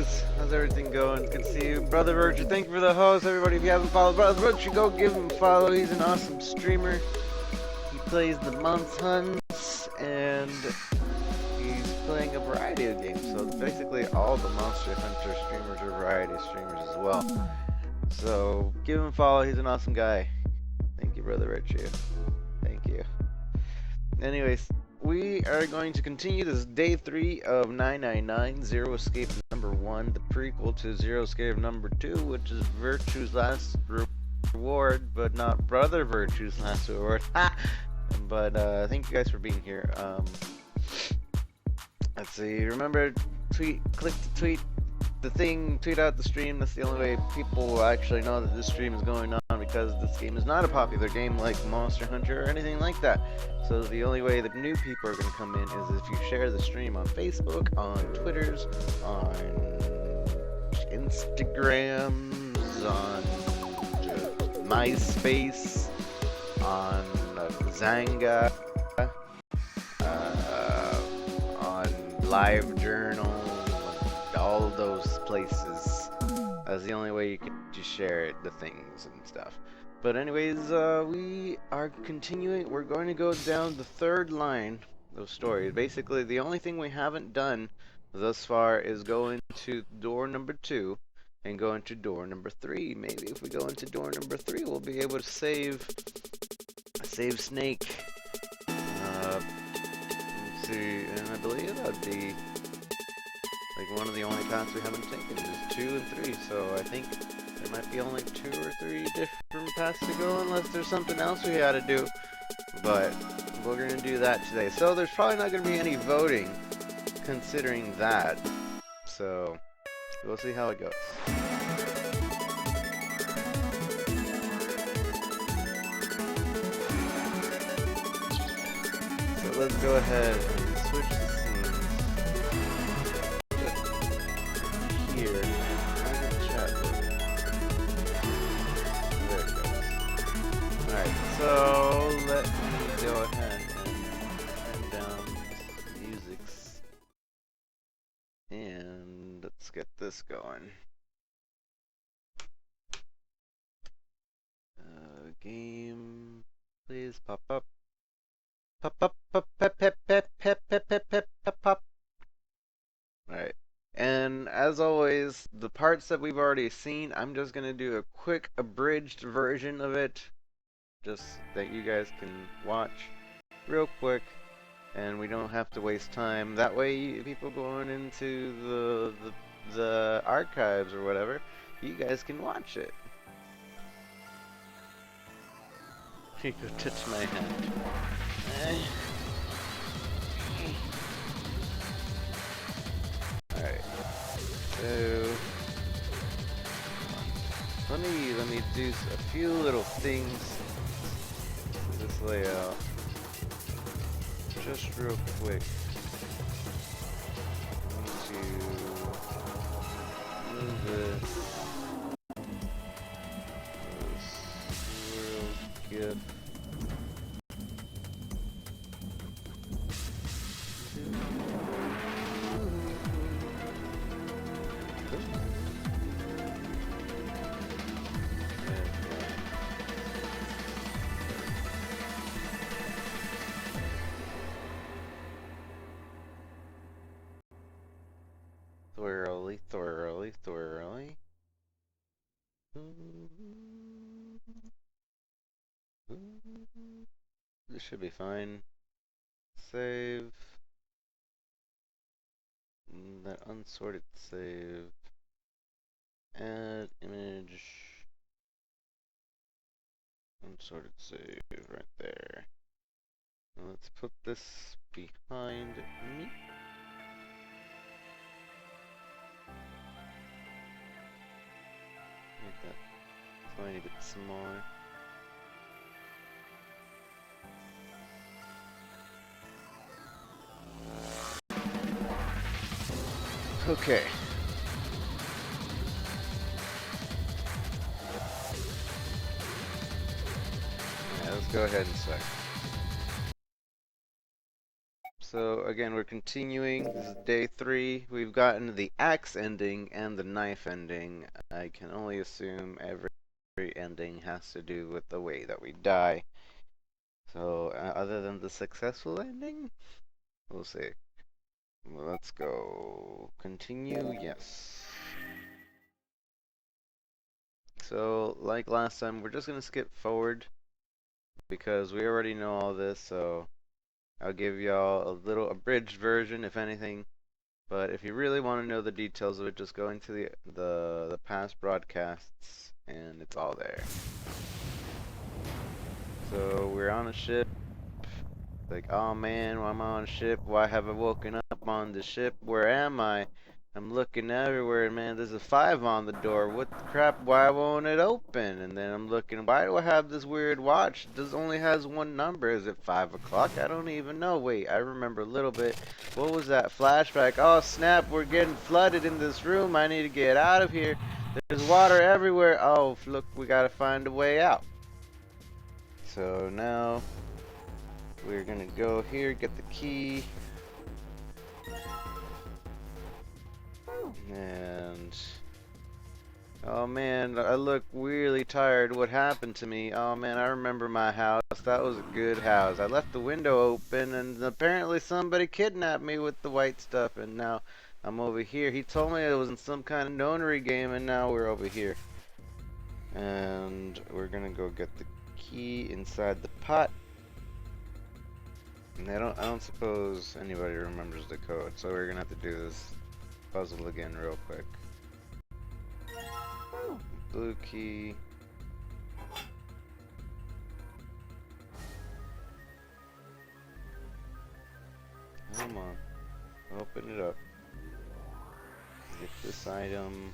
guys? How's everything going? Good to see you. Brother Virtue, thank you for the host. Everybody, if you haven't followed Brother Virtue, go give him a follow. He's an awesome streamer. He plays the Month Hunts, and he's playing a variety of games. So basically all the Monster Hunter streamers are variety streamers as well. So give him a follow. He's an awesome guy. Thank you, Brother Virtue. Thank you. Anyways, we are going to continue this day 3 of 999, Zero Escape number 1, the prequel to Zero Escape number 2, which is Virtue's last reward, but not Brother Virtue's last reward. But thank you guys for being here. Let's see, remember, click the tweet, tweet out the stream. That's the only way people will actually know that this stream is going on, because this game is not a popular game like Monster Hunter or anything like that. So the only way that new people are going to come in is if you share the stream on Facebook, on Twitters, on Instagrams, on MySpace, on Zanga, on LiveJournal, all of those places. That's the only way you can just share the things and stuff. But anyways, we are continuing. We're going to go down the third line of story. Basically, the only thing we haven't done thus far is go into door number 2 and go into door number 3. Maybe if we go into door number 3, we'll be able to save Snake. Let's see, and I believe that'd be like one of the only paths we haven't taken is 2 and 3. So I think there might be only 2 or 3 different paths to go, unless there's something else we gotta do. But we're gonna do that today. So there's probably not gonna be any voting, considering that. So we'll see how it goes. So let's go ahead and switch the scenes. Here. So let me go ahead and turn down this music, and let's get this going. Game, please pop up. Pop up, pop, pep, pep, pep, pep, pep, pep, pep, pep, pop. Alright, and as always, the parts that we've already seen, I'm just gonna do a quick abridged version of it, just that you guys can watch real quick, and we don't have to waste time. That way, people going into the archives or whatever, you guys can watch it. You could touch my hand. Alright, so let me do a few little things to this layout, just real quick. I need to move this real GIF. Thoroughly. This should be fine. Save. That unsorted save. Add image. Unsorted save right there. Now let's put this behind me. Make that a tiny bit smaller. Okay. Yeah, let's go ahead and start. So again, we're continuing. This is day 3. We've gotten the axe ending and the knife ending. I can only assume every ending has to do with the way that we die. So other than the successful ending, we'll see. Let's go. Continue, yes. So like last time, we're just gonna skip forward because we already know all this, so I'll give y'all a little abridged version, if anything. But if you really want to know the details of it, just go into the past broadcasts, and it's all there. So we're on a ship. Like, oh man, I'm on a ship. Why have I woken up on the ship? Where am I? I'm looking everywhere, man. There's a 5 on the door. What the crap? Why won't it open? And then I'm looking, why do I have this weird watch? It only has one number. Is it 5 o'clock? I don't even know. Wait, I remember a little bit. What was that flashback? Oh snap, we're getting flooded in this room. I need to get out of here. There's water everywhere. Oh, look, we gotta find a way out. So now we're gonna go here, get the key. And oh man, I look really tired. What happened to me? Oh man, I remember my house. That was a good house. I left the window open and apparently somebody kidnapped me with the white stuff, and now I'm over here. He told me it was in some kind of nonary game, and now we're over here. And we're gonna go get the key inside the pot. And I don't suppose anybody remembers the code, so we're gonna have to do this puzzle again real quick. Blue key. Come on. Open it up. Get this item.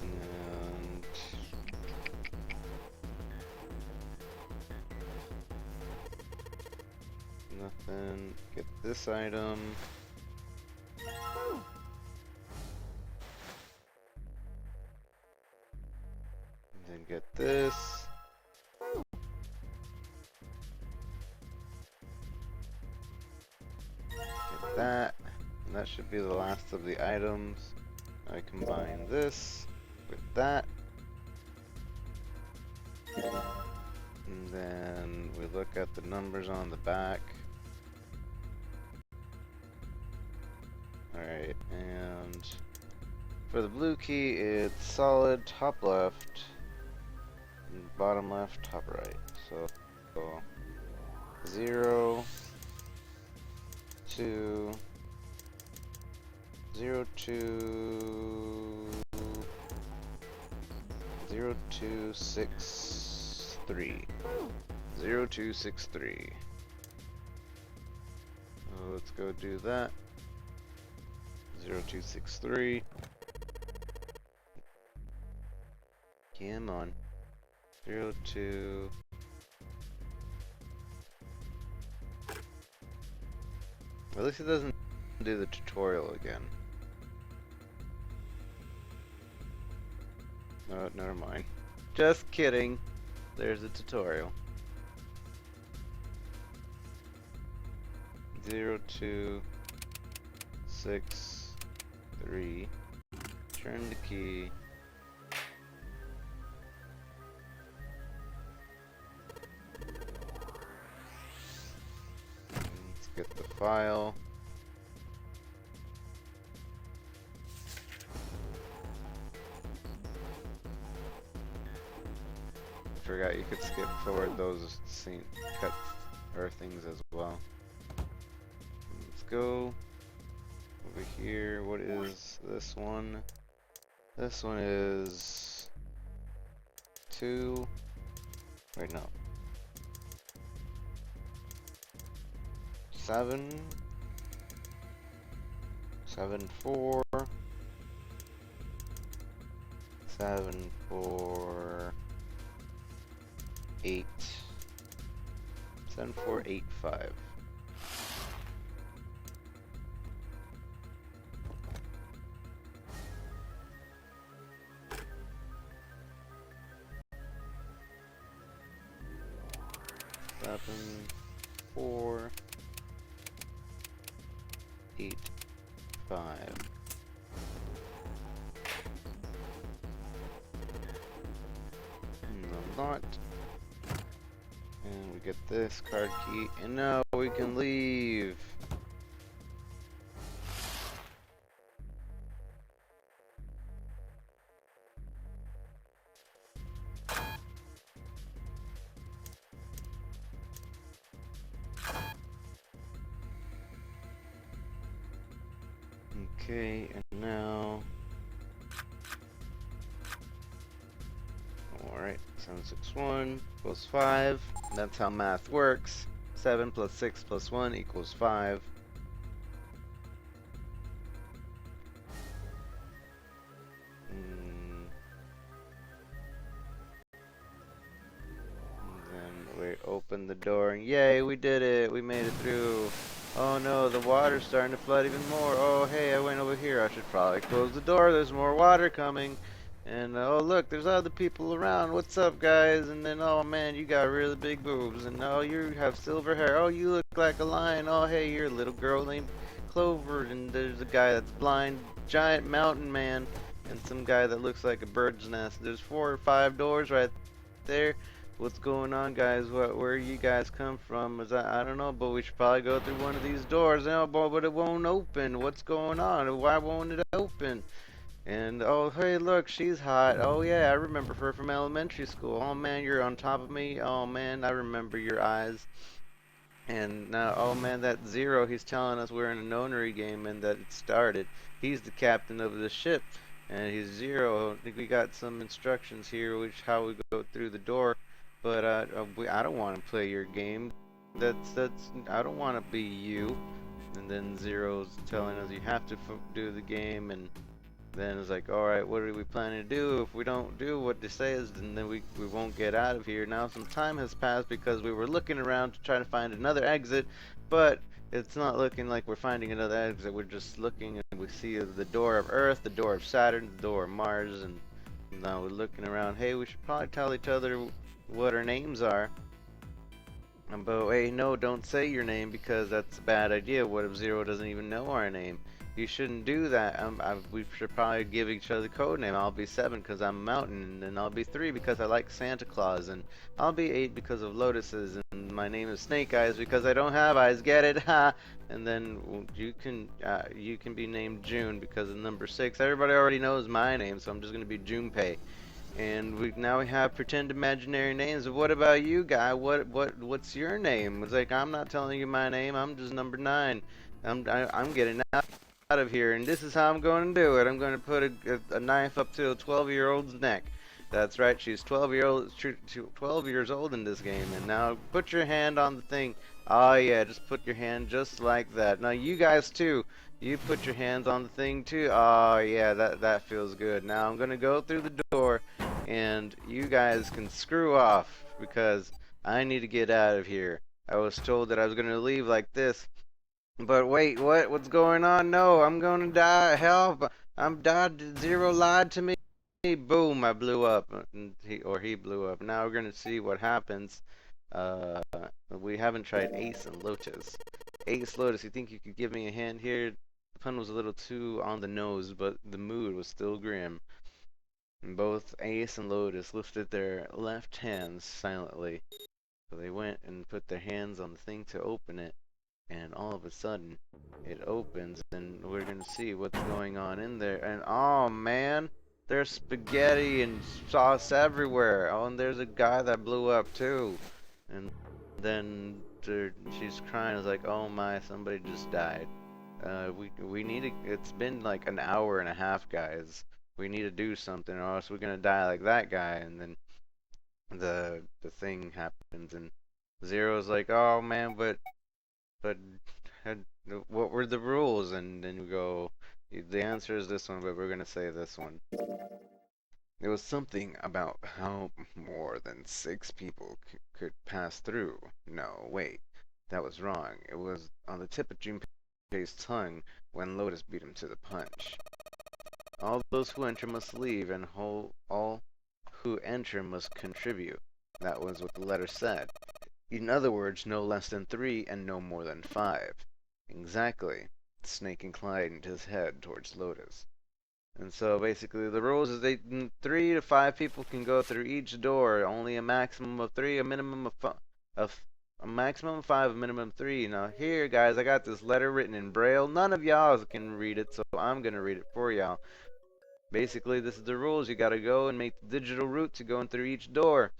And nothing. Get this item. And then get this. Get that. And that should be the last of the items. I combine this with that. And then we look at the numbers on the back. Alright, and for the blue key, it's solid top left, and bottom left, top right. So 0, 2, 0, 2, 0, 2, 6, 3. 0, 2, 6, 3. So let's go do that. 0263. Come on. 02. At least it doesn't do the tutorial again. Oh, never mind. Just kidding. There's a tutorial. 0263. Turn the key. Let's get the file. I forgot you could skip forward those scene cuts or things as well. Let's go over here. What is this one? This one is 2. Wait, no. 7. 7, 4. 7, 4. 8. 7, 4, 8, 5. 7, 4, 8, 5. No, not. And we get this card key, and now we can leave. Okay, and now. Alright, 761 equals 5. That's how math works. 7 plus 6 plus 1 equals 5. Then we open the door, and yay, we did it! We made it through. Oh no, the water's starting to flood even more. Oh hey, I went over here. I should probably close the door. There's more water coming. And oh look, there's other people around. What's up, guys? And then oh man, you got really big boobs. And oh, you have silver hair. Oh, you look like a lion. Oh hey, you're a little girl named Clover. And there's a guy that's blind, giant mountain man, and some guy that looks like a bird's nest. There's 4 or 5 doors right there. What's going on, guys? Where you guys come from? I don't know, but we should probably go through one of these doors. No, but it won't open. What's going on? Why won't it open? And oh hey, look, she's hot. Oh yeah, I remember her from elementary school. Oh man, you're on top of me. Oh man, I remember your eyes. And now, oh man, that Zero, he's telling us we're in a nonary game and that it started. He's the captain of the ship, and he's Zero. I think we got some instructions here, which how we go through the door. But I don't want to play your game. I don't want to be you. And then Zero's telling us you have to do the game, and then it's like, alright, what are we planning to do? If we don't do what they say is, then we won't get out of here. Now some time has passed because we were looking around to try to find another exit, but it's not looking like we're finding another exit. We're just looking and we see the door of Earth, the door of Saturn, the door of Mars, and now we're looking around. Hey, we should probably tell each other what our names are. But hey, no, don't say your name because that's a bad idea. What if Zero doesn't even know our name? You shouldn't do that. We should probably give each other a code name. I'll be 7 because I'm a mountain, and then I'll be 3 because I like Santa Claus, and I'll be 8 because of lotuses, and my name is Snake Eyes because I don't have eyes. Get it? Ha! And then you can be named June because of number 6. Everybody already knows my name, so I'm just gonna be Junpei. And now we have pretend imaginary names. What about you, guy? What's your name? It's like, I'm not telling you my name. I'm just number 9. I'm getting out of here, and this is how I'm going to do it. I'm going to put a knife up to a 12-year-old's neck. That's right, she's 12 years old in this game. And now put your hand on the thing. Oh yeah, just put your hand just like that. Now you guys too. You put your hands on the thing too. Oh yeah, that feels good. Now I'm gonna go through the door, and you guys can screw off because I need to get out of here. I was told that I was gonna leave like this. But wait, what? What's going on? No, I'm gonna die. Help! I'm died. Zero lied to me. Boom! I blew up, and he blew up. Now we're gonna see what happens. We haven't tried Ace and Lotus. Ace, Lotus, you think you could give me a hand here? The pun was a little too on the nose, but the mood was still grim. And both Ace and Lotus lifted their left hands silently. So they went and put their hands on the thing to open it. And all of a sudden, it opens, and we're gonna see what's going on in there. And oh man, there's spaghetti and sauce everywhere. Oh, and there's a guy that blew up too. And then she's crying. It's like, oh my, somebody just died. We need to. It's been like an hour and a half, guys. We need to do something, or else we're gonna die like that guy. And then the thing happens, and Zero's like, oh man, but what were the rules? And then you go, the answer is this one, but we're gonna say this one. It was something about how more than 6 people could pass through. No, wait, that was wrong. It was on the tip of Junpei's tongue when Lotus beat him to the punch. All those who enter must leave, and all who enter must contribute. That was what the letter said. In other words, no less than 3 and no more than 5. Exactly. The snake inclined his head towards Lotus. And so basically the rules is 3 to 5 people can go through each door. Only a maximum of 3, a minimum of a maximum of 5, a minimum of 3. Now here, guys, I got this letter written in Braille. None of y'all can read it, so I'm gonna read it for y'all. Basically, this is the rules. You gotta go and make the digital route to going through each door.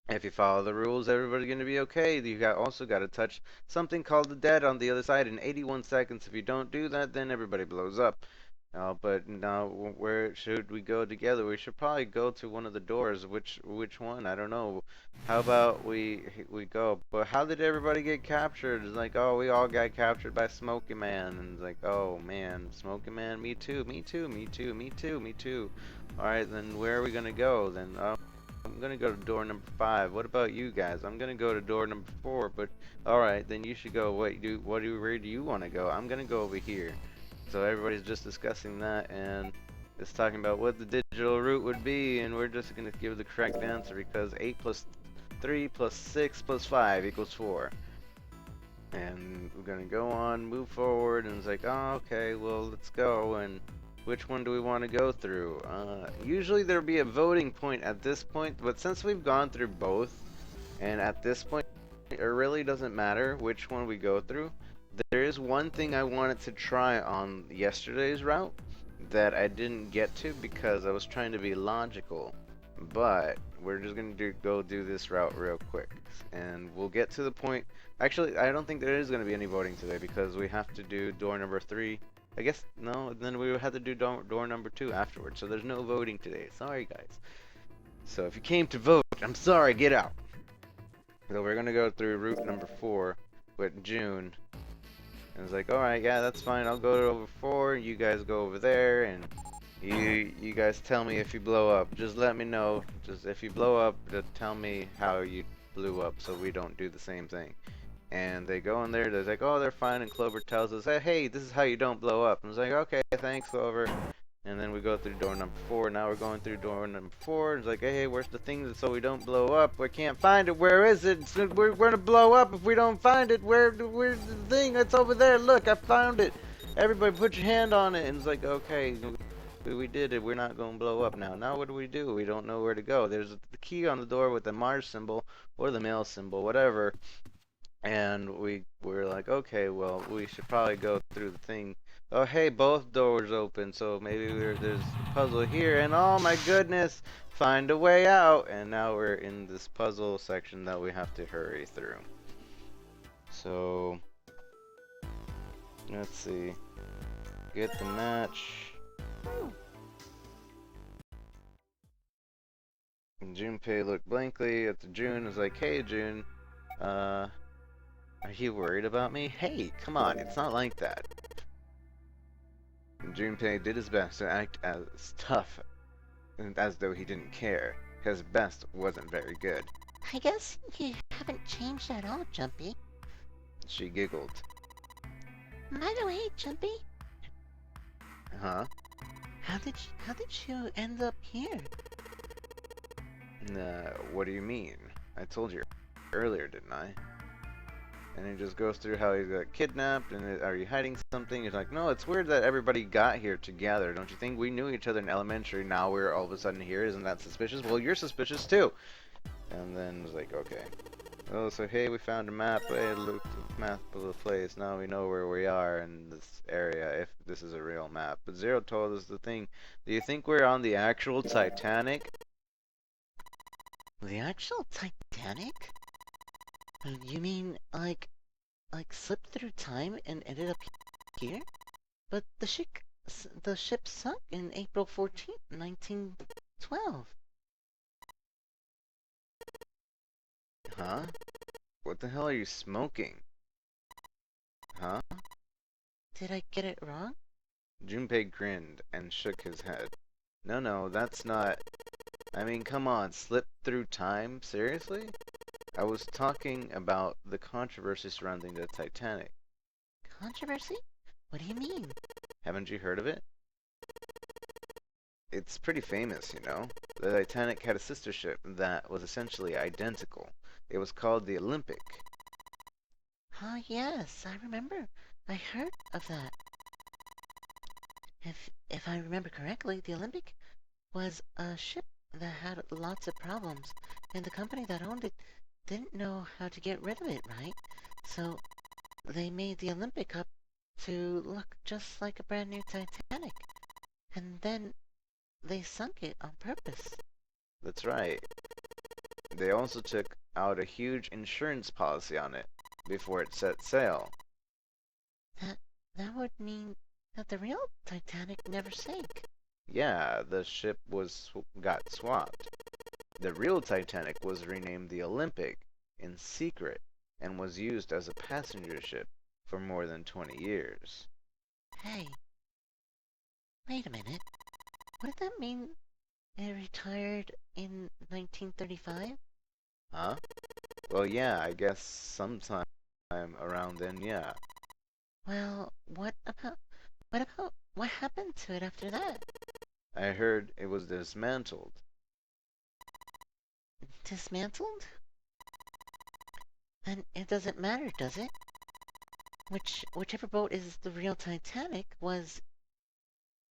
If you follow the rules, everybody's going to be okay. You also got to touch something called the dead on the other side in 81 seconds. If you don't do that, then everybody blows up. But now, where should we go together? We should probably go to one of the doors. Which one? I don't know. How about we go? But how did everybody get captured? It's like, oh, we all got captured by Smokey Man. And it's like, oh man, Smokey Man, me too, me too, me too, me too, me too. All right, then where are we gonna go? Then I'm gonna go to door number 5. What about you guys? I'm gonna go to door number 4. But all right, then you should go. Where do you want to go? I'm gonna go over here. So everybody's just discussing that, and it's talking about what the digital route would be, and we're just gonna give the correct answer because 8 plus 3 plus 6 plus 5 equals 4. And we're gonna go on, move forward, and it's like, oh, okay, well, let's go. And which one do we want to go through? Usually there'll be a voting point at this point, but since we've gone through both, and at this point, it really doesn't matter which one we go through. There is one thing I wanted to try on yesterday's route that I didn't get to because I was trying to be logical. But we're just going to go do this route real quick, and we'll get to the point. Actually, I don't think there is going to be any voting today because we have to do door number 3. I guess, no, then we would have to do door number 2 afterwards, so there's no voting today. Sorry, guys. So if you came to vote, I'm sorry, get out. So we're gonna go through route number 4 with June. And it's like, alright, yeah, that's fine, I'll go over 4, you guys go over there, and you guys tell me if you blow up. Just let me know, just if you blow up, just tell me how you blew up so we don't do the same thing. And they go in there, they're like, oh, they're fine, and Clover tells us, hey, this is how you don't blow up. And it's like, okay, thanks, Clover. And then we go through door number 4, now we're going through door number 4, and it's like, hey, where's the thing so we don't blow up? We can't find it, where is it? So we're gonna blow up if we don't find it, where's the thing? It's over there, look, I found it. Everybody put your hand on it. And it's like, okay, we did it, we're not gonna blow up now. Now what do? We don't know where to go. There's the key on the door with the Mars symbol, or the male symbol, whatever. And we're like, okay, well, we should probably go through the thing. Oh, hey, both doors open, so maybe there's a puzzle here, and oh my goodness, find a way out. And now we're in this puzzle section that we have to hurry through. So, let's see. Get the match. And Junpei looked blankly at the June, was like, hey, June, are you worried about me? Hey, come on, it's not like that. And Junpei did his best to act as tough, and as though he didn't care. His best wasn't very good. I guess you haven't changed at all, Jumpy. She giggled. By the way, Jumpy, Huh? how did you end up here? What do you mean? I told you earlier, didn't I? And he just goes through how he got kidnapped, and are you hiding something? He's like, no, it's weird that everybody got here together. Don't you think? We knew each other in elementary, now we're all of a sudden here. Isn't that suspicious? Well, you're suspicious too. And then it's like, okay. Oh, so hey, we found a map. Hey, look, map of the place. Now we know where we are in this area, if this is a real map. But Zero told us the thing. Do you think we're on the actual Titanic? The actual Titanic? You mean like slipped through time and ended up here? But the ship sunk in April 14th, 1912. Huh? What the hell are you smoking? Huh? Did I get it wrong? Junpei grinned and shook his head. No, that's not... I mean, come on, slip through time? Seriously? I was talking about the controversy surrounding the Titanic. Controversy? What do you mean? Haven't you heard of it? It's pretty famous, you know. The Titanic had a sister ship that was essentially identical. It was called the Olympic. Ah, yes, I remember. I heard of that. If I remember correctly, the Olympic was a ship that had lots of problems, and the company that owned it didn't know how to get rid of it, right? So they made the Olympic up to look just like a brand new Titanic, and then they sunk it on purpose. That's right. They also took out a huge insurance policy on it before it set sail. That that would mean that the real Titanic never sank. Yeah, the ship got swapped. The real Titanic was renamed the Olympic in secret and was used as a passenger ship for more than 20 years. Hey, wait a minute. What did that mean? It retired in 1935? Huh? Well, yeah, I guess sometime around then, yeah. Well, what happened to it after that? I heard it was dismantled. Dismantled? Then it doesn't matter, does it? Whichever boat is the real Titanic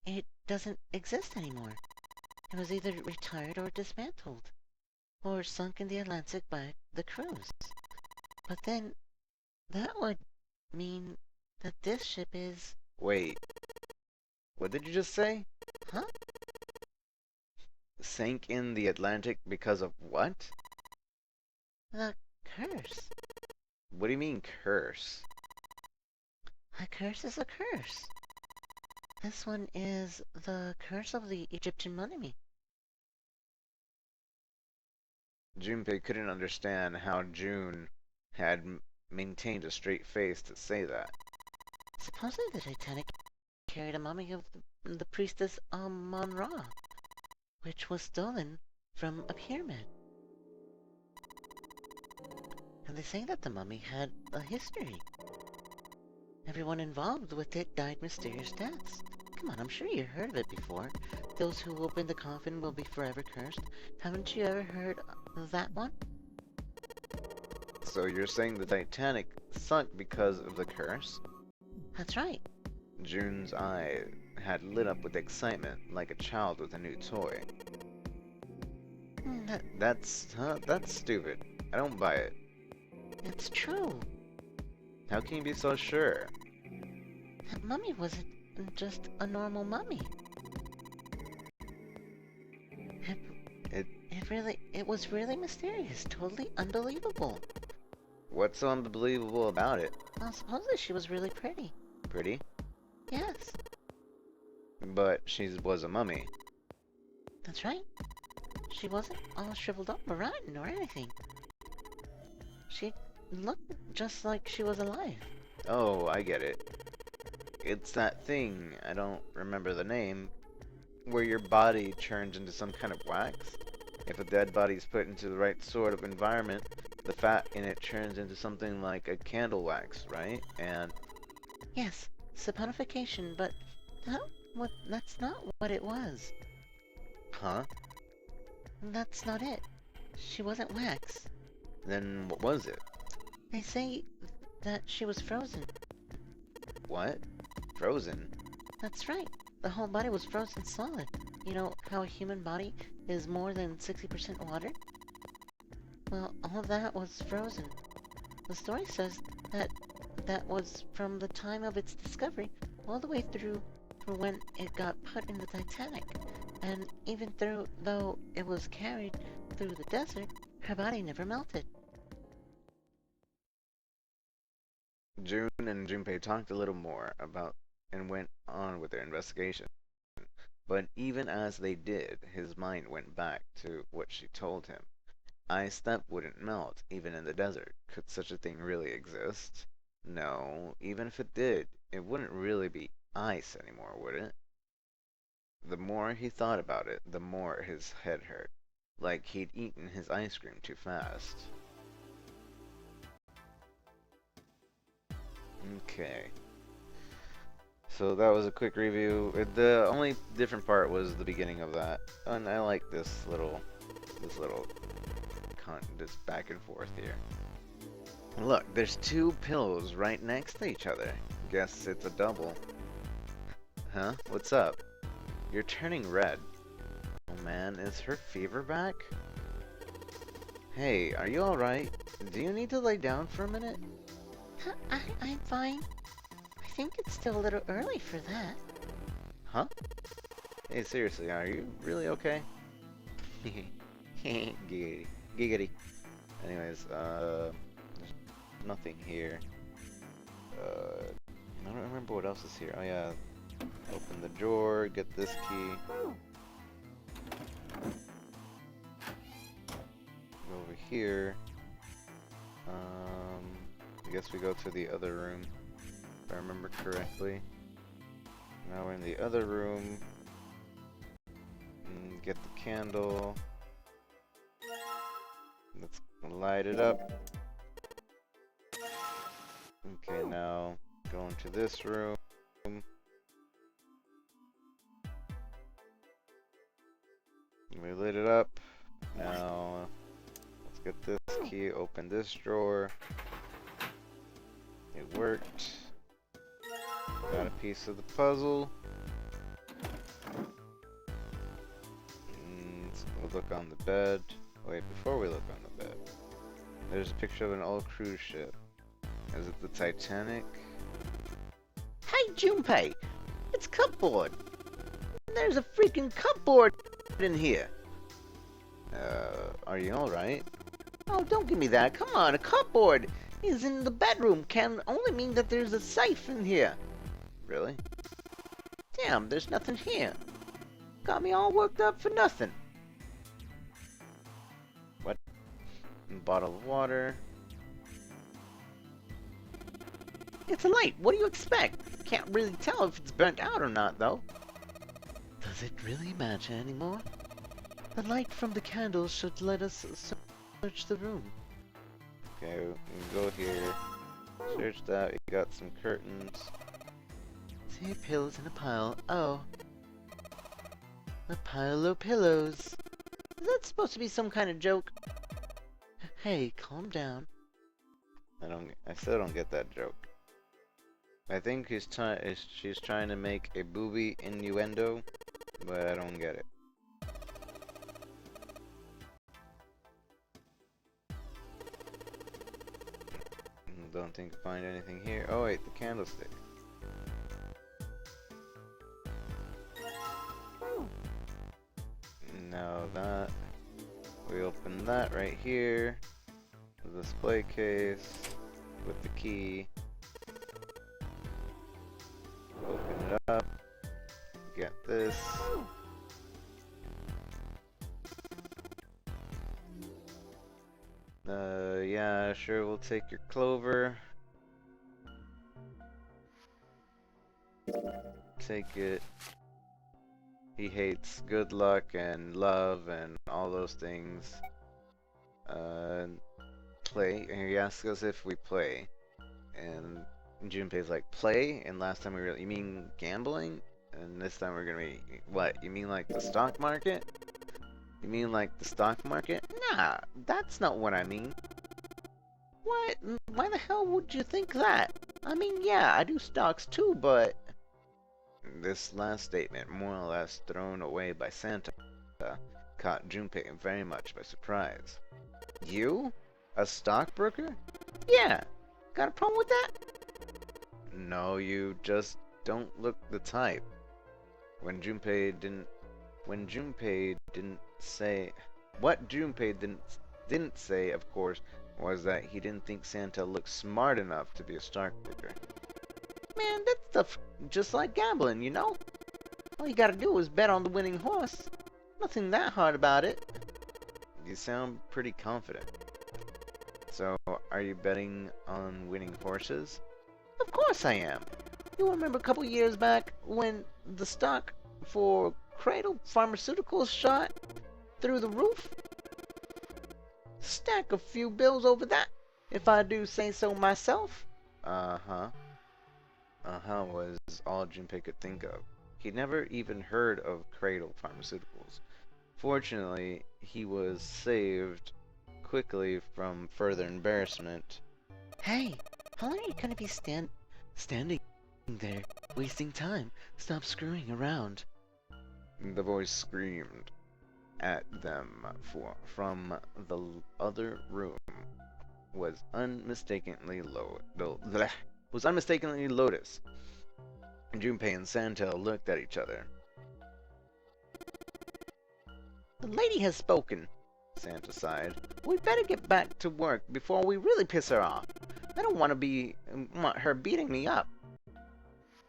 it doesn't exist anymore. It was either retired or dismantled, or sunk in the Atlantic by the crews. But then, that would mean that this ship is... Wait, what did you just say? Huh? Sank in the Atlantic because of what? The curse. What do you mean, curse? A curse is a curse. This one is the curse of the Egyptian mummy. Junpei couldn't understand how June had maintained a straight face to say that. Supposedly the Titanic carried a mummy of the priestess Amon-Ra, which was stolen from a pyramid. And they say that the mummy had a history. Everyone involved with it died mysterious deaths. Come on, I'm sure you heard of it before. Those who open the coffin will be forever cursed. Haven't you ever heard of that one? So you're saying the Titanic sunk because of the curse? That's right. June's eye had lit up with excitement, like a child with a new toy. That's stupid. I don't buy it. It's true. How can you be so sure? That mummy wasn't just a normal mummy. It was really mysterious, totally unbelievable. What's so unbelievable about it? Well, supposedly she was really pretty. Pretty? Yes, But she was a mummy. that's right. She wasn't all shriveled up or rotten or anything. She looked just like she was alive. Oh, I get it. It's that thing, I don't remember the name, where your body turns into some kind of wax. If a dead body is put into the right sort of environment, the fat in it turns into something like a candle wax, right? And... Yes, saponification, but that's not what it was. Huh? That's not it. She wasn't wax. Then what was it? They say that she was frozen. What? Frozen? That's right. The whole body was frozen solid. You know how a human body is more than 60% water? Well, all that was frozen. The story says that was from the time of its discovery all the way through for when it got put in the Titanic. And even though it was carried through the desert, her body never melted. June and Junpei talked a little more about and went on with their investigation. But even as they did, his mind went back to what she told him. Ice that wouldn't melt, even in the desert. Could such a thing really exist? No, even if it did, it wouldn't really be ice anymore, would it? The more he thought about it, the more his head hurt. Like he'd eaten his ice cream too fast. Okay. So that was a quick review. The only different part was the beginning of that. And I like this little this back and forth here. Look, there's two pillows right next to each other. Guess it's a double. Huh? What's up? You're turning red. Oh man, is her fever back? Hey, are you alright? Do you need to lay down for a minute? I'm fine. I think it's still a little early for that. Huh? Hey, seriously, are you really okay? Giggity. Giggity. Anyways, there's nothing here. I don't remember what else is here. Oh yeah, open the drawer, get this key. Go over here. I guess we go to the other room, if I remember correctly. Now we're in the other room. Get the candle. Let's light it up. Okay, now go into this room. We lit it up. Now let's get this key, open this drawer. It worked. Got a piece of the puzzle. We'll look on the bed. Wait, before we look on the bed, there's a picture of an old cruise ship. Is it the Titanic? Hey, Junpei! It's cupboard! There's a freaking cupboard in here! Are you alright? Oh, don't give me that. Come on, a cupboard is in the bedroom can only mean that there's a safe in here. Really? Damn, there's nothing here. Got me all worked up for nothing. What? A bottle of water. It's a light. What do you expect? Can't really tell if it's burnt out or not, though. Does it really matter anymore? The light from the candles should let us search the room. Okay, we go here. Search that. You got some curtains. See pillows in a pile. Oh. A pile of pillows. Is that supposed to be some kind of joke? Hey, calm down. I still don't get that joke. I think she's trying to make a booby innuendo, but I don't get it. Don't think to find anything here. Oh wait, the candlestick. Now that we open that right here, the display case with the key. Open it up. Get this. Yeah, sure, we'll take your clover. Take it. He hates good luck and love and all those things. Play. And he asks us if we play. And Junpei's like, play? And last time we were, you mean gambling? And this time we're gonna be, what? You mean like the stock market? You mean like the stock market? Nah, that's not what I mean. What? Why the hell would you think that? I mean, yeah, I do stocks too, but... This last statement, more or less thrown away by Santa, caught Junpei very much by surprise. You? A stockbroker? Yeah. Got a problem with that? No, you just don't look the type. What Junpei didn't say, of course, was that he didn't think Santa looked smart enough to be a stockbroker. Man, that stuff just like gambling, you know? All you gotta do is bet on the winning horse. Nothing that hard about it. You sound pretty confident. So, are you betting on winning horses? Of course I am. You remember a couple years back when the stock for Cradle Pharmaceuticals shot through the roof? Stack a few bills over that, if I do say so myself. Uh-huh. Uh-huh was all Junpei could think of. He'd never even heard of Cradle Pharmaceuticals. Fortunately, he was saved quickly from further embarrassment. Hey, how long are you gonna be standing there, wasting time? Stop screwing around. The voice screamed at them from the other room was unmistakably Lotus. Junpei and Santa looked at each other. The lady has spoken, Santa sighed. we'd better get back to work before we really piss her off. I don't want her beating me up.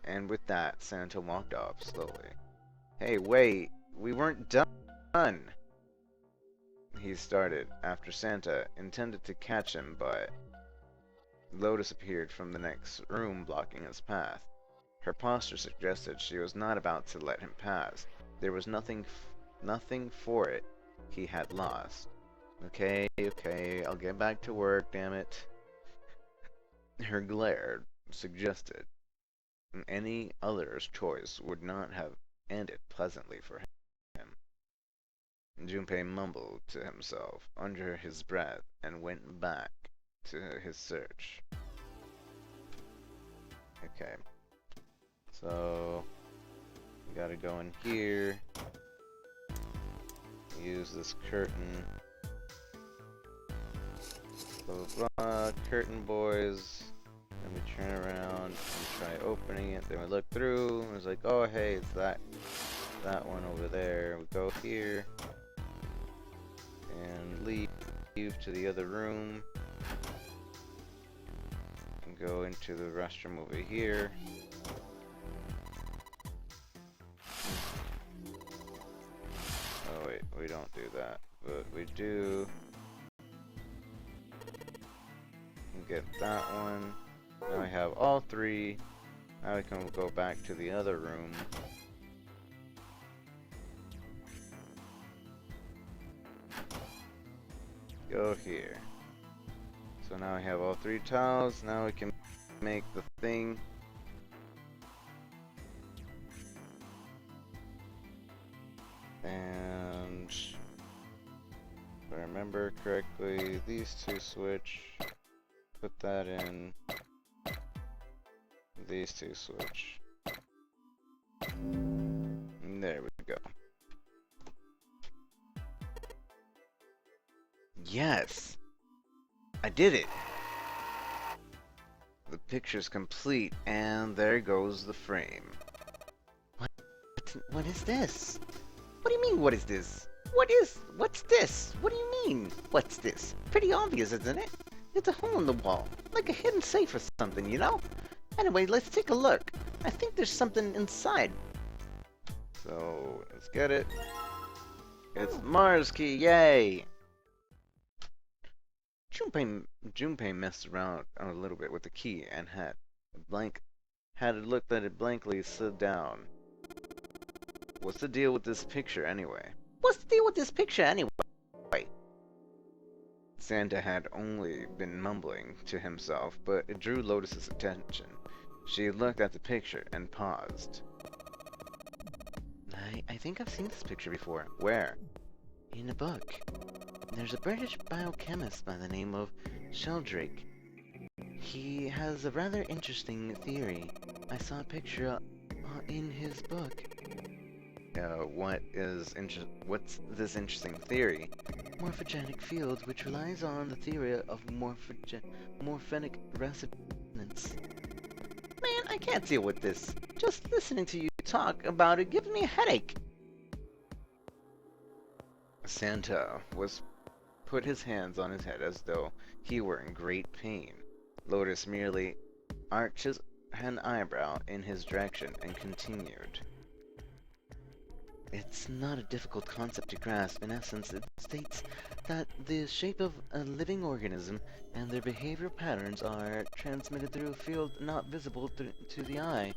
And with that, Santa walked off slowly. Hey, wait, we weren't done. He started after Santa intended to catch him, but Lotus appeared from the next room, blocking his path. Her posture suggested she was not about to let him pass. There was nothing for it. He had lost. Okay, I'll get back to work, damn it. Her glare suggested any other's choice would not have ended pleasantly for him. Junpei mumbled to himself under his breath and went back to his search. Okay. So, we gotta go in here. Use this curtain. Blah, blah, blah. Curtain boys. Then we turn around and try opening it. Then we look through. And it's like, oh hey, it's that one over there. We go here. And leave to the other room. And go into the restroom over here. Oh wait, we don't do that. But we do get that one. Now we have all three. Now we can go back to the other room. Go here. So now we have all three tiles. Now we can make the thing. And if I remember correctly, these two switch. Put that in. These two switch. And there we go. Yes! I did it! The picture's complete, and there goes the frame. What is this? What do you mean, what is this? What's this? What do you mean, what's this? Pretty obvious, isn't it? It's a hole in the wall, like a hidden safe or something, you know? Anyway, let's take a look. I think there's something inside. So, let's get it. It's Mars key, yay! Junpei messed around a little bit with the key and had it looked at it blankly slid down. What's the deal with this picture anyway? What's the deal with this picture anyway? Santa had only been mumbling to himself, but it drew Lotus's attention. She looked at the picture and paused. I think I've seen this picture before. Where? In a book. There's a British biochemist by the name of Sheldrake. He has a rather interesting theory. I saw a picture in his book. What's this interesting theory? Morphogenic field, which relies on the theory of morphenic resonance. Man, I can't deal with this. Just listening to you talk about it gives me a headache. Santa put his hands on his head as though he were in great pain. Lotus merely arches an eyebrow in his direction and continued. It's not a difficult concept to grasp. In essence, it states that the shape of a living organism and their behavioral patterns are transmitted through a field not visible to the eye.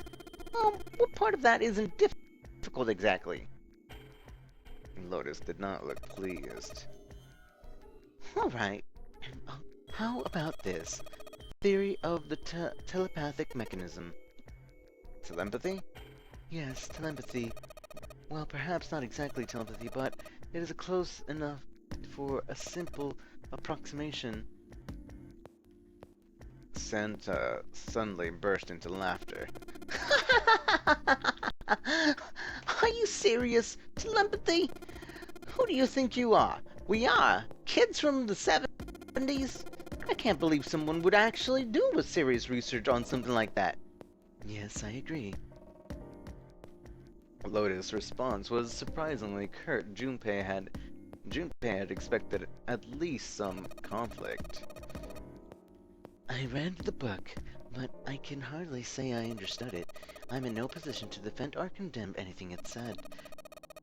What part of that isn't difficult exactly? Lotus did not look pleased. Alright. How about this? Theory of the telepathic mechanism. Telepathy? Yes, telepathy. Well, perhaps not exactly telepathy, but it is a close enough for a simple approximation. Santa suddenly burst into laughter. Are you serious? Telepathy? Who do you think you are? We are kids from the 70s? I can't believe someone would actually do a serious research on something like that. Yes, I agree. Lotus' response was surprisingly curt. Junpei had expected at least some conflict. I read the book, but I can hardly say I understood it. I'm in no position to defend or condemn anything it said.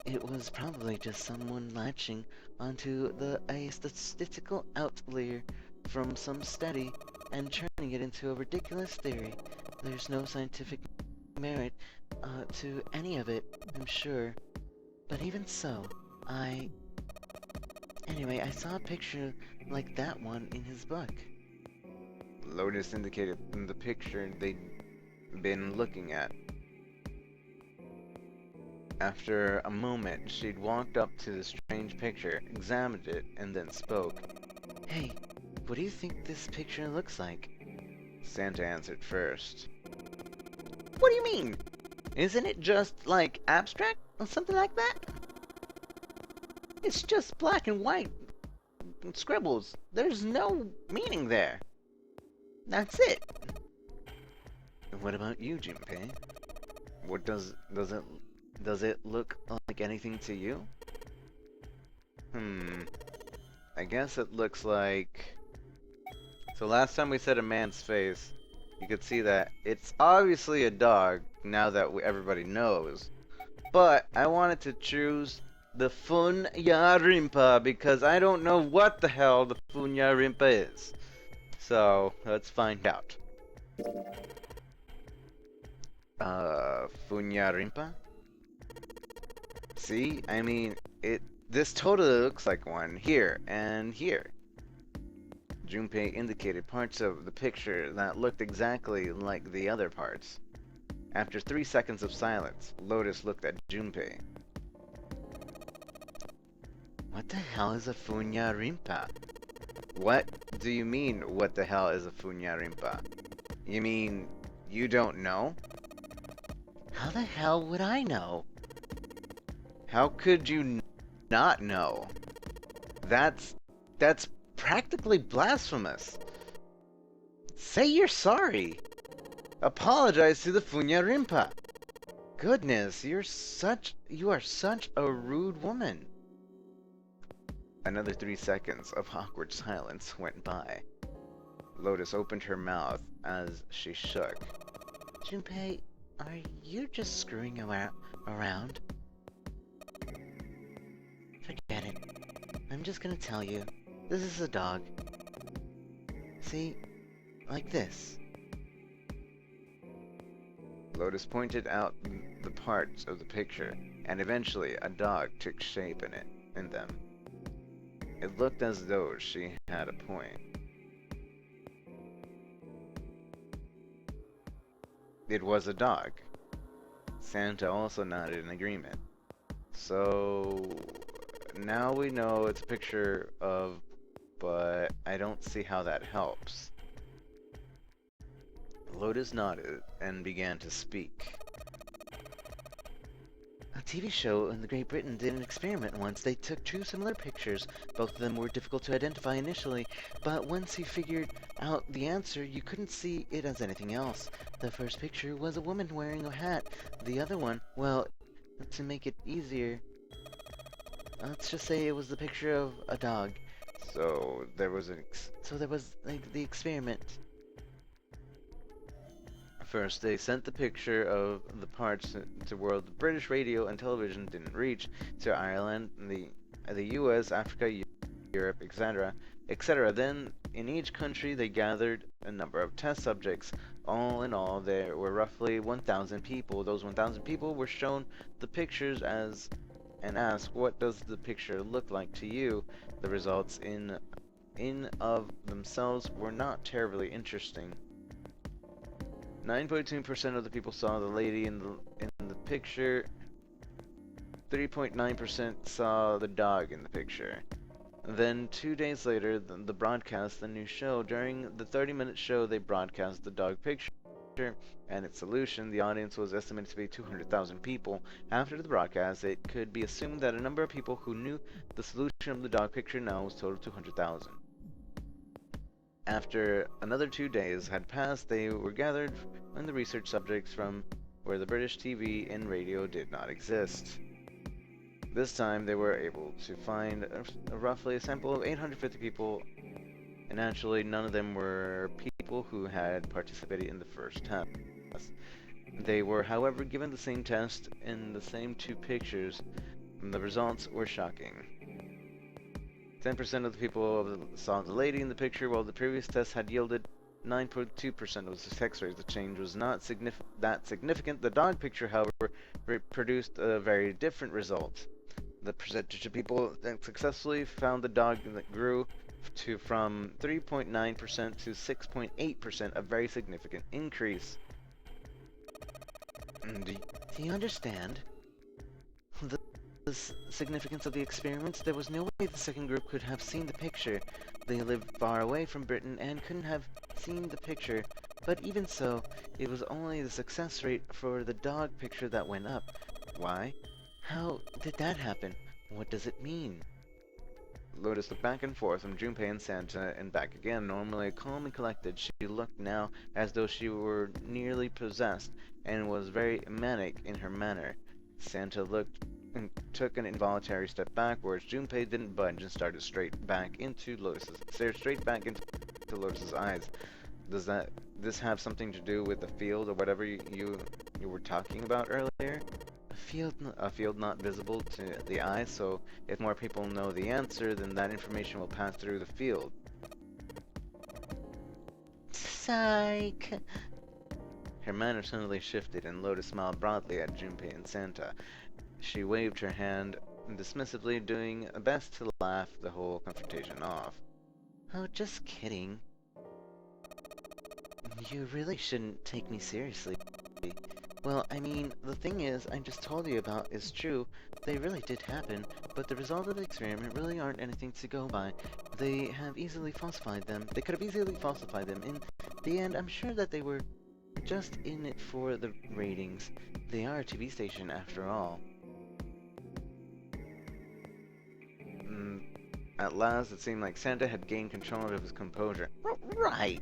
It was probably just someone latching onto a statistical outlier from some study and turning it into a ridiculous theory. There's no scientific merit to any of it, I'm sure. But even so, Anyway, I saw a picture like that one in his book. Lotus indicated in the picture they'd been looking at. After a moment, she'd walked up to the strange picture, examined it, and then spoke. Hey, what do you think this picture looks like? Santa answered first. What do you mean? Isn't it just, like, abstract or something like that? It's just black and white scribbles. There's no meaning there. That's it. What about you, Junpei? What does it look like anything to you? I guess it looks like... So last time we said a man's face, you could see that it's obviously a dog, now that everybody knows. But I wanted to choose the Funya Rimpa because I don't know what the hell the Funya Rimpa is. So, let's find out. Funya Rimpa? See? I mean, this totally looks like one here and here. Junpei indicated parts of the picture that looked exactly like the other parts. After 3 seconds of silence, Lotus looked at Junpei. What the hell is a Funya Rimpa? What do you mean, what the hell is a Funya Rimpa? You mean, you don't know? How the hell would I know? How could you not know? That's practically blasphemous. Say you're sorry. Apologize to the Funya Rimpa. Goodness, you are such a rude woman. Another 3 seconds of awkward silence went by. Lotus opened her mouth as she shook. Junpei, are you just screwing around? Forget it. I'm just gonna tell you. This is a dog. See? Like this. Lotus pointed out the parts of the picture, and eventually a dog took shape in them. It looked as though she had a point. It was a dog. Santa also nodded in agreement. So now we know it's a picture of, but I don't see how that helps. Lotus nodded and began to speak. A TV show in Great Britain did an experiment once. They took two similar pictures. Both of them were difficult to identify initially, but once you figured out the answer, you couldn't see it as anything else. The first picture was a woman wearing a hat. The other one, well, to make it easier, let's just say it was the picture of a dog. So there was the experiment. First, they sent the picture of the parts to where the British radio and television didn't reach, to Ireland, the US, Africa, Europe, etc., etc. Then, in each country, they gathered a number of test subjects. All in all, there were roughly 1,000 people. Those 1,000 people were shown the pictures and asked, what does the picture look like to you? The results in of themselves were not terribly interesting. 9.2% of the people saw the lady in the picture. 3.9% saw the dog in the picture. Then 2 days later, the broadcast the new show. During the 30-minute show, they broadcast the dog picture and its solution. The audience was estimated to be 200,000 people. After the broadcast, it could be assumed that a number of people who knew the solution of the dog picture now was total 200,000. After another 2 days had passed, they were gathered when the research subjects from where the British TV and radio did not exist. This time they were able to find roughly a sample of 850 people, and naturally none of them were people who had participated in the first test. They were, however, given the same test in the same two pictures, and the results were shocking. 10% of the people saw the lady in the picture, while the previous test had yielded 9.2% of the sex rates. The change was not that significant. The dog picture, however, produced a very different result. The percentage of people that successfully found the dog that grew from 3.9% to 6.8%, a very significant increase. Do you understand the significance of the experiments? There was no way the second group could have seen the picture. They lived far away from Britain and couldn't have seen the picture. But even so, it was only the success rate for the dog picture that went up. Why? How did that happen? What does it mean? Lotus looked back and forth from Junpei and Santa and back again. Normally calm and collected, she looked now as though she were nearly possessed and was very manic in her manner. Santa looked and took an involuntary step backwards. Junpei didn't budge and started stared straight back into Lotus's eyes. Does this have something to do with the field or whatever you were talking about earlier? A field not visible to the eye, so if more people know the answer, then that information will pass through the field. Psych! Her manner suddenly shifted, and Lotus smiled broadly at Junpei and Santa. She waved her hand dismissively, doing her best to laugh the whole confrontation off. Oh, just kidding. You really shouldn't take me seriously. Well, I mean, the thing is, I just told you about is true. They really did happen, but the results of the experiment really aren't anything to go by. They have easily falsified them. They could have easily falsified them. In the end, I'm sure that they were just in it for the ratings. They are a TV station, after all. At last, it seemed like Santa had gained control of his composure. Right.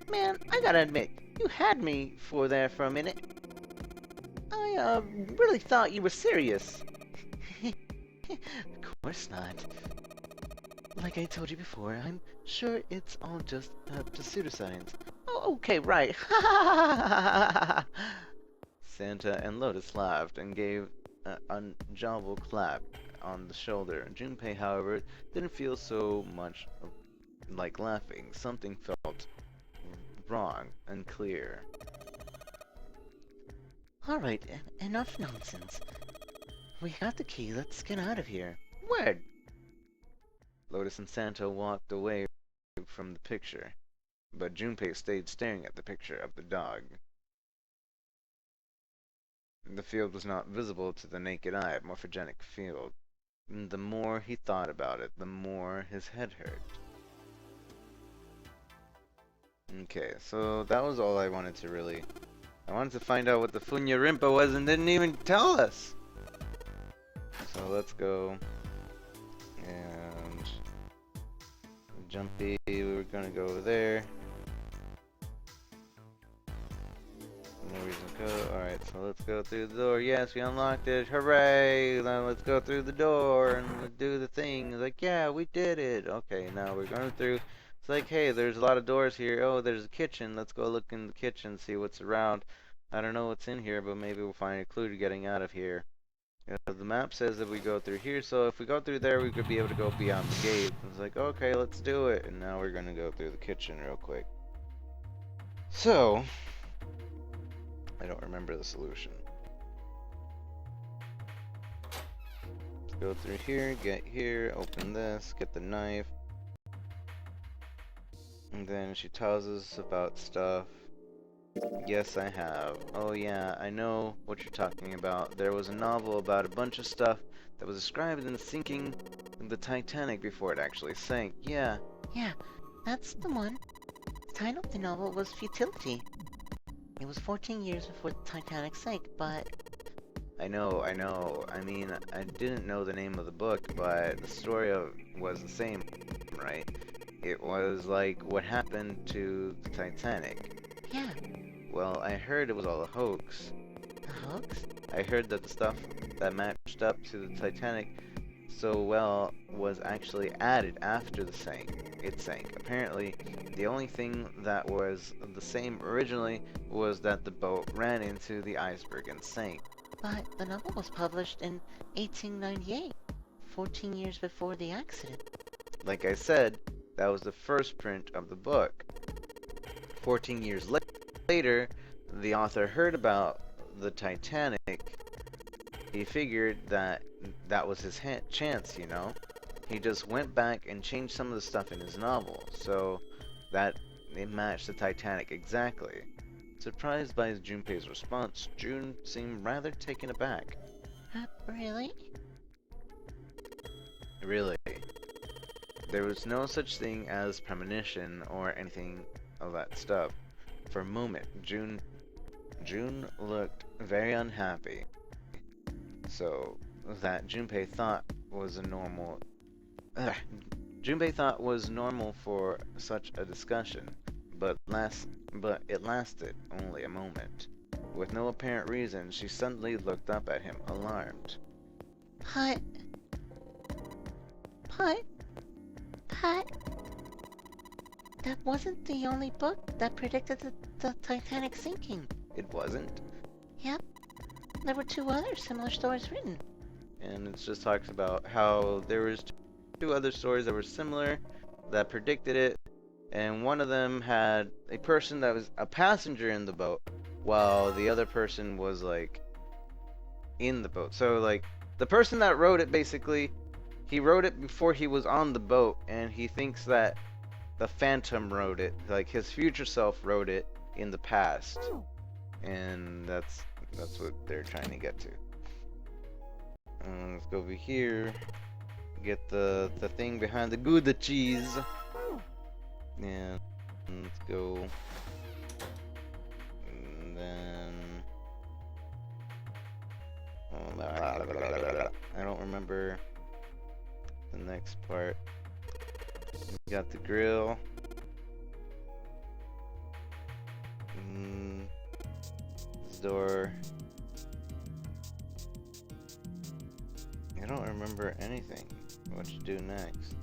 Man, I gotta admit, you had me for a minute. I really thought you were serious. Of course not. Like I told you before, I'm sure it's all just pseudoscience. Oh, okay, right. Santa and Lotus laughed and gave a jovial clap on the shoulder. Junpei, however, didn't feel so much like laughing. Something felt wrong, unclear. Alright, enough nonsense. We got the key, let's get out of here. Word! Lotus and Santa walked away from the picture, but Junpei stayed staring at the picture of the dog. The field was not visible to the naked eye, a morphogenic field. And the more he thought about it, the more his head hurt. Okay, so that was all I wanted to really... I wanted to find out what the Funya Rimpa was and didn't even tell us! So let's go. And... Jumpy, we were gonna go over there. No reason to go. Alright, so let's go through the door. Yes, we unlocked it. Hooray! Now let's go through the door and let's do the thing. It's like, yeah, we did it. Okay, now we're going through. It's like, hey, there's a lot of doors here. Oh, there's a kitchen. Let's go look in the kitchen, see what's around. I don't know what's in here, but maybe we'll find a clue to getting out of here. The map says that we go through here, so if we go through there, we could be able to go beyond the gate. It's like, okay, let's do it. And now we're going to go through the kitchen real quick. So, I don't remember the solution. Let's go through here, get here, open this, get the knife. And then she tells us about stuff. Yes, I have. Oh yeah, I know what you're talking about. There was a novel about a bunch of stuff that was described in the sinking of the Titanic before it actually sank. Yeah, Yeah, that's the one. The title of the novel was Futility. It was 14 years before the Titanic sank, but I know, I know. I mean, I didn't know the name of the book, but the story was the same, right? It was like what happened to the Titanic. yeah, Well, I heard it was all a hoax. a hoax? I heard that the stuff that matched up to the Titanic so well was actually added after it sank. Apparently, the only thing that was the same originally was that the boat ran into the iceberg and sank. But the novel was published in 1898, 14 years before the accident. Like I said, that was the first print of the book. 14 years later, the author heard about the Titanic. He figured that that was his chance, you know? He just went back and changed some of the stuff in his novel, so that it matched the Titanic exactly. Surprised by Junpei's response, June seemed rather taken aback. Really? Really. There was no such thing as premonition or anything of that stuff. For a moment, June looked very unhappy. So that Junpei thought was a normal Junpei thought was normal for such a discussion, but it lasted only a moment. With no apparent reason, she suddenly looked up at him, alarmed. But, but, but, that wasn't the only book that predicted the Titanic sinking. It wasn't? Yep, there were two other similar stories written. And it just talks about how there was two other stories that were similar that predicted it, and one of them had a person that was a passenger in the boat, while the other person was like in the boat. So like the person that wrote it basically, he wrote it before he was on the boat, and he thinks that the Phantom wrote it, like his future self wrote it in the past, and that's what they're trying to get to. Let's go over here. Get the thing behind the Gouda cheese. And let's go. And then I don't remember the next part. We got the grill. This door. I don't remember anything. What to do next?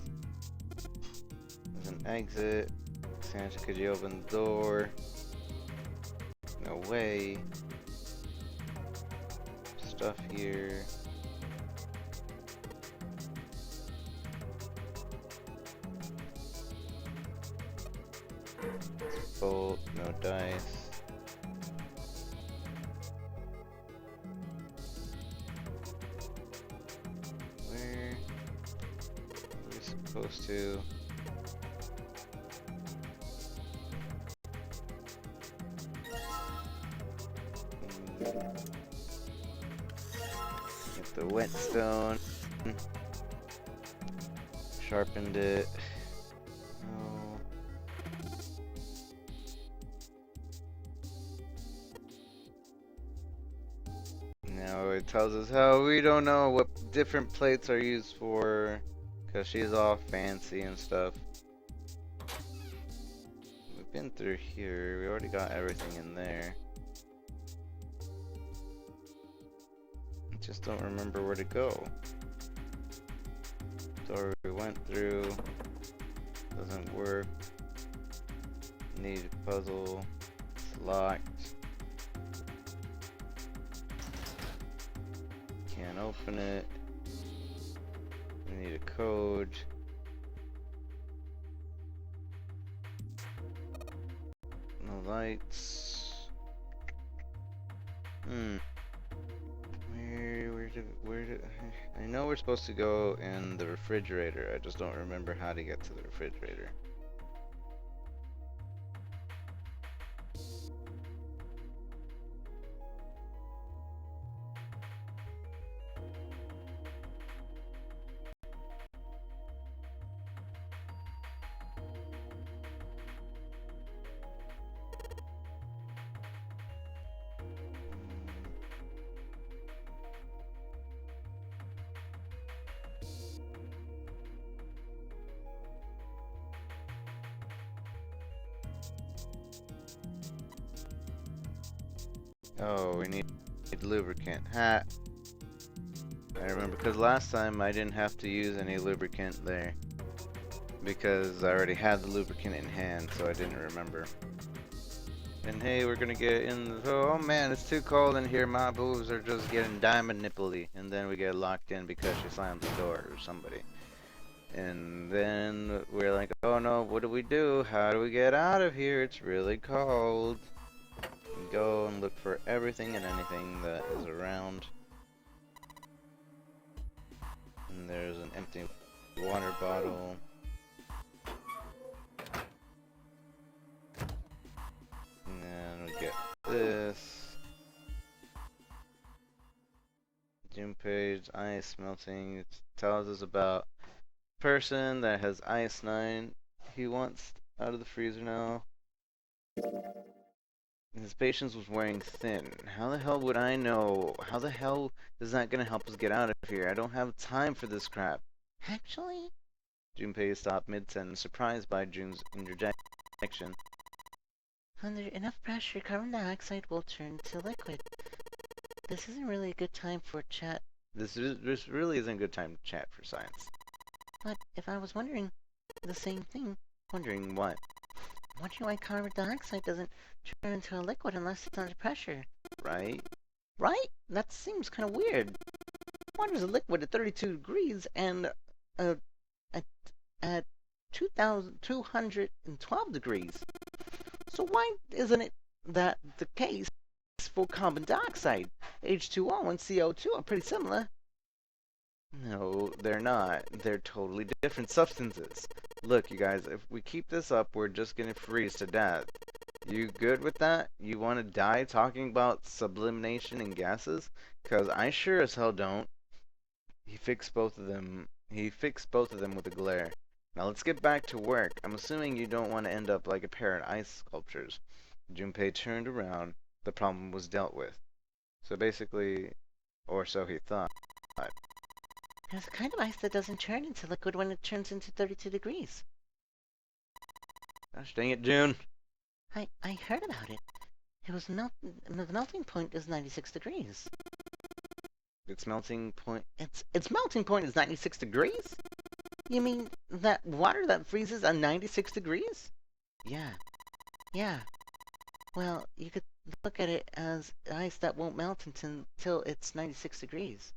There's an exit. Santa, could you open the door? No way. Stuff here. Bolt, no dice. Where are we supposed to? Get the whetstone. Sharpened it. Oh. Now it tells us how we don't know what different plates are used for, because she's all fancy and stuff. We've been through here. We already got everything in there. I just don't remember where to go. Door we went through. Doesn't work. Need a puzzle. It's locked. Can't open it. We need a code. No lights. Where did I know we're supposed to go in the refrigerator. I just don't remember how to get to the refrigerator. Oh, we need lubricant. Ha! I remember, because last time I didn't have to use any lubricant there. Because I already had the lubricant in hand, so I didn't remember. And hey, we're gonna get in the... Oh man, it's too cold in here. My boobs are just getting diamond nipply. And then we get locked in because she slammed the door, or somebody. And then we're like, oh no, what do we do? How do we get out of here? It's really cold. We go and look for everything and anything that is around. And there's an empty water bottle. And then we get this. Junpei's ice melting. It tells us about person that has ice 9. He wants out of the freezer now. His patience was wearing thin. How the hell would I know? How the hell is that gonna help us get out of here? I don't have time for this crap. Actually, Junpei stopped mid-sentence, surprised by Jun's interjection. under enough pressure, carbon dioxide will turn to liquid. This isn't really a good time for chat, This really isn't a good time to chat for science. but if I was wondering the same thing, Wondering what? wondering why carbon dioxide doesn't turn into a liquid unless it's under pressure. Right? Right? That seems kind of weird. Water's a liquid at 32 degrees and at 2,212 degrees. So why isn't it that the case for carbon dioxide? H2O and CO2 are pretty similar. No, they're not. They're totally different substances. Look, you guys, if we keep this up, we're just gonna freeze to death. You good with that? You want to die talking about sublimation and gases? 'Cause I sure as hell don't. He fixed both of them. He fixed both of them with a glare. Now let's get back to work. I'm assuming you don't want to end up like a pair of ice sculptures. Junpei turned around. The problem was dealt with. So basically, or so he thought. There's a kind of ice that doesn't turn into liquid when it turns into 32 degrees. Gosh dang it, June. I heard about it. The melting point is 96 degrees. Its melting point. Its melting point is 96 degrees? You mean that water that freezes at 96 degrees? Yeah. Yeah. Well, you could look at it as ice that won't melt until it's 96 degrees.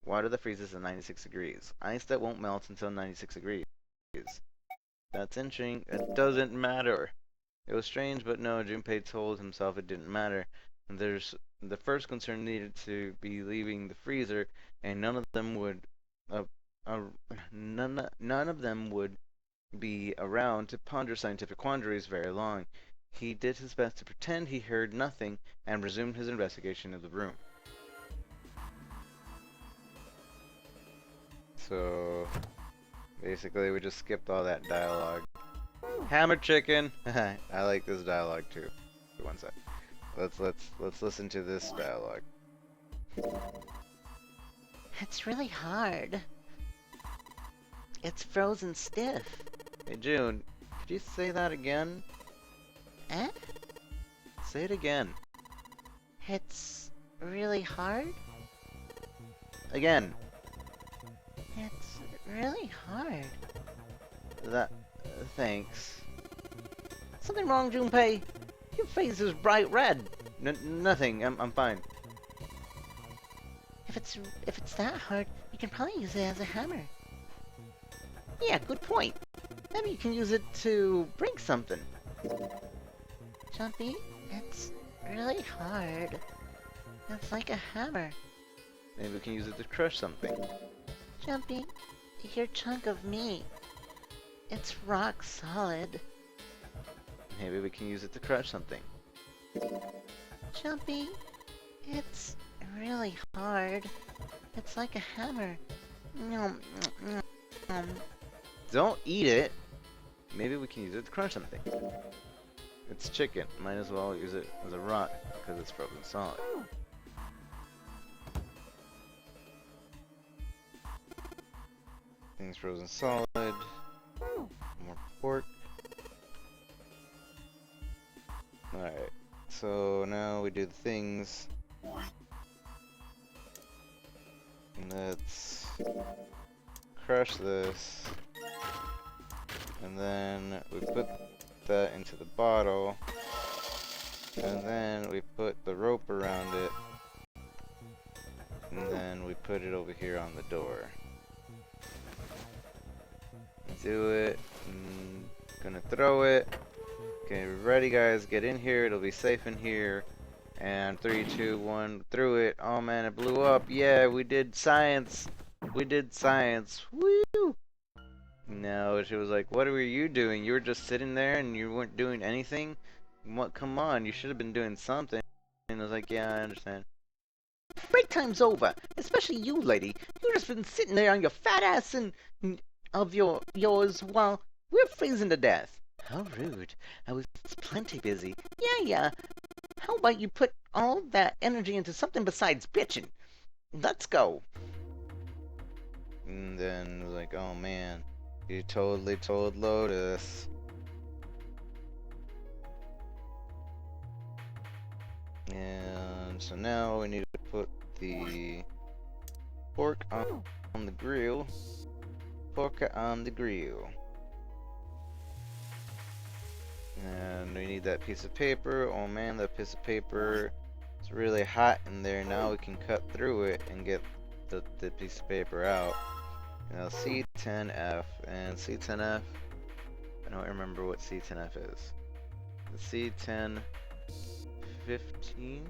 Water that freezes at 96 degrees. Ice that won't melt until 96 degrees. That's interesting. It doesn't matter. It was strange, but no, Junpei told himself it didn't matter. And there's the first concern needed to be leaving the freezer, and none of them would be around to ponder scientific quandaries very long. He did his best to pretend he heard nothing and resumed his investigation of the room. So basically we just skipped all that dialogue. Hammer chicken. I like this dialogue too. One sec. Let's listen to this dialogue. It's really hard. It's frozen stiff. Hey June, could you say that again? Eh? Say it again. It's really hard? Again. It's really hard. That. Thanks. Something wrong, Junpei? Your face is bright red. Nothing. I'm fine. If it's that hard, you can probably use it as a hammer. Yeah, good point. Maybe you can use it to break something. Jumpy, it's really hard. It's like a hammer. Maybe we can use it to crush something. Jumpy, you're a chunk of meat. It's rock solid. Maybe we can use it to crush something. Jumpy, it's really hard. It's like a hammer. Nom, nom, nom. Don't eat it. Maybe we can use it to crush something. It's chicken. Might as well use it as a rock because it's frozen solid. Things frozen solid. More pork. Alright. So now we do the things. Let's crush this. And then we put that into the bottle. And then we put the rope around it. And then we put it over here on the door. Do it. Gonna throw it. Okay, ready guys, get in here. It'll be safe in here. And 3, 2, 1, threw it. Oh man, it blew up. Yeah, we did science. We did science. Woo! No, she was like, what were you doing? You were just sitting there and you weren't doing anything? What? Come on, you should have been doing something. And I was like, yeah, I understand. Break time's over, especially you, lady. You just been sitting there on your fat ass and of yours while we're freezing to death. How rude. I was plenty busy. Yeah. How about you put all that energy into something besides bitching? Let's go. And then it was like, oh man, you totally told Lotus. And so now we need to put the pork on the grill. Pork on the grill. And we need that piece of paper. Oh man, that piece of paper is really hot in there. Now we can cut through it and get the piece of paper out. Now C10F and C10F. I don't remember what C10F is. The C1015.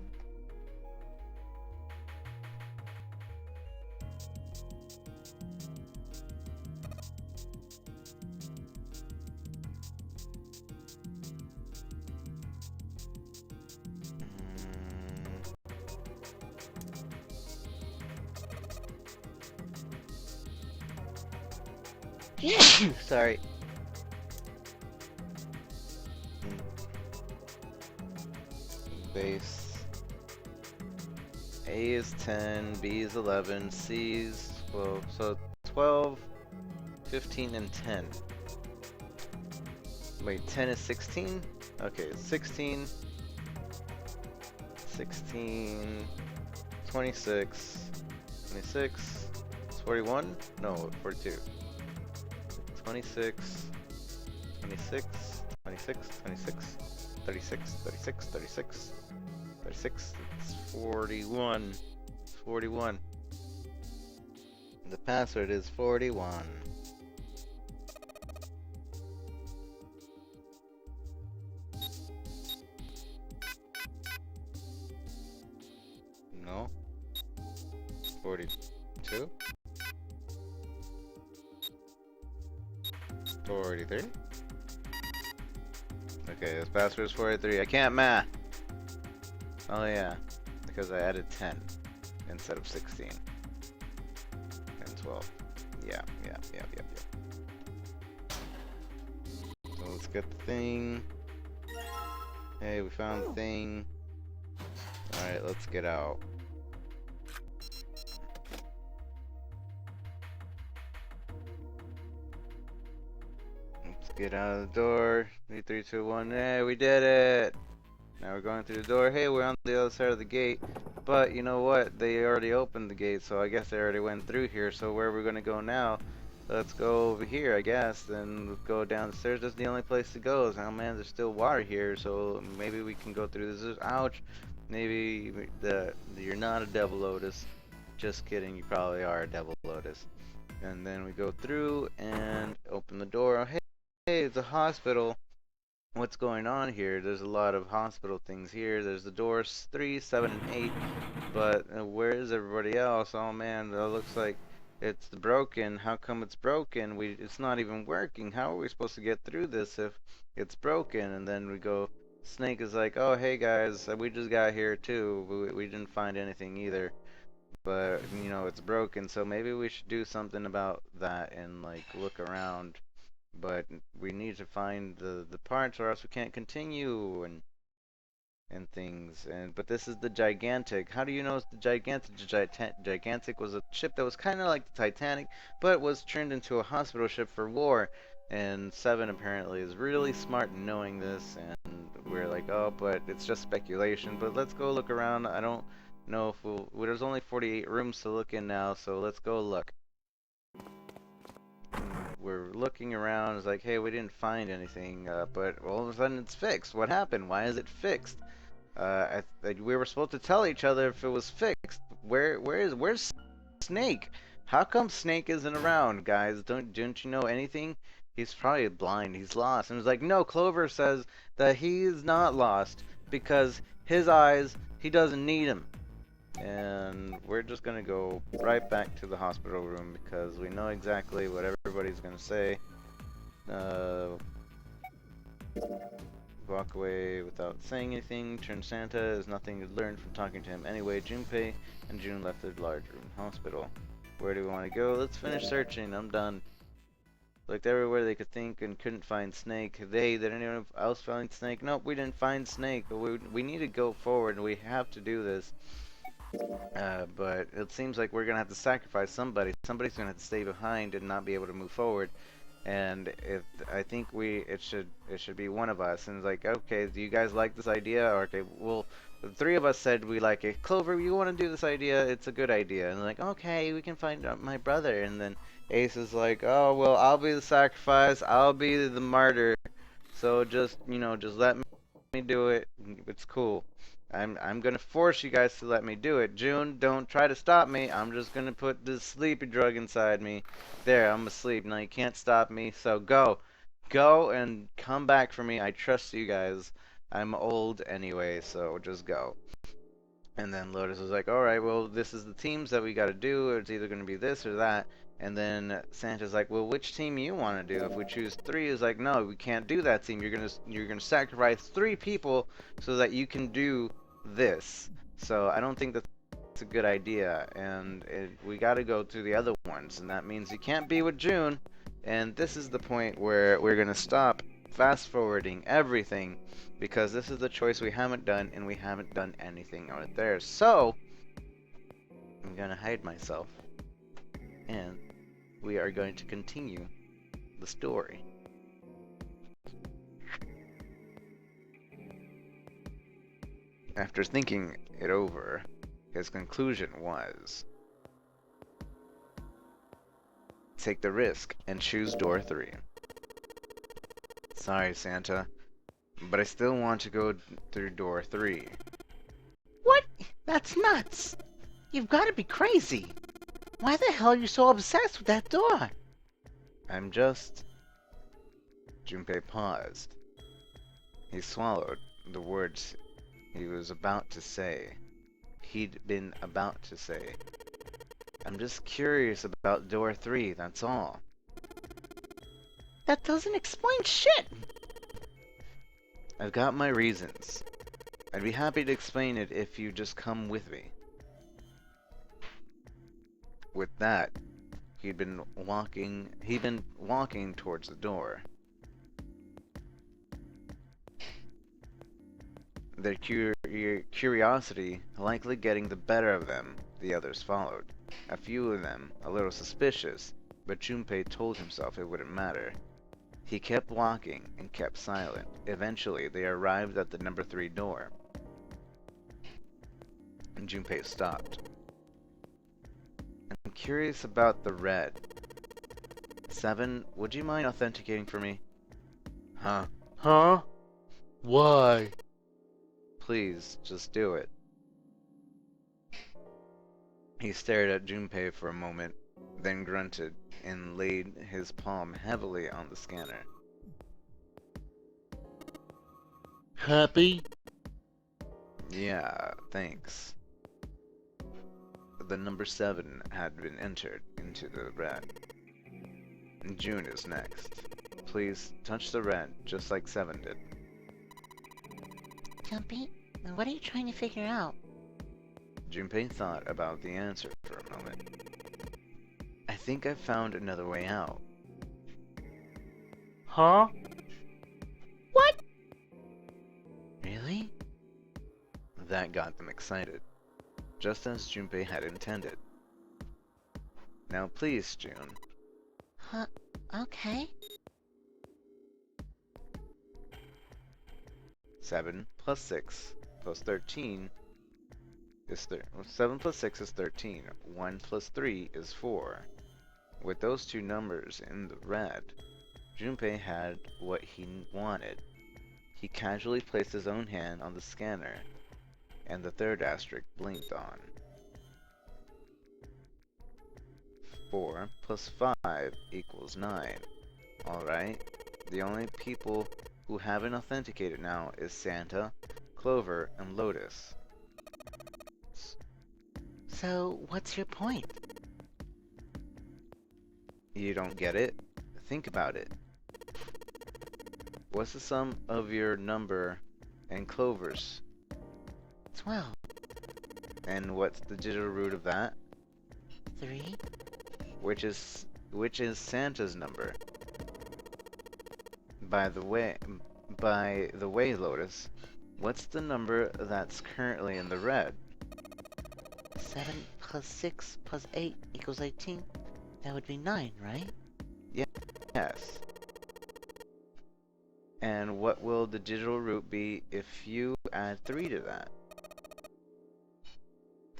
Sorry. Base. A is 10, B is 11, C is 12. So 12, 15, and 10. Wait, 10 is 16? Okay, 16, 16, 26, 26, it's 41? No, 42. 26, 26, 26, 26, 36, 36, 36, 36, it's 41. It's 41. The password is 41. No. 42. 43. Okay, this password is 43. I can't math. Oh yeah, because I added 10 instead of 16 and 12. Yeah. So let's get the thing. Hey, we found the thing. Alright, let's get out. Get out of the door. 3, 2, 1. Hey, we did it! Now we're going through the door. Hey, we're on the other side of the gate. But you know what? They already opened the gate, so I guess they already went through here. So where are we gonna go now? Let's go over here, I guess. Then we'll go downstairs. That's the only place to go. Oh man, there's still water here, so maybe we can go through this. Ouch! Maybe you're not a Devil Lotus. Just kidding. You probably are a Devil Lotus. And then we go through and open the door. Hey, it's a hospital. What's going on here? There's a lot of hospital things here. There's the doors 3, 7, and 8. But where is everybody else? Oh man, it looks like it's broken. How come it's broken? It's not even working. How are we supposed to get through this if it's broken? And then we go. Snake is like, oh hey guys, we just got here too. We didn't find anything either. But you know it's broken, so maybe we should do something about that and like look around. But we need to find the parts or else we can't continue and things. But this is the Gigantic. How do you know it's the Gigantic? Gigantic was a ship that was kind of like the Titanic, but was turned into a hospital ship for war. And 7 apparently is really smart in knowing this, and we're like, oh, but it's just speculation. But let's go look around. I don't know if there's only 48 rooms to look in now, so let's go look. We're looking around. It's like, hey, we didn't find anything, but all of a sudden it's fixed. What happened? Why is it fixed? We were supposed to tell each other if it was fixed. Where's Snake? How come Snake isn't around, guys? Don't you know anything? He's probably blind. He's lost. And it's like, no, Clover says that he's not lost because his eyes, he doesn't need them. And we're just gonna go right back to the hospital room because we know exactly what everybody's gonna say. Walk away without saying anything. Turn Santa is nothing to learn from talking to him. Anyway, Junpei and June left the large room hospital. Where do we want to go? Let's finish searching. I'm done. Looked everywhere they could think and couldn't find Snake. Did anyone else find Snake? Nope, we didn't find Snake. We need to go forward and we have to do this. But it seems like we're gonna have to sacrifice somebody. Somebody's gonna have to stay behind and not be able to move forward. And I think it should be one of us. And it's like, okay, do you guys like this idea? Or, okay, well, the three of us said we like it. Clover, you want to do this idea? It's a good idea. And like, okay, we can find out my brother. And then Ace is like, oh, well, I'll be the sacrifice. I'll be the martyr. So just let me do it. It's cool. I'm gonna force you guys to let me do it. June, don't try to stop me. I'm just gonna put this sleepy drug inside me. There, I'm asleep. Now you can't stop me. So go and come back for me. I trust you guys. I'm old anyway, so just go. And then Lotus was like, alright, well, this is the teams that we gotta do. It's either gonna be this or that. And then Santa's like, well, which team you want to do? If we choose 3, is like, no, we can't do that team. You're gonna sacrifice 3 people so that you can do this. So I don't think that's a good idea, and we got to go to the other ones, and that means you can't be with June. And this is the point where we're gonna stop fast forwarding everything because this is the choice we haven't done, and we haven't done anything right there. So I'm gonna hide myself, and we are going to continue the story. After thinking it over, his conclusion was, take the risk and choose door 3. Sorry, Santa, but I still want to go through door 3. What? That's nuts! You've got to be crazy! Why the hell are you so obsessed with that door? I'm just... Junpei paused. He swallowed the words he was about to say. He'd been about to say. I'm just curious about door 3, that's all. That doesn't explain shit! I've got my reasons. I'd be happy to explain it if you just come with me. With that, he'd been walking towards the door. Their curiosity likely getting the better of them, the others followed. A few of them a little suspicious, but Junpei told himself it wouldn't matter. He kept walking and kept silent. Eventually, they arrived at the number 3 door. And Junpei stopped. I'm curious about the red. 7, would you mind authenticating for me? Huh? Huh? Why? Please, just do it. He stared at Junpei for a moment, then grunted and laid his palm heavily on the scanner. Happy? Yeah, thanks. The number 7 had been entered into the red. June is next. Please touch the red, just like 7 did. Jumpy, what are you trying to figure out? Junpei thought about the answer for a moment. I think I've found another way out. Huh? What? Really? That got them excited, just as Junpei had intended. Now please, June. Huh? Okay. 7 plus 6 plus 13 is 7 plus 6 is 13. 1 plus 3 is 4. With those two numbers in the red, Junpei had what he wanted. He casually placed his own hand on the scanner, and the third asterisk blinked on. 4 plus 5 equals 9. Alright, the only people who haven't authenticated now is Santa, Clover, and Lotus. So, what's your point? You don't get it? Think about it. What's the sum of your number and Clover's? 12. And what's the digital root of that? 3. Which is Santa's number? By the way, Lotus, what's the number that's currently in the red? 7 plus 6 plus 8 equals 18. That would be 9, right? Yes. And what will the digital root be if you add 3 to that?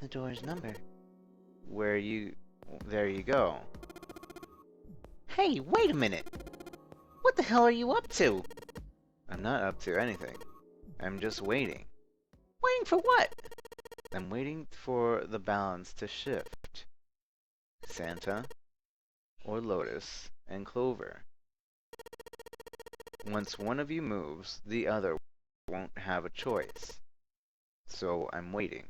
The door's number. There you go. Hey, wait a minute! What the hell are you up to? I'm not up to anything. I'm just waiting. Waiting for what? I'm waiting for the balance to shift. Santa, or Lotus, and Clover. Once one of you moves, the other won't have a choice. So I'm waiting.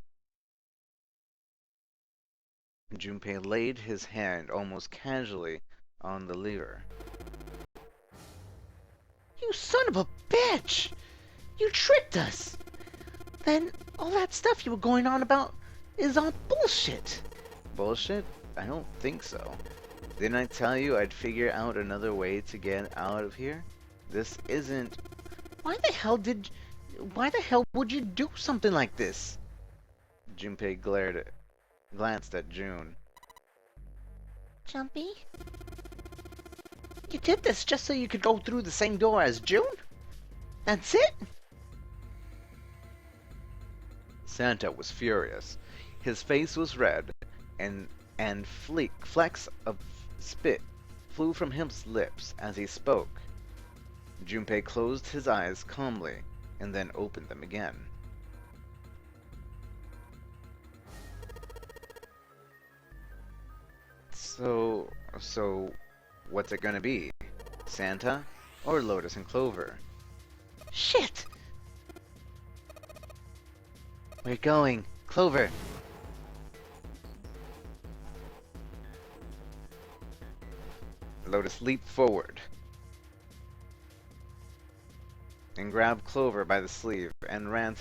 Junpei laid his hand almost casually on the lever. You son of a bitch! You tricked us! Then all that stuff you were going on about is all bullshit. Bullshit? I don't think so. Didn't I tell you I'd figure out another way to get out of here? This isn't... Why the hell would you do something like this? Junpei glanced at June. Jumpy? You did this just so you could go through the same door as June? That's it? Santa was furious. His face was red, and flecks of spit flew from his lips as he spoke. Junpei closed his eyes calmly, and then opened them again. So, what's it gonna be? Santa, or Lotus and Clover? Shit! We're going, Clover! Lotus leaped forward and grabbed Clover by the sleeve and ran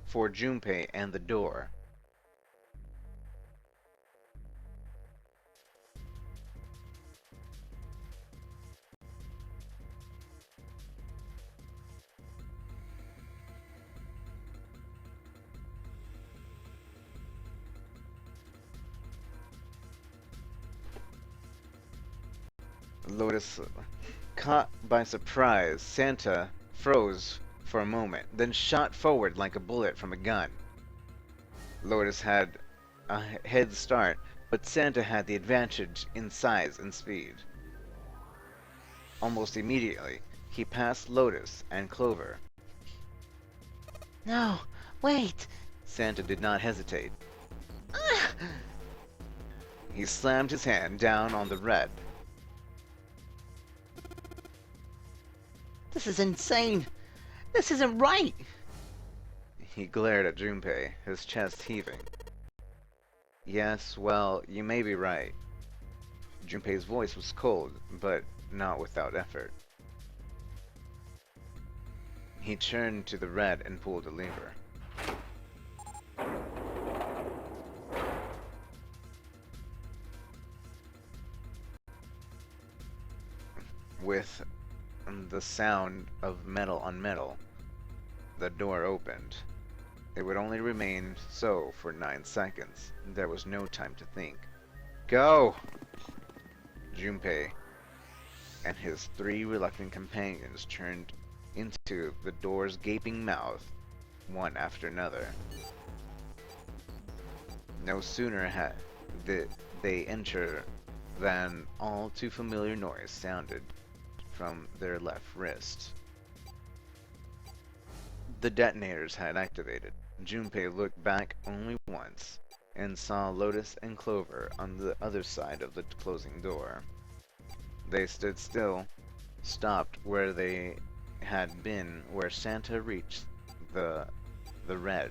for Junpei and the door. Lotus, caught by surprise, Santa froze for a moment, then shot forward like a bullet from a gun. Lotus had a head start, but Santa had the advantage in size and speed. Almost immediately, he passed Lotus and Clover. No, wait! Santa did not hesitate. He slammed his hand down on the red. This is insane! This isn't right! He glared at Junpei, his chest heaving. Yes, well, you may be right. Junpei's voice was cold, but not without effort. He turned to the red and pulled the lever. With the sound of metal on metal, the door opened. It would only remain so for 9 seconds. There was no time to think. Go! Junpei and his 3 reluctant companions turned into the door's gaping mouth, one after another. No sooner had they entered than all too familiar noise sounded from their left wrist. The detonators had activated. Junpei looked back only once and saw Lotus and Clover on the other side of the closing door. They stood still, stopped where they had been where Santa reached the red.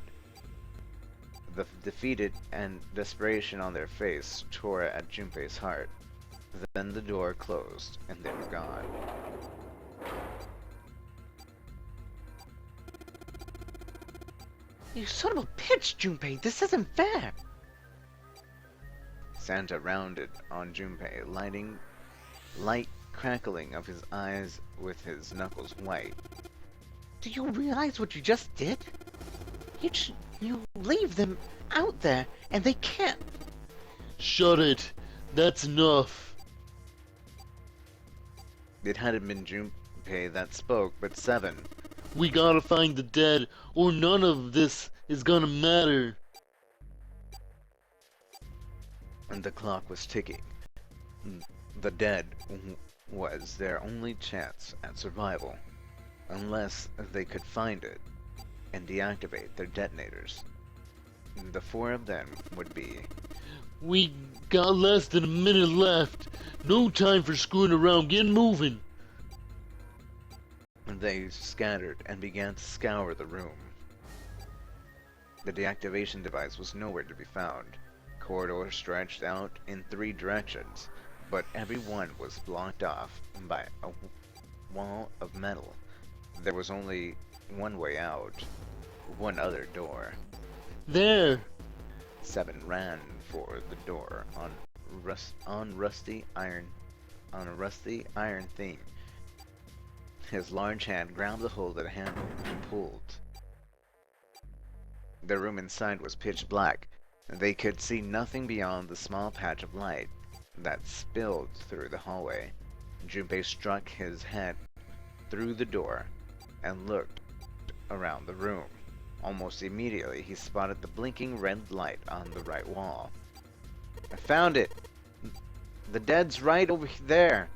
The defeated and desperation on their face tore at Junpei's heart. Then the door closed and they were gone. You son of a bitch, Junpei! This isn't fair! Santa rounded on Junpei, light crackling of his eyes with his knuckles white. Do you realize what you just did? You leave them out there, and they can't... Shut it! That's enough! It hadn't been Junpei that spoke, but Seven. We gotta find the dead, or none of this is gonna matter. And the clock was ticking. The dead was their only chance at survival, unless they could find it and deactivate their detonators. The four of them would be... We got less than a minute left. No time for screwing around. Get moving. They scattered and began to scour the room. The deactivation device was nowhere to be found. Corridors stretched out in 3 directions, but every one was blocked off by a wall of metal. There was only one way out, one other door. There! Seven ran for the door on a rusty iron thing. His large hand grabbed the hold of the handle and pulled. The room inside was pitch black. They could see nothing beyond the small patch of light that spilled through the hallway. Junpei struck his head through the door and looked around the room. Almost immediately, he spotted the blinking red light on the right wall. I found it! The dead's right over there!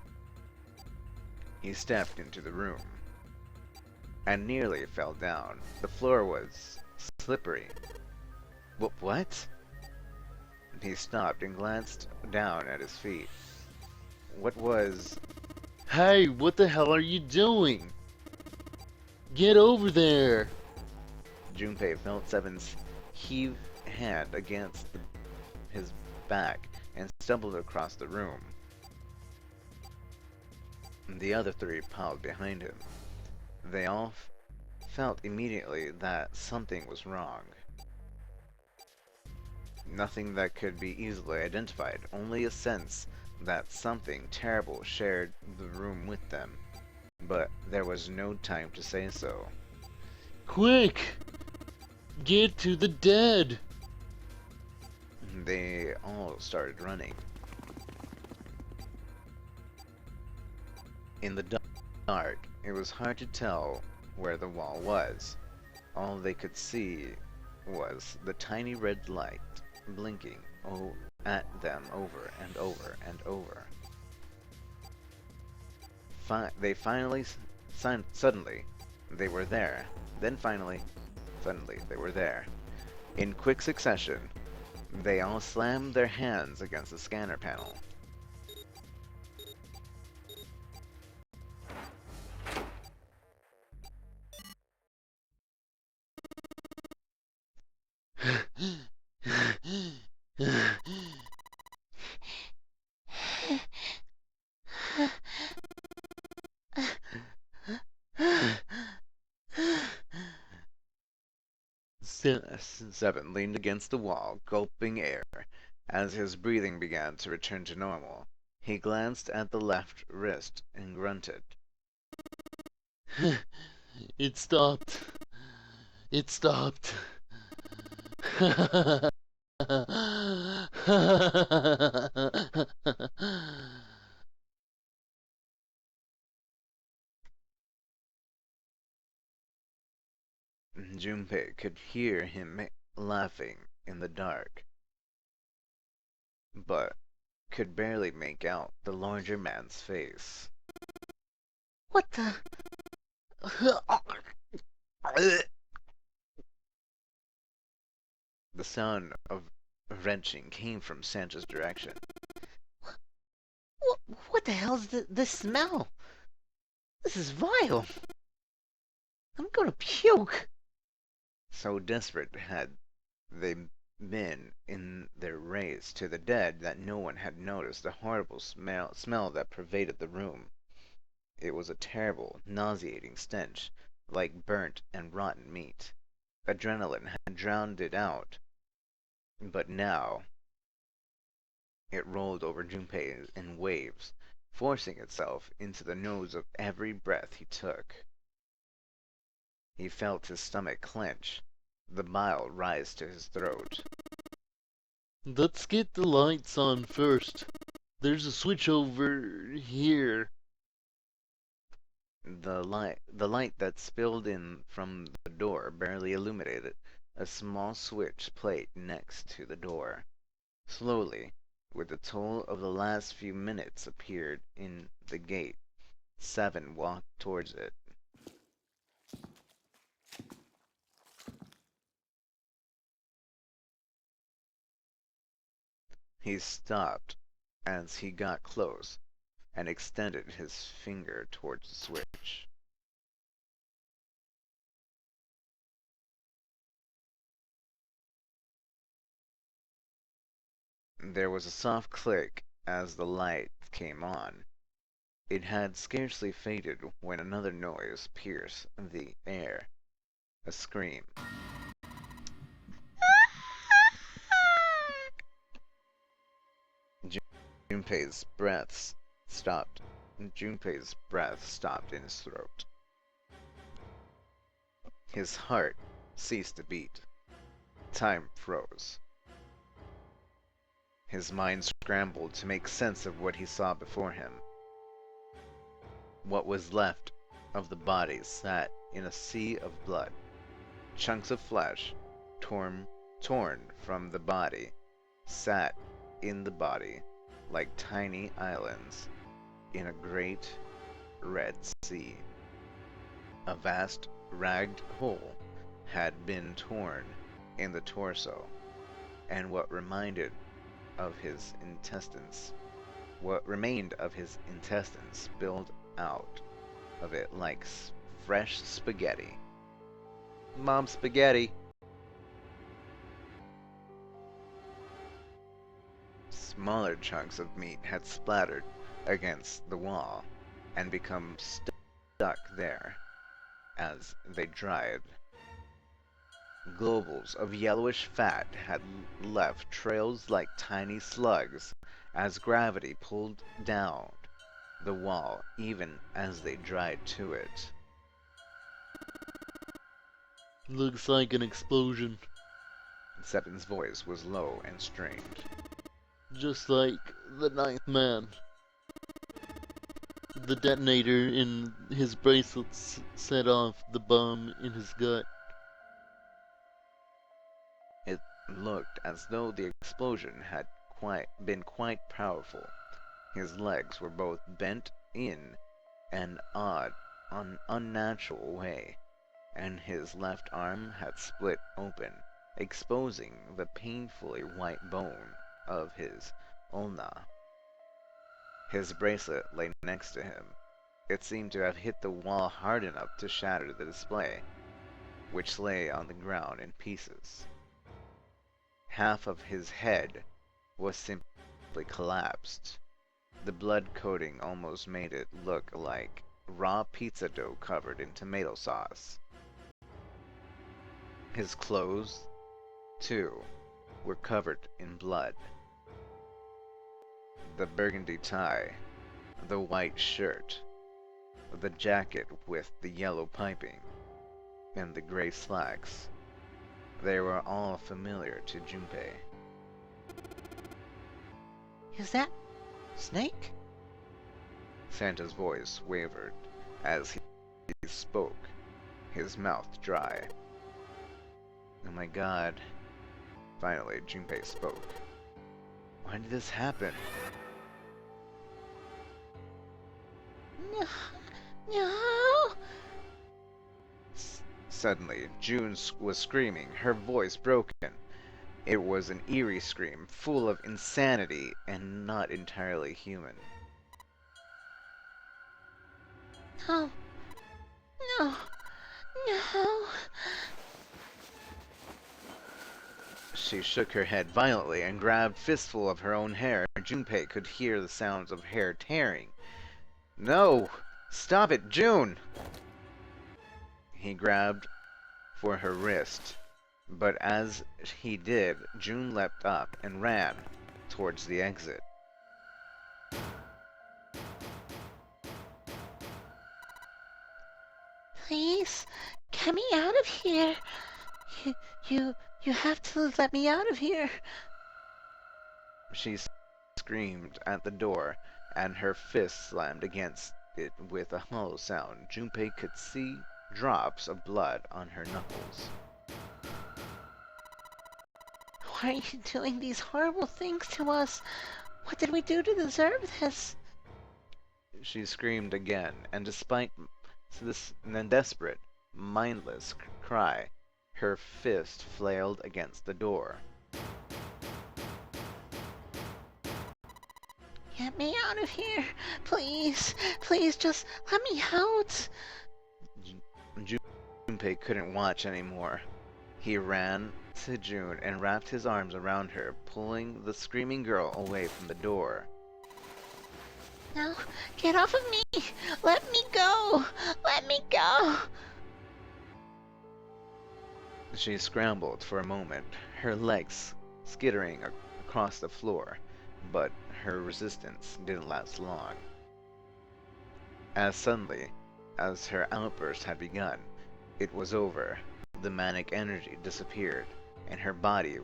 He stepped into the room and nearly fell down. The floor was slippery. What? He stopped and glanced down at his feet. What was... Hey, what the hell are you doing? Get over there! Junpei felt Seven's heaved hand against his back and stumbled across the room. The other 3 piled behind him. They all felt immediately that something was wrong. Nothing that could be easily identified, only a sense that something terrible shared the room with them. But there was no time to say so. Quick! Get to the dead! They all started running. In the dark, it was hard to tell where the wall was. All they could see was the tiny red light blinking at them over and over and over. Suddenly, they were there. Then finally, suddenly, they were there. In quick succession, they all slammed their hands against the scanner panel. Seven leaned against the wall, gulping air. As his breathing began to return to normal, he glanced at the left wrist and grunted. It stopped. It stopped. Junpei could hear him laughing in the dark, but could barely make out the larger man's face. What the? The sound of wrenching came from Santa's direction. What the hell's this smell? This is vile. I'm gonna puke. So desperate had they been in their race to the dead that no one had noticed the horrible smell that pervaded the room. It was a terrible, nauseating stench, like burnt and rotten meat. Adrenaline had drowned it out, but now it rolled over Junpei in waves, forcing itself into the nose of every breath he took. He felt his stomach clench, the bile rise to his throat. Let's get the lights on first. There's a switch over here. The light that spilled in from the door barely illuminated a small switch plate next to the door. Slowly, with the toll of the last few minutes appeared in the gate, Seven walked towards it. He stopped as he got close and extended his finger towards the switch. There was a soft click as the light came on. It had scarcely faded when another noise pierced the air. A scream. Junpei's breath stopped. Junpei's breath stopped in his throat. His heart ceased to beat. Time froze. His mind scrambled to make sense of what he saw before him. What was left of the body sat in a sea of blood. Chunks of flesh, torn from the body, sat in the body like tiny islands in a great red sea. A vast ragged hole had been torn in the torso, and what remained of his intestines spilled out of it like fresh spaghetti. Mom spaghetti! Smaller chunks of meat had splattered against the wall and become stuck there as they dried. Globules of yellowish fat had left trails like tiny slugs as gravity pulled down the wall even as they dried to it. Looks like an explosion. Seven's voice was low and strained. Just like the Ninth Man. The detonator in his bracelets set off the bomb in his gut. It looked as though the explosion had been quite powerful. His legs were both bent in an unnatural way, and his left arm had split open, exposing the painfully white bone of his ulna. His bracelet lay next to him. It seemed to have hit the wall hard enough to shatter the display, which lay on the ground in pieces. Half of his head was simply collapsed. The blood coating almost made it look like raw pizza dough covered in tomato sauce. His clothes, too, were covered in blood. The burgundy tie, the white shirt, the jacket with the yellow piping, and the gray slacks. They were all familiar to Junpei. Is that Snake? Santa's voice wavered as he spoke, his mouth dry. Oh my god. Finally, Junpei spoke. Why did this happen? No, no. Suddenly, June was screaming, her voice broken. It was an eerie scream, full of insanity and not entirely human. No, no, no. She shook her head violently and grabbed fistful of her own hair. Junpei could hear the sounds of hair tearing. No! Stop it, June! He grabbed for her wrist, but as he did, June leapt up and ran towards the exit. Please, get me out of here. You, you have to let me out of here. She screamed at the door, and her fist slammed against it with a hollow sound. Junpei could see drops of blood on her knuckles. Why are you doing these horrible things to us? What did we do to deserve this? She screamed again, and despite this desperate, mindless cry, her fist flailed against the door. Get me out of here. Please, please just let me out. Junpei couldn't watch anymore. He ran to June and wrapped his arms around her, pulling the screaming girl away from the door. No, get off of me. Let me go. Let me go. She scrambled for a moment, her legs skittering across the floor, but her resistance didn't last long. As suddenly as her outburst had begun, it was over. The manic energy disappeared, and her body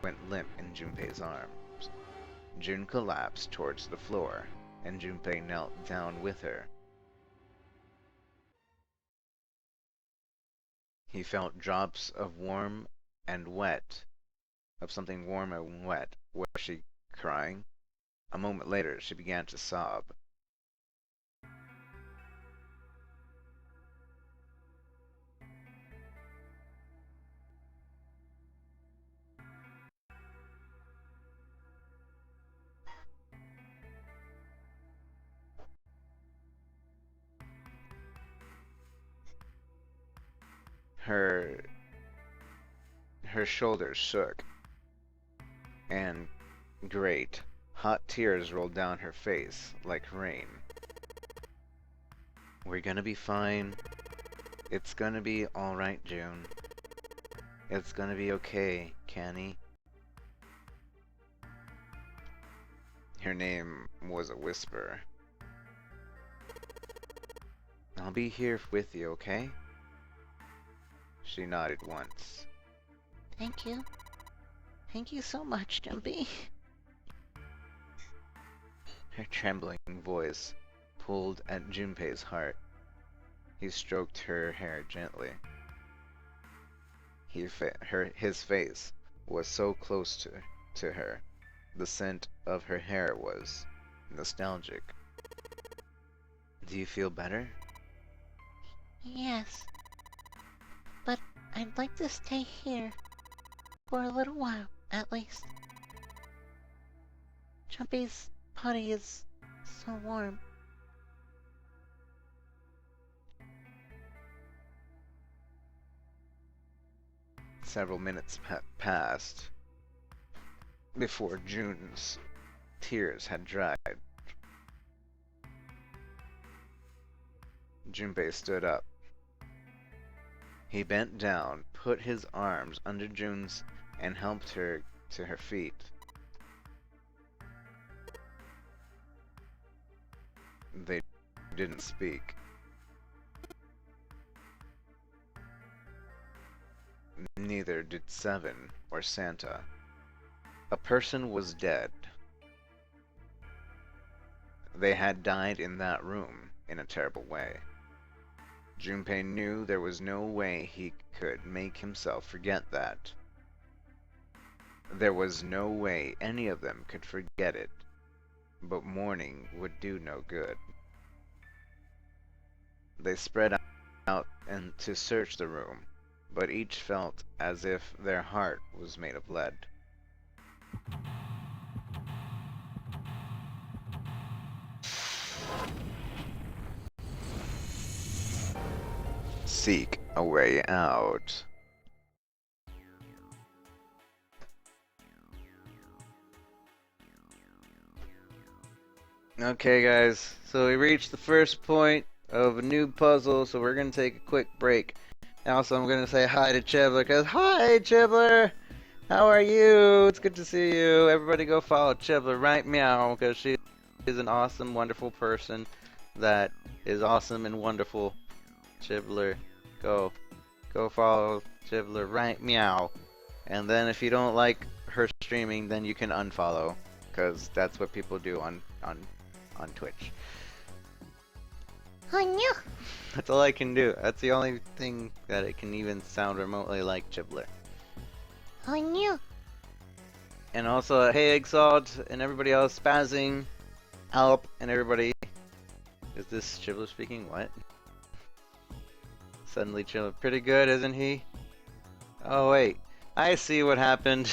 went limp in Junpei's arms. June collapsed towards the floor, and Junpei knelt down with her. He felt drops of something warm and wet. Was she crying? A moment later, she began to sob. Her shoulders shook, and great, hot tears rolled down her face like rain. We're gonna be fine. It's gonna be alright, June. It's gonna be okay, Canny. Her name was a whisper. I'll be here with you, okay? She nodded once. Thank you. Thank you so much, Jumpy. Her trembling voice pulled at Junpei's heart. He stroked her hair gently. His face was so close to her. The scent of her hair was nostalgic. Do you feel better? Yes. But I'd like to stay here. For a little while, at least. Jumpy's body is so warm. Several minutes passed before June's tears had dried. Junpei stood up. He bent down, put his arms under June's, and helped her to her feet. They didn't speak. Neither did Seven or Santa. A person was dead. They had died in that room in a terrible way. Junpei knew there was no way he could make himself forget that. There was no way any of them could forget it, but mourning would do no good. They spread out and to search the room, but each felt as if their heart was made of lead. Seek a way out. Okay guys, so we reached the first point of a new puzzle, so we're gonna take a quick break. Also, I'm gonna say hi to Chibler, because hi Chibler! How are you? It's good to see you. Everybody go follow Chibler right meow, because she is an awesome, wonderful person that is awesome and wonderful. Chibler, go follow Chibler right meow. And then if you don't like her streaming, then you can unfollow, because that's what people do on Twitch. That's all I can do. That's the only thing that it can even sound remotely like Chibler. And also, hey Exalt and everybody else, Spazzing, Alp, and everybody. Is this Chibler speaking? What? Suddenly Chibler, pretty good, isn't he? Oh wait, I see what happened.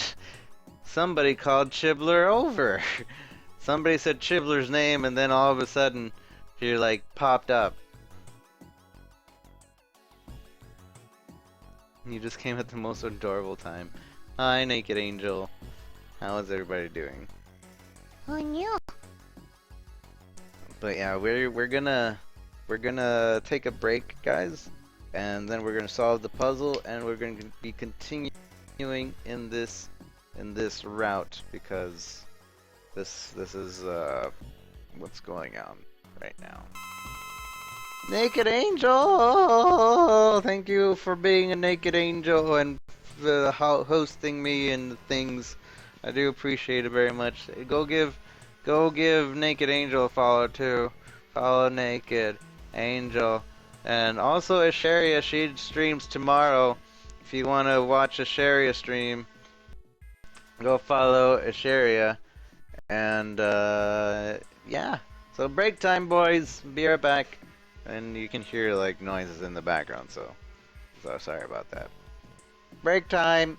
Somebody called Chibler over. Somebody said Chibler's name, and then all of a sudden, he like popped up. You just came at the most adorable time. Hi, Naked Angel. How is everybody doing? But yeah, we're gonna take a break, guys, and then we're gonna solve the puzzle, and we're gonna be continuing in this route, because this is what's going on right now. Naked Angel! Thank you for being a Naked Angel and hosting me and things. I do appreciate it very much. Go give Naked Angel a follow too. Follow Naked Angel. And also Asheria, she streams tomorrow. If you want to watch Asheria stream, go follow Asheria. And yeah. So break time, boys. Be right back. And you can hear like noises in the background, so sorry about that. Break time.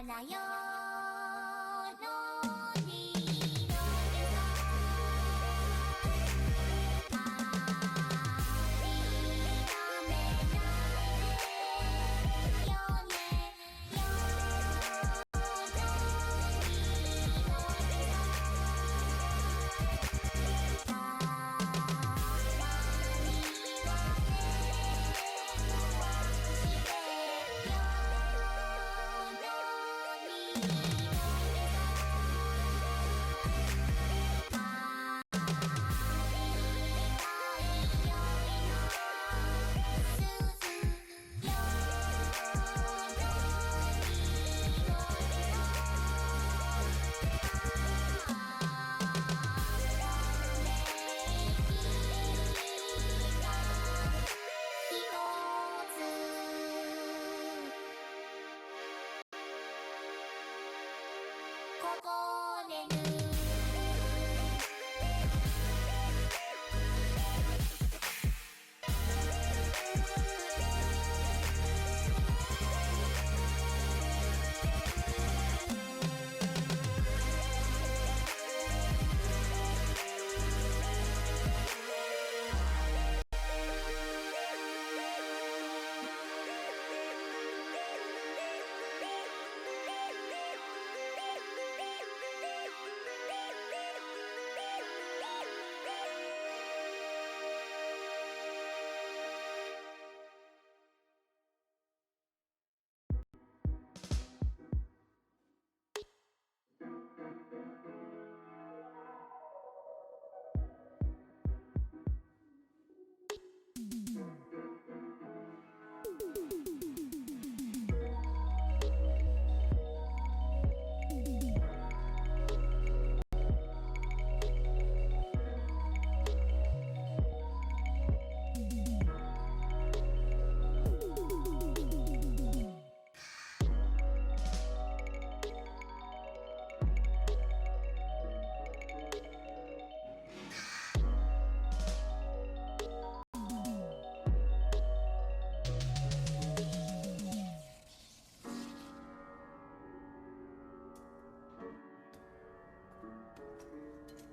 な夜のに色でさ諦めないよね夜のに色でさたまには電話して夜のに色でさここでぬ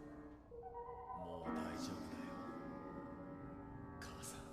もう大丈夫だよ母さん。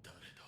誰だ。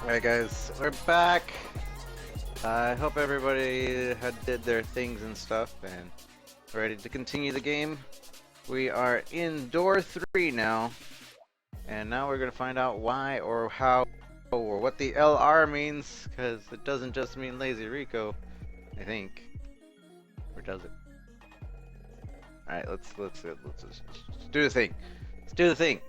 Alright guys, we're back. I hope everybody had did their things and stuff and ready to continue the game. We are in door 3 now. And now we're gonna find out why or how or what the LR means, because it doesn't just mean Lazy Rico, I think. Or does it? Alright, let's do the thing. Let's do the thing.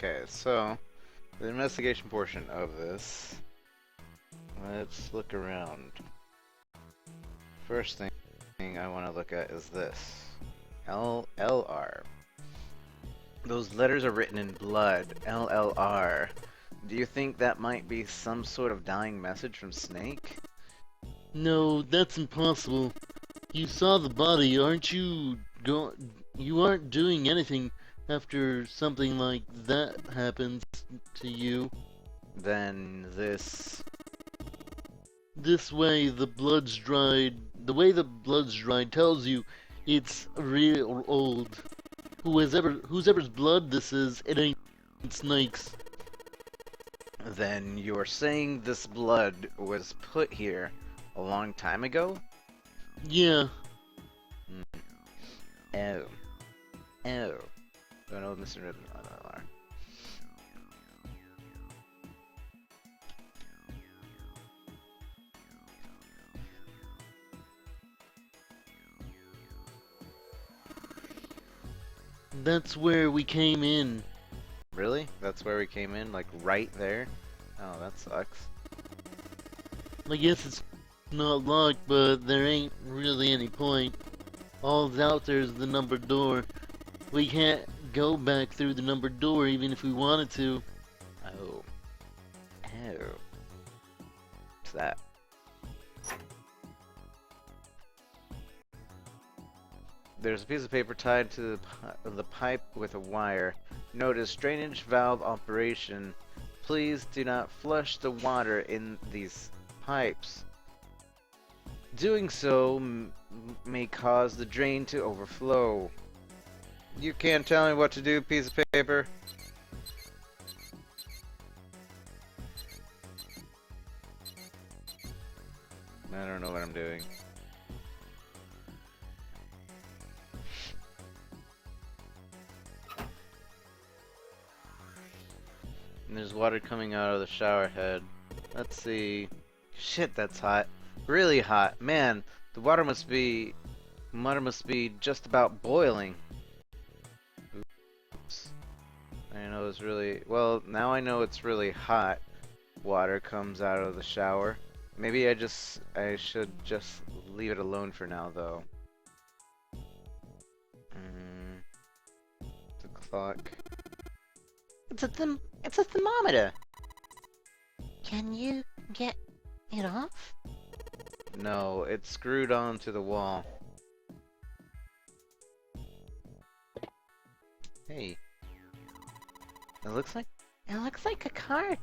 Okay, so the investigation portion of this. Let's look around. First thing I want to look at is this. LLR. Those letters are written in blood. LLR. Do you think that might be some sort of dying message from Snake? No, that's impossible. You saw the body, aren't you? You aren't doing anything after something like that happens to you. Then this... This way the blood's dried. The way the blood's dried tells you it's real old. Whoever's blood this is, it ain't Snake's. Then you're saying this blood was put here a long time ago? Yeah. Oh. Oh. Don't know Mr. Ribbon on LR. That's where we came in. Really? That's where we came in? Like right there? Oh, that sucks. I guess it's not locked, but there ain't really any point. All's out there is the numbered door. We can't go back through the numbered door even if we wanted to. Oh. Oh. What's that? There's a piece of paper tied to the pipe with a wire. Notice drainage valve operation. Please do not flush the water in these pipes. Doing so may cause the drain to overflow. You can't tell me what to do, piece of paper. I don't know what I'm doing. And there's water coming out of the shower head. Let's see. Shit, that's hot. Really hot. Man, the water must be just about boiling. Oops. I know it's really, well, now I know it's really hot. Water comes out of the shower. Maybe I should just leave it alone for now though. The clock. It's a thermometer. Can you get it off? No, it's screwed onto the wall. Hey. It looks like... It looks like a card.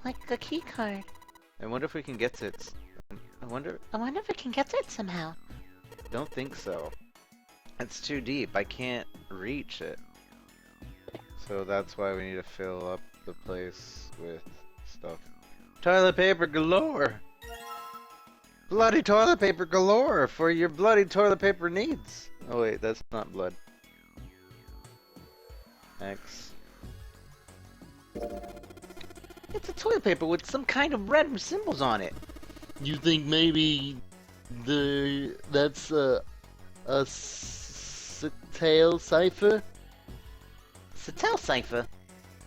Like a key card. I wonder if we can get to it. I wonder... I wonder if I can get to it somehow. Don't think so. It's too deep. I can't reach it. So that's why we need to fill up the place with stuff. Toilet paper galore! Bloody toilet paper galore for your bloody toilet paper needs! Oh wait, that's not blood. X. It's a toilet paper with some kind of red symbols on it. You think maybe that's a tail cipher? Sitel cipher.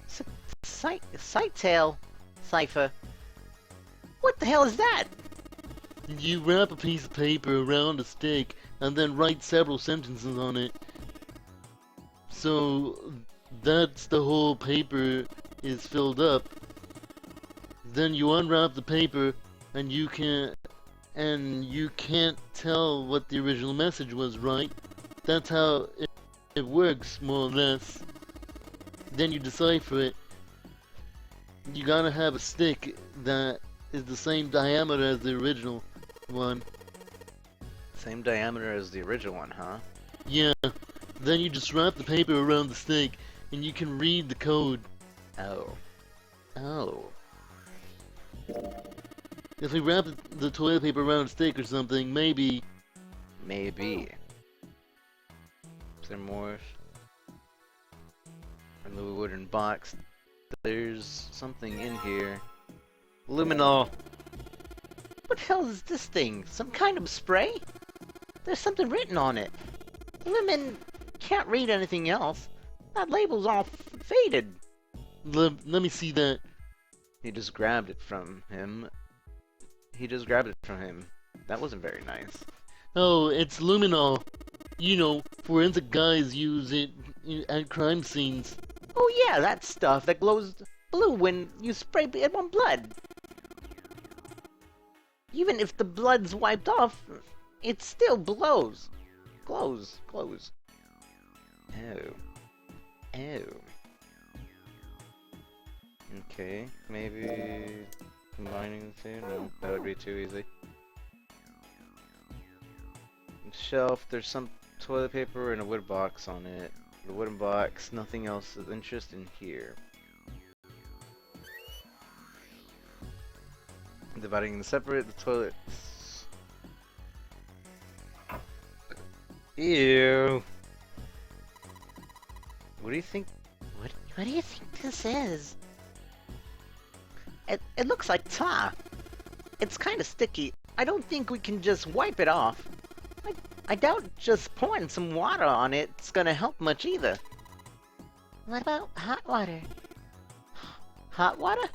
Sitel cipher. What the hell is that? You wrap a piece of paper around a stick and then write several sentences on it. So that's the whole paper is filled up. Then you unwrap the paper and you can't tell what the original message was, right? That's how it works, more or less. Then you decipher it, you gotta have a stick that is the same diameter as the original one. Same diameter as the original one, huh? Yeah, then you just wrap the paper around the stick and you can read the code. Oh. Oh. If we wrap the toilet paper around a stick or something, maybe. Maybe. Is there more? In the wooden box, there's something in here. Luminol. What the hell is this thing? Some kind of spray? There's something written on it. Lumen can't read anything else. That label's all faded. Let me see that. He just grabbed it from him. That wasn't very nice. Oh, it's luminol. You know, forensic guys use it at crime scenes. Oh yeah, that stuff that glows blue when you spray it on blood. Even if the blood's wiped off, it still glows. Glows. Oh. Oh. Okay, maybe combining the two? No, that would be too easy. Shelf, there's some toilet paper and a wood box on it. The wooden box, nothing else of interest in here. Dividing and separate the toilets. Ew. What do you think? What do you think this is? It looks like tar. It's kind of sticky. I don't think we can just wipe it off. I doubt just pouring some water on it's gonna help much either. What about hot water? Hot water?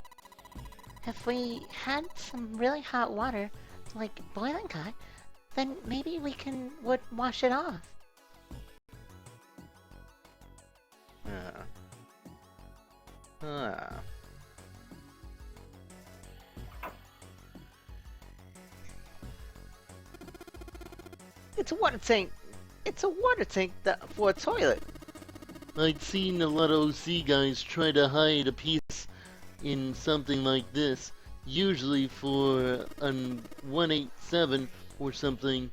If we had some really hot water, like boiling hot, then maybe we would wash it off. It's a water tank. It's a water tank for a toilet. I'd seen a lot of OC guys try to hide a piece in something like this, usually for a 187 or something.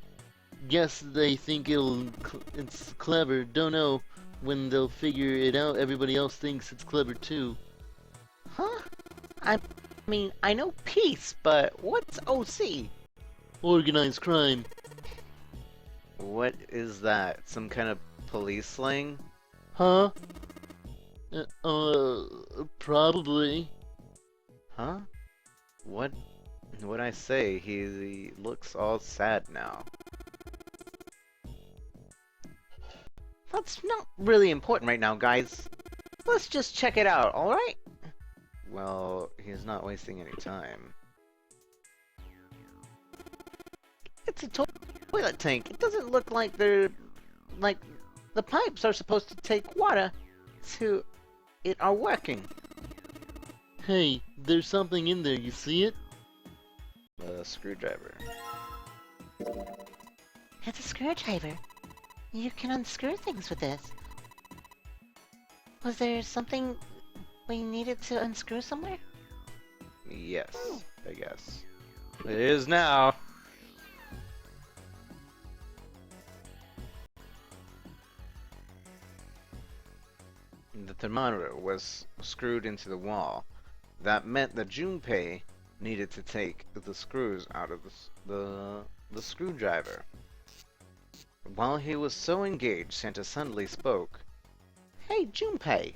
Guess they think it's clever. Don't know when they'll figure it out. Everybody else thinks it's clever too. Huh? I mean, I know peace, but what's OC? Organized crime. What is that? Some kind of police slang? Huh? Probably. Huh? What'd I say? He looks all sad now. That's not really important right now, guys. Let's just check it out, alright? Well, he's not wasting any time. It's a toilet tank. It doesn't look like the pipes are supposed to take water to it are working. Hey, there's something in there. You see it? A screwdriver. It's a screwdriver. You can unscrew things with this. Was there something we needed to unscrew somewhere? Yes, I guess. It is now. The thermometer was screwed into the wall. That meant that Junpei needed to take the screws out of the screwdriver. While he was so engaged, Santa suddenly spoke. Hey, Junpei.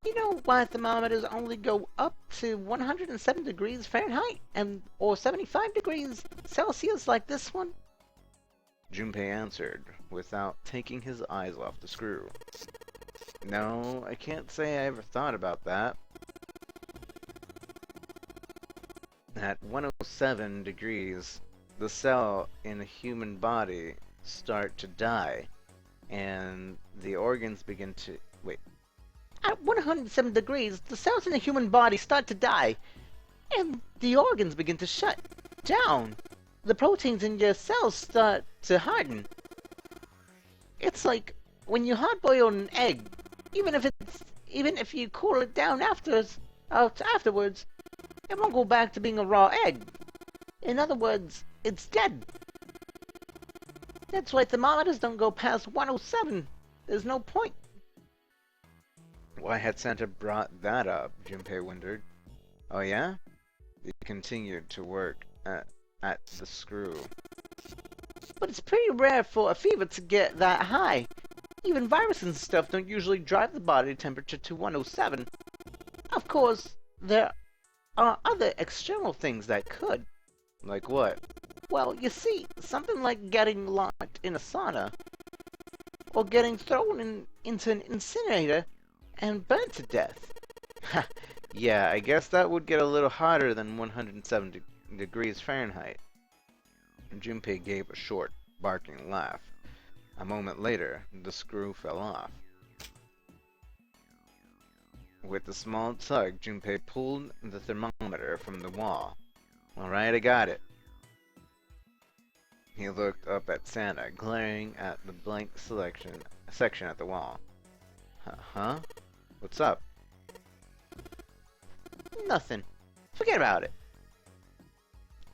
You know why thermometers only go up to 107 degrees Fahrenheit or 75 degrees Celsius like this one? Junpei answered, without taking his eyes off the screw. No, I can't say I ever thought about that. At 107 degrees, the cell in a human body start to die, and the organs begin to... Wait. At 107 degrees, the cells in the human body start to die, and the organs begin to shut down. The proteins in your cells start to harden. It's like when you hard-boil an egg. Even if you cool it down afterwards, afterwards, it won't go back to being a raw egg. In other words, it's dead. That's why thermometers don't go past 107. There's no point. Why had Santa brought that up? Junpei wondered. Oh yeah? He continued to work at the screw. But it's pretty rare for a fever to get that high. Even viruses and stuff don't usually drive the body temperature to 107. Of course, there are other external things that could. Like what? Well, you see, something like getting locked in a sauna, or getting thrown into an incinerator and burnt to death. Yeah, I guess that would get a little hotter than 107 degrees Fahrenheit. Junpei gave a short, barking laugh. A moment later, the screw fell off. With a small tug, Junpei pulled the thermometer from the wall. Alright, I got it. He looked up at Santa, glaring at the blank section at the wall. Huh? What's up? Nothing. Forget about it.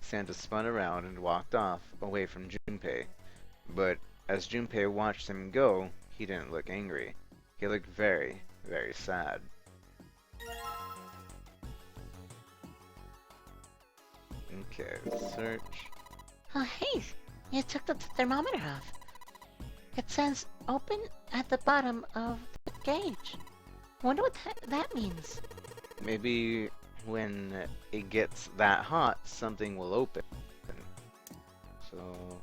Santa spun around and walked off, away from Junpei. But as Junpei watched him go, he didn't look angry. He looked very, very sad. Okay, search. Oh, hey, you took the thermometer off. It says open at the bottom of the gauge. Wonder what that means. Maybe when it gets that hot, something will open. So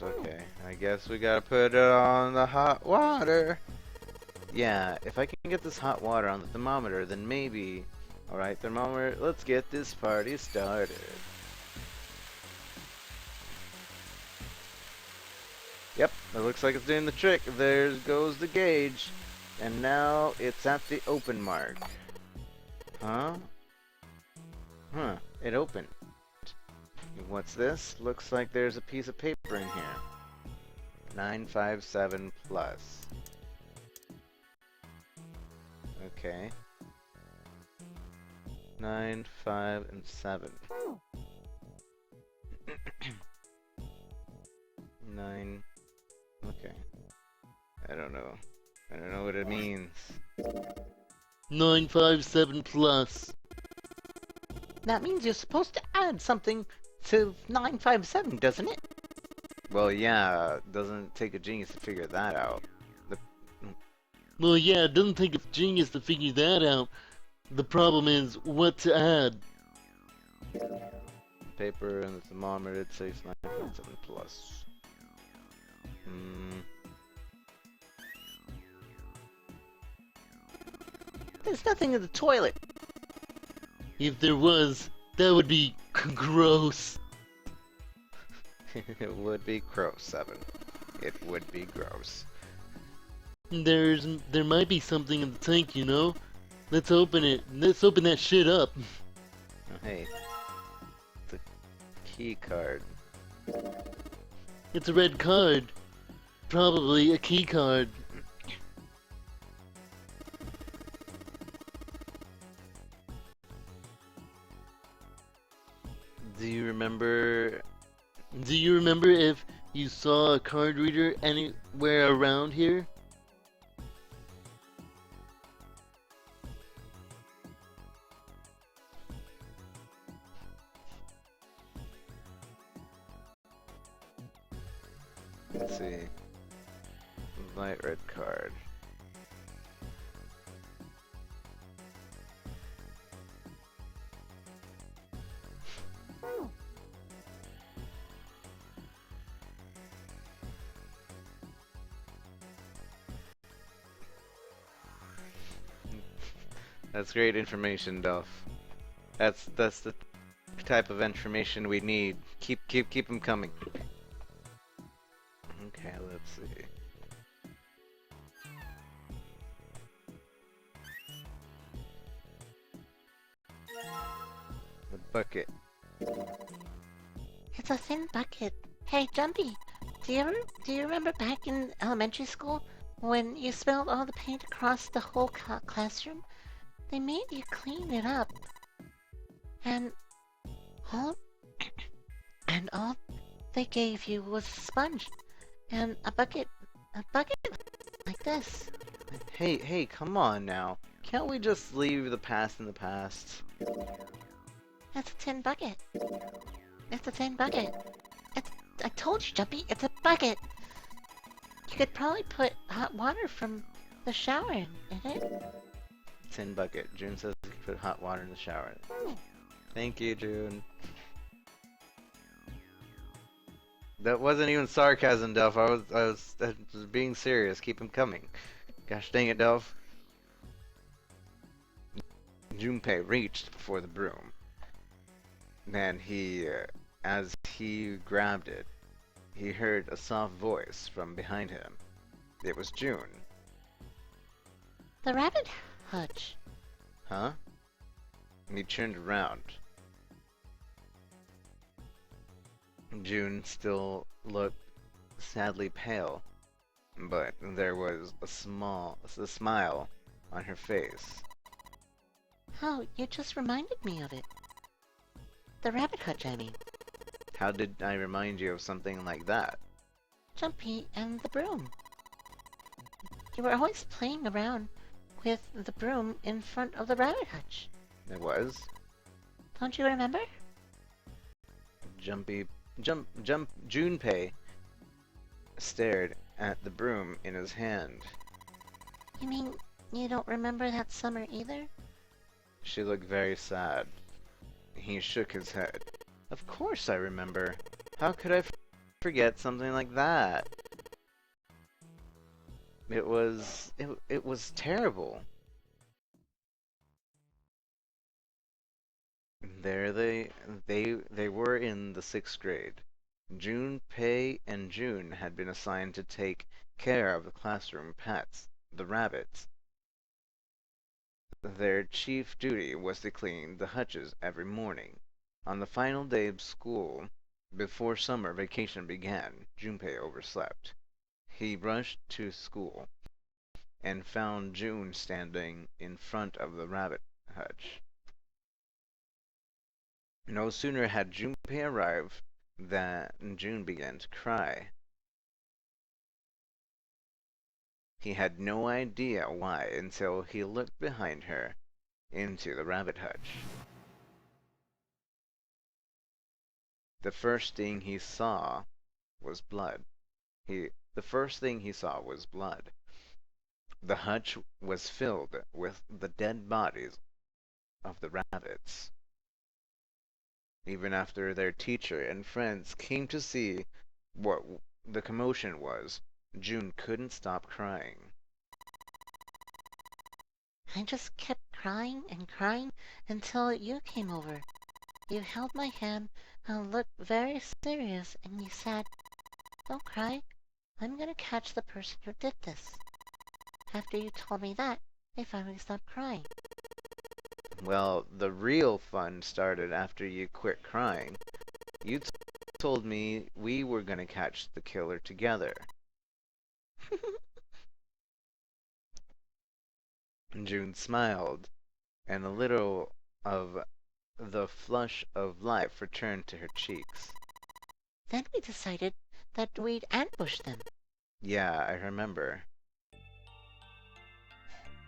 okay. I guess we gotta put it on the hot water. Yeah, if I can get this hot water on the thermometer, then maybe. Alright, thermometer, let's get this party started. Yep, it looks like it's doing the trick. There goes the gauge. And now it's at the open mark. Huh? Huh, it opened. What's this? Looks like there's a piece of paper in here. 957 plus. Okay. 9, 5, and 7. 9. Okay. I don't know. I don't know what it means. 957 plus. That means you're supposed to add something to 957, doesn't it? Well, yeah, it doesn't take a genius to figure that out. Well, yeah, it doesn't take a genius to figure that out. The problem is what to add. Paper and the thermometer, it says 957 plus. There's nothing in the toilet. If there was, that would be gross. It would be gross, 7. It would be gross. There might be something in the tank, you know? Let's open it. Let's open that shit up. Oh, hey. The key card. It's a red card. Probably a key card. Do you remember? Do you remember if you saw a card reader anywhere around here? Let's see. Light red card. That's great information, Duff. That's the type of information we need. Keep them coming. Okay, let's see. The bucket. It's a thin bucket. Hey, Jumpy, do you remember back in elementary school When you spilled all the paint across the whole classroom, they made you clean it up. And all, and all they gave you was a sponge and a bucket like this. Hey, come on now. Can't we just leave the past in the past? It's a tin bucket. It's a tin bucket. I told you, Jumpy, it's a bucket. You could probably put hot water from the shower in it. Tin bucket. June says you can put hot water in the shower. Thank you, June. That wasn't even sarcasm, Delph. I was being serious. Keep him coming. Gosh dang it, Delph. Junpei reached for the broom. Then as he grabbed it, he heard a soft voice from behind him. It was June. The rabbit hutch. Huh? And he turned around. June still looked sadly pale, but there was a smile on her face. Oh, you just reminded me of it. The rabbit hutch, I mean. How did I remind you of something like that? Jumpy and the broom. You were always playing around with the broom in front of the rabbit hutch. It was. Don't you remember? Junpei stared at the broom in his hand. You mean you don't remember that summer either? She looked very sad. He shook his head. Of course I remember. How could I forget something like that? It was terrible. There they were in the 6th grade. Junpei and June had been assigned to take care of the classroom pets, the rabbits. Their chief duty was to clean the hutches every morning. On the final day of school, before summer vacation began, Junpei overslept. He rushed to school and found June standing in front of the rabbit hutch. No sooner had Junpei arrived than June began to cry. He had no idea why until he looked behind her into the rabbit hutch. The first thing he saw was blood. The hutch was filled with the dead bodies of the rabbits. Even after their teacher and friends came to see what the commotion was, June couldn't stop crying. I just kept crying and crying until you came over. You held my hand and looked very serious, and you said, "Don't cry. I'm gonna catch the person who did this." After you told me that, I finally stopped crying. Well, the real fun started after you quit crying. You told me we were gonna catch the killer together. June smiled, and a little of the flush of life returned to her cheeks. Then we decided that we'd ambush them. Yeah, I remember.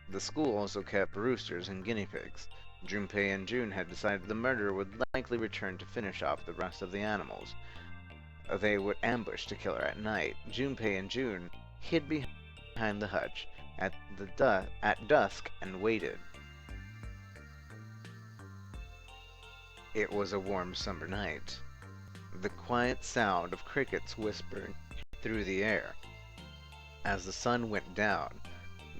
The school also kept roosters and guinea pigs. Junpei and June had decided the murderer would likely return to finish off the rest of the animals. They would ambush the killer at night. Junpei and June hid behind the hutch at dusk and waited. It was a warm summer night. The quiet sound of crickets whispered through the air. As the sun went down,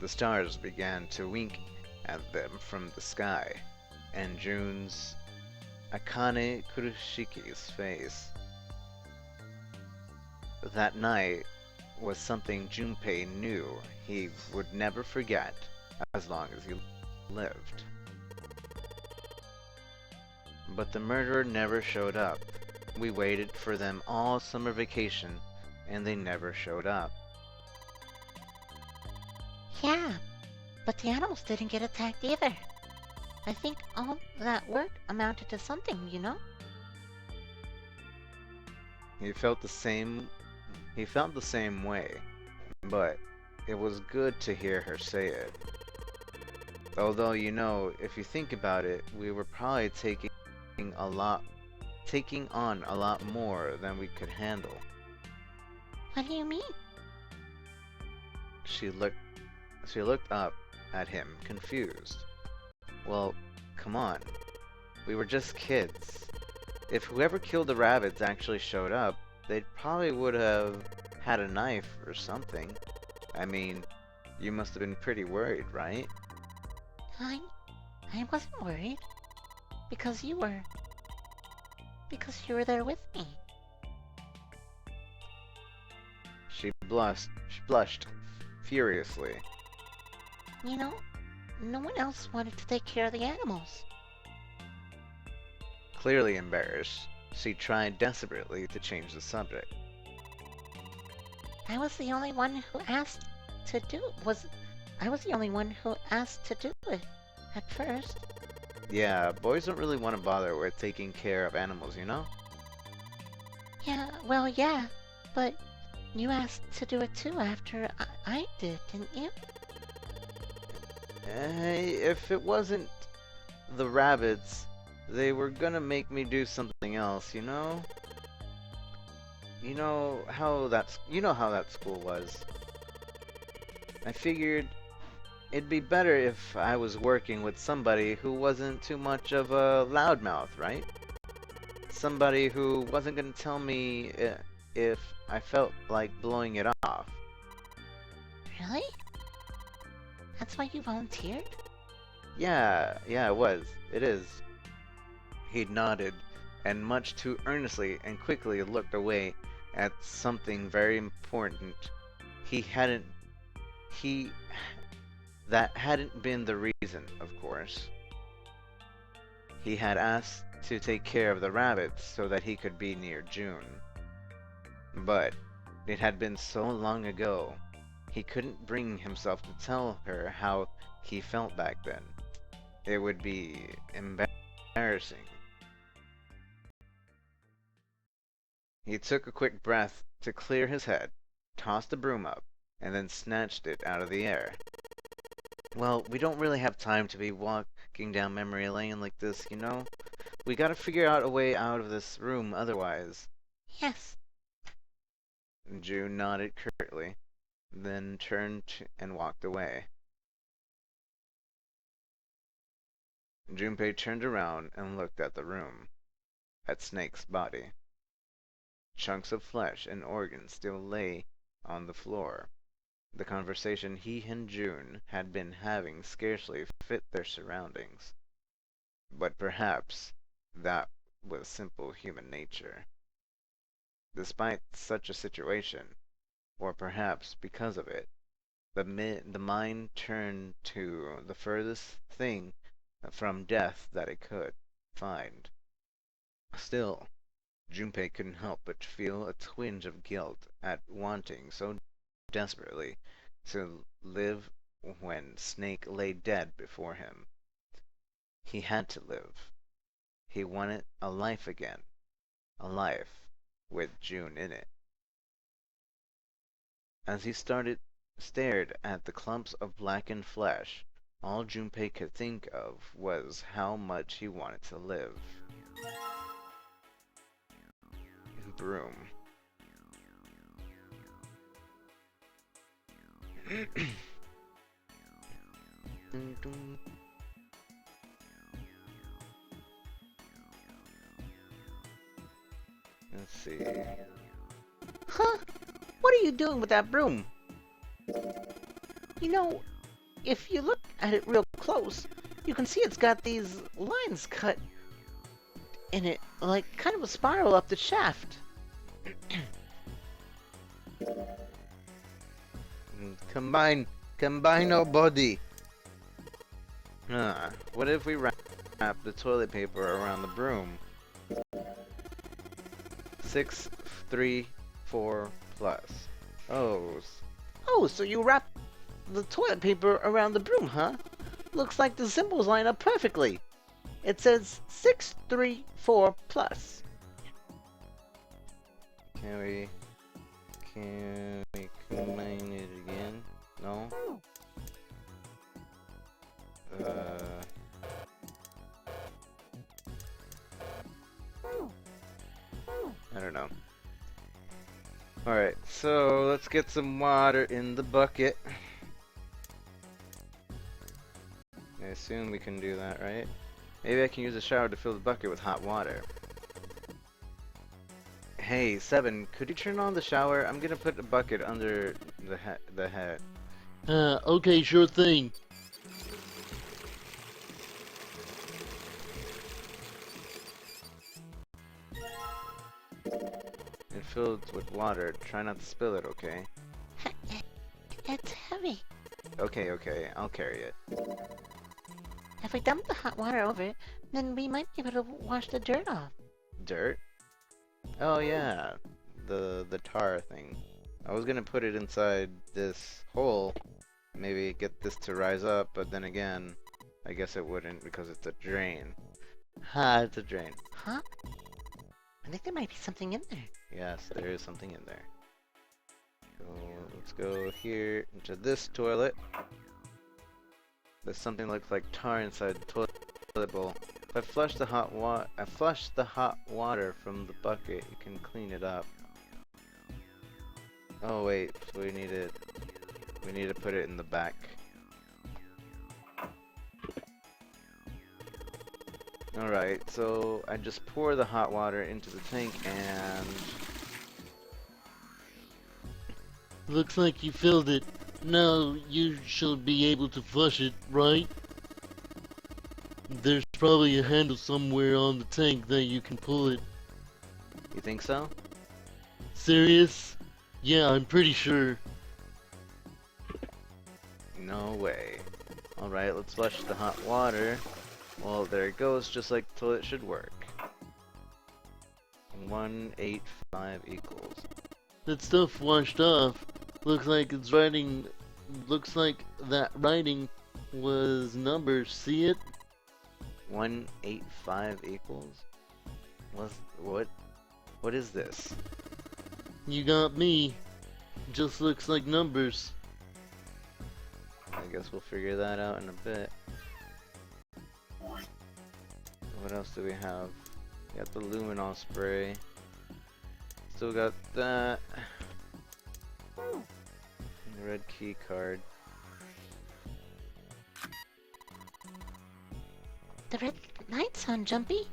the stars began to wink at them from the sky, and June's Akane Kuroshiki's face. That night was something Junpei knew he would never forget as long as he lived. But the murderer never showed up. We waited for them all summer vacation, and they never showed up. Yeah, but the animals didn't get attacked either. I think all that work amounted to something, you know? He felt the same way, but it was good to hear her say it. Although, you know, if you think about it, we were probably taking on a lot more than we could handle. What do you mean? She looked up at him, confused. Well, come on. We were just kids. If whoever killed the rabbits actually showed up, they probably would have had a knife or something. I mean, you must have been pretty worried, right? I wasn't worried. Because you were. Because you were there with me. She blushed furiously. You know, no one else wanted to take care of the animals. Clearly embarrassed, she tried desperately to change the subject. I was the only one who asked to do it at first. Yeah, boys don't really want to bother with taking care of animals, you know? Yeah, well, yeah, but you asked to do it too after I did, didn't you? If it wasn't the rabbits, they were gonna make me do something else, you know? You know how that school was. I figured it'd be better if I was working with somebody who wasn't too much of a loudmouth, right? Somebody who wasn't gonna tell me if I felt like blowing it off. Really? That's why you volunteered? Yeah, it was. It is. He nodded, and much too earnestly and quickly looked away at something very important. That hadn't been the reason, of course. He had asked to take care of the rabbits so that he could be near June. But it had been so long ago, he couldn't bring himself to tell her how he felt back then. It would be embarrassing. He took a quick breath to clear his head, tossed the broom up, and then snatched it out of the air. Well, we don't really have time to be walking down memory lane like this, you know? We gotta figure out a way out of this room otherwise. Yes. June nodded curtly, then turned and walked away. Junpei turned around and looked at the room, at Snake's body. Chunks of flesh and organs still lay on the floor. The conversation he and June had been having scarcely fit their surroundings. But perhaps that was simple human nature. Despite such a situation, or perhaps because of it, the mind turned to the furthest thing from death that it could find. Still, Junpei couldn't help but feel a twinge of guilt at wanting so desperately to live when Snake lay dead before him. He had to live. He wanted a life again. A life with June in it. As he stared at the clumps of blackened flesh, all Junpei could think of was how much he wanted to live. Broom. Dun, dun. Let's see. Huh? What are you doing with that broom? You know, if you look at it real close, you can see it's got these lines cut in it, like kind of a spiral up the shaft. Combine our body. What if we wrap the toilet paper around the broom? 6, 3, 4 plus. Oh, so you wrap the toilet paper around the broom, huh? Looks like the symbols line up perfectly. It says 634 plus. Can we combine it again? No? I don't know. Alright, so let's get some water in the bucket. I assume we can do that, right? Maybe I can use a shower to fill the bucket with hot water. Hey, Seven, could you turn on the shower? I'm gonna put the bucket under the head. Okay, sure thing. It filled with water. Try not to spill it, okay? It's heavy. Okay, I'll carry it. If we dump the hot water over it, then we might be able to wash the dirt off. Dirt? Oh yeah, the tar thing. I was gonna put it inside this hole, maybe get this to rise up, but then again, I guess it wouldn't because it's a drain. Ha, it's a drain. Huh? I think there might be something in there. Yes, there is something in there. So let's go here into this toilet. There's something that looks like tar inside the toilet bowl. If I flush the hot water from the bucket, you can clean it up. Oh wait, so we need to put it in the back. Alright, so I just pour the hot water into the tank and... Looks like you filled it. Now you should be able to flush it, right? There's probably a handle somewhere on the tank that you can pull it. You think so? Serious? Yeah, I'm pretty sure. No way. Alright, let's flush the hot water. Well, there it goes, just like the toilet should work. 185 equals. That stuff washed off. Looks like it's writing. Looks like that writing was numbers. See it? 185 equals? What is this? You got me. Just looks like numbers. I guess we'll figure that out in a bit. What else do we have? We got the luminol spray. Still got that. And the red key card. The red lights on, Jumpy.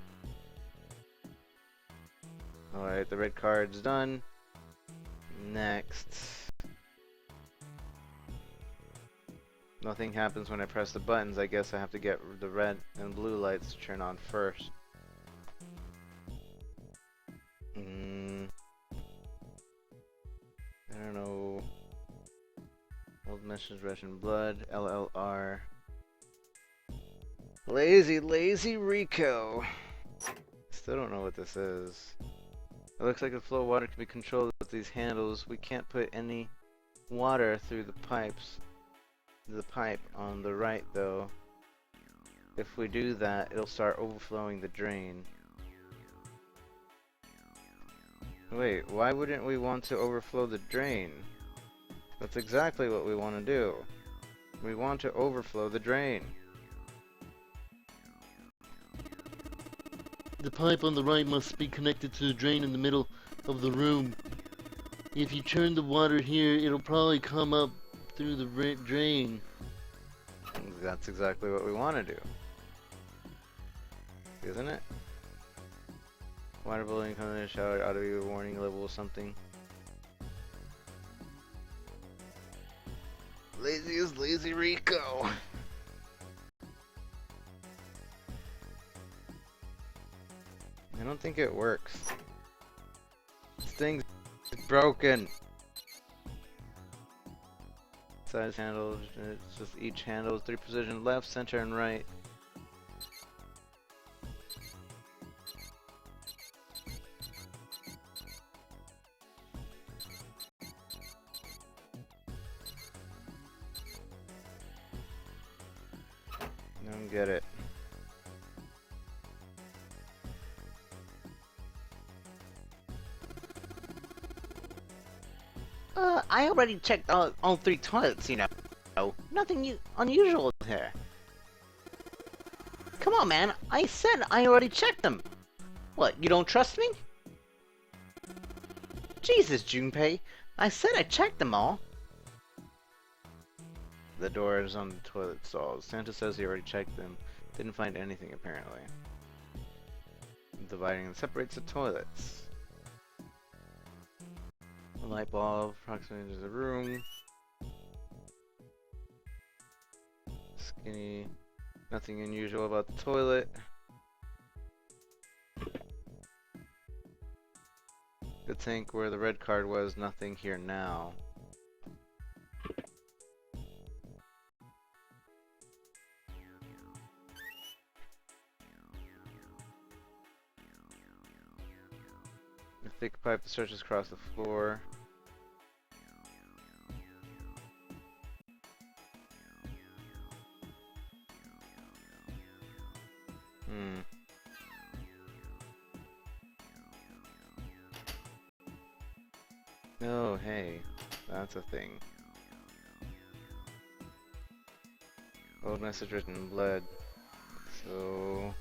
Alright, the red card's done. Next. Nothing happens when I press the buttons. I guess I have to get the red and blue lights to turn on first. I don't know. Old message, Russian blood, LLR. Lazy Rico. Still don't know what this is. It looks like the flow of water can be controlled with these handles. We can't put any water through the pipes. The pipe on the right though. If we do that, it'll start overflowing the drain. Wait, why wouldn't we want to overflow the drain? That's exactly what we want to do. We want to overflow the drain. The pipe on the right must be connected to the drain in the middle of the room. If you turn the water here, it'll probably come up through the drain. That's exactly what we want to do. Isn't it? Water building coming in the shower ought to be a warning level or something. Lazy is Lazy Rico. I don't think it works. This thing's broken. Size handles, it's just each handle is 3 positions: left, center, and right. get it. I already checked all 3 toilets, you know. Nothing unusual here. Come on, man. I said I already checked them. What, you don't trust me? Jesus, Junpei. I said I checked them all. The doors on the toilet stalls. Santa says he already checked them. Didn't find anything, apparently. Dividing and separates the toilets. A light bulb approximately the room. Skinny. Nothing unusual about the toilet. The tank where the red card was, nothing here now. A thick pipe that stretches across the floor. Oh, hey. That's a thing. Old message written in blood. So...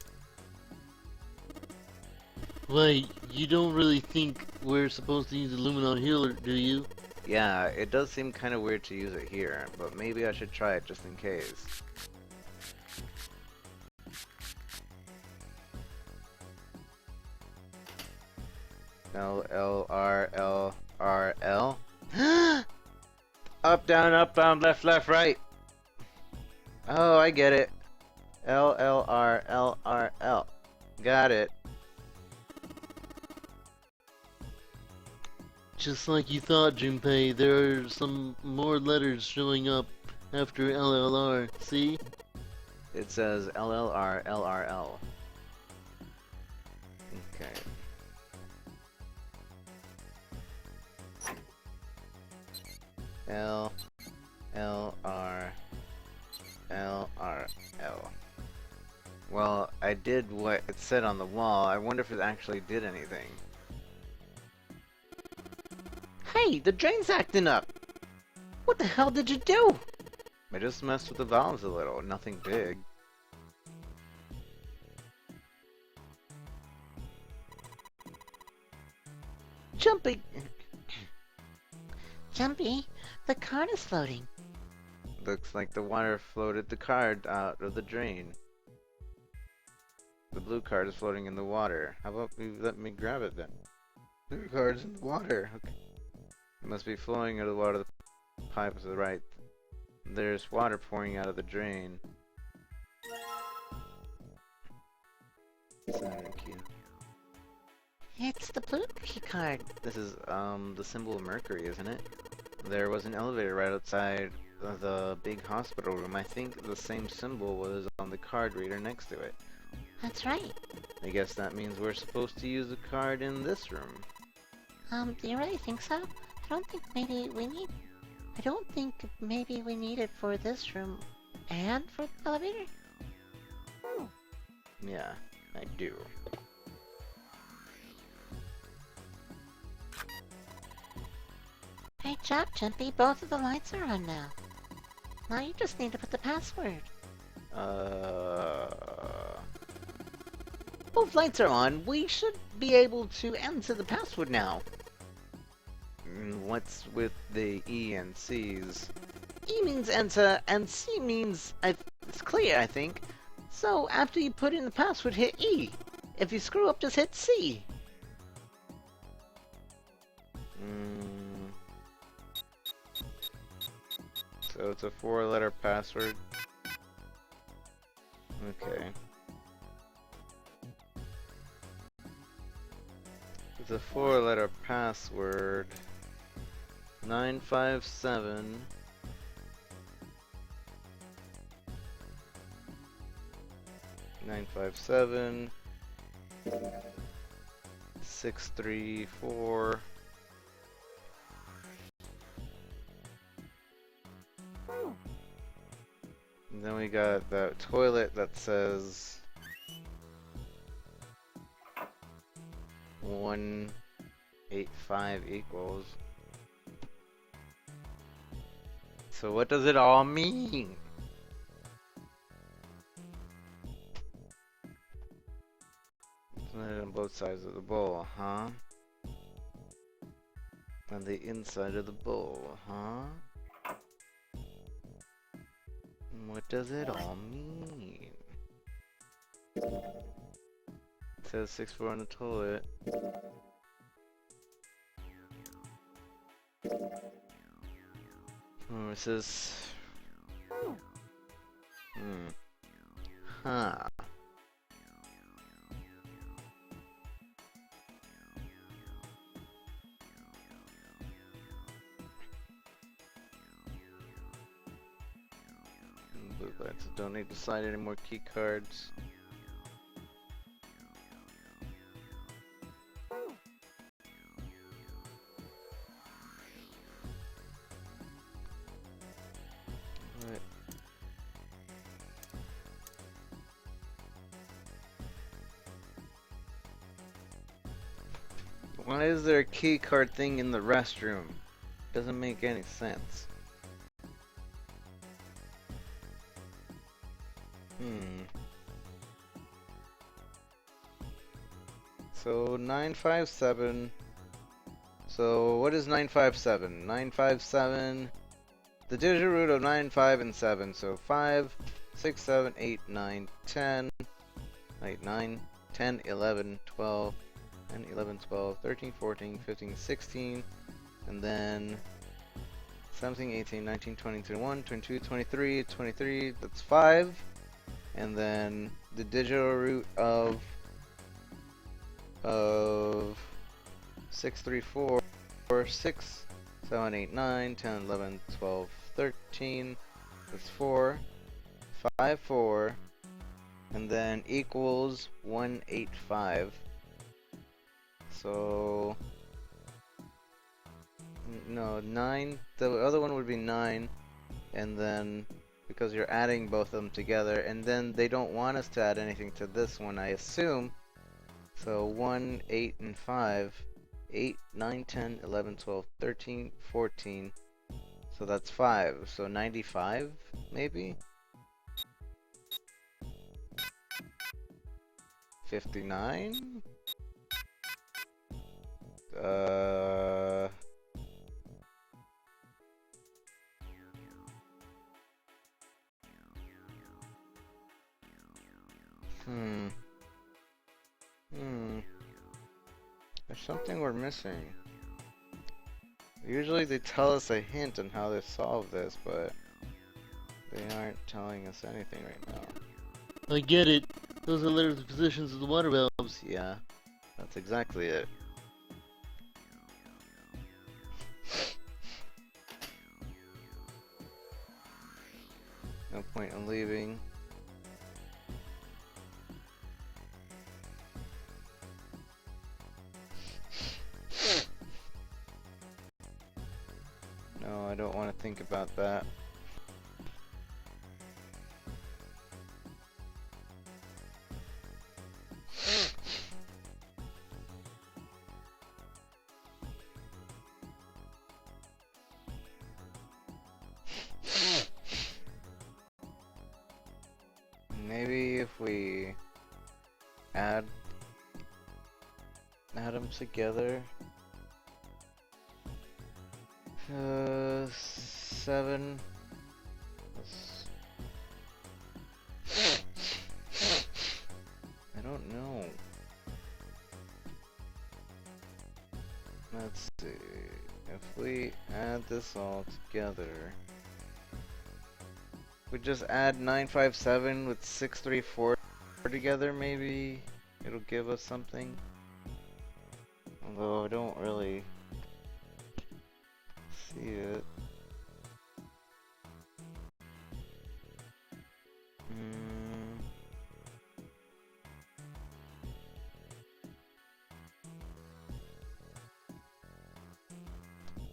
Wait, you don't really think we're supposed to use the Luminon Healer, do you? yeah, it does seem kind of weird to use it here, but maybe I should try it just in case. L, L, R, L, R, L. Up, down, left, left, right. Oh, I get it. L, L, R, L, R, L. Got it. Just like you thought, Junpei, there are some more letters showing up after LLR, see? It says LLR, LRL. Okay. L, L, R, L, R, L. Well, I did what it said on the wall. I wonder if it actually did anything. Hey, the drain's acting up. What the hell did you do? I just messed with the valves a little, nothing big. Jumpy. Jumpy, the card is floating. Looks like the water floated the card out of the drain. The blue card is floating in the water. How about you let me grab it then? Blue card's in the water. Okay. It must be flowing out of the water. The pipe to the right. There's water pouring out of the drain. Saturn key. It's the blue key card. This is the symbol of Mercury, isn't it? There was an elevator right outside the big hospital room. I think the same symbol was on the card reader next to it. That's right. I guess that means we're supposed to use the card in this room. Do you really think so? I don't think maybe we need it for this room and for the elevator. Yeah, I do. Great job, Jumpy. Both of the lights are on now. Now you just need to put the password. Both lights are on. We should be able to enter the password now. What's with the E and C's? E means enter, and C means it's clear, I think. So after you put in the password, hit E. If you screw up, just hit C. So it's a 4-letter password. Okay. It's a 4-letter password. 957. Nine five seven 634 9 And then we got the toilet that says 185 equals. So what does it all mean? On both sides of the bowl, huh? On the inside of the bowl, huh? What does it all mean? It says 6'4" on the toilet. Oh, it says... Huh. Blue lights. Don't need to slide any more key cards. Right. Why is there a key card thing in the restroom? Doesn't make any sense. So 957. So what is 957? 957. The digit root of 9, 5, and 7. So 5, 6, 7, 8, 9, 10. 8, 9, 10, 11, 12, 10, 11, 12, 13, 14, 15, 16. And then 17, 18, 19, 20, 21, 22, 23, 23. That's 5. And then the digital root of 6, 3, 4, 6, 7, 8, 9, 10, 11, 12, 13. That's 4. 5, 4. And then equals 185. So no, 9. The other one would be 9. And then because you're adding both of them together, and then they don't want us to add anything to this one, I assume. So 1, 8, and 5. 8, 9, 10, 11, 12, 13, 14. So that's 5. So 95, maybe? 59? There's something we're missing. Usually they tell us a hint on how to solve this, but they aren't telling us anything right now. I get it. Those are letters of positions of the water valves. Yeah, that's exactly it. No point in leaving. No, I don't want to think about that. Maybe if we add them together. 7. I don't know. Let's see. If we add this all together, we just add 957 with 634 together, maybe it'll give us something. Although I don't really see it.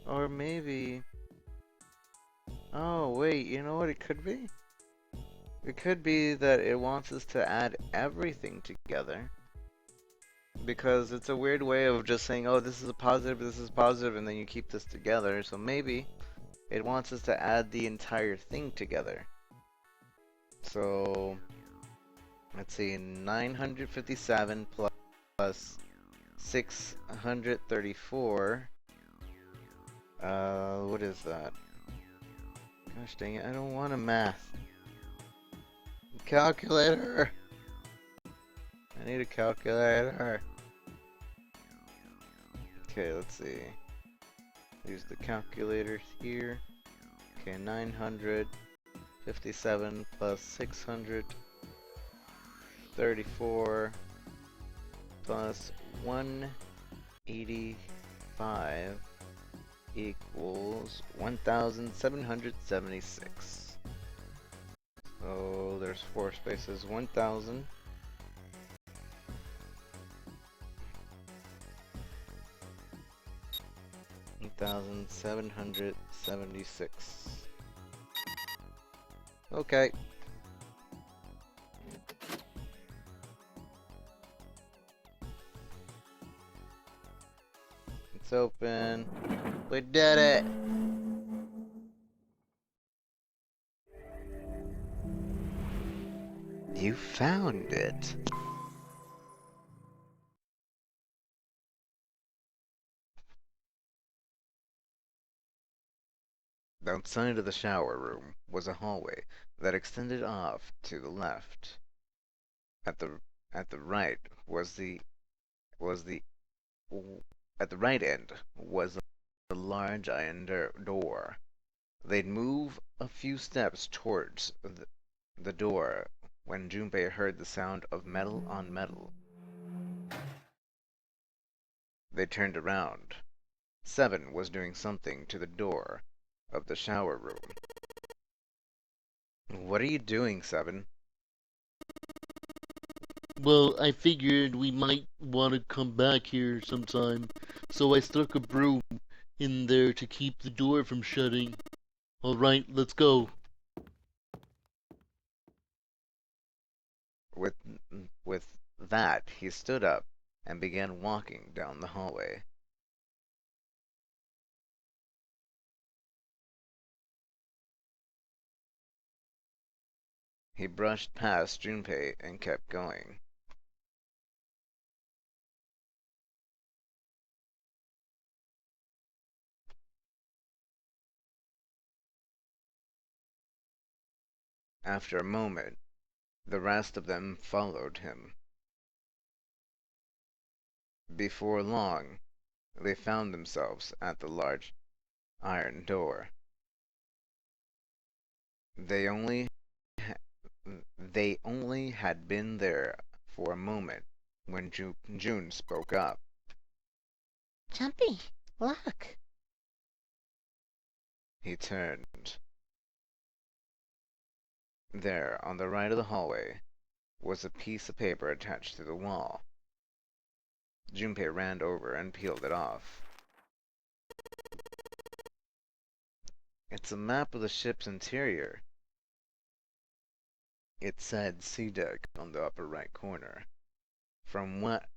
Or maybe... Oh, wait, you know what it could be? It could be that it wants us to add everything together. Because it's a weird way of just saying, oh, this is a positive, and then you keep this together. So maybe it wants us to add the entire thing together. So, let's see, 957 plus 634. What is that? Gosh dang it, I don't want a math. Calculator! I need a calculator. Okay, let's see. Use the calculator here. Okay, 957 plus 634 plus 185 equals 1,776. So there's 4 spaces. 1,000. 1,776. Okay. It's open. We did it! You found it. Outside of the shower room was a hallway that extended off to the left. At the right was the at the right end was a large iron door. They'd move a few steps towards the door when Junpei heard the sound of metal on metal. They turned around. Seven was doing something to the door of the shower room. What are you doing, Seven? Well, I figured we might want to come back here sometime, so I stuck a broom in there to keep the door from shutting. Alright, let's go. With that, he stood up and began walking down the hallway. He brushed past Junpei and kept going. After a moment, the rest of them followed him. Before long, they found themselves at the large iron door. They only had been there for a moment when June spoke up. Jumpy, look. He turned. There, on the right of the hallway, was a piece of paper attached to the wall. Junpei ran over and peeled it off. It's a map of the ship's interior. It said sea deck on the upper right corner. From what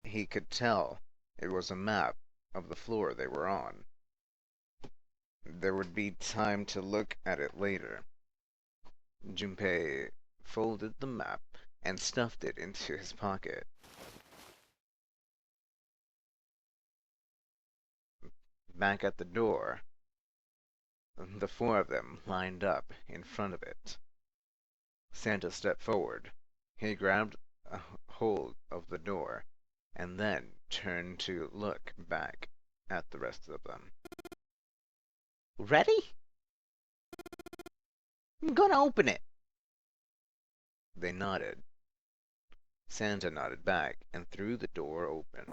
he could tell, it was a map of the floor they were on. There would be time to look at it later. Junpei folded the map and stuffed it into his pocket. Back at the door, the 4 of them lined up in front of it. Santa stepped forward. He grabbed a hold of the door and then turned to look back at the rest of them. Ready? I'm gonna open it. They nodded. Santa nodded back and threw the door open.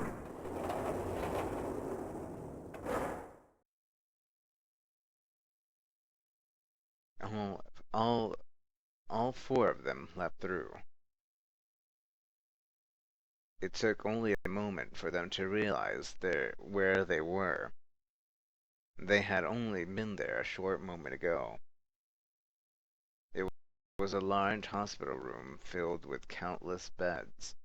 All 4 of them leapt through. It took only a moment for them to realize where they were. They had only been there a short moment ago. It was a large hospital room filled with countless beds.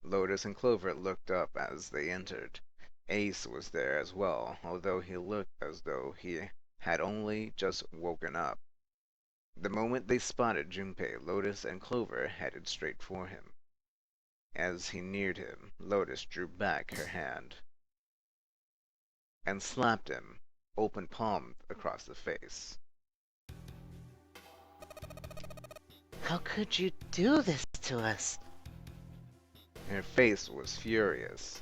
Lotus and Clover looked up as they entered. Ace was there as well, although he looked as though he had only just woken up. The moment they spotted Junpei, Lotus and Clover headed straight for him. As he neared him, Lotus drew back her hand and slapped him, open palmed, across the face. How could you do this to us? Her face was furious.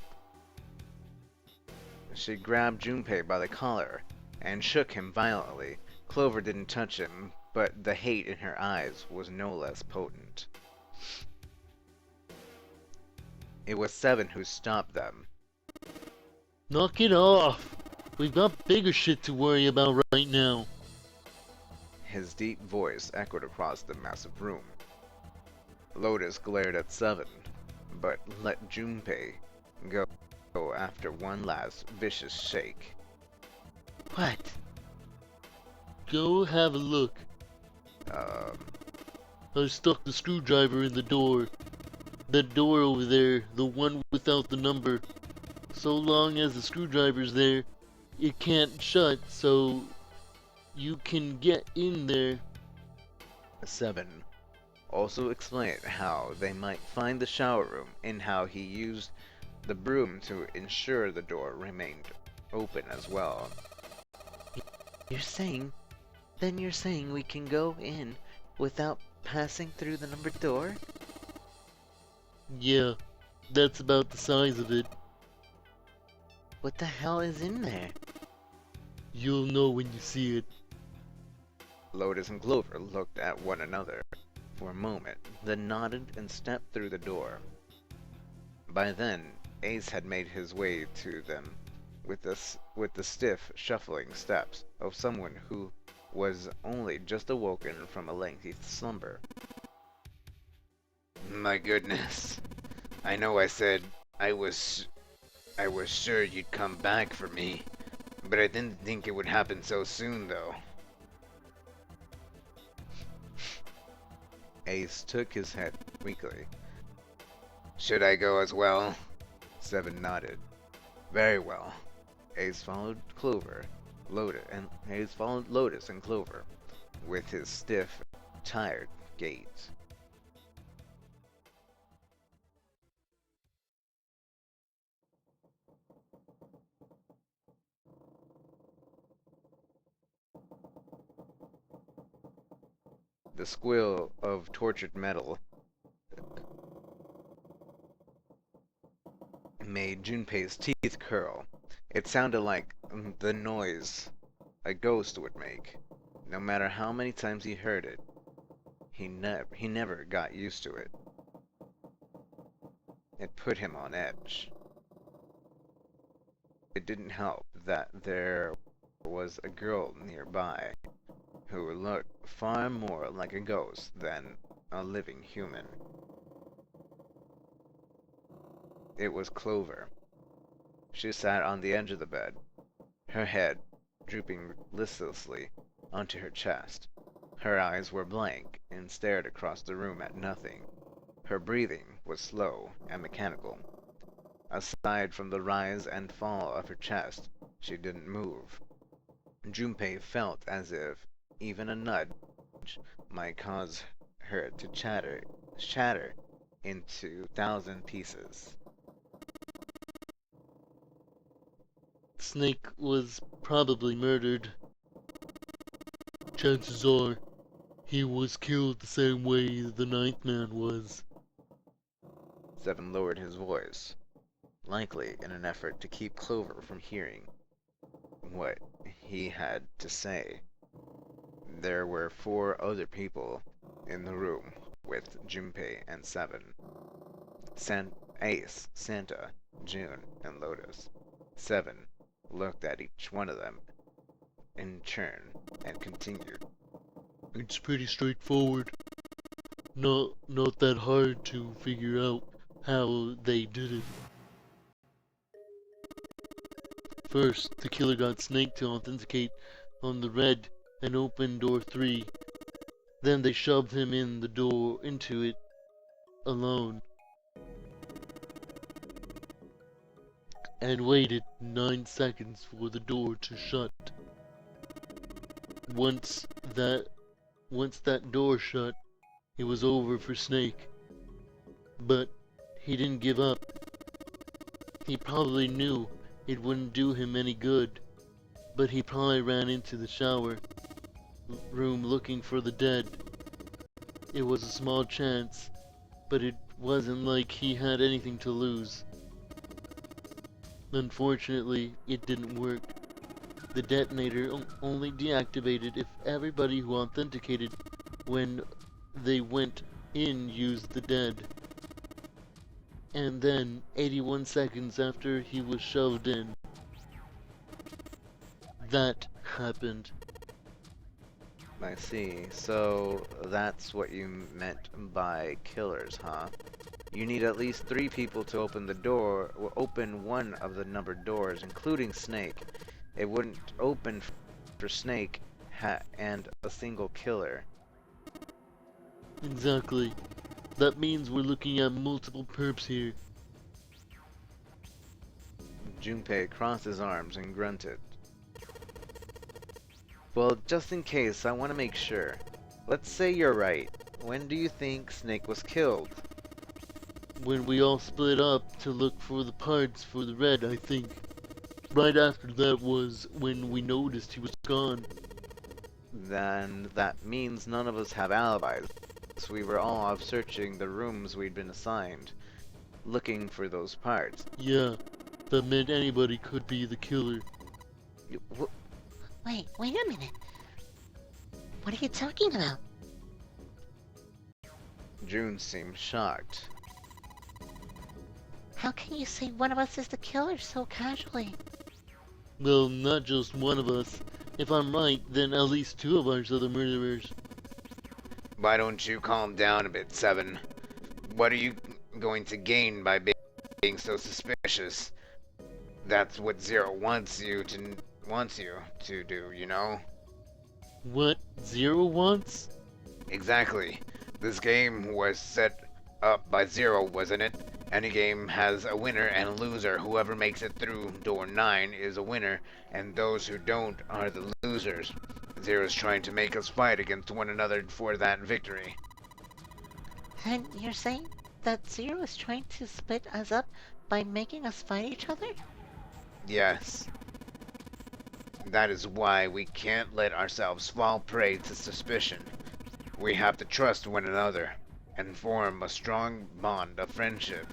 She grabbed Junpei by the collar and shook him violently. Clover didn't touch him, but the hate in her eyes was no less potent. It was Seven who stopped them. Knock it off! We've got bigger shit to worry about right now. His deep voice echoed across the massive room. Lotus glared at Seven, but let Junpei go after one last vicious shake. What? Go have a look. I stuck the screwdriver in the door. That door over there, the one without the number. So long as the screwdriver's there, it can't shut, so you can get in there. Seven also explained how they might find the shower room and how he used the broom to ensure the door remained open as well. You're saying we can go in without passing through the numbered door? Yeah, that's about the size of it. What the hell is in there? You'll know when you see it. Lotus and Clover looked at one another for a moment, then nodded and stepped through the door. By then, Ace had made his way to them with the stiff, shuffling steps of someone who was only just awoken from a lengthy slumber. My goodness. I know I said I was sure you'd come back for me, but I didn't think it would happen so soon, though. Ace took his head weakly. Should I go as well? Seven nodded. Very well. Ace followed Lotus and Clover with his stiff, tired gait. The squeal of tortured metal made Junpei's teeth curl. It sounded like the noise a ghost would make. No matter how many times he heard it, he never got used to it. It put him on edge. It didn't help that there was a girl nearby who looked far more like a ghost than a living human. It was Clover. She sat on the edge of the bed, her head drooping listlessly onto her chest. Her eyes were blank and stared across the room at nothing. Her breathing was slow and mechanical. Aside from the rise and fall of her chest, she didn't move. Junpei felt as if even a nudge might cause her to shatter into 1,000 pieces. Snake was probably murdered. Chances are, he was killed the same way the Ninth Man was. Seven lowered his voice, likely in an effort to keep Clover from hearing what he had to say. There were 4 other people in the room with Junpei and Seven. Ace, Santa, June, and Lotus. Seven looked at each one of them in turn and continued. It's pretty straightforward. Not that hard to figure out how they did it. First, the killer got Snake to authenticate on the red and opened door 3. Then they shoved him into it alone and waited 9 seconds for the door to shut. Once that door shut, it was over for Snake. But he didn't give up. He probably knew it wouldn't do him any good, but he probably ran into the shower room looking for the dead. It was a small chance, but it wasn't like he had anything to lose. Unfortunately, it didn't work. The detonator only deactivated if everybody who authenticated when they went in used the dead. And then, 81 seconds after he was shoved in, that happened. I see. So that's what you meant by killers, huh? You need at least 3 people to open the door, or open one of the numbered doors, including Snake. It wouldn't open for Snake and a single killer. Exactly. That means we're looking at multiple perps here. Junpei crossed his arms and grunted. Well, just in case, I want to make sure. Let's say you're right. When do you think Snake was killed? When we all split up to look for the parts for the red, I think. Right after that was when we noticed he was gone. Then that means none of us have alibis. So we were all off searching the rooms we'd been assigned, looking for those parts. Yeah, that meant anybody could be the killer. Wait a minute. What are you talking about? June seemed shocked. How can you say one of us is the killer so casually? Well, not just one of us. If I'm right, then at least 2 of us are the murderers. Why don't you calm down a bit, Seven? What are you going to gain by being so suspicious? That's what Zero wants you to do, you know? What Zero wants? Exactly. This game was set up by Zero, wasn't it? Any game has a winner and a loser. Whoever makes it through door 9 is a winner, and those who don't are the losers. Zero's trying to make us fight against one another for that victory. And you're saying that Zero is trying to split us up by making us fight each other? Yes. That is why we can't let ourselves fall prey to suspicion. We have to trust one another and form a strong bond of friendship.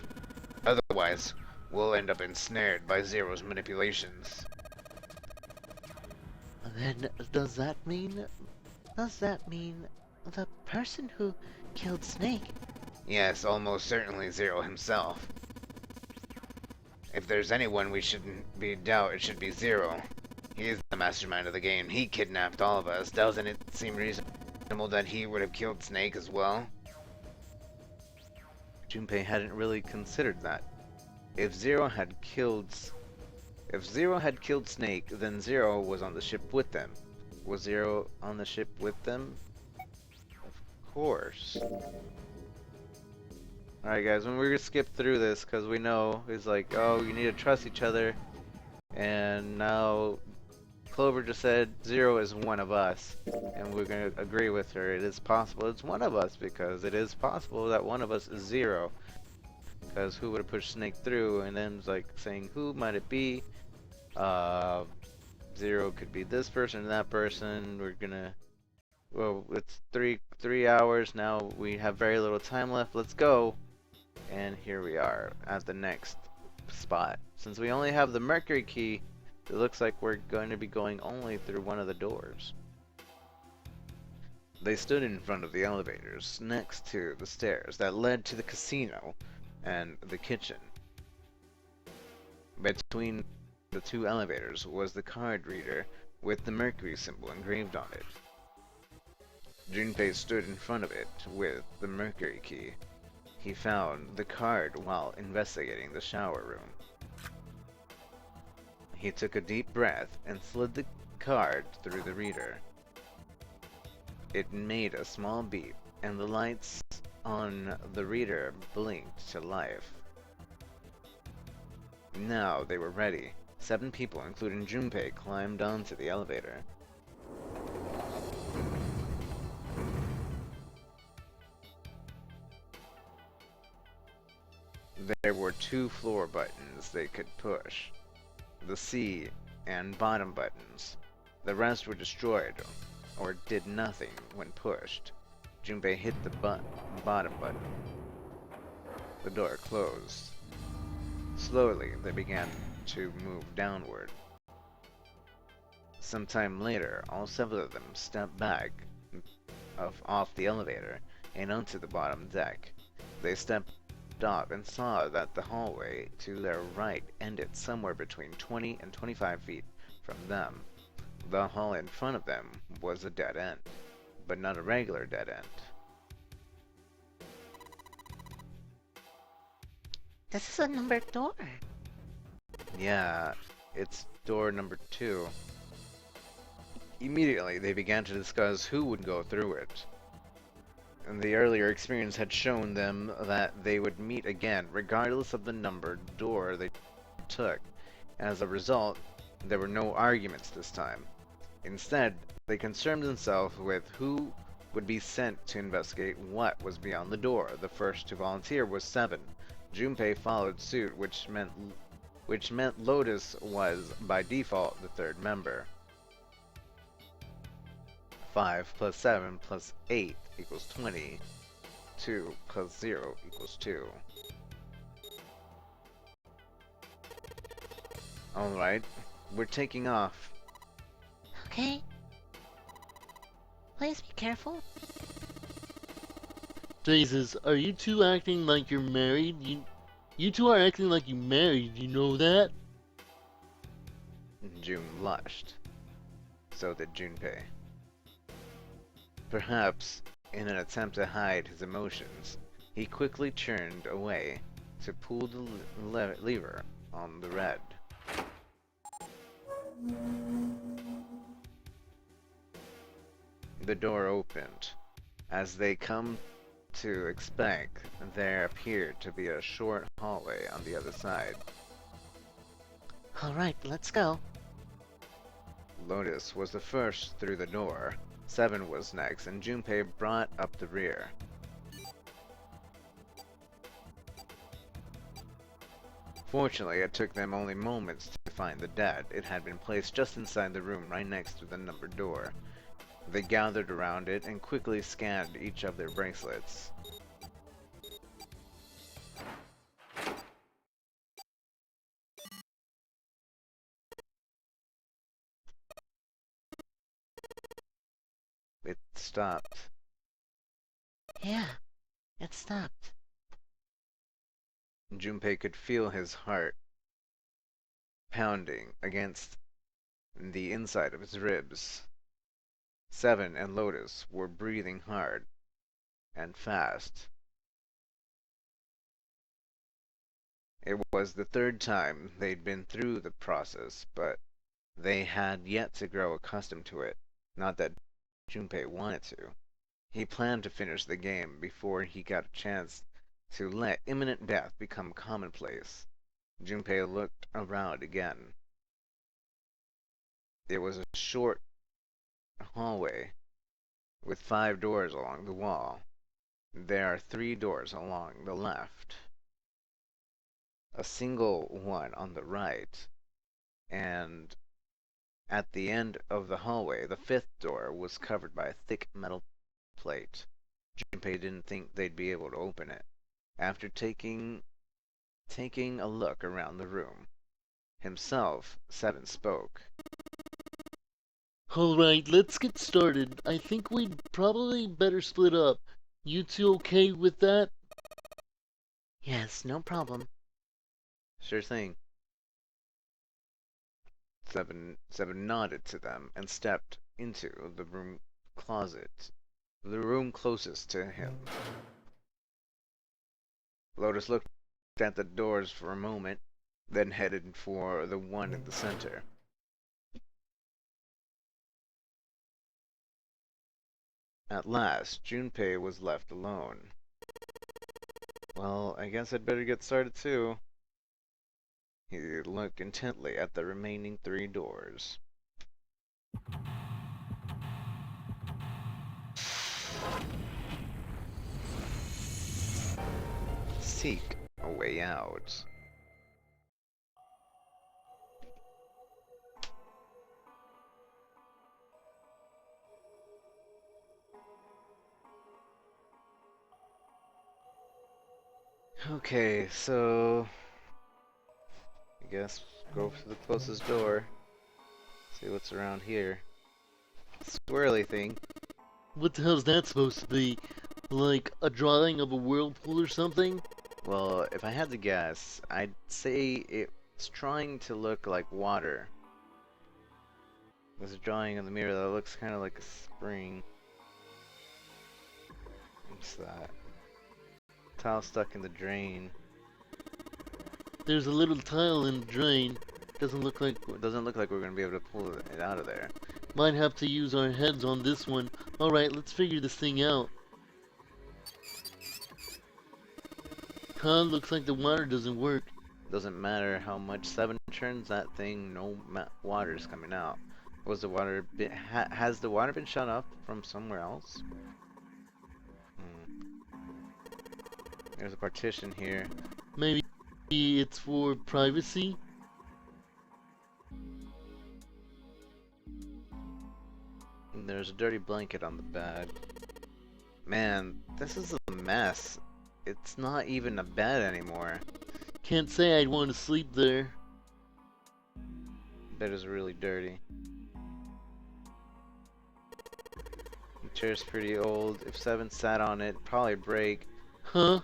Otherwise, we'll end up ensnared by Zero's manipulations. Then does that mean the person who killed Snake? Yes, almost certainly Zero himself. If there's anyone we shouldn't be doubt, it should be Zero. He is the mastermind of the game. He kidnapped all of us. Doesn't it seem reasonable that he would have killed Snake as well? Junpei hadn't really considered that. If Zero had killed Snake, then Zero was on the ship with them. Was Zero on the ship with them? Of course. Alright guys, we're gonna skip through this because we know it's like, oh, you need to trust each other. And now Clover just said Zero is one of us. And we're gonna agree with her. It is possible it's one of us because it is possible that one of us is Zero. Because who would have pushed Snake through? And then it's like saying, who might it be? Zero could be this person and that person. We're gonna, well, it's three hours now. We have very little time left. Let's go. And here we are at the next spot. Since we only have the Mercury key, it looks like we're going to be going only through one of the doors. They stood in front of the elevators next to the stairs that led to the casino and the kitchen. Between the 2 elevators was the card reader with the Mercury symbol engraved on it. Junpei stood in front of it with the Mercury key. He found the card while investigating the shower room. He took a deep breath and slid the card through the reader. It made a small beep, and the lights on the reader blinked to life. Now they were ready. 7 people, including Junpei, climbed onto the elevator. There were 2 floor buttons they could push. The C and bottom buttons. The rest were destroyed, or did nothing when pushed. Junpei hit the bottom button. The door closed. Slowly, they began to move downward. Sometime later, all 7 of them stepped back off the elevator and onto the bottom deck. They stepped up and saw that the hallway to their right ended somewhere between 20 and 25 feet from them. The hall in front of them was a dead end, but not a regular dead end. This is a numbered door. Yeah, it's door number 2. Immediately, they began to discuss who would go through it. And the earlier experience had shown them that they would meet again, regardless of the numbered door they took. As a result, there were no arguments this time. Instead, they concerned themselves with who would be sent to investigate what was beyond the door. The first to volunteer was 7. Junpei followed suit, which meant Lotus was, by default, the 3rd member. 5 plus 7 plus 8 equals 20. 2 plus 0 equals 2. Alright, we're taking off. Okay? Please be careful. Jesus, are you two acting like you're married? You two are acting like you married, you know that? June blushed. So did Junpei. Perhaps, in an attempt to hide his emotions, he quickly turned away to pull the lever on the red. The door opened. As they come to expect, there appeared to be a short hallway on the other side. Alright, let's go. Lotus was the first through the door. 7 was next, and Junpei brought up the rear. Fortunately, it took them only moments to find the dead. It had been placed just inside the room, right next to the numbered door. They gathered around it and quickly scanned each of their bracelets. It stopped. Yeah, it stopped. Junpei could feel his heart pounding against the inside of his ribs. 7 and Lotus were breathing hard and fast. It was the 3rd time they'd been through the process, but they had yet to grow accustomed to it. Not that Junpei wanted to. He planned to finish the game before he got a chance to let imminent death become commonplace. Junpei looked around again. It was a short hallway with 5 doors along the wall. There are 3 doors along the left, a single one on the right, and at the end of the hallway, the 5th door was covered by a thick metal plate. Junpei didn't think they'd be able to open it. After taking a look around the room, himself, 7 spoke. Alright, let's get started. I think we'd probably better split up. You two okay with that? Yes, no problem. Sure thing. Seven nodded to them and stepped into the room closest to him. Lotus looked at the doors for a moment, then headed for the one in the center. At last, Junpei was left alone. Well, I guess I'd better get started too. He looked intently at the remaining 3 doors. Seek a way out. Okay, so I guess go to the closest door. See what's around here. Swirly thing. What the hell's that supposed to be? Like a drawing of a whirlpool or something? Well, if I had to guess, I'd say it's trying to look like water. There's a drawing in the mirror that looks kind of like a spring. What's that? Tile stuck in the drain. There's a little tile in the drain. Doesn't look like... It doesn't look like we're gonna be able to pull it out of there. Might have to use our heads on this one. Alright, let's figure this thing out. Huh, looks like the water doesn't work. Doesn't matter how much 7 turns that thing, no water's coming out. Was the water has the water been shut off from somewhere else? There's a partition here. Maybe it's for privacy? And there's a dirty blanket on the bed. Man, this is a mess. It's not even a bed anymore. Can't say I'd want to sleep there. Bed is really dirty. The chair's pretty old. If 7 sat on it, it'd probably break. Huh?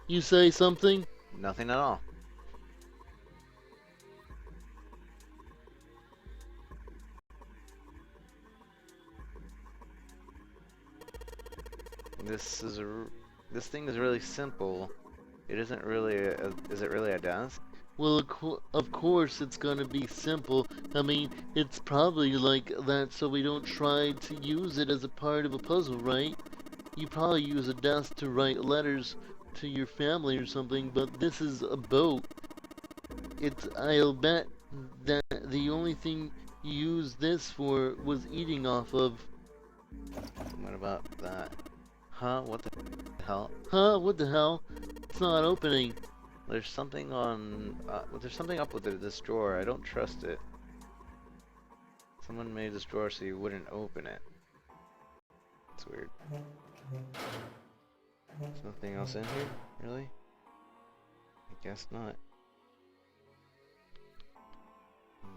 You say something? Nothing at all. This thing is really simple. It isn't really is it really a desk? Well, of course it's gonna be simple. I mean, it's probably like that so we don't try to use it as a part of a puzzle, right? You probably use a desk to write letters to your family or something, but this is a boat. I'll bet that the only thing you used this for was eating off of. What about that? Huh? What the hell? Huh? What the hell? It's not opening. There's something on. There's something up with this drawer. I don't trust it. Someone made this drawer so you wouldn't open it. It's weird. There's nothing else in here, really? I guess not.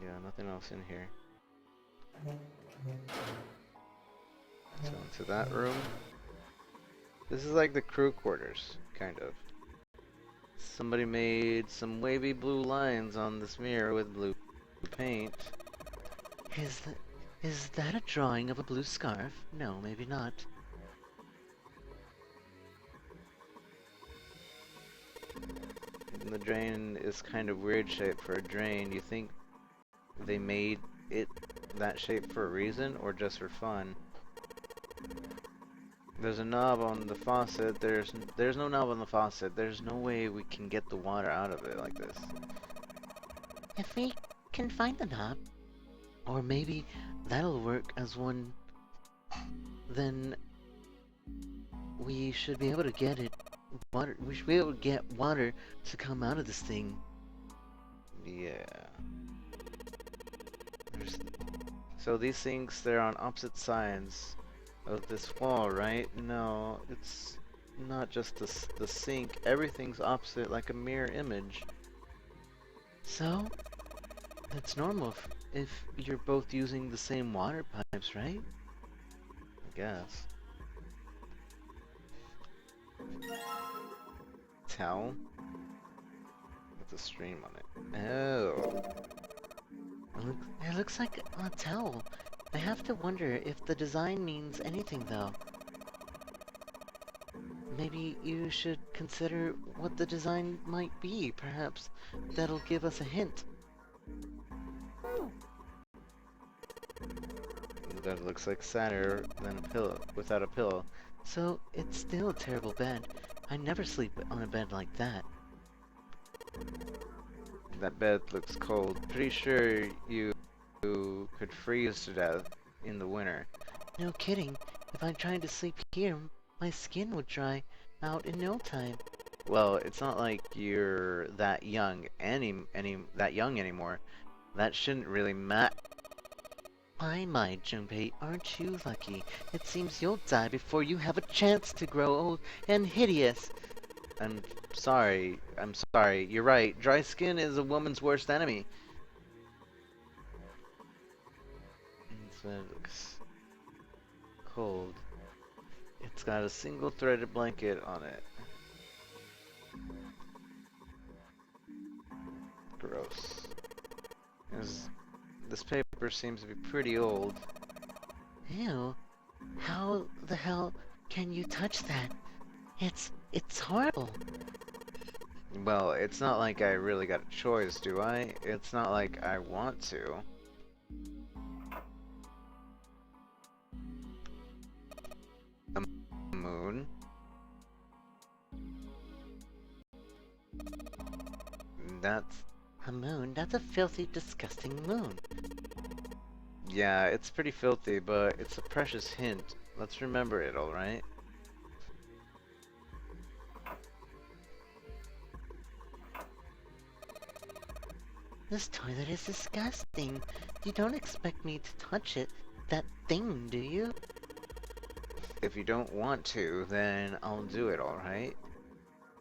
Yeah, nothing else in here. So into that room. This is like the crew quarters, kind of. Somebody made some wavy blue lines on this mirror with blue paint. Is that a drawing of a blue scarf? No, maybe not. And the drain is kind of weird shape for a drain. You think they made it that shape for a reason or just for fun? There's a knob on the faucet. There's no knob on the faucet. There's no way we can get the water out of it like this. If we can find the knob, or maybe that'll work as one, then we should be able to get it. We should be able to get water to come out of this thing. Yeah. So these things, they're on opposite sides of this wall, right? No, it's not just the sink. Everything's opposite, like a mirror image. So, that's normal if you're both using the same water pipes, right? I guess. Towel with a stream on it. Oh. It looks like a towel. I have to wonder if the design means anything, though. Maybe you should consider what the design might be. Perhaps that'll give us a hint. That looks like sadder than a pillow without a pillow. So it's still a terrible bed. I never sleep on a bed like that. That bed looks cold. Pretty sure you could freeze to death in the winter. No kidding. If I tried to sleep here, my skin would dry out in no time. Well, it's not like you're that young anymore. That shouldn't really matter. My, Junpei, aren't you lucky? It seems you'll die before you have a chance to grow old and hideous. I'm sorry. You're right. Dry skin is a woman's worst enemy. So it looks cold. It's got a single threaded blanket on it. Gross. This paper seems to be pretty old. Ew. How the hell can you touch that? It's horrible. Well, it's not like I really got a choice, do I? It's not like I want to. A moon? That's... A moon? That's a filthy, disgusting moon. Yeah, it's pretty filthy, but it's a precious hint. Let's remember it, alright? This toilet is disgusting. You don't expect me to touch it, that thing, do you? If you don't want to, then I'll do it, alright?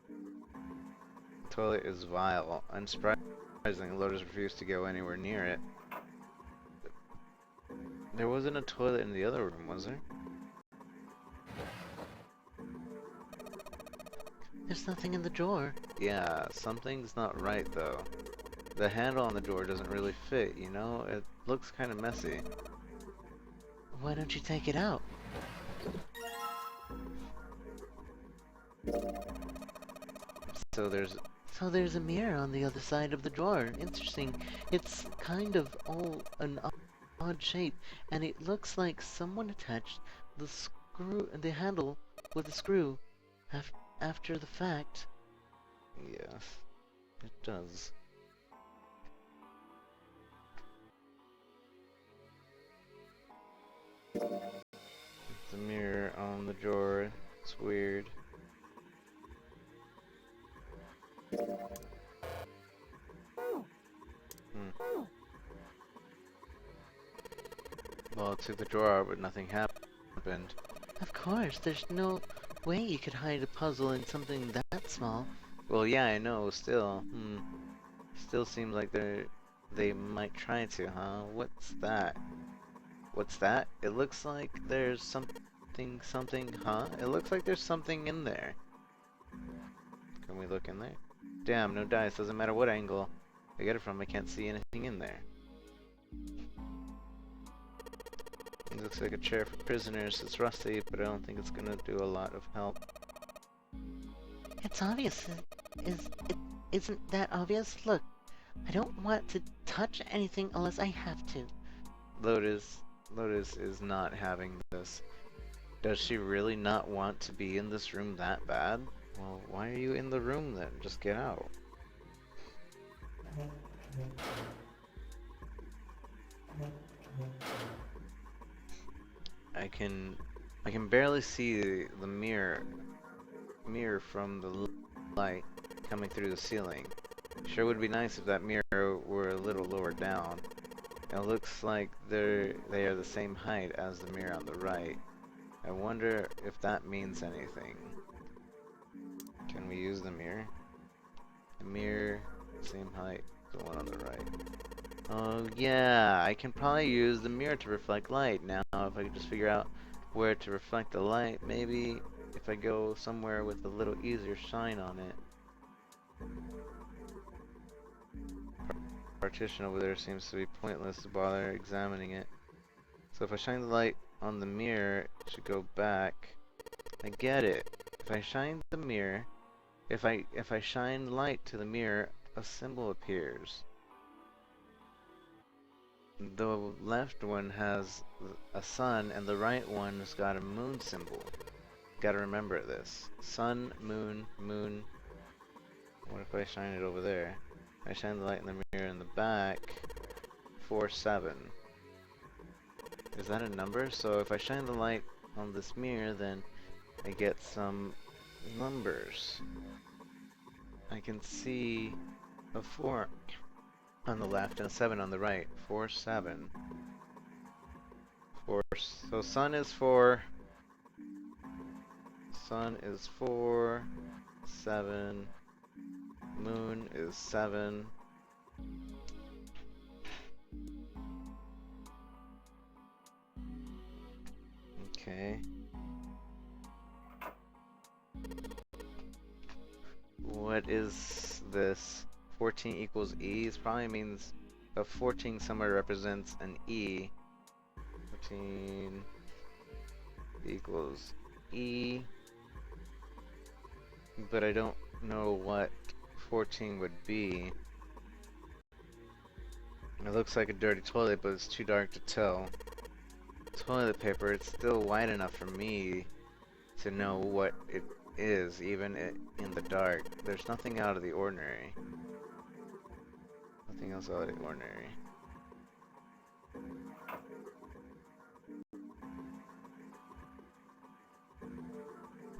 The toilet is vile. Unsurprisingly, Lotus refused to go anywhere near it. There wasn't a toilet in the other room, was there? There's nothing in the drawer. Yeah, something's not right, though. The handle on the door doesn't really fit, you know? It looks kind of messy. Why don't you take it out? So there's a mirror on the other side of the drawer. Interesting. It's kind of all an odd shape, and it looks like someone attached the handle with a screw after the fact. yes, it does. The mirror on the drawer. It's weird. Well, it took the drawer out, but nothing happened. Of course, there's no way you could hide a puzzle in something that small. Well, yeah, I know. Still, still seems like they might try to, huh? What's that? What's that? It looks like there's something, huh? It looks like there's something in there. Can we look in there? Damn, no dice. Doesn't matter what angle I get it from. I can't see anything in there. It looks like a chair for prisoners. It's rusty, but I don't think it's gonna do a lot of help. It's obvious. Isn't that obvious? Look, I don't want to touch anything unless I have to. Lotus is not having this. Does she really not want to be in this room that bad? Well, why are you in the room then? Just get out. I can barely see the mirror from the light coming through the ceiling. Sure would be nice if that mirror were a little lower down. It looks like they are the same height as the mirror on the right. I wonder if that means anything. Can we use the mirror? The mirror, same height, the one on the right. Oh yeah, I can probably use the mirror to reflect light. Now if I could just figure out where to reflect the light, maybe if I go somewhere with a little easier shine on it. Partition over there seems to be pointless to bother examining it. So if I shine the light on the mirror, it should go back. I get it. If I shine the mirror, if I shine light to the mirror, a symbol appears. The left one has a sun and the right one's got a moon symbol. Gotta remember this. Sun, moon, moon. What if I shine it over there? I shine the light in the mirror in the back. 4, 7. Is that a number? So if I shine the light on this mirror, then I get some numbers. I can see a 4 on the left and a 7 on the right. 4, 7. 4. So sun is 4. Sun is 4. 7. Moon is 7. Okay. What is this? 14 equals E? This probably means a 14 somewhere represents an E. 14 equals E. But I don't know what 14 would be. It looks like a dirty toilet, but it's too dark to tell. Toilet paper, it's still wide enough for me to know what it is, even in the dark. There's nothing out of the ordinary. Nothing else out of the ordinary.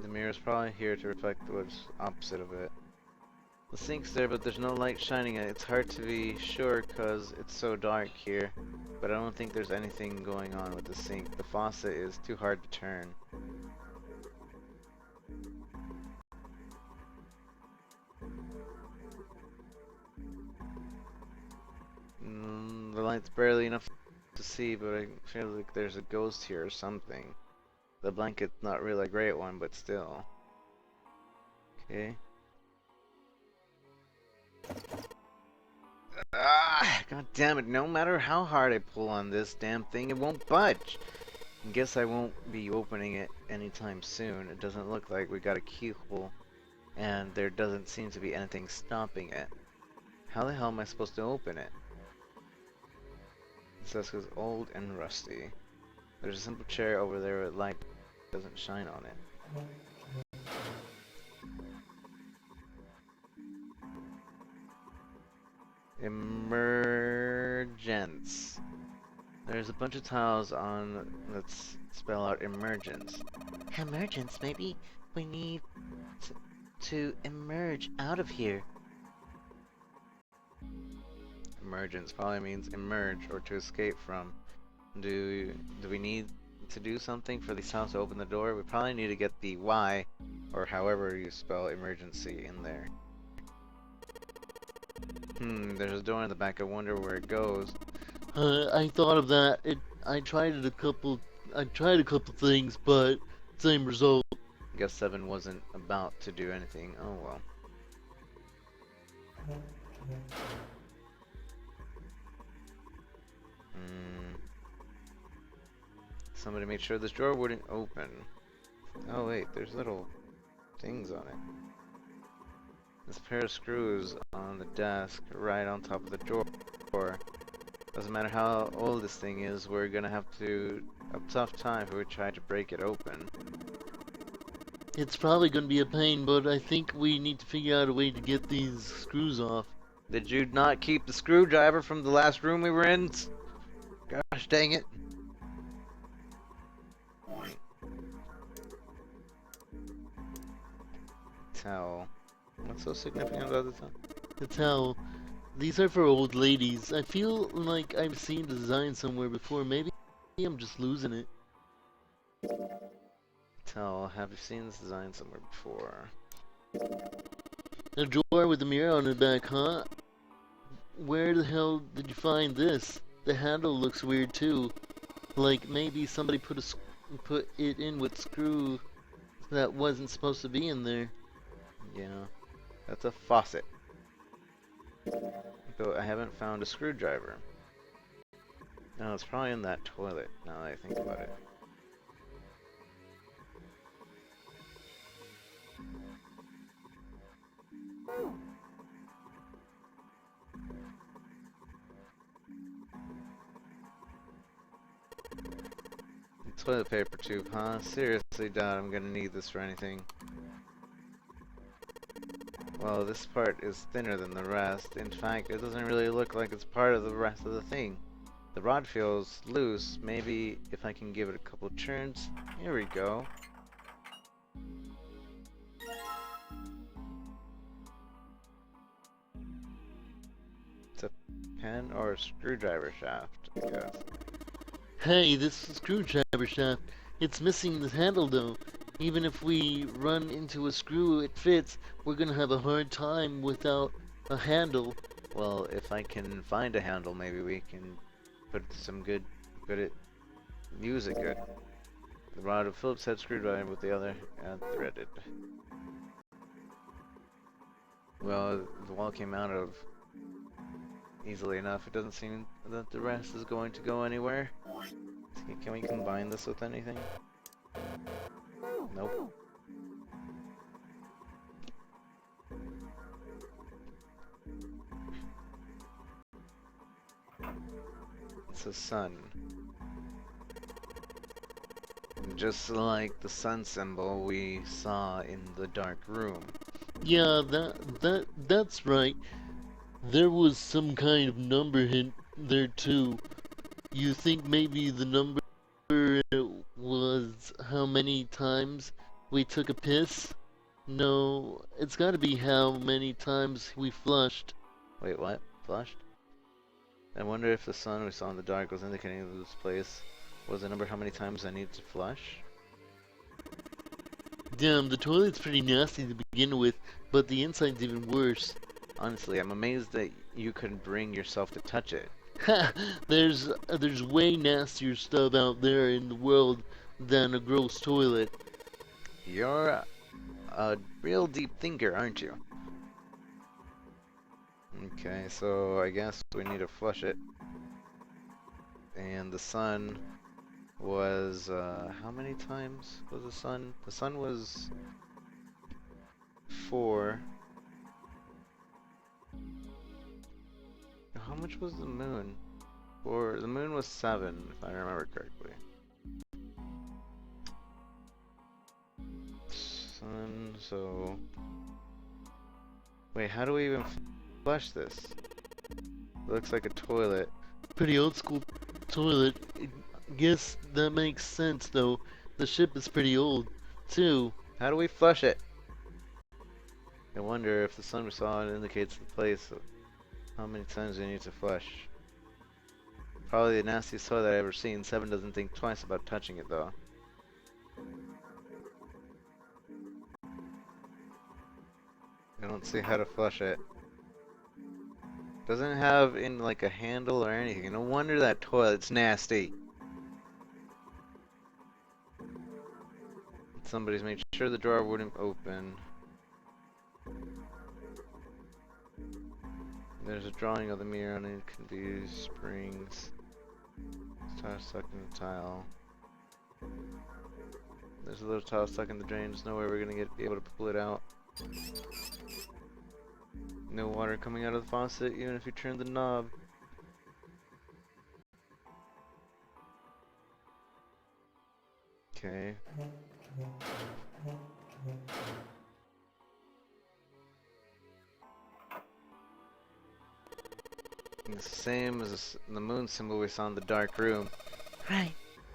The mirror's probably here to reflect what's opposite of it. The sink's there, but there's no light shining in it. It's hard to be sure because it's so dark here. But I don't think there's anything going on with the sink. The faucet is too hard to turn. The light's barely enough to see, but I feel like there's a ghost here or something. The blanket's not really a great one, but still. Okay. Ah, God damn it, no matter how hard I pull on this damn thing, it won't budge. I guess I won't be opening it anytime soon. It doesn't look like we got a keyhole, and there doesn't seem to be anything stopping it. How the hell am I supposed to open it? This desk is old and rusty. There's a simple chair over there with light doesn't shine on it. Emergence. There's a bunch of tiles on that spell out emergence. Emergence, maybe we need to emerge out of here. Emergence probably means emerge or to escape from. Do we need to do something for these tiles to open the door? We probably need to get the Y, or however you spell emergency, in there. There's a door in the back. I wonder where it goes. I thought of that. I tried a couple things, but same result. Guess 7 wasn't about to do anything. Oh well. Somebody made sure this drawer wouldn't open. Oh wait, there's little things on it. This pair of screws on the desk, right on top of the drawer. Doesn't matter how old this thing is, we're gonna have a tough time if we try to break it open. It's probably going to be a pain, but I think we need to figure out a way to get these screws off. Did you not keep the screwdriver from the last room we were in? Gosh dang it. Towel. What's so significant about the towel? The towel. These are for old ladies. I feel like I've seen the design somewhere before. Maybe I'm just losing it. Towel. Have you seen this design somewhere before? A drawer with a mirror on the back, huh? Where the hell did you find this? The handle looks weird too. Like maybe somebody put it in with screw that wasn't supposed to be in there. Yeah, that's a faucet. Though I haven't found a screwdriver. No, it's probably in that toilet, now that I think about it. Toilet paper tube, huh? Seriously doubt I'm gonna need this for anything. Well, this part is thinner than the rest. In fact, it doesn't really look like it's part of the rest of the thing. The rod feels loose. Maybe if I can give it a couple turns. Here we go. It's a pen or a screwdriver shaft, I guess. Hey, this screwdriver shaft. It's missing the handle though. Even if we run into a screw it fits, we're gonna have a hard time without a handle. Well, if I can find a handle, maybe we can put some good at use it good. The rod of Phillips head screwdriver with the other and threaded. Well, the wall came out of easily enough. It doesn't seem that the rest is going to go anywhere. Can we combine this with anything? Nope. It's a sun. Just like the sun symbol we saw in the dark room. Yeah, that's right. There was some kind of number hint there too. You think maybe the number was how many times we took a piss? No, it's gotta be how many times we flushed. Wait, what? Flushed? I wonder if the sun we saw in the dark was indicating that this place was the number how many times I need to flush? Damn, the toilet's pretty nasty to begin with, but the inside's even worse. Honestly, I'm amazed that you could bring yourself to touch it. Ha! There's way nastier stuff out there in the world than a gross toilet. You're a real deep thinker, aren't you? Okay, so I guess we need to flush it. And the sun was, how many times was the sun? The sun was 4. How much was the moon? The moon was 7, if I remember correctly. Sun, so... Wait, how do we even flush this? It looks like a toilet. Pretty old school toilet. I guess that makes sense though. The ship is pretty old, too. How do we flush it? I wonder if the sun we saw indicates the place of how many times we need to flush. Probably the nastiest toilet I've ever seen. 7 doesn't think twice about touching it though. I don't see how to flush it. Doesn't have in like a handle or anything. No wonder that toilet's nasty. Somebody's made sure the drawer wouldn't open. There's a drawing of the mirror on it. It can be springs. Tile stuck in the tile. There's a little tile stuck in the drain. There's no way we're gonna be able to pull it out. No water coming out of the faucet, even if you turn the knob. Okay. It's the same as the moon symbol we saw in the dark room. Right.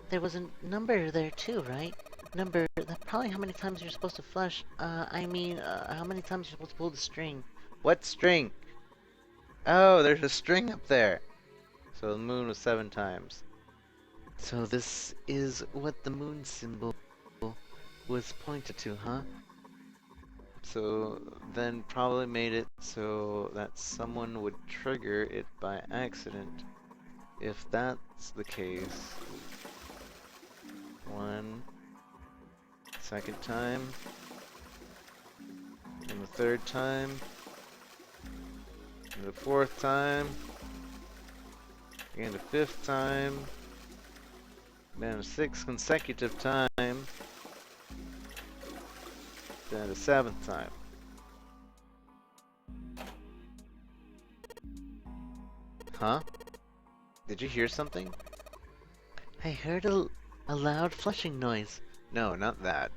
There was a number there too, right? Number, that's probably how many times you're supposed to flush. I mean, how many times you're supposed to pull the string. What string? Oh, there's a string up there. So the moon was 7 times. So this is what the moon symbol was pointed to, huh? So then probably made it so that someone would trigger it by accident. If that's the case, 1 second time, and the 3rd time, and the 4th time, and the 5th time, then a 6th consecutive time, then the 7th time. Huh? Did you hear something? I heard a A loud flushing noise. No, not that.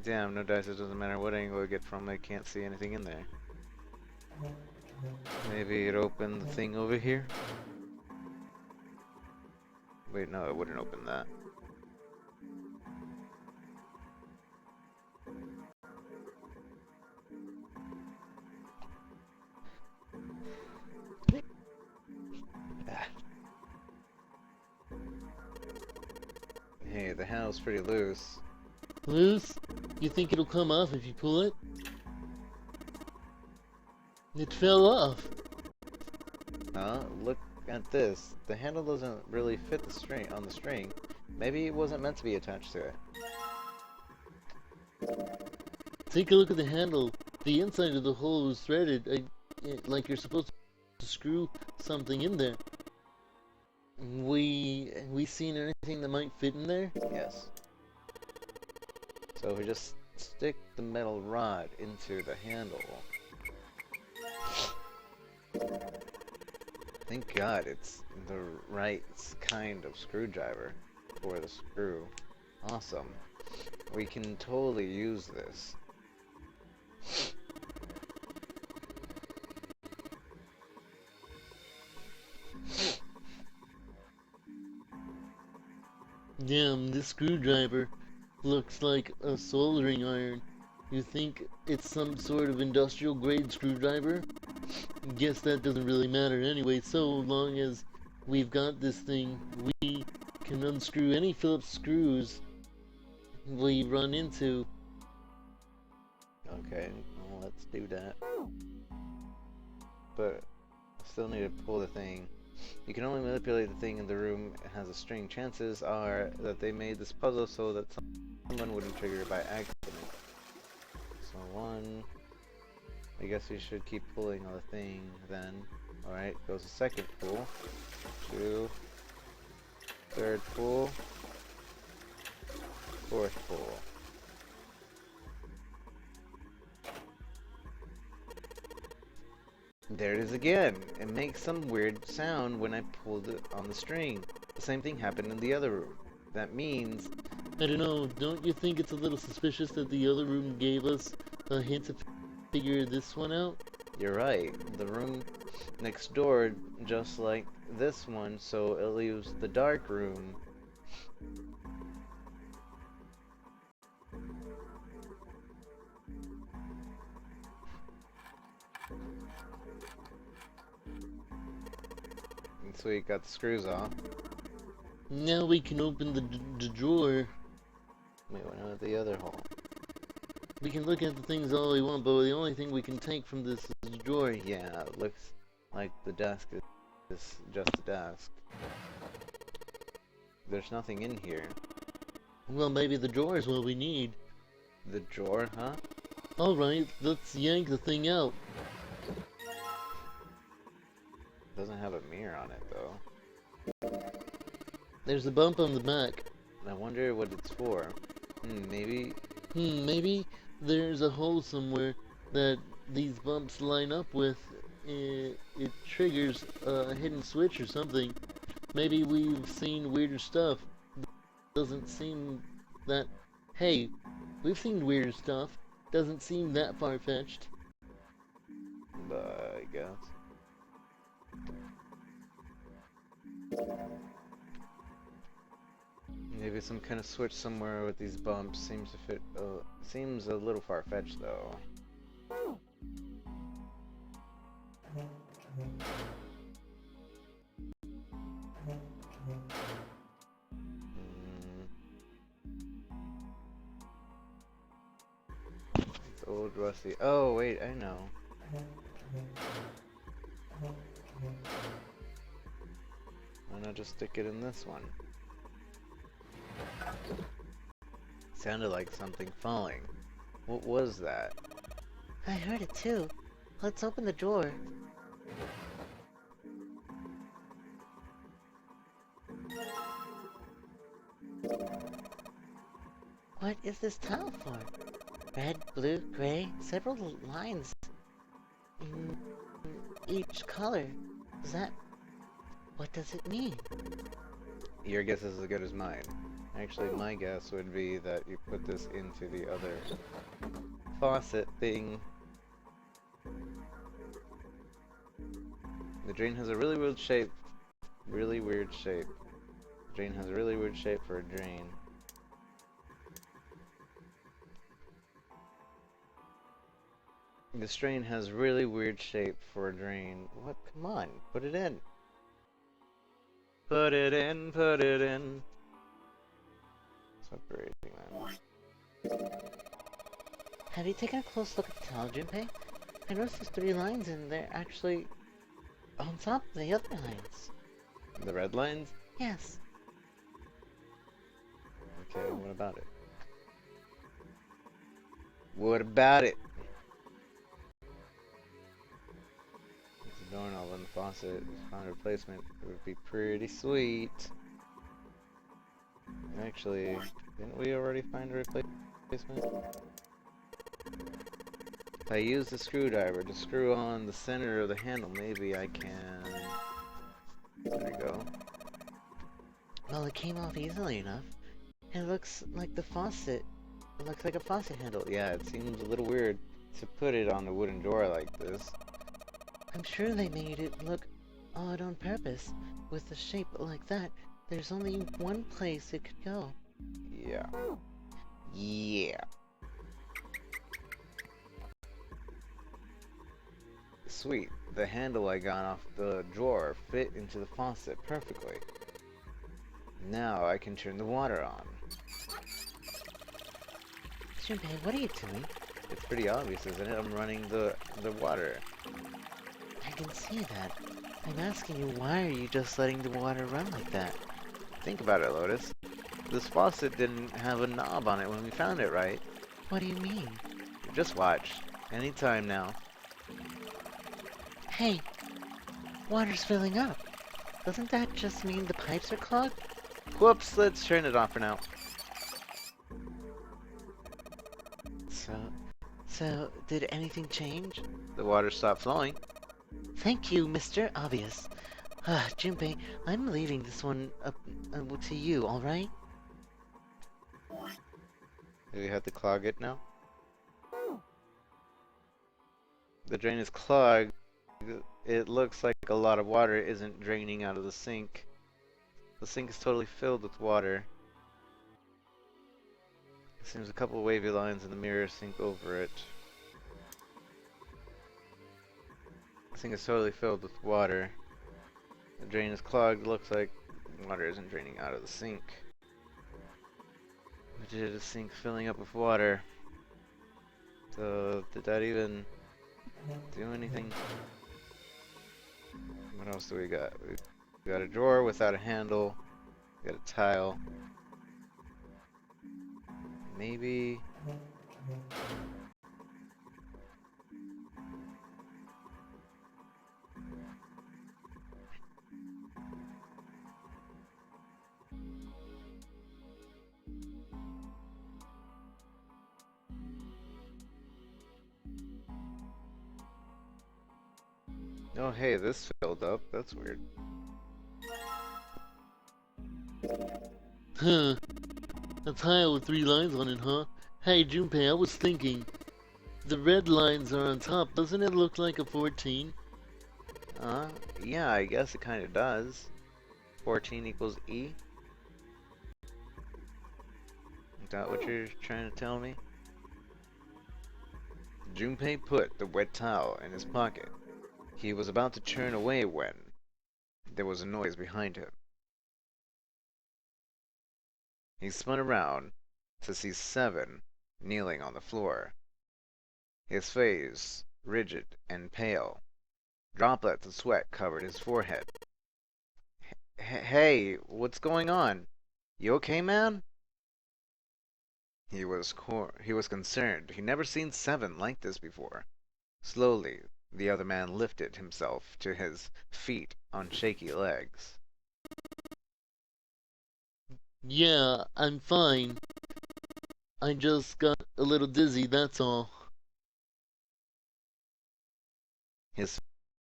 Damn, no dice, it doesn't matter what angle I get from, I can't see anything in there. Maybe it opened the thing over here? Wait, no, it wouldn't open that. Ah. Hey, the handle's pretty loose. Loose? You think it'll come off if you pull it? It fell off. Huh? Look at this. The handle doesn't really fit the string on the string. Maybe it wasn't meant to be attached to it. Take a look at the handle. The inside of the hole is threaded, like you're supposed to screw something in there. We seen anything that might fit in there? Yes. So we just stick the metal rod into the handle. Thank God it's the right kind of screwdriver for the screw. Awesome. We can totally use this. Damn, this screwdriver looks like a soldering iron. You think it's some sort of industrial grade screwdriver? Guess that doesn't really matter anyway, so long as we've got this thing, we can unscrew any Phillips screws we run into. Okay, well, let's do that. But I still need to pull the thing. You can only manipulate the thing in the room. It has a string. Chances are that they made this puzzle so that someone wouldn't trigger it by accident. So one. I guess we should keep pulling on the thing then. Alright, goes the second pull. Two. Third pull. Fourth pull. There it is again. It makes some weird sound when I pulled it on the string. The same thing happened in the other room. That means... I don't know, don't you think it's a little suspicious that the other room gave us a hint to figure this one out? You're right. The room next door, just like this one, so it leaves the dark room. And so we got the screws off. Now we can open the drawer. Wait, what about the other hole? We can look at the things all we want, but the only thing we can take from this is the drawer. Yeah, it looks like the desk is just a desk. There's nothing in here. Well, maybe the drawer is what we need. The drawer, huh? Alright, let's yank the thing out. Doesn't have a mirror on it though. There's a bump on the back. I wonder what it's for. Maybe... Maybe there's a hole somewhere that these bumps line up with. It triggers a hidden switch or something. Maybe we've seen weirder stuff. Doesn't seem that... Hey, we've seen weirder stuff. Doesn't seem that far-fetched. I guess. Maybe some kind of switch somewhere with these bumps seems to fit. Seems a little far-fetched though. It's old rusty. Oh wait, I know. Why not just stick it in this one? Sounded like something falling. What was that? I heard it too. Let's open the drawer. What is this tile for? Red, blue, gray, several lines. each color. Is that... What does it mean? Your guess is as good as mine. Actually, my guess would be that you put this into the other faucet thing. The drain has a really weird shape. Really weird shape. The drain has a really weird shape for a drain. This drain has really weird shape for a drain. What? Come on, put it in. Put it in, put it in. Separating them. Have you taken a close look at the tile, Junpei? I noticed there's 3 lines and they're actually on top of the other lines. The red lines? Yes. Okay, what about it? What about it? It's a doorknob on the faucet. Found a replacement. It would be pretty sweet. Actually, didn't we already find a replacement? If I use the screwdriver to screw on the center of the handle, maybe I can... There we go. Well, it came off easily enough. It looks like the faucet. It looks like a faucet handle. Yeah, it seems a little weird to put it on the wooden door like this. I'm sure they made it look odd on purpose. With a shape like that, there's only one place it could go. Yeah. Yeah. Sweet. The handle I got off the drawer fit into the faucet perfectly. Now I can turn the water on. Junpei, what are you doing? It's pretty obvious, isn't it? I'm running the water. I can see that. I'm asking you, why are you just letting the water run like that? Think about it, Lotus. This faucet didn't have a knob on it when we found it, right? What do you mean? Just watch. Anytime now. Hey, water's filling up. Doesn't that just mean the pipes are clogged? Whoops, let's turn it off for now. So, did anything change? The water stopped flowing. Thank you, Mr. Obvious. Junpei, I'm leaving this one up to you, alright? Do we have to clog it now? The drain is clogged. It looks like a lot of water isn't draining out of the sink. The sink is totally filled with water. It seems a couple wavy lines in the mirror sink over it. The sink is totally filled with water. The drain is clogged. Looks like water isn't draining out of the sink. We did a sink filling up with water. So, did that even do anything? What else do we got? We got a drawer without a handle. We got a tile. Maybe... Oh hey, this filled up. That's weird. Huh. A tile with 3 lines on it, huh? Hey, Junpei, I was thinking. The red lines are on top. Doesn't it look like a 14? Yeah, I guess it kind of does. 14 equals E? Is that what you're trying to tell me? Junpei put the wet towel in his pocket. He was about to turn away when there was a noise behind him. He spun around to see Seven kneeling on the floor. His face rigid and pale. Droplets of sweat covered his forehead. Hey, what's going on? You okay, man? He was concerned. He'd never seen Seven like this before. Slowly, the other man lifted himself to his feet on shaky legs. Yeah, I'm fine. I just got a little dizzy, that's all. His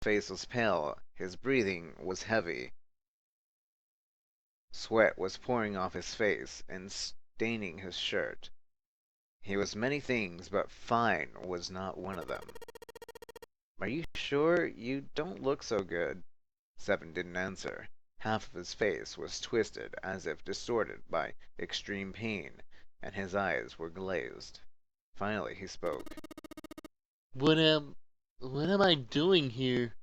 face was pale, his breathing was heavy. Sweat was pouring off his face and staining his shirt. He was many things, but fine was not one of them. Are you sure? You don't look so good. Seven didn't answer. Half of his face was twisted, as if distorted by extreme pain, and his eyes were glazed. Finally he spoke. What am I doing here?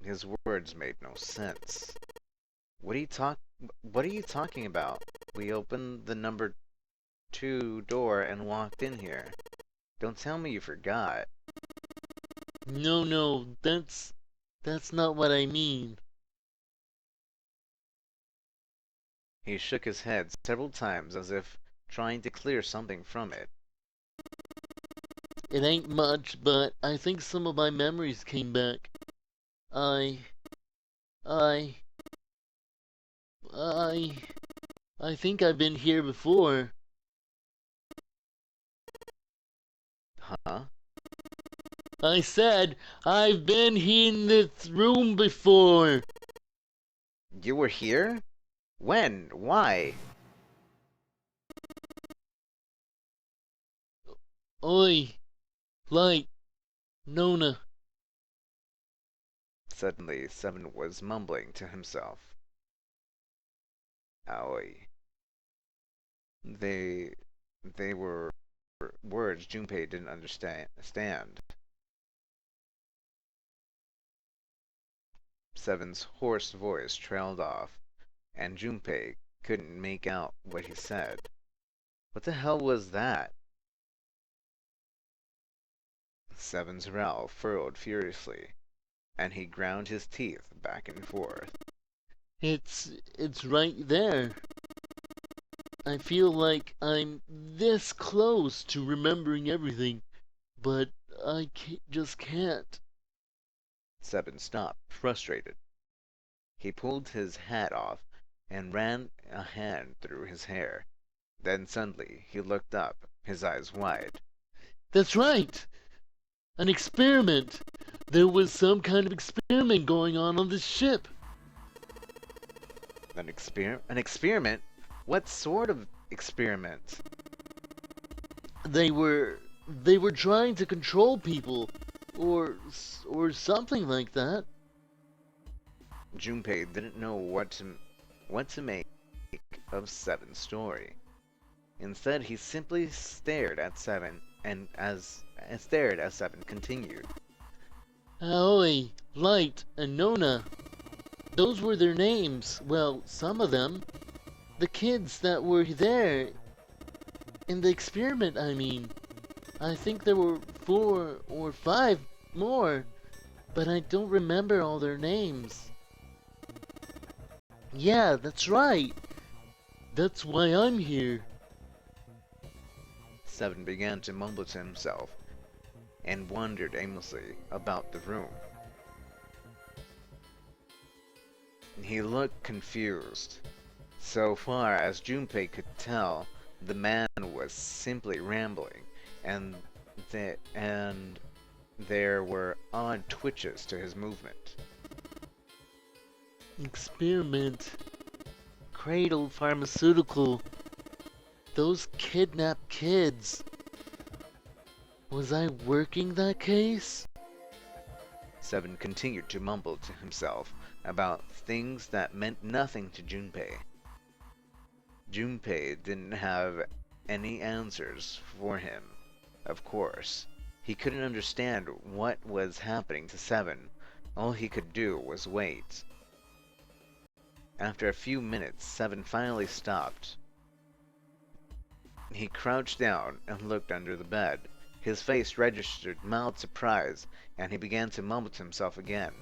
His words made no sense. What are you talking about? We opened the number 2 door and walked in here. Don't tell me you forgot. No, that's not what I mean. He shook his head several times as if trying to clear something from it. It ain't much, but I think some of my memories came back. I think I've been here before. Huh? I said I've been in this room before. You were here? When? Why? Oi, Light, Nona. Suddenly, Seven was mumbling to himself. Aoi. They were words Junpei didn't understand. Seven's hoarse voice trailed off, and Junpei couldn't make out what he said. What the hell was that? Seven's brow furrowed furiously, and he ground his teeth back and forth. It's right there. I feel like I'm this close to remembering everything, but I just can't. Seven stopped, frustrated. He pulled his hat off and ran a hand through his hair. Then suddenly he looked up, his eyes wide. That's right! An experiment! There was some kind of experiment going on this ship. An experiment? What sort of experiment? They were trying to control people, or something like that. Junpei didn't know what to make of Seven's story. Instead, he simply stared at Seven, and stared as Seven continued. Aoi, Light, and Nona. Those were their names. Well, some of them. The kids that were there. In the experiment, I mean. I think there were 4 or 5 more, but I don't remember all their names. Yeah, that's right. That's why I'm here. Seven began to mumble to himself, and wandered aimlessly about the room. He looked confused. So far as Junpei could tell, the man was simply rambling, and there were odd twitches to his movement. Experiment. Cradle Pharmaceutical. Those kidnapped kids. Was I working that case? Seven continued to mumble to himself about things that meant nothing to Junpei. Junpei didn't have any answers for him, of course. He couldn't understand what was happening to Seven. All he could do was wait. After a few minutes, Seven finally stopped. He crouched down and looked under the bed. His face registered mild surprise, and he began to mumble to himself again.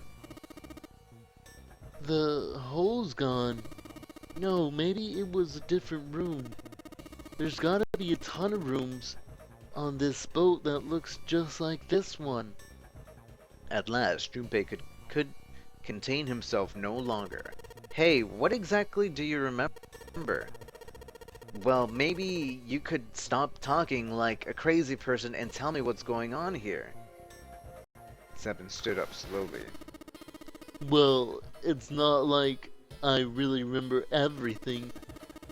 The hole's gone. No, maybe it was a different room. There's gotta be a ton of rooms on this boat that looks just like this one. At last, Junpei could contain himself no longer. Hey, what exactly do you remember? Well, maybe you could stop talking like a crazy person and tell me what's going on here. Seven stood up slowly. Well, it's not like I really remember everything.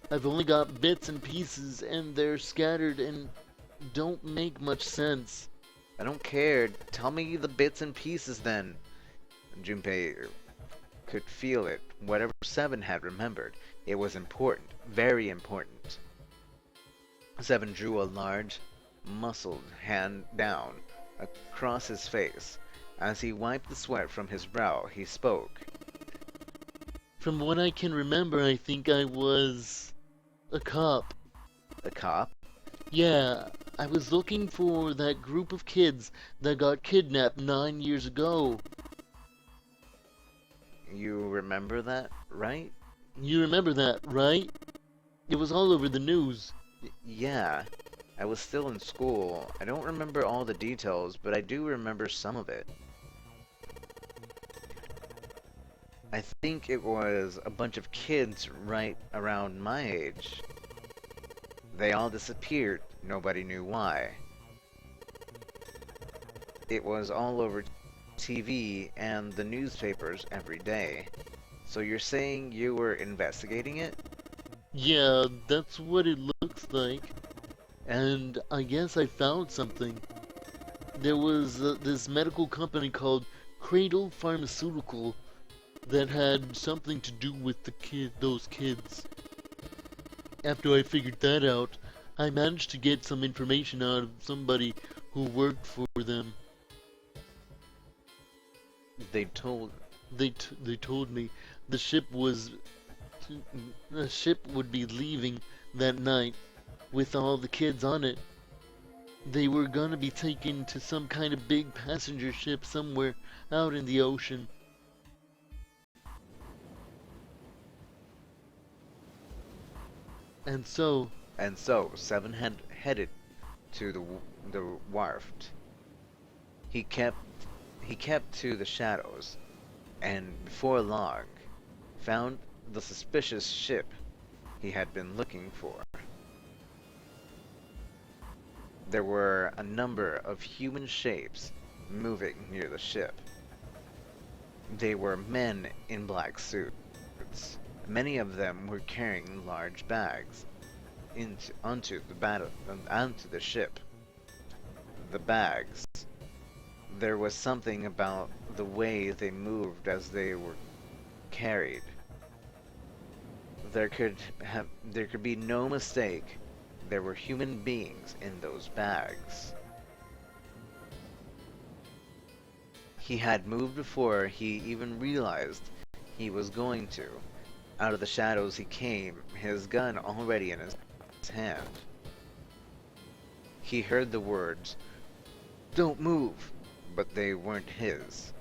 I've only got bits and pieces, and they're scattered and don't make much sense. I don't care. Tell me the bits and pieces then. Junpei could feel it. Whatever Seven had remembered, it was important. Very important. Seven drew a large, muscled hand down across his face. As he wiped the sweat from his brow, he spoke. From what I can remember, I think I was a cop. A cop? Yeah, I was looking for that group of kids that got kidnapped 9 years ago. You remember that, right? You remember that, right? It was all over the news. Yeah. I was still in school. I don't remember all the details, but I do remember some of it. I think it was a bunch of kids right around my age. They all disappeared. Nobody knew why. It was all over TV and the newspapers every day. So you're saying you were investigating it? Yeah, that's what it looks like. And I guess I found something. There was this medical company called Cradle Pharmaceutical that had something to do with those kids. After I figured that out, I managed to get some information out of somebody who worked for them. They told... They told me the ship would be leaving that night with all the kids on it. They were gonna be taken to some kind of big passenger ship somewhere out in the ocean. And so, Seven had headed to the wharf. He kept to the shadows, and before long, found the suspicious ship he had been looking for. There were a number of human shapes moving near the ship. They were men in black suits. Many of them were carrying large bags onto the ship. The bags. There was something about the way they moved as they were carried. There could be no mistake. There were human beings in those bags. He had moved before he even realized he was going to. Out of the shadows he came, his gun already in his hand. He heard the words, "Don't move," but they weren't his.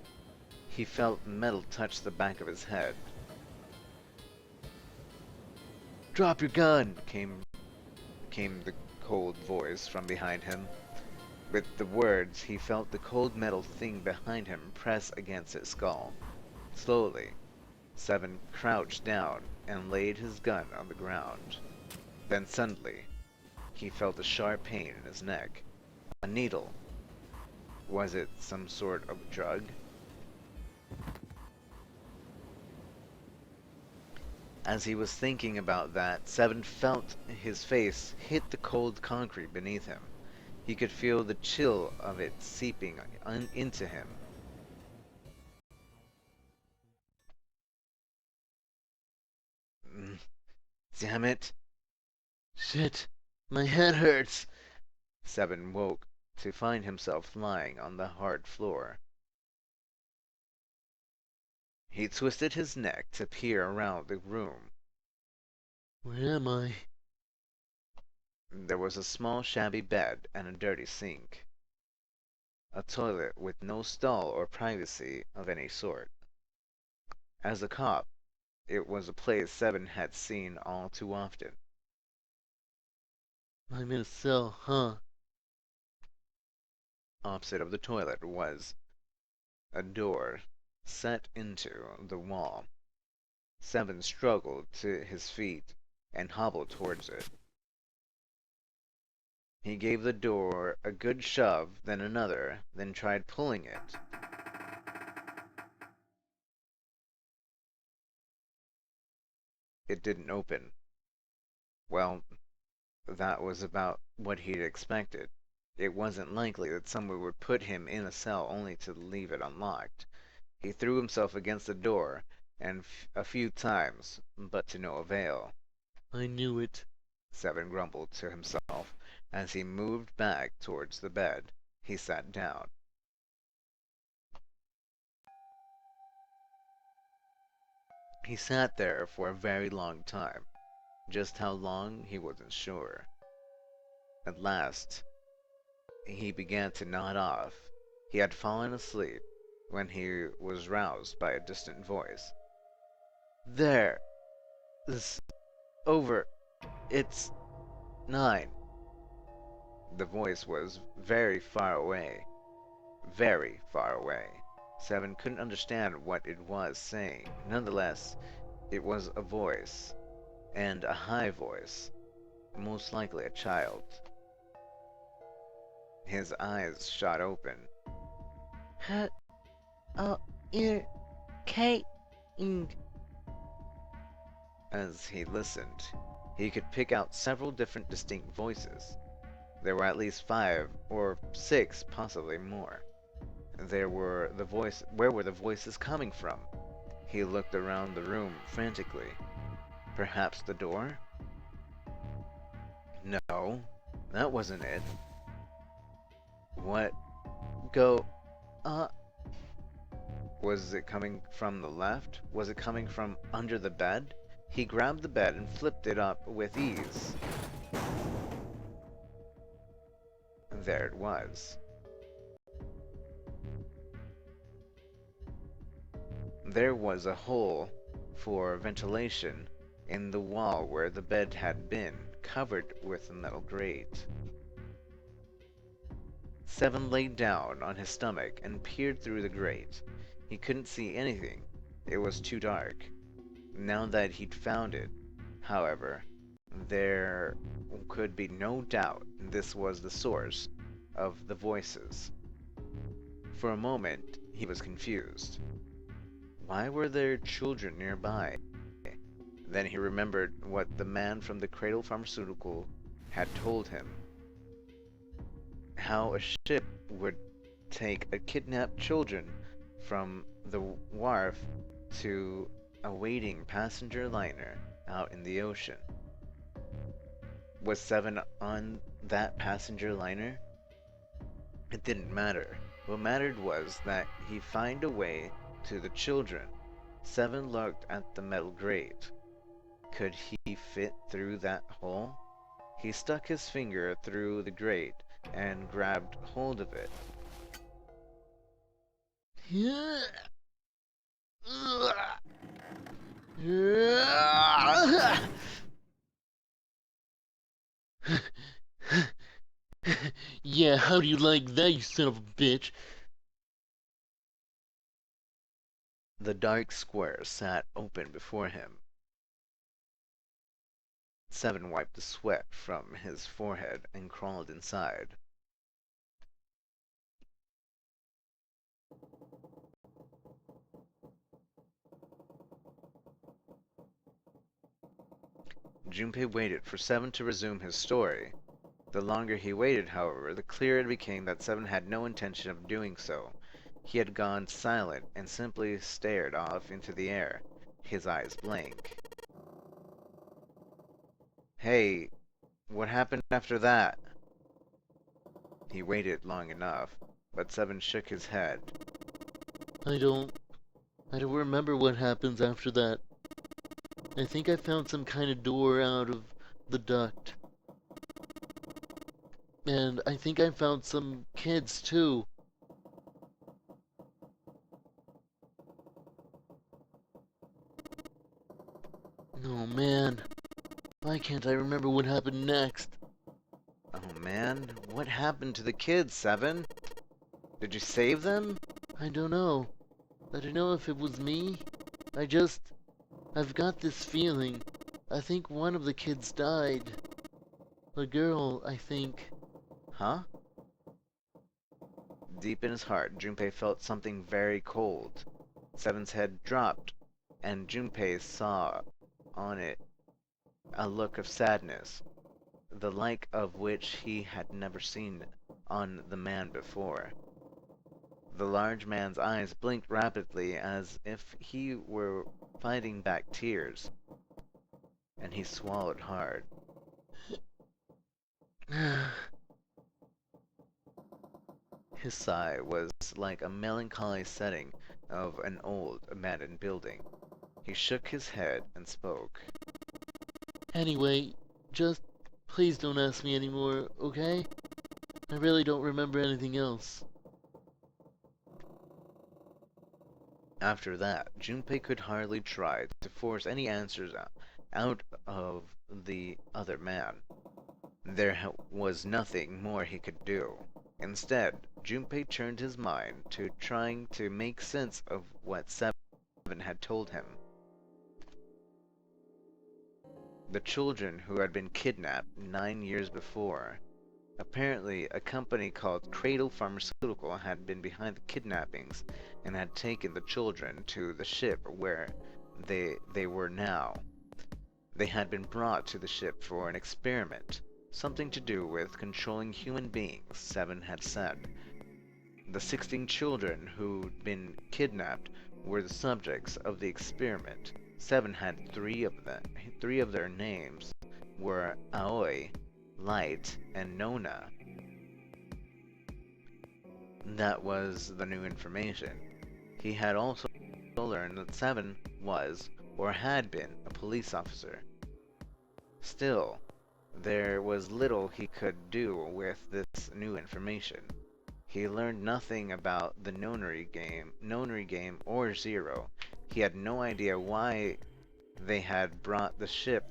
He felt metal touch the back of his head. "Drop your gun," came the cold voice from behind him. With the words, he felt the cold metal thing behind him press against his skull. Slowly, Seven crouched down and laid his gun on the ground. Then suddenly, he felt a sharp pain in his neck. A needle. Was it some sort of drug? As he was thinking about that, Seven felt his face hit the cold concrete beneath him. He could feel the chill of it seeping into him. Damn it. shit, my head hurts. Seven woke to find himself lying on the hard floor. He twisted his neck to peer around the room. Where am I? There was a small shabby bed and a dirty sink. A toilet with no stall or privacy of any sort. As a cop, it was a place Seven had seen all too often. I'm in a cell, huh? Opposite of the toilet was a door set into the wall. Seven struggled to his feet and hobbled towards it. He gave the door a good shove, then another, then tried pulling it. it didn't open. Well, that was about what he'd expected. It wasn't likely that someone would put him in a cell only to leave it unlocked. He threw himself against the door and a few times, but to no avail. I knew it. Seven grumbled to himself as he moved back towards the bed. He sat down. He sat there for a very long time. Just how long, he wasn't sure. At last, he began to nod off. He had fallen asleep when he was roused by a distant voice. "There! It's over. It's 9. The voice was very far away. Very far away. Seven couldn't understand what it was saying. Nonetheless, it was a voice, and a high voice, most likely a child. His eyes shot open. You're King. As he listened, he could pick out several different distinct voices. There were at least 5 or 6, possibly more. Where were the voices coming from? He looked around the room frantically. Perhaps the door? No, that wasn't it. What? Was it coming from the left? Was it coming from under the bed? He grabbed the bed and flipped it up with ease. There it was. There was a hole for ventilation in the wall where the bed had been, covered with a metal grate. Seven lay down on his stomach and peered through the grate. He couldn't see anything. It was too dark. Now that he'd found it, however, there could be no doubt this was the source of the voices. For a moment, he was confused. Why were there children nearby? Then he remembered what the man from the Cradle Pharmaceutical had told him. How a ship would take a kidnapped children from the wharf to a waiting passenger liner out in the ocean. Was Seven on that passenger liner? It didn't matter. What mattered was that he find a way to the children. Seven looked at the metal grate. Could he fit through that hole? He stuck his finger through the grate and grabbed hold of it. Yeah, how do you like that, you son of a bitch? The dark square sat open before him. Seven wiped the sweat from his forehead and crawled inside. Junpei waited for Seven to resume his story. The longer he waited, however, the clearer it became that Seven had no intention of doing so. He had gone silent and simply stared off into the air, his eyes blank. Hey, what happened after that? He waited long enough, but Seven shook his head. I don't remember what happens after that. I think I found some kind of door out of the duct. And I think I found some kids too. Oh man, why can't I remember what happened next? Oh man, what happened to the kids, Seven? Did you save them? I don't know. I don't know if it was me. I've got this feeling. I think one of the kids died. A girl, I think. Huh? Deep in his heart, Junpei felt something very cold. Seven's head dropped, and Junpei saw on it a look of sadness, the like of which he had never seen on the man before. The large man's eyes blinked rapidly as if he were fighting back tears, and he swallowed hard. His sigh was like a melancholy setting of an old, abandoned building. He shook his head and spoke. Anyway, just please don't ask me anymore, okay? I really don't remember anything else. After that, Junpei could hardly try to force any answers out of the other man. There was nothing more he could do. Instead, Junpei turned his mind to trying to make sense of what Seven had told him. The children who had been kidnapped 9 years before. Apparently, a company called Cradle Pharmaceutical had been behind the kidnappings and had taken the children to the ship where they were now. They had been brought to the ship for an experiment, something to do with controlling human beings, Seven had said. The 16 children who'd been kidnapped were the subjects of the experiment. Seven had 3 of them. 3 of their names were Aoi, Light, and Nona. That was the new information. He had also learned that Seven was, or had been, a police officer. Still, there was little he could do with this new information. He learned nothing about the Nonary game or Zero. He had no idea why they had brought the ship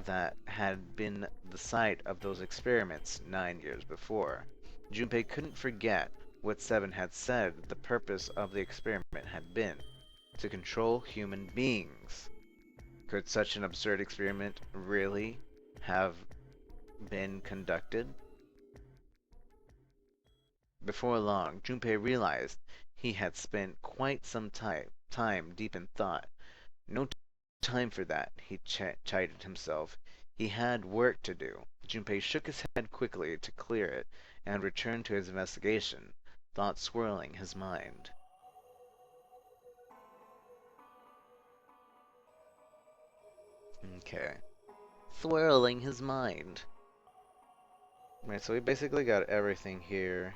that had been the site of those experiments 9 years before. Junpei couldn't forget what Seven had said the purpose of the experiment had been: to control human beings. Could such an absurd experiment really have been conducted? Before long, Junpei realized he had spent quite some time deep in thought. No time for that, he chided himself. He had work to do. Junpei shook his head quickly to clear it and returned to his investigation, thoughts swirling his mind. Okay. Swirling his mind. Right, so we basically got everything here.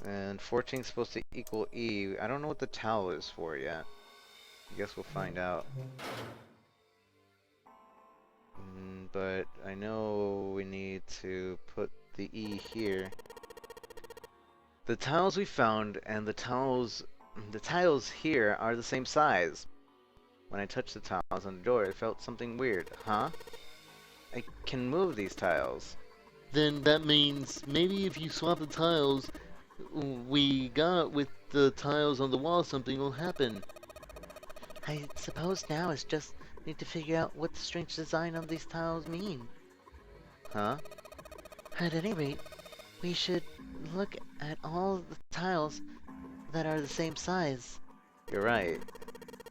And 14 is supposed to equal E. I don't know what the towel is for yet. I guess we'll find out. But I know we need to put the E here. The tiles we found and the tiles here are the same size. When I touched the tiles on the door, it felt something weird. Huh? I can move these tiles. Then that means maybe if you swap the tiles we got with the tiles on the wall, something will happen. I suppose now is just need to figure out what the strange design of these tiles mean. Huh? At any rate, we should look at all the tiles that are the same size. You're right.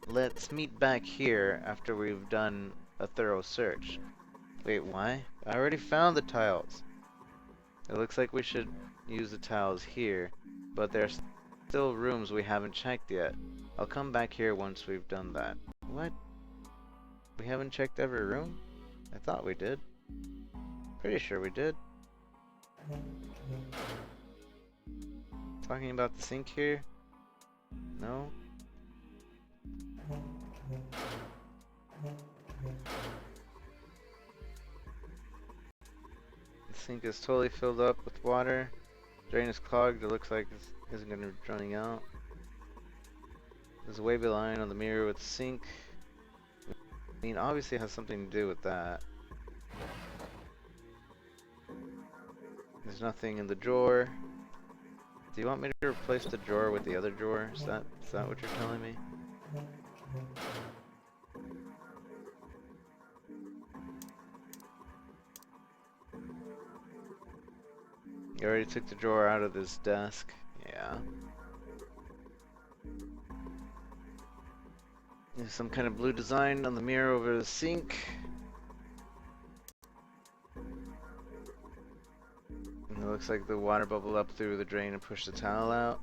Let's meet back here after we've done a thorough search. Wait, why? I already found the tiles. It looks like we should use the tiles here, but there's still rooms we haven't checked yet. I'll come back here once we've done that. What? We haven't checked every room? I thought we did. Pretty sure we did. Talking about the sink here? No? The sink is totally filled up with water. Drain is clogged. It looks like it isn't going to be running out. There's a wavy line on the mirror with the sink. I mean, obviously it has something to do with that. There's nothing in the drawer. Do you want me to replace the drawer with the other drawer? Is that what you're telling me? You already took the drawer out of this desk. Yeah. There's some kind of blue design on the mirror over the sink. And it looks like the water bubbled up through the drain and pushed the towel out.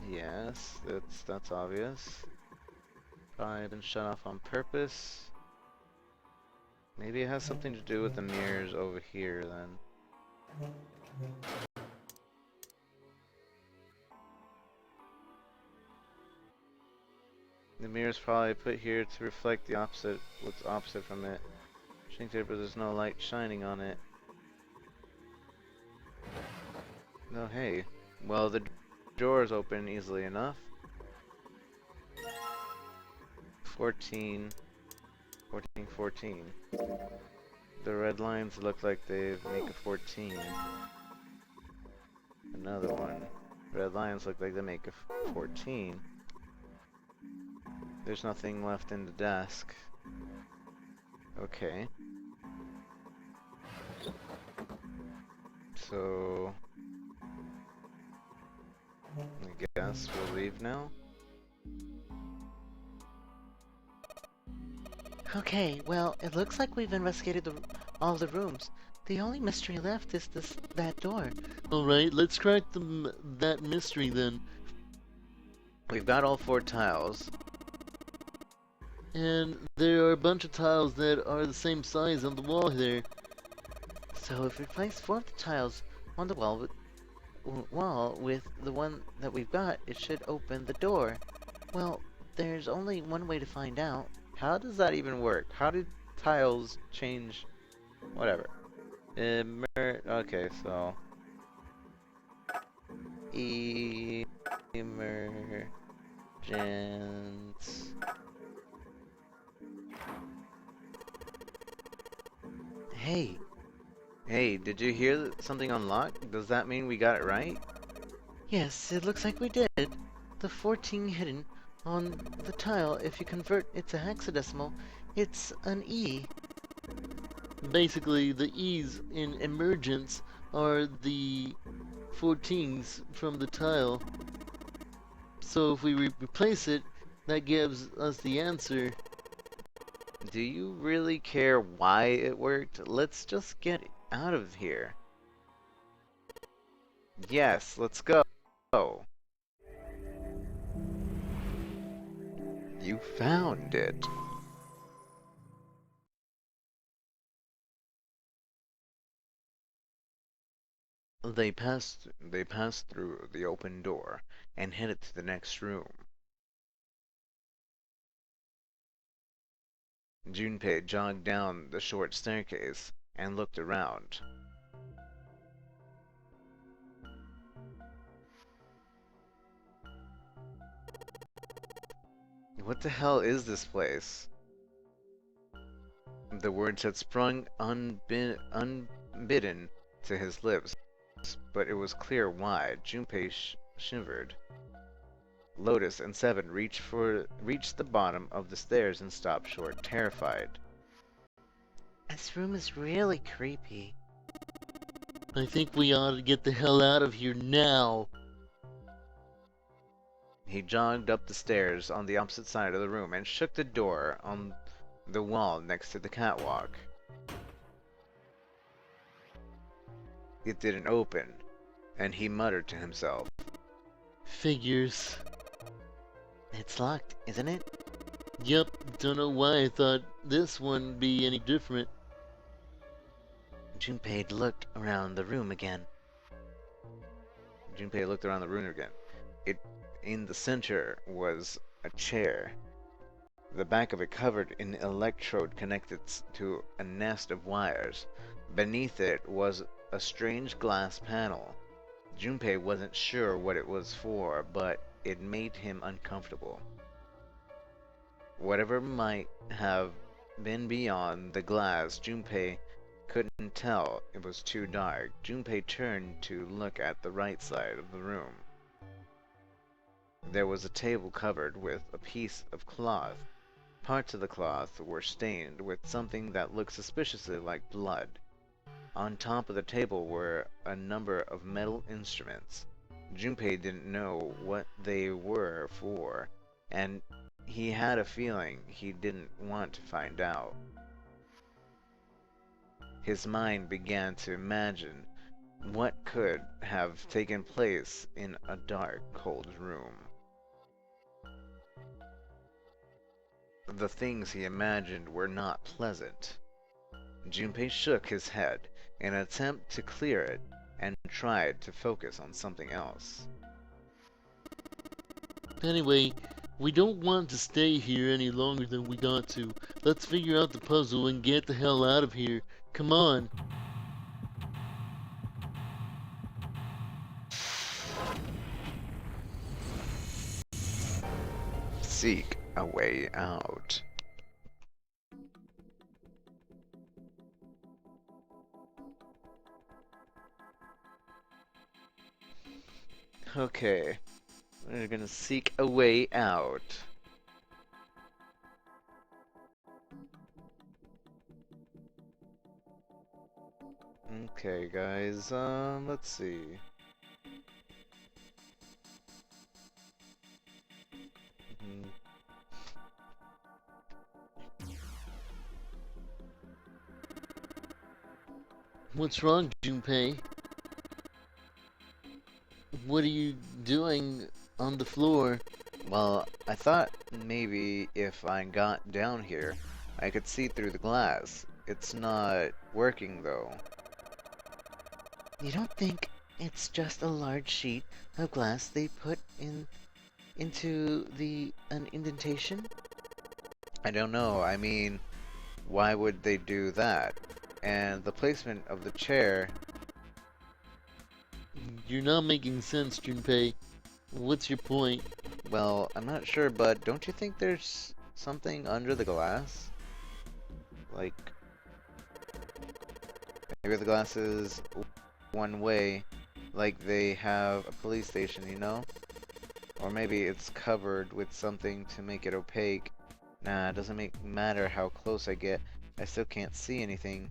Yes, that's obvious. Probably been shut off on purpose. Maybe it has something to do with the mirrors over here then. The mirror's probably put here to reflect the opposite, what's opposite from it. Shrink there, but there's no light shining on it. No, hey. Well, the doors open easily enough. 14. 14, 14. The red lines look like they make a 14. Another one. Red lines look like they make a 14. There's nothing left in the desk. Okay. So I guess we'll leave now. Okay, well, it looks like we've investigated all the rooms. The only mystery left is that door. Alright, let's crack that mystery then. We've got all 4 tiles. And there are a bunch of tiles that are the same size on the wall here. So if we place 4 of the tiles on the wall with the one that we've got, it should open the door. Well, there's only one way to find out. How does that even work? How do tiles change? Whatever. Okay, so emergence. Hey, did you hear something unlocked? Does that mean we got it right? Yes, it looks like we did. The 14 hidden on the tile, if you convert it to hexadecimal, it's an E. Basically, the E's in emergence are the 14s from the tile. So if we replace it, that gives us the answer. Do you really care why it worked? Let's just get out of here. Yes, let's go. You found it. They passed through the open door and headed to the next room. Junpei jogged down the short staircase and looked around. What the hell is this place? The words had sprung unbidden to his lips, but it was clear why. Junpei shivered. Lotus and Seven reached the bottom of the stairs and stopped short, terrified. This room is really creepy. I think we ought to get the hell out of here now. He jogged up the stairs on the opposite side of the room and shook the door on the wall next to the catwalk. It didn't open, and he muttered to himself. Figures. It's locked, isn't it? Yep, don't know why I thought this wouldn't be any different. Junpei looked around the room again. In the center was a chair. The back of it covered in electrode connected to a nest of wires. Beneath it was a strange glass panel. Junpei wasn't sure what it was for, but it made him uncomfortable. Whatever might have been beyond the glass, Junpei couldn't tell. It was too dark. Junpei turned to look at the right side of the room. There was a table covered with a piece of cloth. Parts of the cloth were stained with something that looked suspiciously like blood. On top of the table were a number of metal instruments. Junpei didn't know what they were for, and he had a feeling he didn't want to find out. His mind began to imagine what could have taken place in a dark, cold room. The things he imagined were not pleasant. Junpei shook his head in an attempt to clear it and tried to focus on something else. Anyway, we don't want to stay here any longer than we got to. Let's figure out the puzzle and get the hell out of here. Come on. Seek a way out. Okay, we're gonna seek a way out. Okay, guys, let's see. Mhm. What's wrong, Junpei? What are you doing on the floor? Well, I thought maybe if I got down here, I could see through the glass. It's not working though. You don't think it's just a large sheet of glass they put into an indentation? I don't know, I mean, why would they do that? And the placement of the chair, You're not making sense, Junpei. What's your point? well, I'm not sure, but don't you think there's something under the glass? Like, maybe the glass is one way, like they have a police station, you know? Or maybe it's covered with something to make it opaque. Nah, it doesn't matter how close I get, I still can't see anything.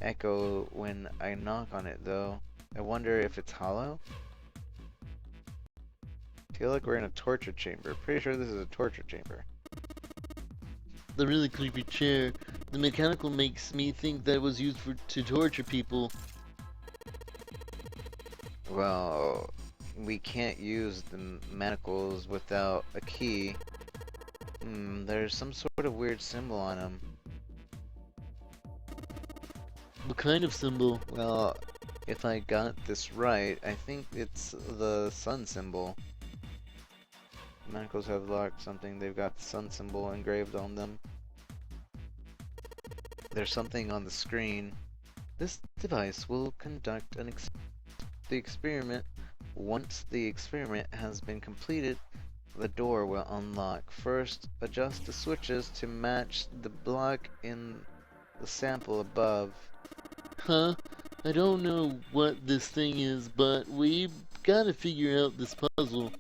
Echo when I knock on it though. I wonder if it's hollow? Feel like we're in a torture chamber. Pretty sure this is a torture chamber. The really creepy chair. The mechanical makes me think that it was used to torture people. Well, we can't use the manacles without a key. There's some sort of weird symbol on them. What kind of symbol? Well, if I got this right, I think it's the sun symbol. Manacles have locked something, they've got the sun symbol engraved on them. There's something on the screen. This device will conduct the experiment. Once the experiment has been completed, the door will unlock. First, adjust the switches to match the block in the sample above. Huh? I don't know what this thing is, but we've gotta figure out this puzzle.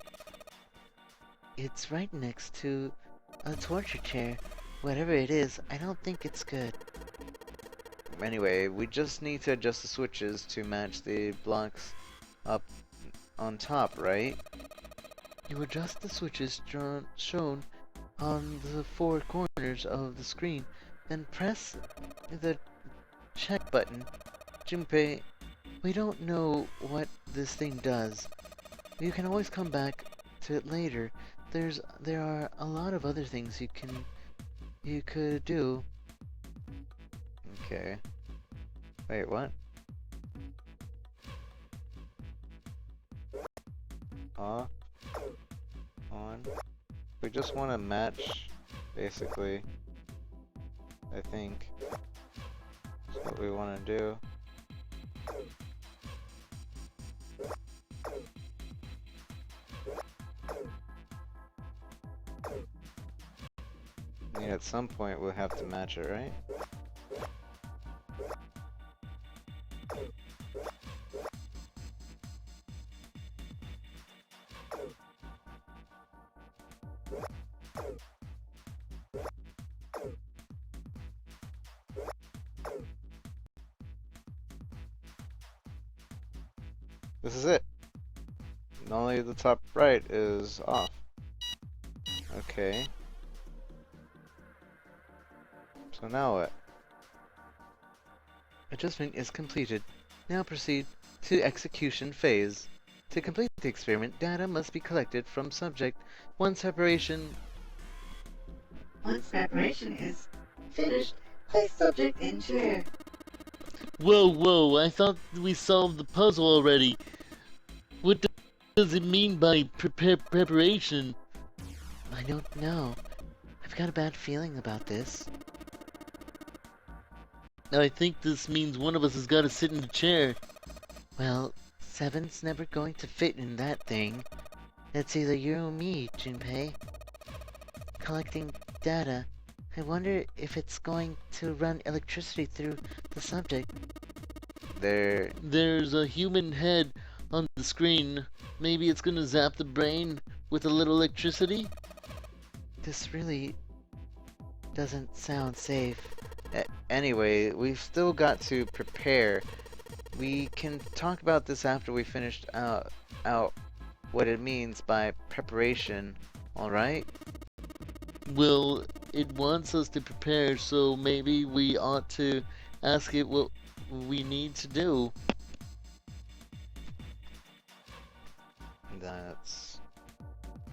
It's right next to a torture chair. Whatever it is, I don't think it's good. Anyway, we just need to adjust the switches to match the blocks up on top, right? You adjust the switches shown on the four corners of the screen, then press the check button. Junpei, we don't know what this thing does. You can always come back to it later. There are a lot of other things you could do. Okay. Wait, what? Off. On. We just want to match, basically. I think. That's what we want to do. I mean, at some point we'll have to match it, right? This is it. Only the top right is off. Okay. So now what? Adjustment is completed. Now proceed to execution phase. To complete the experiment, data must be collected from subject. Once preparation is finished, place subject in chair. Whoa, I thought we solved the puzzle already. What does it mean by preparation? I don't know. I've got a bad feeling about this. I think this means one of us has got to sit in the chair. Well, Seven's never going to fit in that thing. It's either you or me, Junpei. Collecting data. I wonder if it's going to run electricity through the subject. There's a human head on the screen. Maybe it's gonna zap the brain with a little electricity? This really doesn't sound safe. Anyway, we've still got to prepare. We can talk about this after we finished out what it means by preparation, alright? Well, it wants us to prepare, so maybe we ought to ask it what we need to do.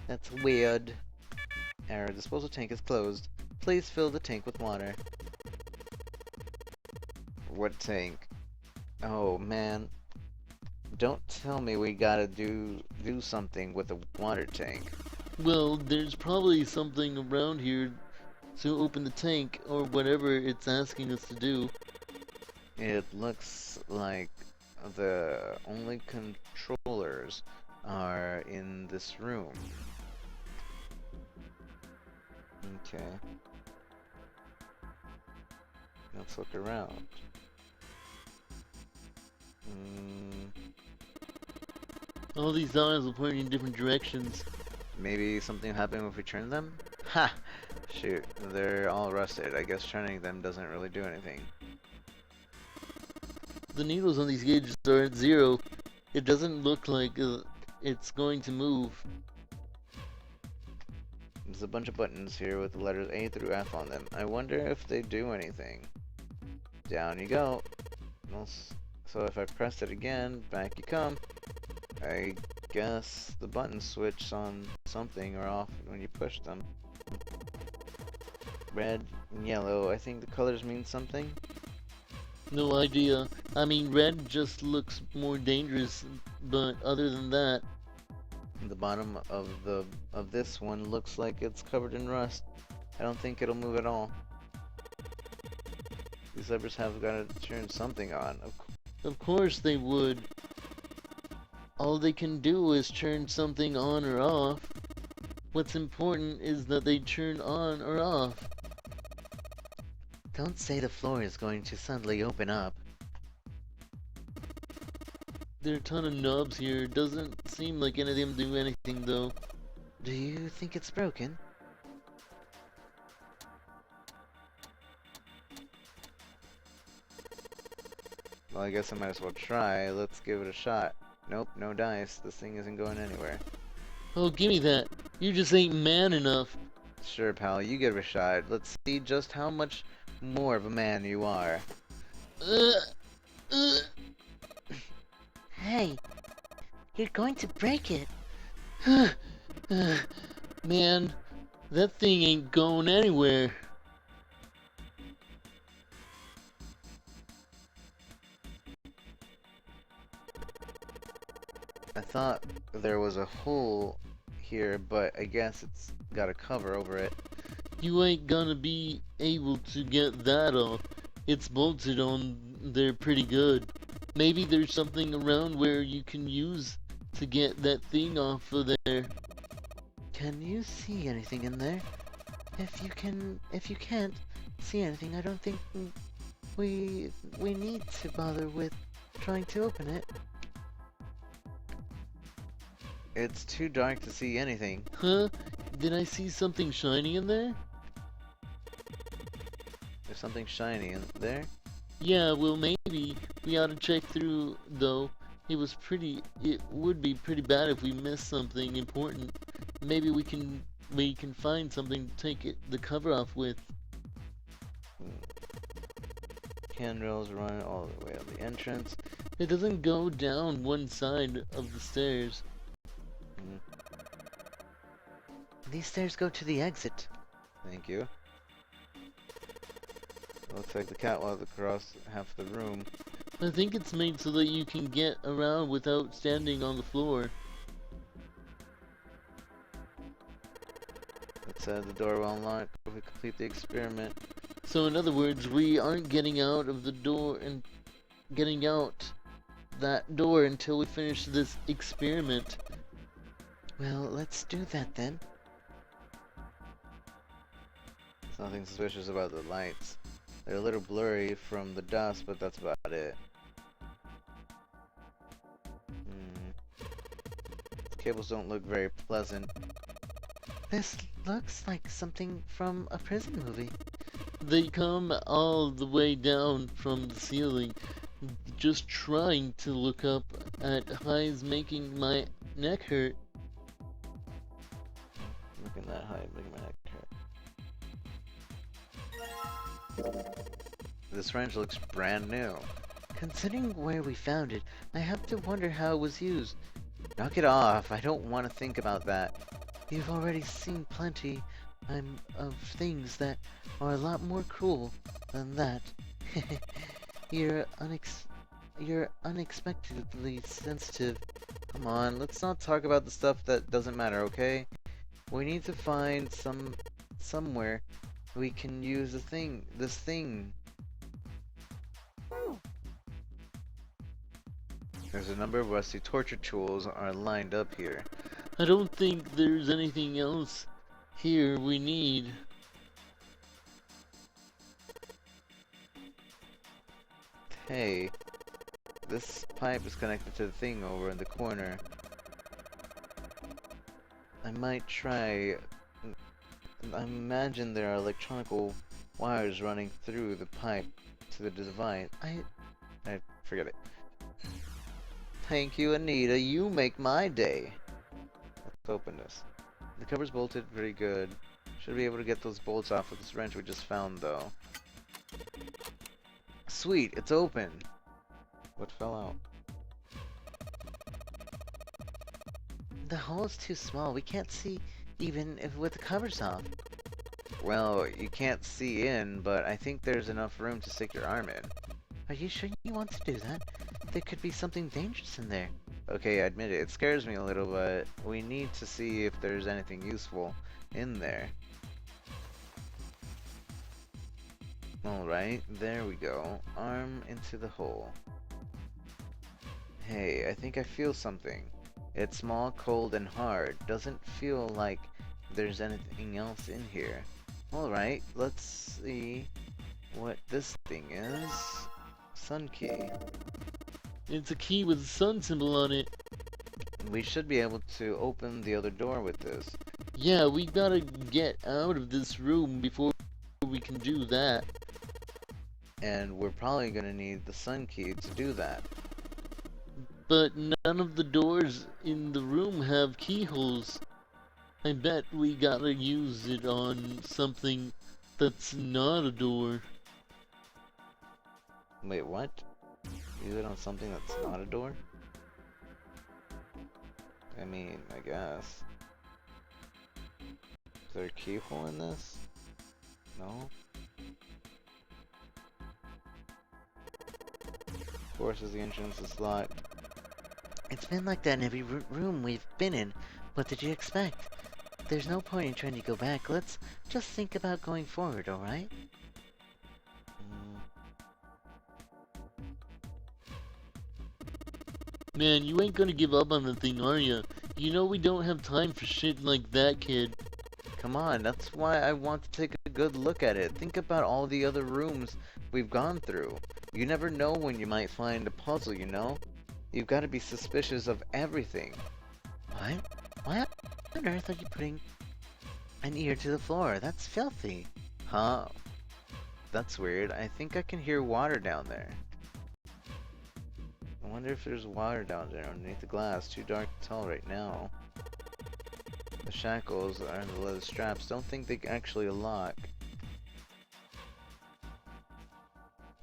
That's weird. Our disposal tank is closed. Please fill the tank with water. What tank? Oh man. Don't tell me we gotta do something with the water tank. Well, there's probably something around here to open the tank, or whatever it's asking us to do. It looks like the only controllers are in this room. Okay. Let's look around. All these dials are pointing in different directions. Maybe something happened if we turn them? Ha! Shoot, they're all rusted. I guess turning them doesn't really do anything. The needles on these gauges are at 0. It doesn't look like it's going to move. There's a bunch of buttons here with the letters A through F on them. I wonder if they do anything. Down you go. So if I press it again, back you come. I guess the buttons switch on something or off when you push them. Red and yellow, I think the colors mean something. No idea. I mean, red just looks more dangerous, but other than that, The bottom of this one looks like it's covered in rust. I don't think it'll move at all. These levers have got to turn something on. of course they would. All they can do is turn something on or off. What's important is that they turn on or off. Don't say the floor is going to suddenly open up. There are a ton of knobs here. Doesn't seem like any of them do anything though. Do you think it's broken? Well, I guess I might as well try. Let's give it a shot. Nope, no dice. This thing isn't going anywhere. Oh, gimme that. You just ain't man enough. Sure, pal, you give it a shot. Let's see just how much more of a man you are. Hey, you're going to break it. Man, that thing ain't going anywhere. I thought there was a hole here, but I guess it's got a cover over it. You ain't gonna be able to get that off. It's bolted on there pretty good. Maybe there's something around where you can use to get that thing off of there. Can you see anything in there? If you can't see anything, I don't think we need to bother with trying to open it. It's too dark to see anything. Huh? Did I see something shiny in there? There's something shiny in there. Yeah, well maybe. We ought to check through though. It would be pretty bad if we missed something important. Maybe we can find something to take the cover off with. handrails run all the way up the entrance. It doesn't go down one side of the stairs. Mm, These stairs go to the exit. thank you. Looks like the catwalk across half the room. I think it's made so that you can get around without standing on the floor. It said the door will unlock if we complete the experiment. So in other words, we aren't getting out of the door and getting out that door until we finish this experiment. Well, let's do that then. There's nothing suspicious about the lights. They're a little blurry from the dust, but that's about it. The cables don't look very pleasant. This looks like something from a prison movie. They come all the way down from the ceiling, just trying to look up at highs, making my neck hurt. Looking that high, making my neck hurt. This wrench looks brand new. Considering where we found it, I have to wonder how it was used. Knock it off, I don't want to think about that. You've already seen plenty of things that are a lot more cruel than that. You're unexpectedly sensitive. Come on, let's not talk about the stuff that doesn't matter, okay? We need to find somewhere we can use this thing. There's a number of rusty torture tools are lined up here. I don't think there's anything else here we need. Hey, this pipe is connected to the thing over in the corner. I might try. I imagine there are electronical wires running through the pipe to the device. I forget it. Thank you, Anita. You make my day. Let's open this. The cover's bolted pretty good. Should be able to get those bolts off with this wrench we just found, though. Sweet, it's open. What fell out? The hole is too small. We can't see even if with the covers off. Well, you can't see in, but I think there's enough room to stick your arm in. Are you sure you want to do that? There could be something dangerous in there. Okay, I admit it. It scares me a little, but we need to see if there's anything useful in there. Alright, there we go. Arm into the hole. Hey, I think I feel something. It's small, cold, and hard. Doesn't feel like there's anything else in here. Alright, let's see what this thing is. Sun key. It's a key with a sun symbol on it. We should be able to open the other door with this. Yeah, we gotta get out of this room before we can do that. And we're probably gonna need the sun key to do that. But none of the doors in the room have keyholes. I bet we gotta use it on something that's not a door. Wait, what? Use it on something that's not a door? I mean, I guess. Is there a keyhole in this? No? Of course, as the entrance is locked. It's been like that in every room we've been in. What did you expect? There's no point in trying to go back. Let's just think about going forward, alright? Man, you ain't gonna give up on the thing, are ya? You know we don't have time for shit like that, kid. Come on, that's why I want to take a good look at it. Think about all the other rooms we've gone through. You never know when you might find a puzzle, you know? You've got to be suspicious of everything. What? Why on earth are you putting an ear to the floor? That's filthy. Huh? That's weird. I think I can hear water down there. I wonder if there's water down there underneath the glass. Too dark to tell right now. The shackles are the leather straps. Don't think they actually lock.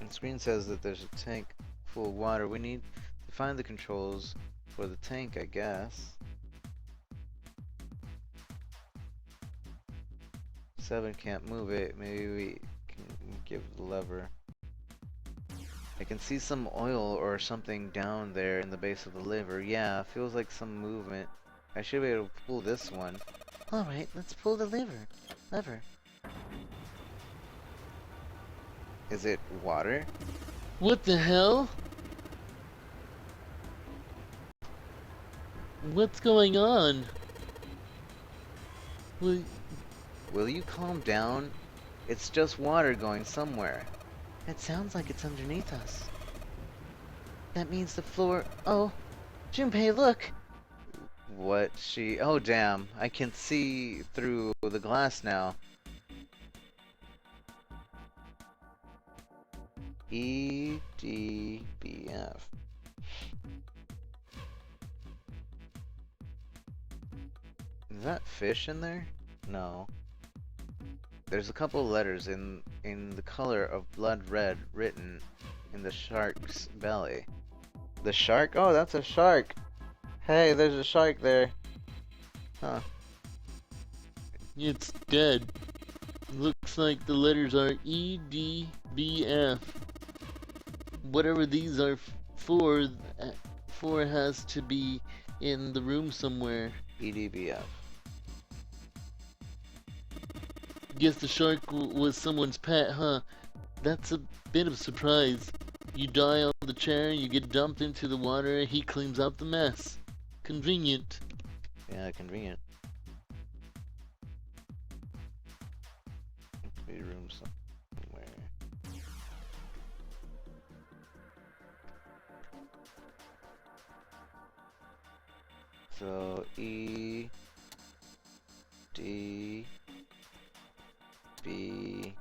The screen says that there's a tank full of water. We need to find the controls for the tank, I guess. 7 can't move it. Maybe we can give the lever. I can see some oil or something down there in the base of the lever. Yeah, feels like some movement. I should be able to pull this one. Alright, let's pull the lever. Is it water? What the hell? What's going on? Will you calm down? It's just water going somewhere. It sounds like it's underneath us. That means the floor... Oh! Junpei, look! What oh damn, I can see through the glass now. EDBF. Is that fish in there? No. There's a couple of letters in the color of blood red written in the shark's belly. The shark? Oh, that's a shark! Hey, there's a shark there. Huh. It's dead. Looks like the letters are EDBF. Whatever these are for has to be in the room somewhere. EDBF. Guess the shark was someone's pet, huh? That's a bit of a surprise. You die on the chair, you get dumped into the water, and he cleans up the mess. Convenient. Yeah, convenient. Must be a room somewhere. So E D B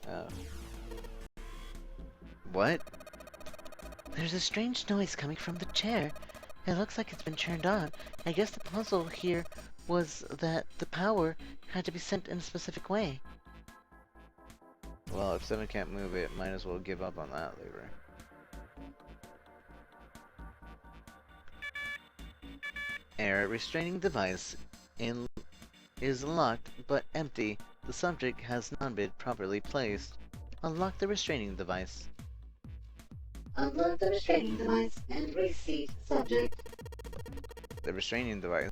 F. What? There's a strange noise coming from the chair. It looks like it's been turned on. I guess the puzzle here was that the power had to be sent in a specific way. Well, if 7 can't move it, might as well give up on that lever. Error. Restraining device is locked but empty. The subject has not been properly placed. Unlock the restraining device. Unlock the restraining device and reseat subject. The restraining device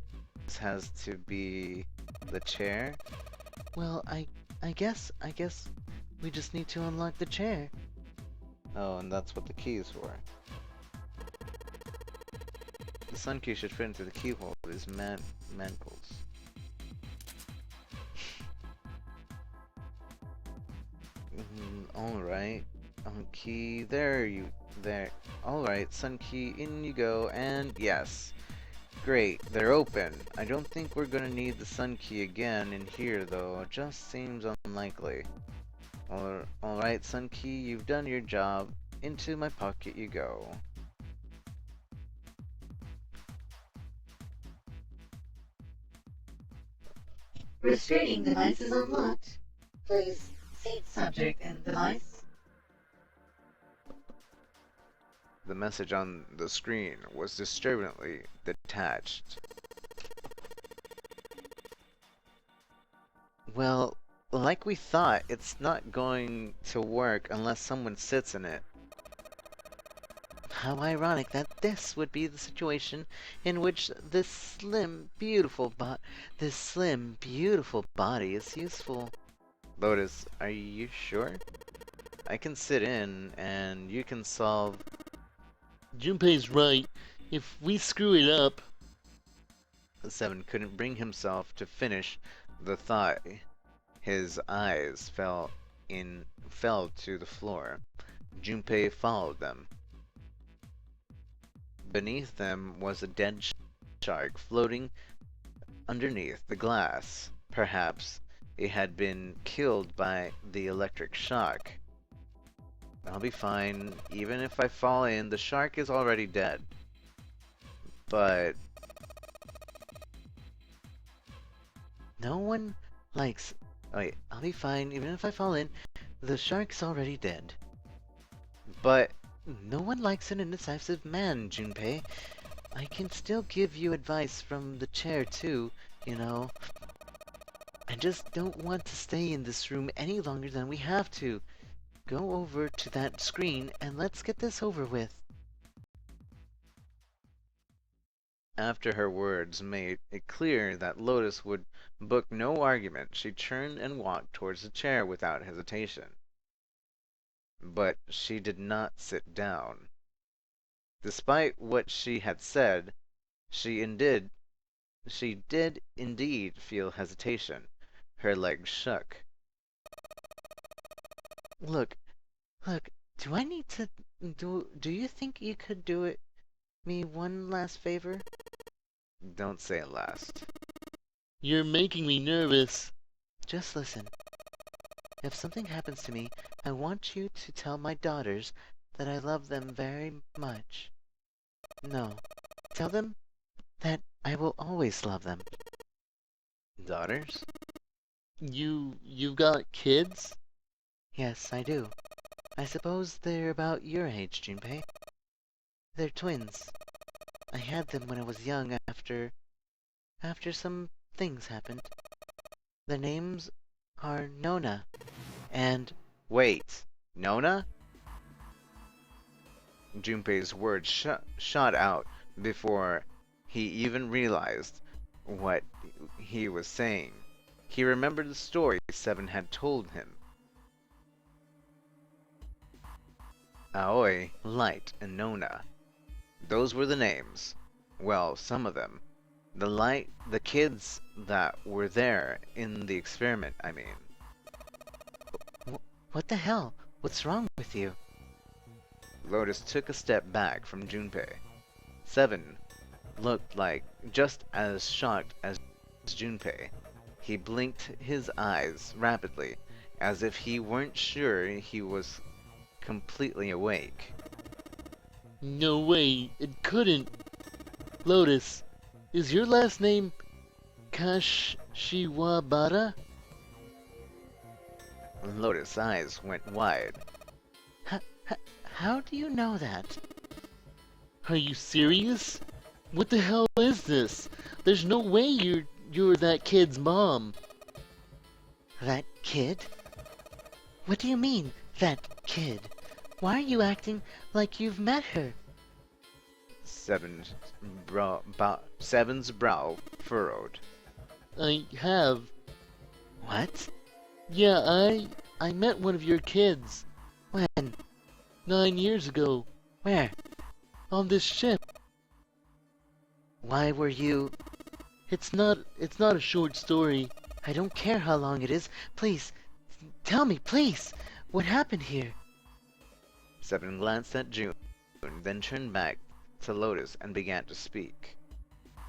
has to be the chair. Well, I guess we just need to unlock the chair. Oh, and that's what the key is for. The sun key should fit into the keyhole of his manacles. Alright. Key, there. Alright, sun key, in you go, and yes. Great, they're open. I don't think we're gonna need the sun key again in here though, it just seems unlikely. Alright, sun key, you've done your job. Into my pocket you go. Restraining device is unlocked. Please seat subject and device. The message on the screen was disturbingly detached. Well, like we thought, it's not going to work unless someone sits in it. How ironic that this would be the situation in which this slim, beautiful body is useful. Lotus, are you sure? I can sit in, and you can solve... Junpei's right. If we screw it up... 7 couldn't bring himself to finish the thought. His eyes fell to the floor. Junpei followed them. Beneath them was a dead shark floating underneath the glass. Perhaps it had been killed by the electric shock. I'll be fine. Even if I fall in, the shark is already dead. But... No one likes... Wait, I'll be fine even if I fall in. The shark's already dead. But no one likes an indecisive man, Junpei. I can still give you advice from the chair too, you know. I just don't want to stay in this room any longer than we have to. Go over to that screen and let's get this over with. After her words made it clear that Lotus would book no argument, she turned and walked towards the chair without hesitation. But she did not sit down. Despite what she had said, she did indeed feel hesitation. Her legs shook. Look, do I need to do you think you could do it me one last favor? Don't say it last. You're making me nervous. Just listen. If something happens to me, I want you to tell my daughters that I love them very much. No, tell them that I will always love them. Daughters? You've got kids? Yes, I do. I suppose they're about your age, Junpei. They're twins. I had them when I was young after some things happened. Their names are Nona and... Wait, Nona? Junpei's words shot out before he even realized what he was saying. He remembered the story Seven had told him. Aoi, Light, and Nona. Those were the names. Well, some of them. The kids that were there in the experiment, I mean. What the hell? What's wrong with you? Lotus took a step back from Junpei. Seven looked like just as shocked as Junpei. He blinked his eyes rapidly, as if he weren't sure he was completely awake. No way, it couldn't. Lotus, is your last name Kashiwabara? Lotus' eyes went wide. How do you know that? Are you serious? What the hell is this? There's no way you're that kid's mom. That kid? What do you mean, that kid? Why are you acting like you've met her? Seven's brow furrowed. I have. What? Yeah, I met one of your kids When? 9 years ago Where? on this ship. Why were you... It's not a short story. I don't care how long it is. Please, tell me, please. What happened here? Seven glanced at June, then turned back to Lotus and began to speak.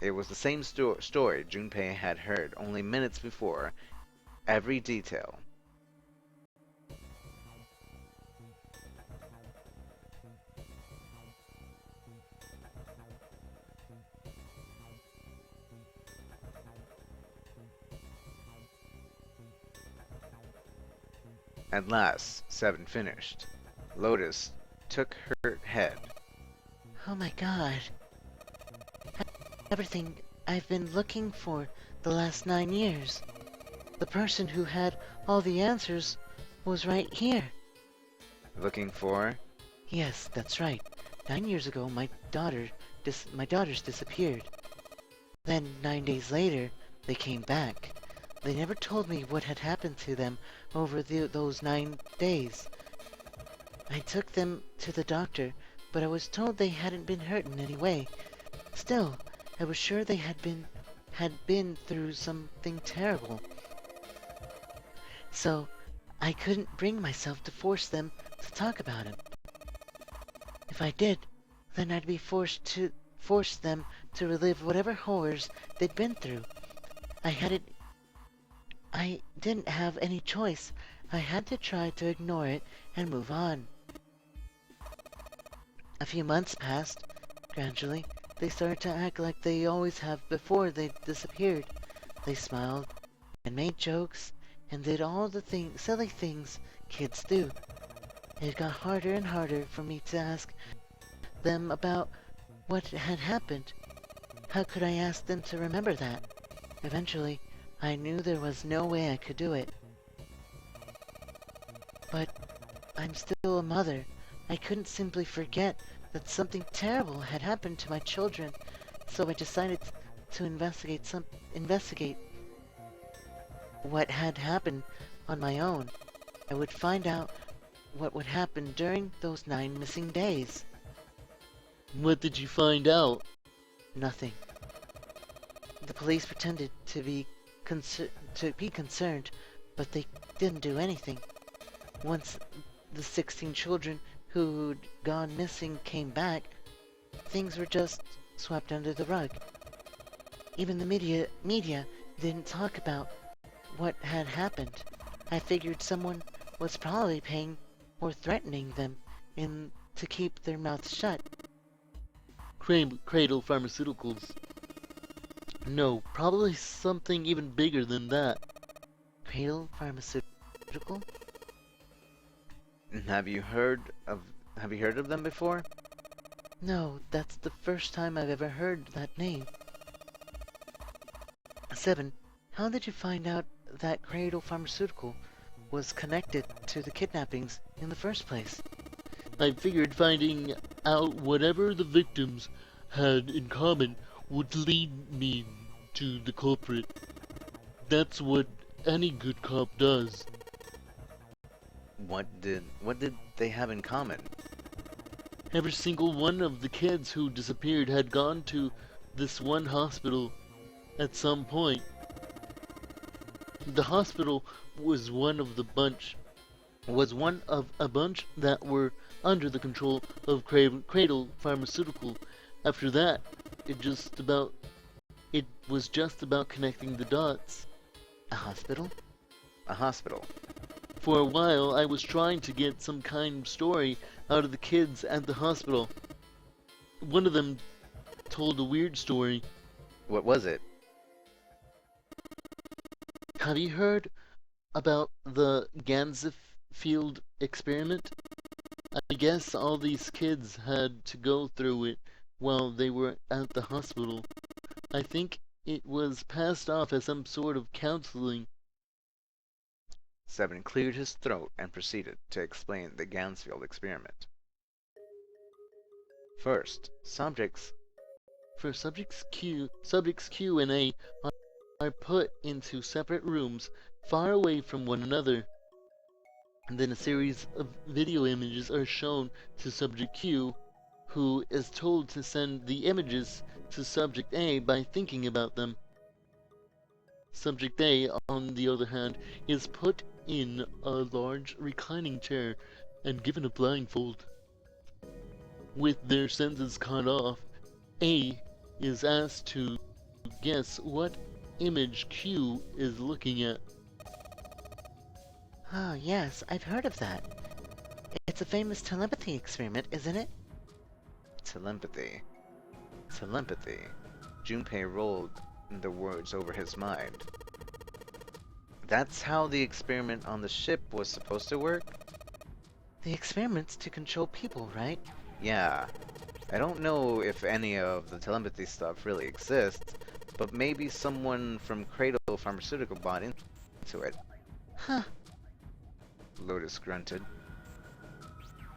It was the same story Junpei had heard only minutes before. Every detail. At last, Seven finished. Lotus took her head. Oh my god. Everything I've been looking for the last 9 years. The person who had all the answers was right here. Looking for? Yes, that's right. 9 years ago, my daughters disappeared. Then, 9 days later, they came back. They never told me what had happened to them over those 9 days. I took them to the doctor, but I was told they hadn't been hurt in any way. Still, I was sure they had been through something terrible. So, I couldn't bring myself to force them to talk about it. If I did, then I'd be forced them to relive whatever horrors they'd been through. I didn't have any choice. I had to try to ignore it and move on. A few months passed. Gradually, they started to act like they always have before they disappeared. They smiled and made jokes and did all the silly things kids do. It got harder and harder for me to ask them about what had happened. How could I ask them to remember that? Eventually, I knew there was no way I could do it. But I'm still a mother. I couldn't simply forget that something terrible had happened to my children, so I decided to investigate what had happened on my own. I would find out what would happen during those 9 missing days. What did you find out? Nothing. The police pretended to be concerned, but they didn't do anything. Once the 16 children who'd gone missing came back, things were just swept under the rug. Even the media didn't talk about what had happened. I figured someone was probably paying or threatening them to keep their mouths shut. Cradle Pharmaceuticals. No, probably something even bigger than that. Cradle Pharmaceutical? Have you heard of them before? No, that's the first time I've ever heard that name. 7. How did you find out that Cradle Pharmaceutical was connected to the kidnappings in the first place? I figured finding out whatever the victims had in common would lead me to the culprit. That's what any good cop does. What did they have in common? Every single one of the kids who disappeared had gone to this one hospital at some point. The hospital was one of a bunch that were under the control of Cradle Pharmaceutical. After that, it was just about connecting the dots. A hospital? A hospital. For a while, I was trying to get some kind of story out of the kids at the hospital. One of them told a weird story. What was it? Have you heard about the Ganzfield experiment? I guess all these kids had to go through it while they were at the hospital. I think it was passed off as some sort of counseling. 7 cleared his throat and proceeded to explain the Gansfield experiment. First, subjects Q and A are put into separate rooms far away from one another. And then a series of video images are shown to Subject Q, who is told to send the images to Subject A by thinking about them. Subject A, on the other hand, is put in a large reclining chair and given a blindfold. With their senses cut off, A is asked to guess what image Q is looking at. Ah, yes, I've heard of that. It's a famous telepathy experiment, isn't it? Telepathy. Junpei rolled the words over his mind. That's how the experiment on the ship was supposed to work? The experiment's to control people, right? Yeah. I don't know if any of the telepathy stuff really exists, but maybe someone from Cradle Pharmaceutical bought into it. Huh. Lotus grunted.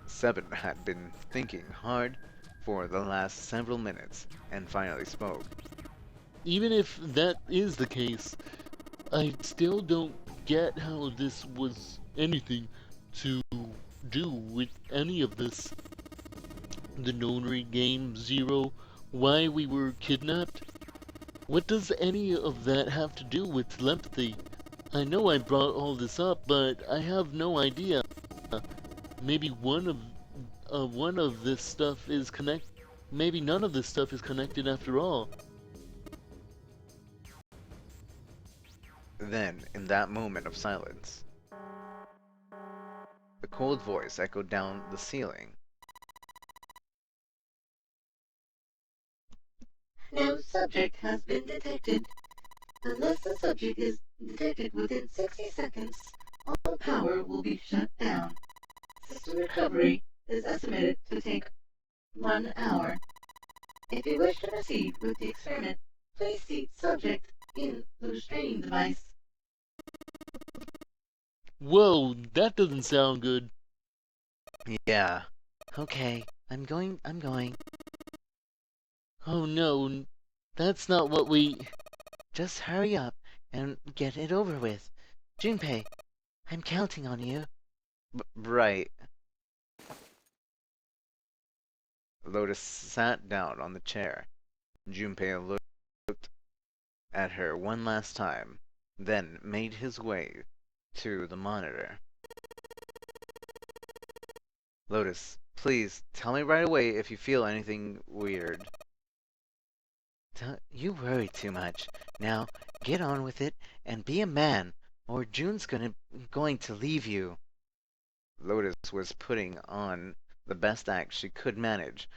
7 had been thinking hard for the last several minutes, and finally spoke. Even if that is the case, I still don't get how this was anything to do with any of this. The Nonary Game Zero, why we were kidnapped? What does any of that have to do with telepathy? I know I brought all this up, but I have no idea. Maybe one of this stuff is maybe none of this stuff is connected after all. Then, in that moment of silence, a cold voice echoed down the ceiling. No subject has been detected. Unless the subject is detected within 60 seconds, all power will be shut down. System recovery is estimated to take 1 hour. If you wish to proceed with the experiment, please seat subject in the restraining device. Whoa, that doesn't sound good. Yeah. Okay, I'm going. Oh no, that's not what we... Just hurry up and get it over with. Junpei, I'm counting on you. Right. Lotus sat down on the chair. Junpei looked at her one last time, then made his way to the monitor. Lotus, please tell me right away if you feel anything weird. You worry too much. Now, get on with it and be a man, or June's going to leave you. Lotus was putting on the best act she could manage,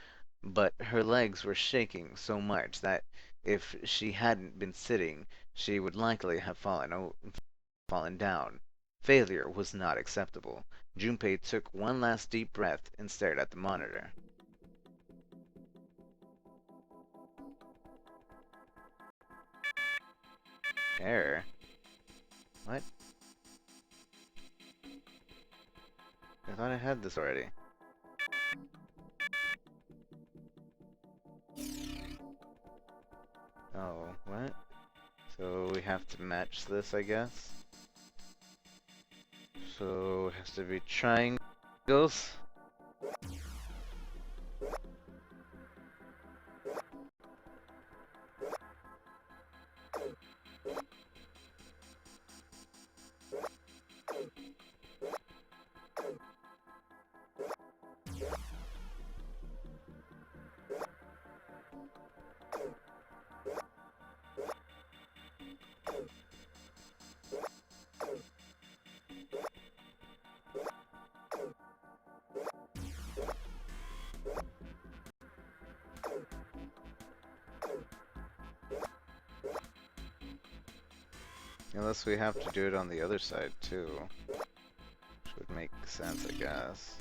but her legs were shaking so much that if she hadn't been sitting, she would likely have fallen down. Failure was not acceptable. Junpei took one last deep breath and stared at the monitor. Error? What? I thought I had this already. Oh, what? So we have to match this, I guess? So it has to be triangles. Unless we have to do it on the other side too. Which would make sense, I guess.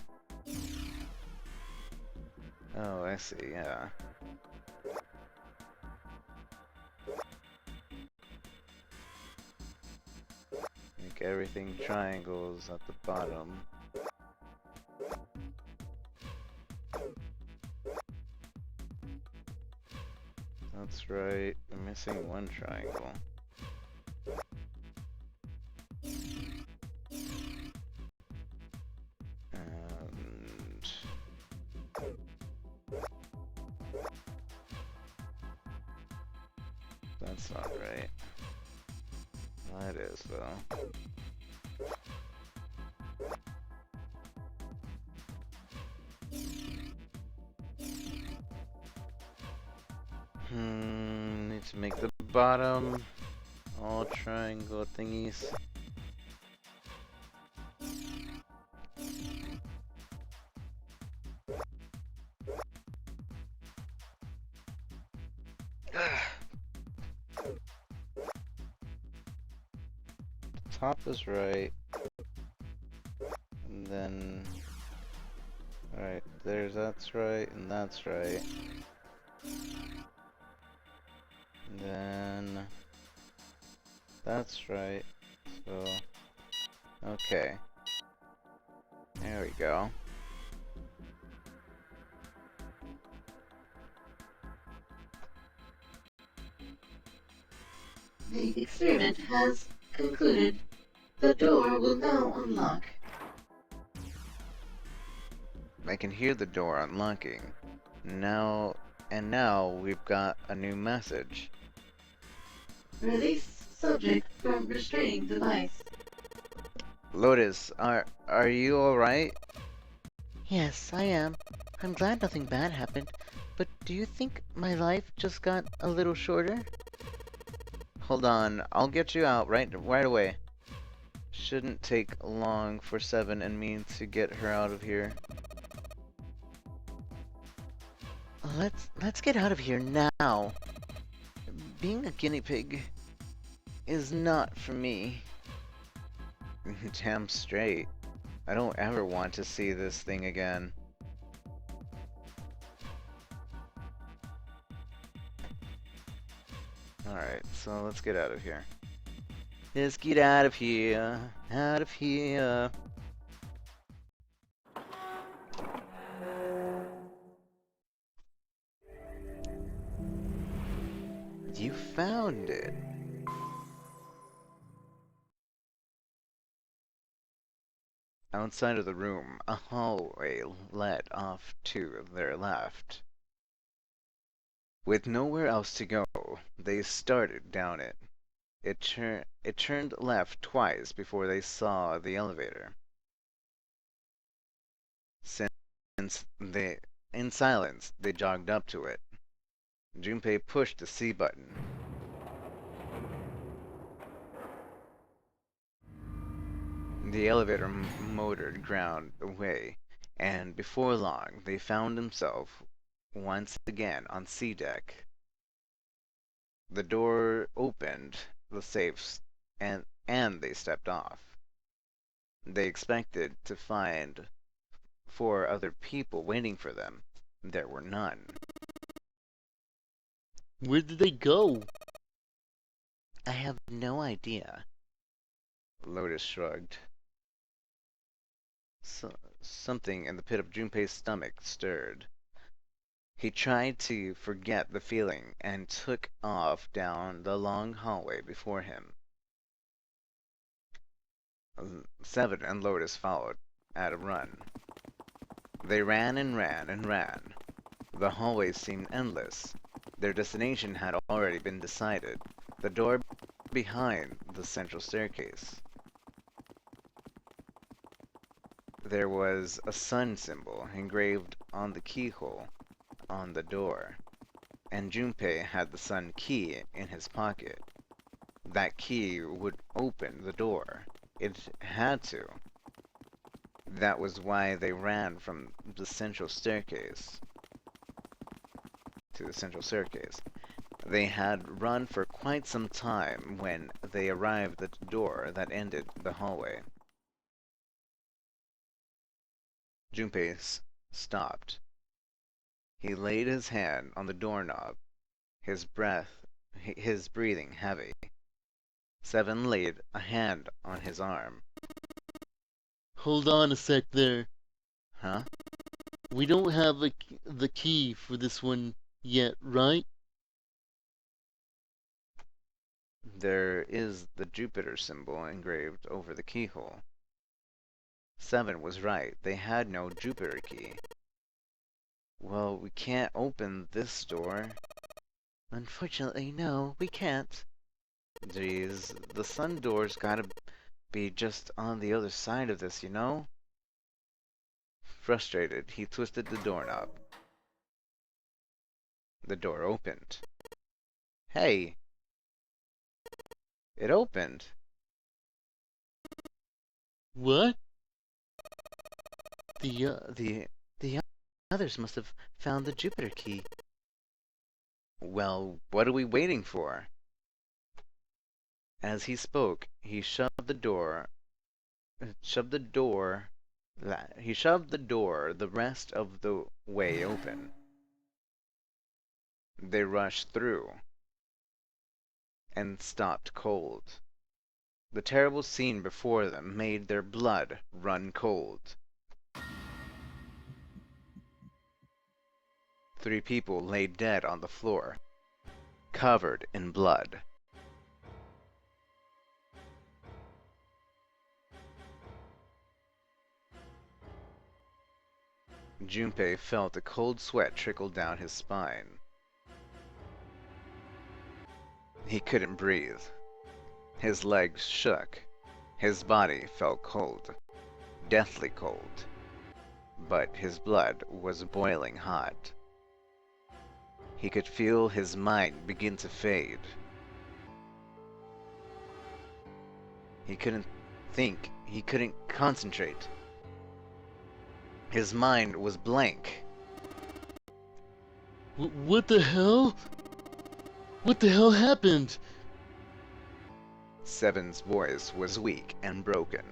Oh, I see, yeah. Make everything triangles at the bottom. That's right, I'm missing one triangle. And that's not right. Well, it is though. Need to make the bottom all triangle thingies. Top is right. And then right, that's right, and that's right. And then that's right. So okay. There we go. The experiment has concluded. The door will now unlock. I can hear the door unlocking. Now we've got a new message. Release subject from restraining device. Lotus, are you alright? Yes, I am. I'm glad nothing bad happened. But do you think my life just got a little shorter? Hold on, I'll get you out right away. Shouldn't take long for Seven and me to get her out of here. Let's get out of here now. Being a guinea pig is not for me. Damn straight. I don't ever want to see this thing again. Alright, so let's get out of here. Let's get out of here. Out of here. You found it. Outside of the room, a hallway led off to their left. With nowhere else to go, they started down it. It turned left twice before they saw the elevator. In silence, they jogged up to it. Junpei pushed the C button. The elevator motored ground away, and before long, they found themselves once again on C deck. The door opened, the safes, and they stepped off. They expected to find 4 other people waiting for them. There were none. Where did they go? I have no idea. Lotus shrugged. Something in the pit of Junpei's stomach stirred. He tried to forget the feeling and took off down the long hallway before him. Seven and Lotus followed at a run. They ran and ran and ran. The hallways seemed endless. Their destination had already been decided. The door behind the central staircase. There was a sun symbol engraved on the keyhole on the door, and Junpei had the sun key in his pocket. That key would open the door. It had to. That was why they ran from the central staircase to the central staircase. They had run for quite some time when they arrived at the door that ended the hallway. Junpei stopped. He laid his hand on the doorknob, his breathing heavy. Seven laid a hand on his arm. Hold on a sec there. Huh? We don't have the key for this one yet, right? There is the Jupiter symbol engraved over the keyhole. Seven was right. They had no Jupiter key. Well, we can't open this door. Unfortunately, no, we can't. Jeez, the sun door's gotta be just on the other side of this, you know? Frustrated, he twisted the doorknob. The door opened. Hey! It opened. What? The others must have found the Jupiter key. Well, what are we waiting for? As he spoke, he shoved the door the rest of the way open. They rushed through and stopped cold. The terrible scene before them made their blood run cold. 3 people lay dead on the floor, covered in blood. Junpei felt a cold sweat trickle down his spine. He couldn't breathe. His legs shook. His body felt cold, deathly cold. But his blood was boiling hot. He could feel his mind begin to fade. He couldn't think. He couldn't concentrate. His mind was blank. What the hell? What the hell happened? Seven's voice was weak and broken.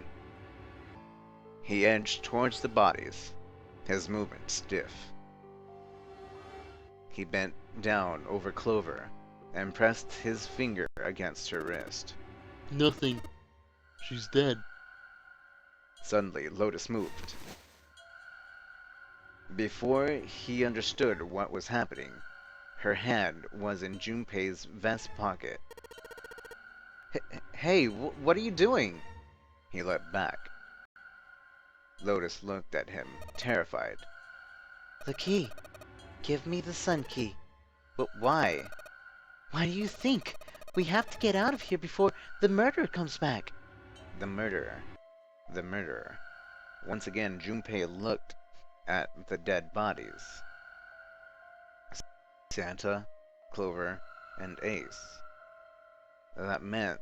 He edged towards the bodies, his movement stiff. He bent down over Clover and pressed his finger against her wrist. Nothing. She's dead. Suddenly, Lotus moved. Before he understood what was happening, her hand was in Junpei's vest pocket. Hey, what are you doing? He leapt back. Lotus looked at him, terrified. The key. Give me the sun key. But why? Why do you think? We have to get out of here before the murderer comes back. The murderer. The murderer. Once again, Junpei looked at the dead bodies. Santa, Clover, and Ace. That meant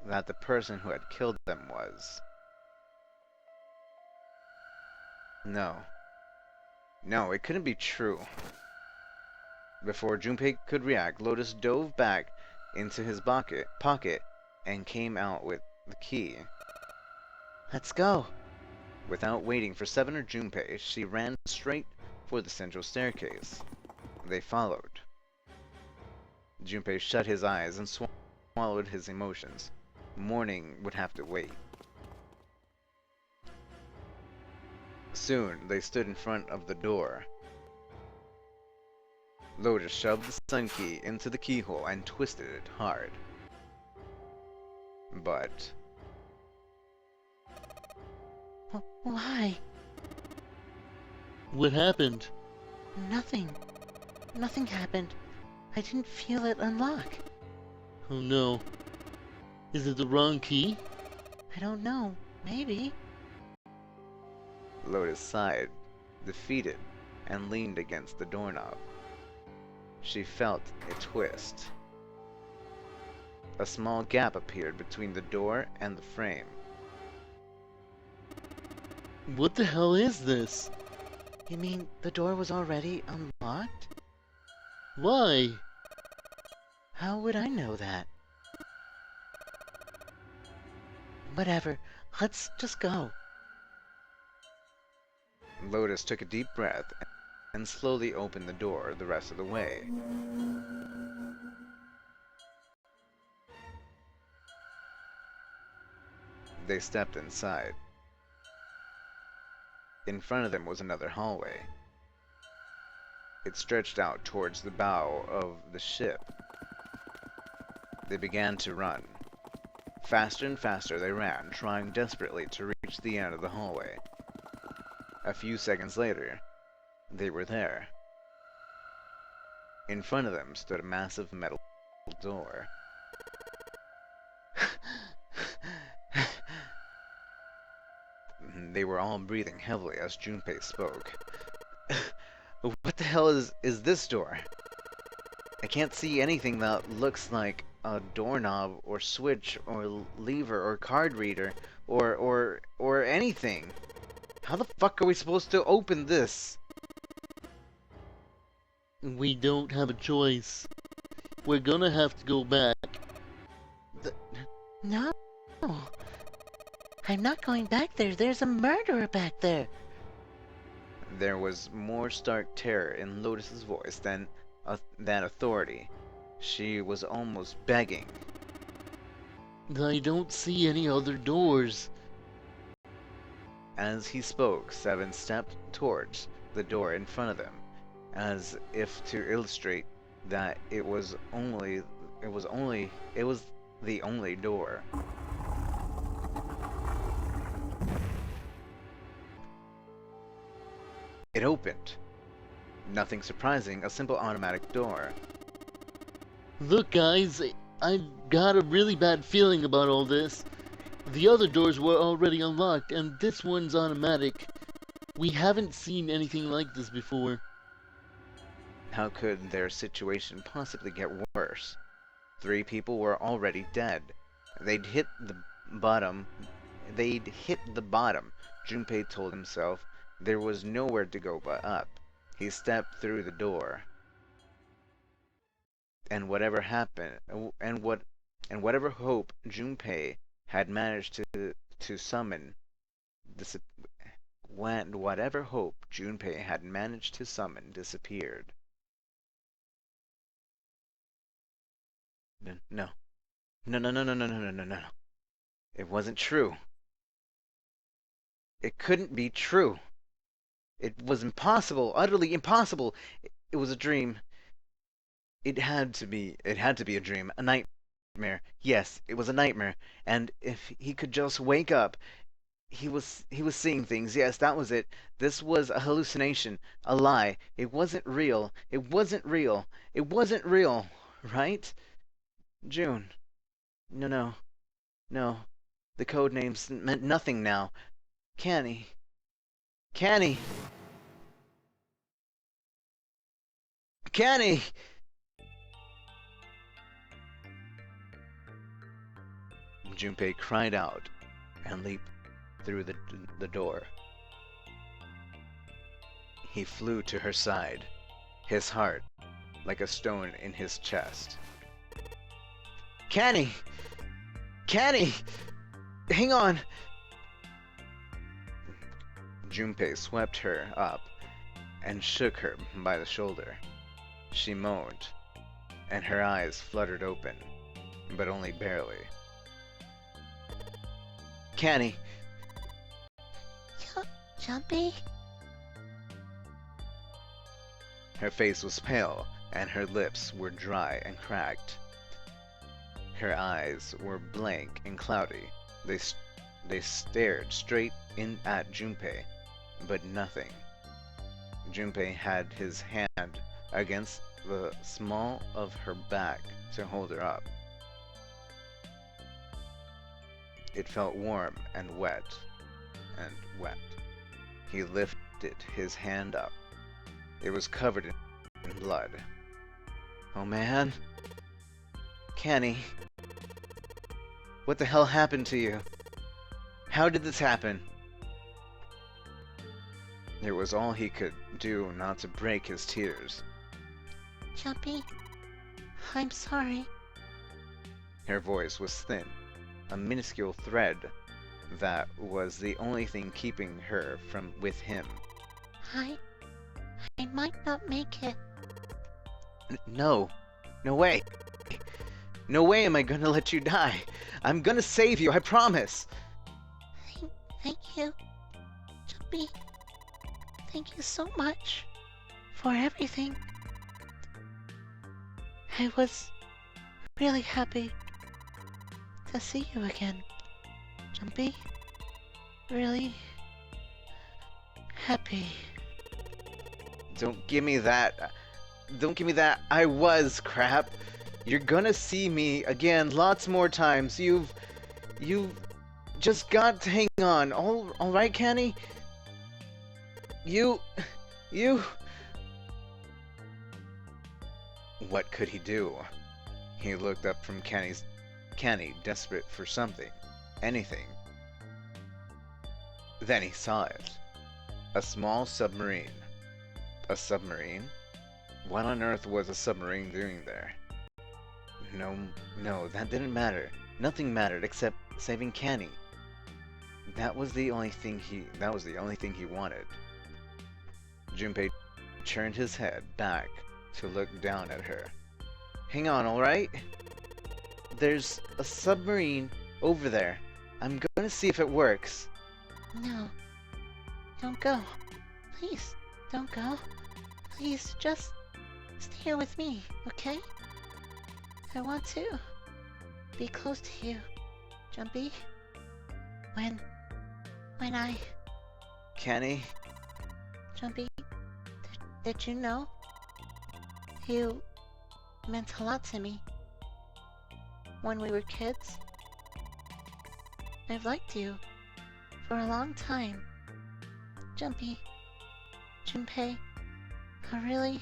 that the person who had killed them was... No. No, it couldn't be true. Before Junpei could react, Lotus dove back into his pocket and came out with the key. Let's go. Without waiting for Seven or Junpei, she ran straight for the central staircase. They followed. Junpei shut his eyes and swallowed his emotions. Morning would have to wait. Soon, they stood in front of the door. Lotus shoved the sun key into the keyhole and twisted it hard. But... Why? What happened? Nothing. Nothing happened. I didn't feel it unlock. Oh no. Is it the wrong key? I don't know. Maybe. Lotus sighed, defeated, and leaned against the doorknob. She felt a twist. A small gap appeared between the door and the frame. What the hell is this? You mean the door was already unlocked? Why? How would I know that? Whatever. Let's just go. Lotus took a deep breath and slowly opened the door the rest of the way. They stepped inside. In front of them was another hallway. It stretched out towards the bow of the ship. They began to run. Faster and faster they ran, trying desperately to reach the end of the hallway. A few seconds later, they were there. In front of them stood a massive metal door. They were all breathing heavily as Junpei spoke. What the hell is this door? I can't see anything that looks like a doorknob or switch or lever or card reader or anything. How the fuck are we supposed to open this? We don't have a choice. We're gonna have to go back. No. I'm not going back there. There's a murderer back there. There was more stark terror in Lotus's voice than authority. She was almost begging. I don't see any other doors. As he spoke, Seven stepped towards the door in front of them, as if to illustrate that it was the only door. It opened. Nothing surprising, a simple automatic door. Look, guys, I got a really bad feeling about all this. The other doors were already unlocked, and this one's automatic. We haven't seen anything like this before. How could their situation possibly get worse? 3 people were already dead. They'd hit the bottom. Junpei told himself. There was nowhere to go but up. He stepped through the door. And whatever hope Junpei had managed to summon when whatever hope Junpei had managed to summon disappeared. No. No, no, no, no, no, no, no, no, no. It wasn't true. It couldn't be true. It was impossible, utterly impossible. It was a dream. It had to be a dream, a nightmare. Yes, it was a nightmare. And if he could just wake up, he was seeing things. Yes, that was it. This was a hallucination, a lie. It wasn't real. It wasn't real. It wasn't real, right? June. No, no. No. The code names meant nothing now. Canny. Canny. Canny! Junpei cried out and leaped through the door. He flew to her side, his heart like a stone in his chest. Canny! Canny! Hang on! Junpei swept her up and shook her by the shoulder. She moaned, and her eyes fluttered open, but only barely. Canny! Jumpy? Her face was pale, and her lips were dry and cracked. Her eyes were blank and cloudy. They stared straight in at Junpei, but nothing. Junpei had his hand against the small of her back to hold her up. It felt warm and wet, and wet. He lifted his hand up. It was covered in blood. Oh man. Canny. What the hell happened to you? How did this happen? It was all he could do not to break his tears. Jumpy? I'm sorry. Her voice was thin, a minuscule thread that was the only thing keeping her from with him. I might not make it. No. No way. No way am I gonna let you die. I'm gonna save you, I promise. Thank you, Jumpy. Thank you so much for everything. I was really happy to see you again, Jumpy. Really happy. Don't give me that. Don't give me that. I was crap. You're gonna see me again lots more times. You've just got to hang on. All right, Canny? You... What could he do? He looked up from Canny, desperate for something. Anything. Then he saw it. A small submarine. A submarine? What on earth was a submarine doing there? No, that didn't matter. Nothing mattered except saving Canny. That was the only thing he wanted. Junpei turned his head back to look down at her. Hang on, alright? There's a submarine over there. I'm gonna see if it works. No. Don't go. Please, don't go. Please, just stay here with me, okay? I want to be close to you, Jumpy. When I... Canny? Jumpy, did you know? You meant a lot to me. When we were kids. I've liked you for a long time. Jumpy, Junpei, a really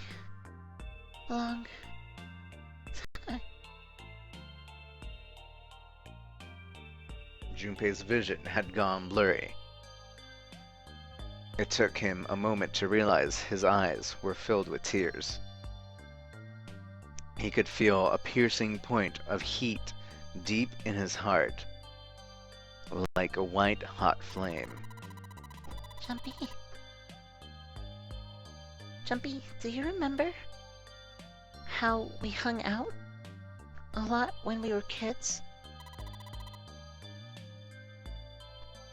long time. Junpei's vision had gone blurry. It took him a moment to realize his eyes were filled with tears. He could feel a piercing point of heat deep in his heart, like a white hot flame. Jumpy? Jumpy, do you remember how we hung out a lot when we were kids?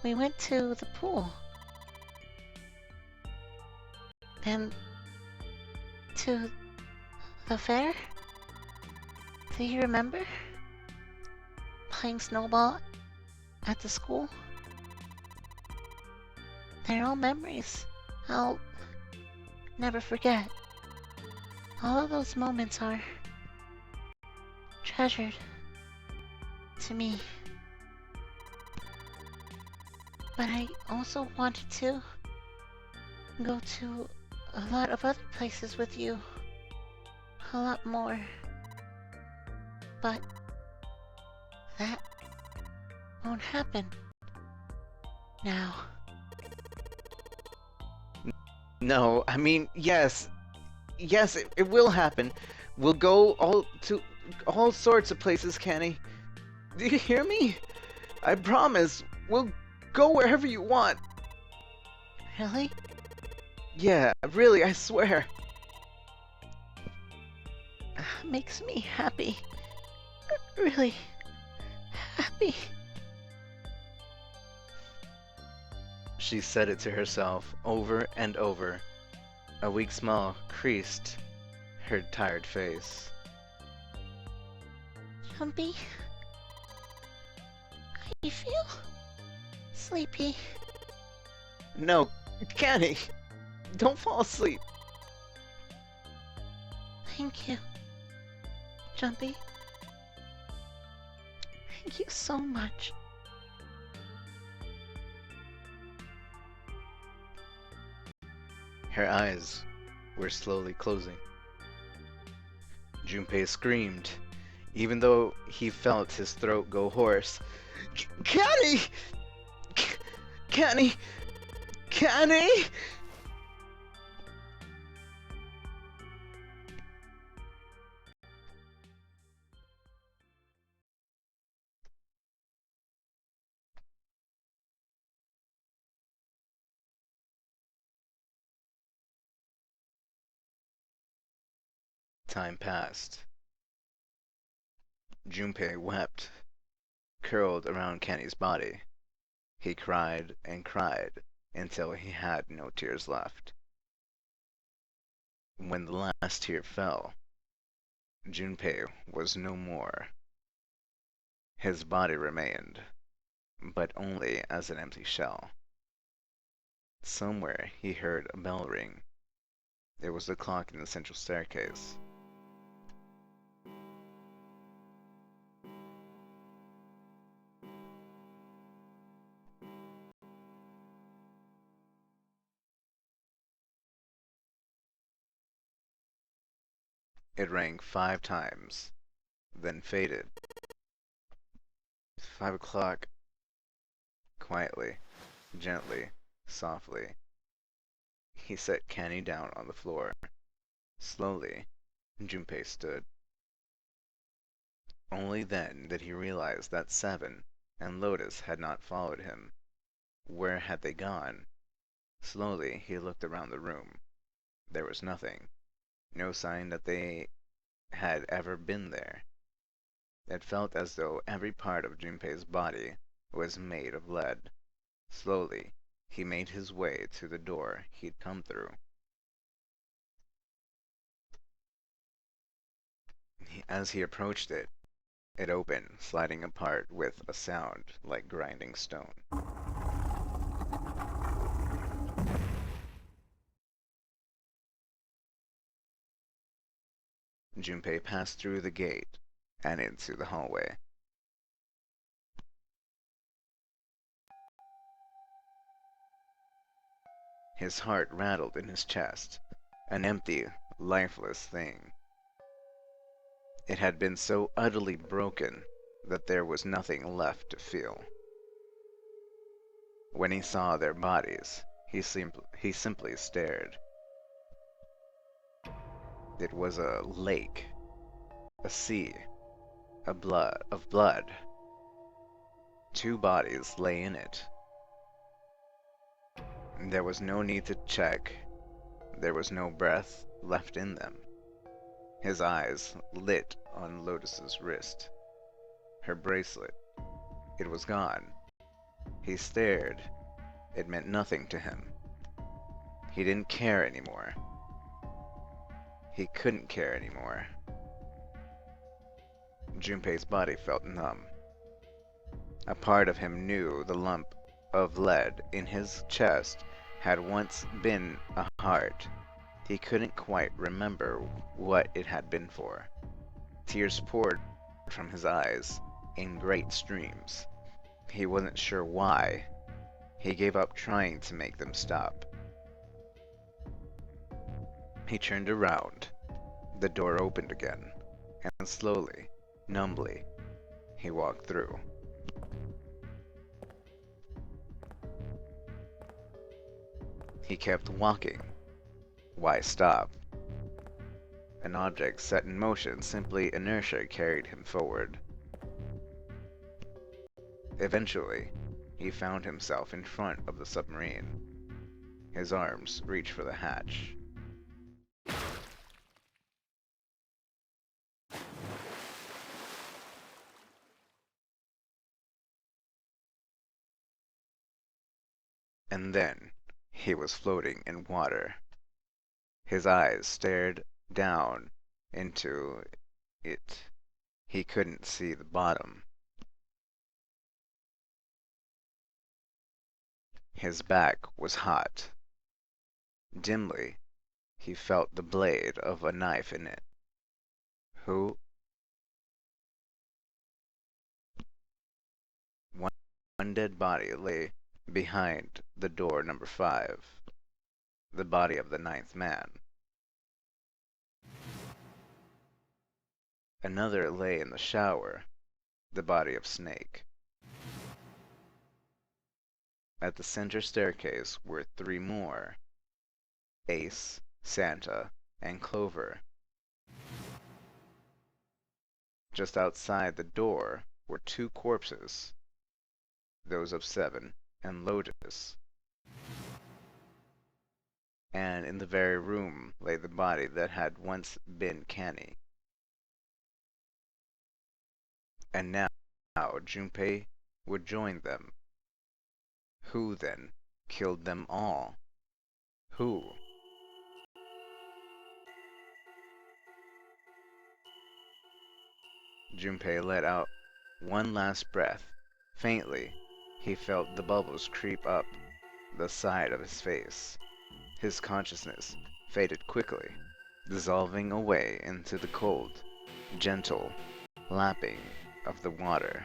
We went to the pool. And to the fair? Do you remember? Playing snowball at the school? They're all memories I'll never forget. All of those moments are treasured to me. But I also wanted to go to a lot of other places with you. A lot more. But that won't happen now. No, I mean, yes. Yes, it will happen. We'll go to all sorts of places, Kenny. Do you hear me? I promise. We'll go wherever you want. Really? Yeah, really, I swear. Makes me happy. Really happy. She said it to herself over and over. A weak smile creased her tired face. Jumpy? I feel sleepy. No, Kenny! Don't fall asleep. Thank you, Jumpy. Thank you so much. Her eyes were slowly closing. Junpei screamed, even though he felt his throat go hoarse. Kenny! Kenny! Kenny! Time passed. Junpei wept, curled around Kenny's body. He cried and cried until he had no tears left. When the last tear fell, Junpei was no more. His body remained, but only as an empty shell. Somewhere he heard a bell ring. It was the clock in the central staircase. It rang 5 times, then faded. 5 o'clock. Quietly, gently, softly, he set Kenny down on the floor. Slowly, Junpei stood. Only then did he realize that Seven and Lotus had not followed him. Where had they gone? Slowly, he looked around the room. There was nothing. No sign that they had ever been there. It felt as though every part of Junpei's body was made of lead. Slowly, he made his way to the door he'd come through. As he approached it, it opened, sliding apart with a sound like grinding stone. Junpei passed through the gate and into the hallway. His heart rattled in his chest, an empty, lifeless thing. It had been so utterly broken that there was nothing left to feel. When he saw their bodies, he simply stared. It was a lake, a sea, of blood. 2 bodies lay in it. There was no need to check. There was no breath left in them. His eyes lit on Lotus's wrist. Her bracelet. It was gone. He stared. It meant nothing to him. He didn't care anymore. He couldn't care anymore. Junpei's body felt numb. A part of him knew the lump of lead in his chest had once been a heart. He couldn't quite remember what it had been for. Tears poured from his eyes in great streams. He wasn't sure why. He gave up trying to make them stop. He turned around. The door opened again, and slowly, numbly, he walked through. He kept walking. Why stop? An object set in motion, simply inertia carried him forward. Eventually, he found himself in front of the submarine. His arms reached for the hatch. And then, he was floating in water. His eyes stared down into it. He couldn't see the bottom. His back was hot. Dimly, he felt the blade of a knife in it. Who? One dead body lay behind the door number 5. The body of the 9th man. Another lay in the shower. The body of Snake. At the center staircase were 3 more. Ace, Santa, and Clover. Just outside the door were 2 corpses. Those of Seven and Lotus. And in the very room lay the body that had once been Canny. And now Junpei would join them. Who, then, killed them all? Who? Junpei let out one last breath. Faintly, he felt the bubbles creep up the side of his face. His consciousness faded quickly, dissolving away into the cold, gentle lapping of the water.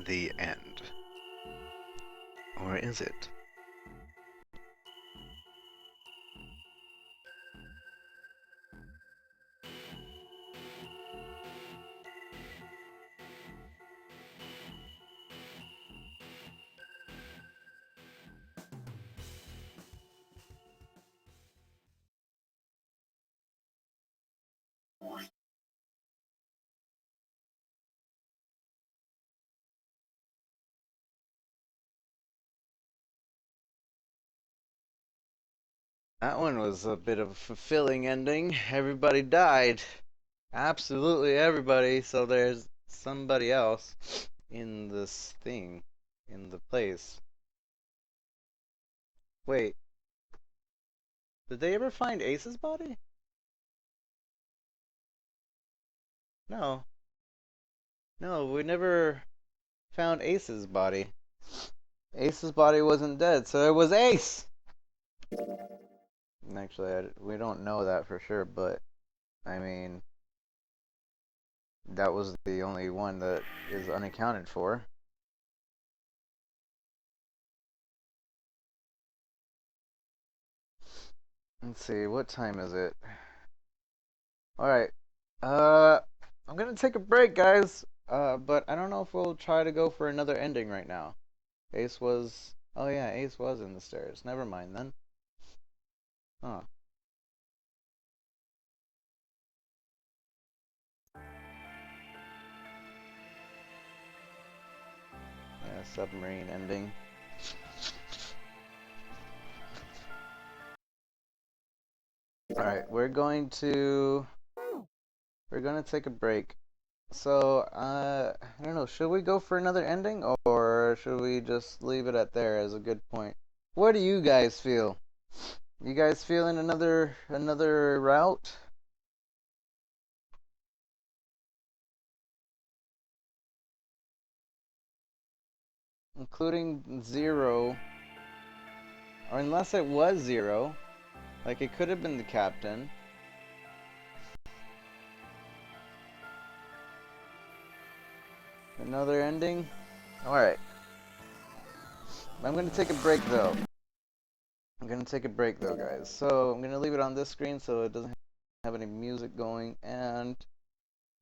The end. Or is it? That one was a bit of a fulfilling ending. Everybody died. Absolutely everybody. So there's somebody else in this thing, in the place. Wait, did they ever find Ace's body? No. No, we never found Ace's body. Ace's body wasn't dead, so it was Ace! Actually, we don't know that for sure, but I mean, that was the only one that is unaccounted for. Let's see, what time is it? Alright, I'm gonna take a break, guys, but I don't know if we'll try to go for another ending right now. Ace was, oh yeah, Ace was in the stairs. Never mind then. Huh. Yeah, submarine ending. Alright, we're gonna take a break. So, I don't know, should we go for another ending, or should we just leave it at there as a good point? What do you guys feel? You guys feeling another route? Including Zero, or unless it was Zero, like it could have been the captain. Another ending? Alright. I'm gonna take a break though. Guys. So I'm gonna leave it on this screen so it doesn't have any music going, and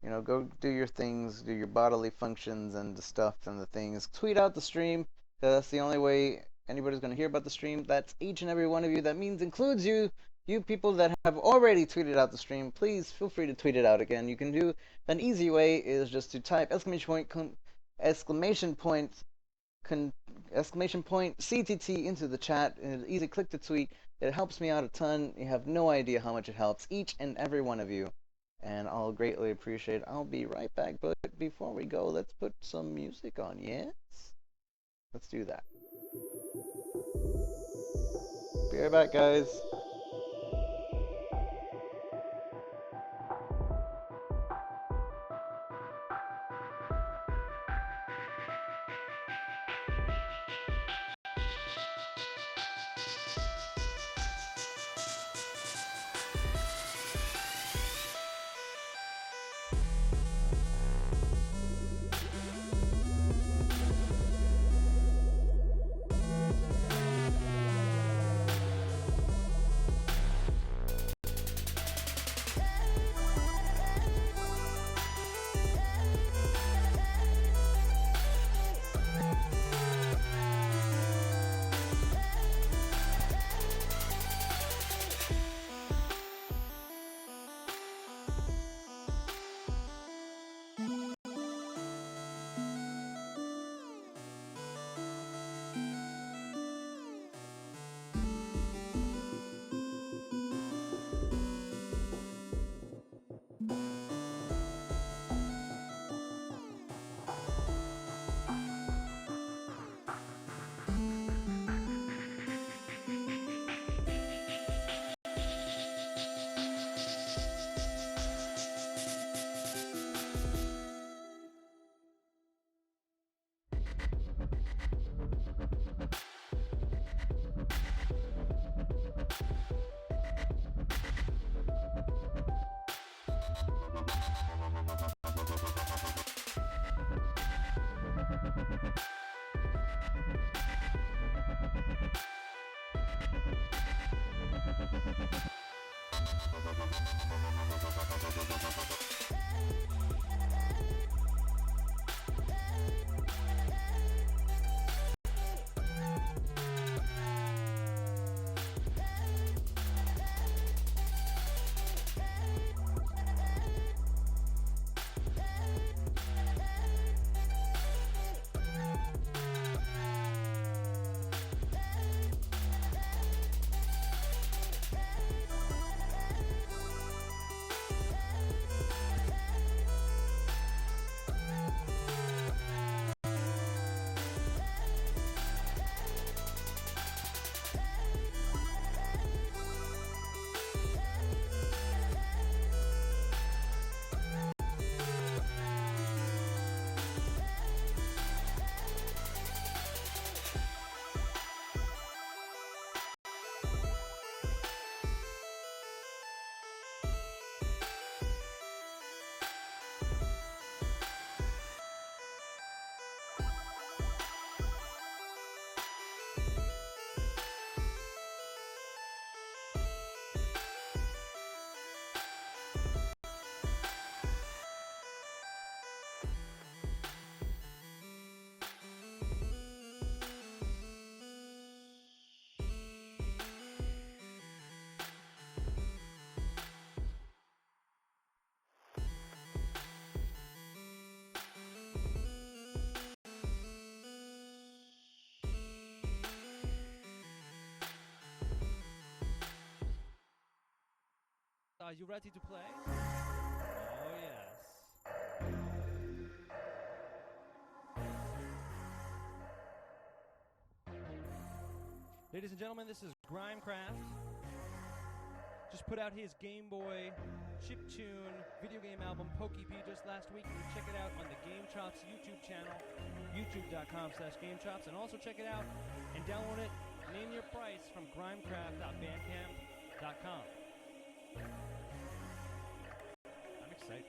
you know, go do your things, do your bodily functions and the stuff and the things. Tweet out the stream, 'cause that's the only way anybody's gonna hear about the stream. That's each and every one of you. That means includes you. You people that have already tweeted out the stream, please feel free to tweet it out again. You can do an easy way is just to type exclamation point CTT into the chat, and easy click to tweet. It helps me out a ton. You have no idea how much it helps each and every one of you, and I'll greatly appreciate it. I'll be right back, but before we go, let's put some music on. Yes, let's do that. Be right back, guys. you ready to play? Oh, yes. Ladies and gentlemen, this is Grimecraft. Just put out his Game Boy chiptune video game album Pokey just last week. You can check it out on the Game Chops YouTube channel, youtube.com/GameChops, and also check it out and download it. Name your price from grimecraft.bandcamp.com. I'm excited.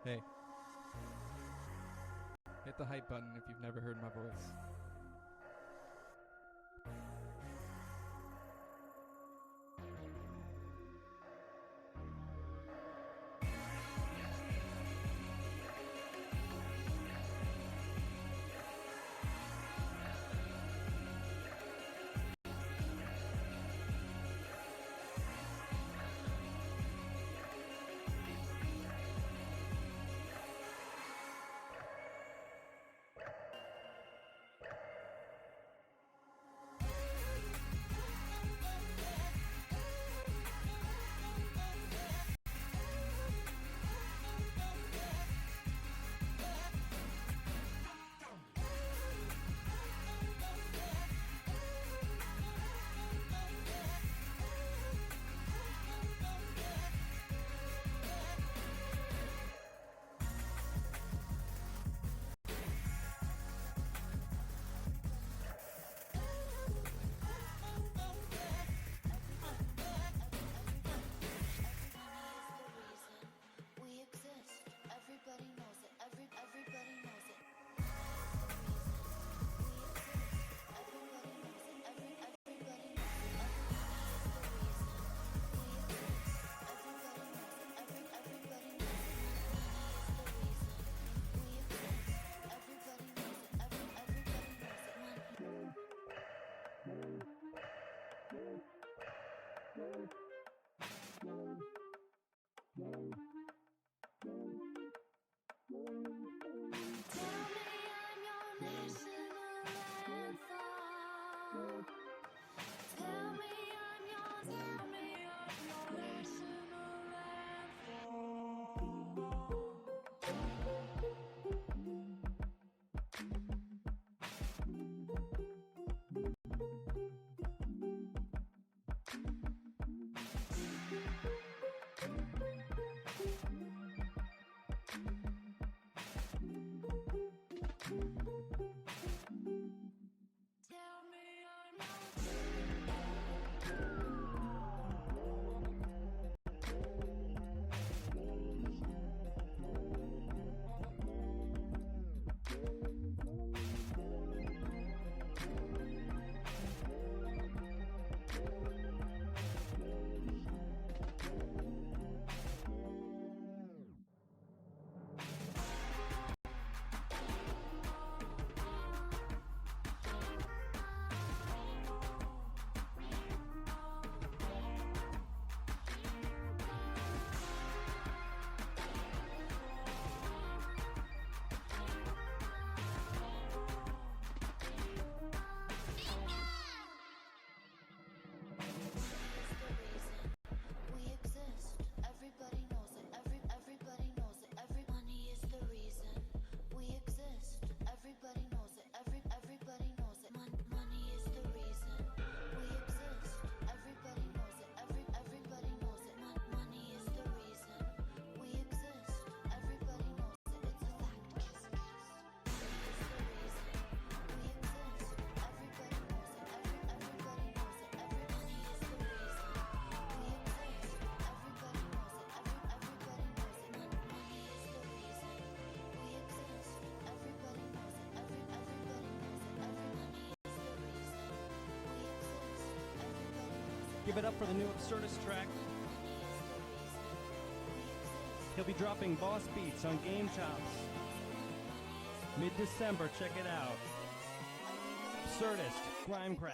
Hey. Hit the hype button if you've never heard my voice. Give it up for the new Absurdist track. He'll be dropping Boss Beats on Game Chops. Mid-December, check it out. Absurdist, Grimecraft.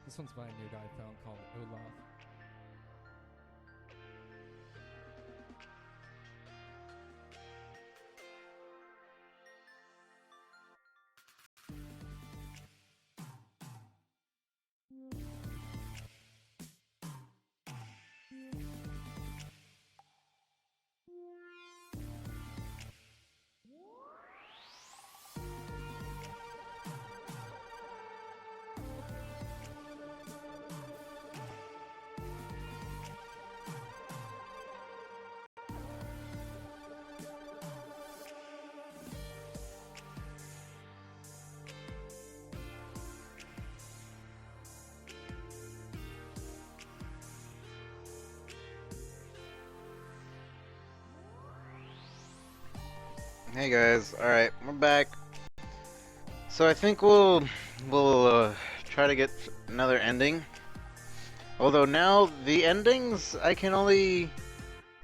This one's by a new guy I found called Olaf. Hey guys, alright, we're back. So I think we'll try to get another ending. Although now the endings I can only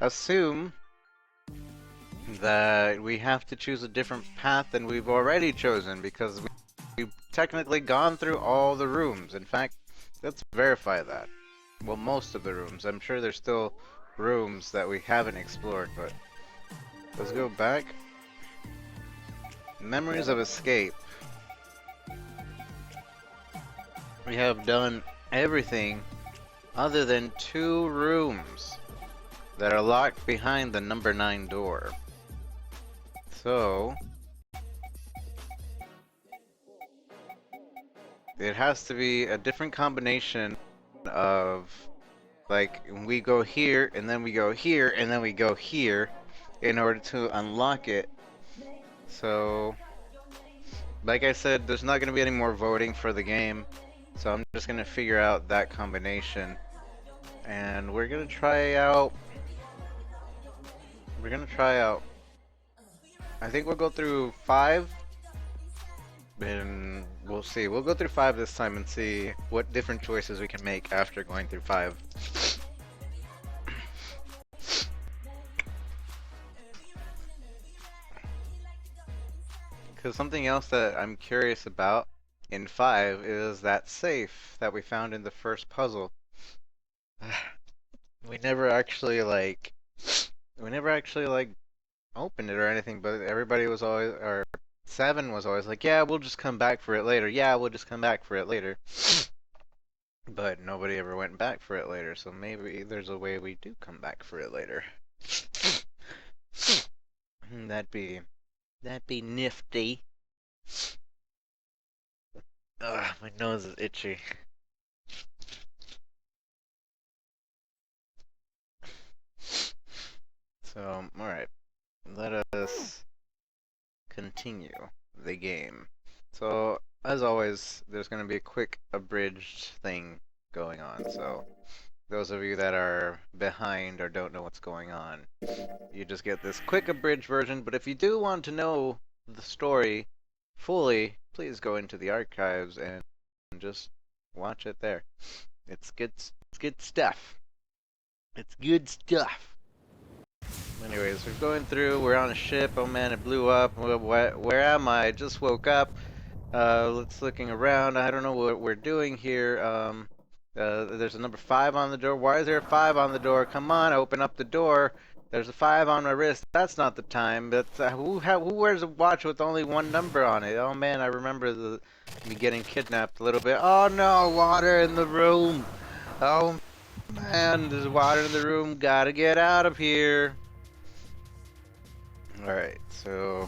assume that we have to choose a different path than we've already chosen because we've technically gone through all the rooms. In fact, let's verify that. Well, most of the rooms. I'm sure there's still rooms that we haven't explored, but let's go back. Memories of Escape. We have done everything other than 2 rooms that are locked behind the number 9 door. So it has to be a different combination of, like, we go here and then we go here and then we go here in order to unlock it. So, like I said, there's not going to be any more voting for the game, so I'm just going to figure out that combination, and we're going to try out, I think we'll go through 5, and we'll see. We'll go through 5 this time and see what different choices we can make after going through 5. Because something else that I'm curious about in 5 is that safe that we found in the first puzzle. We never actually opened it or anything, but everybody was always, or Seven was always like, yeah, we'll just come back for it later. Yeah, we'll just come back for it later. But nobody ever went back for it later, so maybe there's a way we do come back for it later. That'd be nifty. Ugh, my nose is itchy. So, alright. Let us continue the game. So, as always, there's going to be a quick abridged thing going on. So, those of you that are behind or don't know what's going on, you just get this quick abridged version. But if you do want to know the story fully, please go into the archives and just watch it there. It's good stuff. It's good stuff. Anyways, we're going through, we're on a ship, oh man, it blew up, where am I? I just woke up, let's looking around, I don't know what we're doing here, there's a number 5 on the door, why is there a 5 on the door? Come on, open up the door, there's a 5 on my wrist, that's not the time, but who wears a watch with only 1 number on it? Oh man, I remember me getting kidnapped a little bit. Oh no, water in the room! Oh man, there's water in the room, gotta get out of here! Alright, so...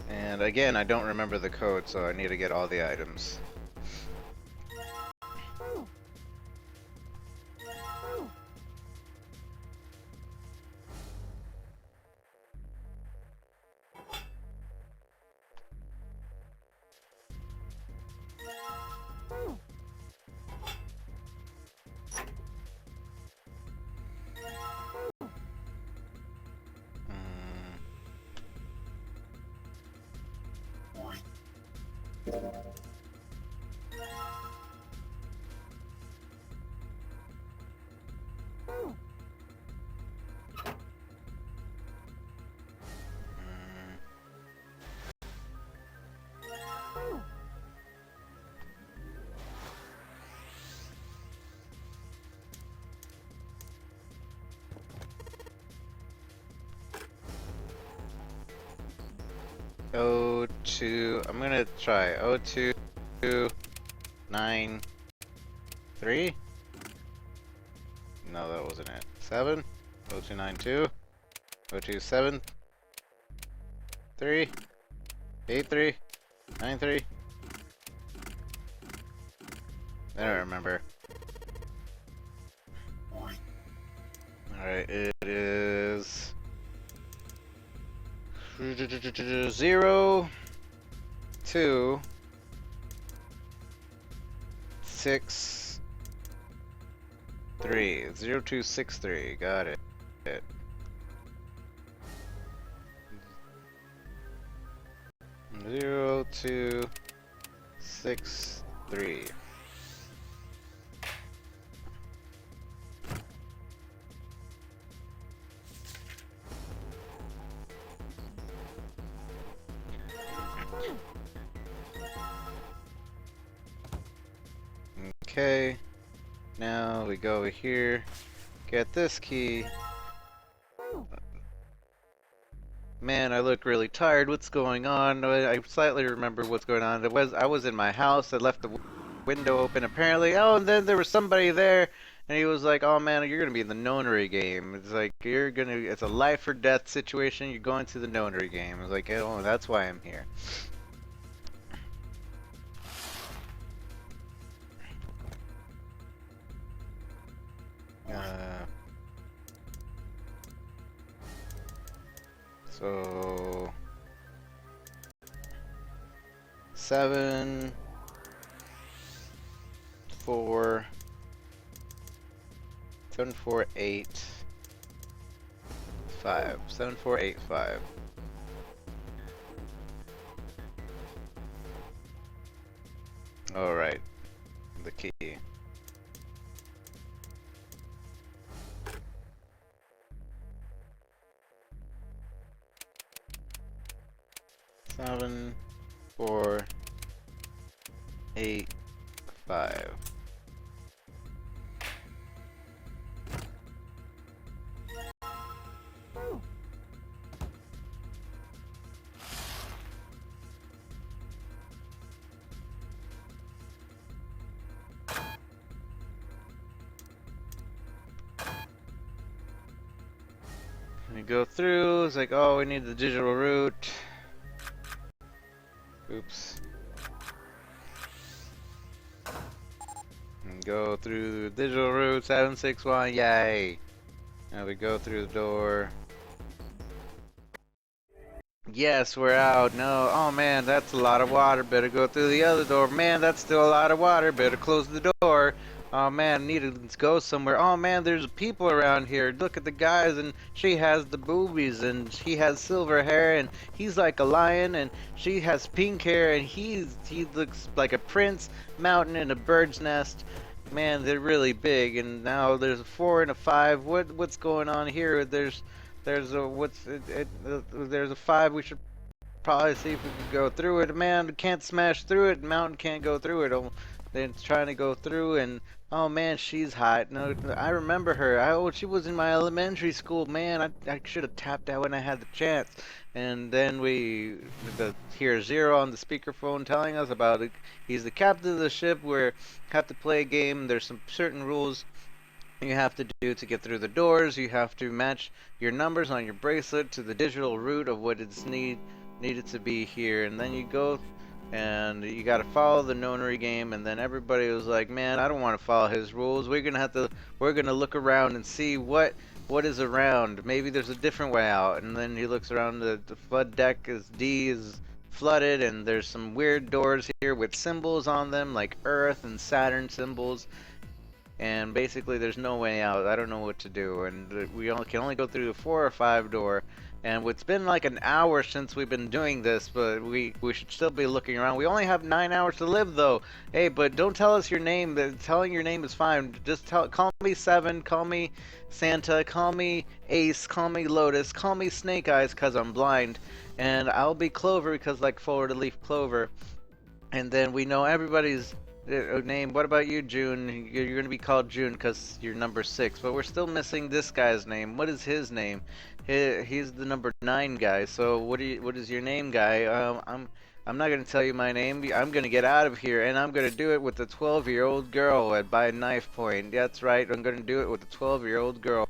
And again, I don't remember the code, so I need to get all the items. O2, I'm gonna try O2293? No, that wasn't it. 7, O292, O273, 83, 93. I don't remember. Alright, it is 0, 2, 6, 3. 0263. Got it. 0263. Okay. Now we go over here, get this key. Man, I look really tired. What's going on? I slightly remember what's going on. I was in my house. I left the window open apparently. Oh, and then there was somebody there, and he was like, "Oh man, you're gonna be in the nonary game. It's like it's a life or death situation. You're going to the nonary game." I was like, "Oh, that's why I'm here." So 7, 4, 7, 4, 8, 5. 7, 4, 8, 5. All right, the key. Seven, 4, 8, 5. We go through, it's like, oh, we need the digital route. Oops. And go through the digital route, 761, yay! Now we go through the door. Yes, we're out. No, oh man, that's a lot of water. Better go through the other door. Man, that's still a lot of water. Better close the door. Oh man, need to go somewhere. Oh man, there's people around here. Look at the guys, and she has the boobies, and he has silver hair, and he's like a lion, and she has pink hair, and he looks like a prince mountain in a bird's nest. Man, they're really big, and now there's a 4 and a 5. What's going on here? There's a 5. We should probably see if we can go through it. Man can't smash through it. Mountain can't go through it. Oh, they're trying to go through, and oh man, she's hot. No, I remember her. She was in my elementary school. Man, I should have tapped out when I had the chance. And then we hear Zero on the speakerphone telling us about it. He's the captain of the ship. We have to play a game. There's some certain rules you have to do to get through the doors. You have to match your numbers on your bracelet to the digital route of what it's needed to be here, and then you go and you got to follow the nonary game. And then everybody was like, man, I don't want to follow his rules. We're gonna look around and see what is around. Maybe there's a different way out. And then he looks around. The flood deck D is flooded, and there's some weird doors here with symbols on them, like Earth and Saturn symbols. And basically there's no way out. I don't know what to do, and we can only go through the 4 or 5 door. And it's been like an hour since we've been doing this, but we should still be looking around. We only have 9 hours to live though. Hey, but don't tell us your name. Telling your name is fine. Just call me Seven, call me Santa, call me Ace, call me Lotus, call me Snake Eyes cause I'm blind, and I'll be Clover because like Fleur-de-Lis Clover. And then we know everybody's name. What about you, June? You're gonna be called June because you're number 6, but we're still missing this guy's name. What is his name? He's the number 9 guy. So what is your name, guy? I'm not gonna tell you my name. I'm gonna get out of here, and I'm gonna do it with the 12-year-old girl by knife point. That's right. I'm gonna do it with the 12-year-old girl.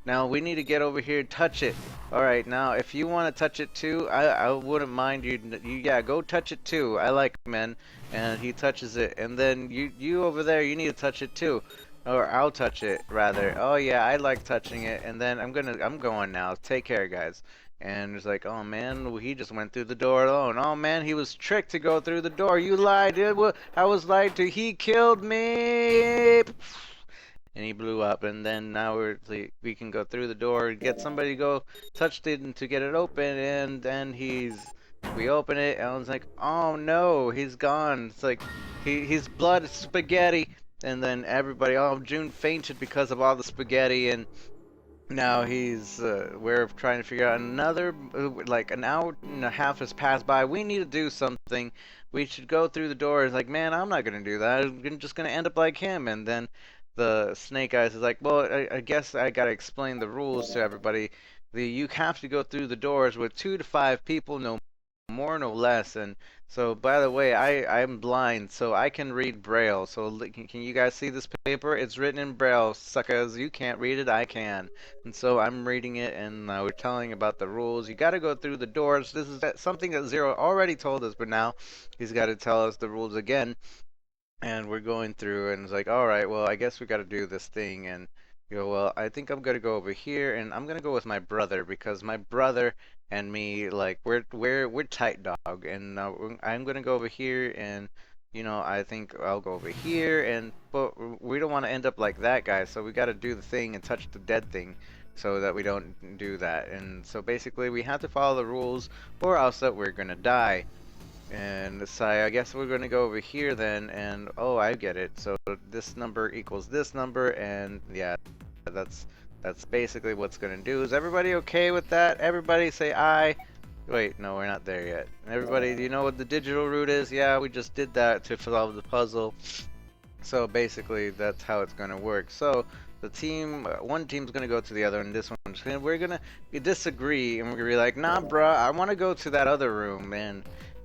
Now we need to get over here and touch it. Alright, now if you want to touch it too, I wouldn't mind you yeah, go touch it too. I like men. And he touches it, and then you over there, you need to touch it too. Or I'll touch it rather. Oh yeah, I like touching it. And then I'm going now. Take care, guys. And it's like, oh man, he just went through the door alone. Oh man, he was tricked to go through the door. You lied. I was lied to. He killed me. And he blew up, and then now we can go through the door, get somebody to go touch it to get it open, and then we open it, and it's like, oh no, he's gone. It's like he's blood spaghetti, and then everybody, oh, June fainted because of all the spaghetti, and now we're trying to figure out another, like an hour and a half has passed by. We need to do something. we should go through the doors. Like, man, I'm not gonna do that. I'm just gonna end up like him. And then the Snake Eyes is like, well, I guess I gotta explain the rules to everybody. You have to go through the doors with 2 to 5 people, no more, no less. And so, by the way, I'm blind, so I can read Braille. So, can you guys see this paper? It's written in Braille, suckers. You can't read it, I can. And so I'm reading it, and we're telling about the rules. You got to go through the doors. This is something that Zero already told us, but now he's got to tell us the rules again. And we're going through, and it's like, all right, well, I guess we got to do this thing. And you go, well, I think I'm gonna go over here, and I'm gonna go with my brother because my brother and me, like, we're tight dog, and I'm gonna go over here, and I think I'll go over here, and but we don't want to end up like that guy, so we got to do the thing and touch the dead thing, so that we don't do that. And so basically, we have to follow the rules, or else that we're gonna die. And so I guess we're going to go over here then, and oh, I get it. So this number equals this number, and yeah, that's basically what's going to do. Is everybody okay with that? Everybody say aye. Wait, no, we're not there yet. Everybody, do you know what the digital route is? Yeah, we just did that to solve the puzzle. So basically, that's how it's going to work. So the team, one team's going to go to the other, and this one's going to, we're going to disagree, and we're going to be like, nah, bruh, I want to go to that other room, and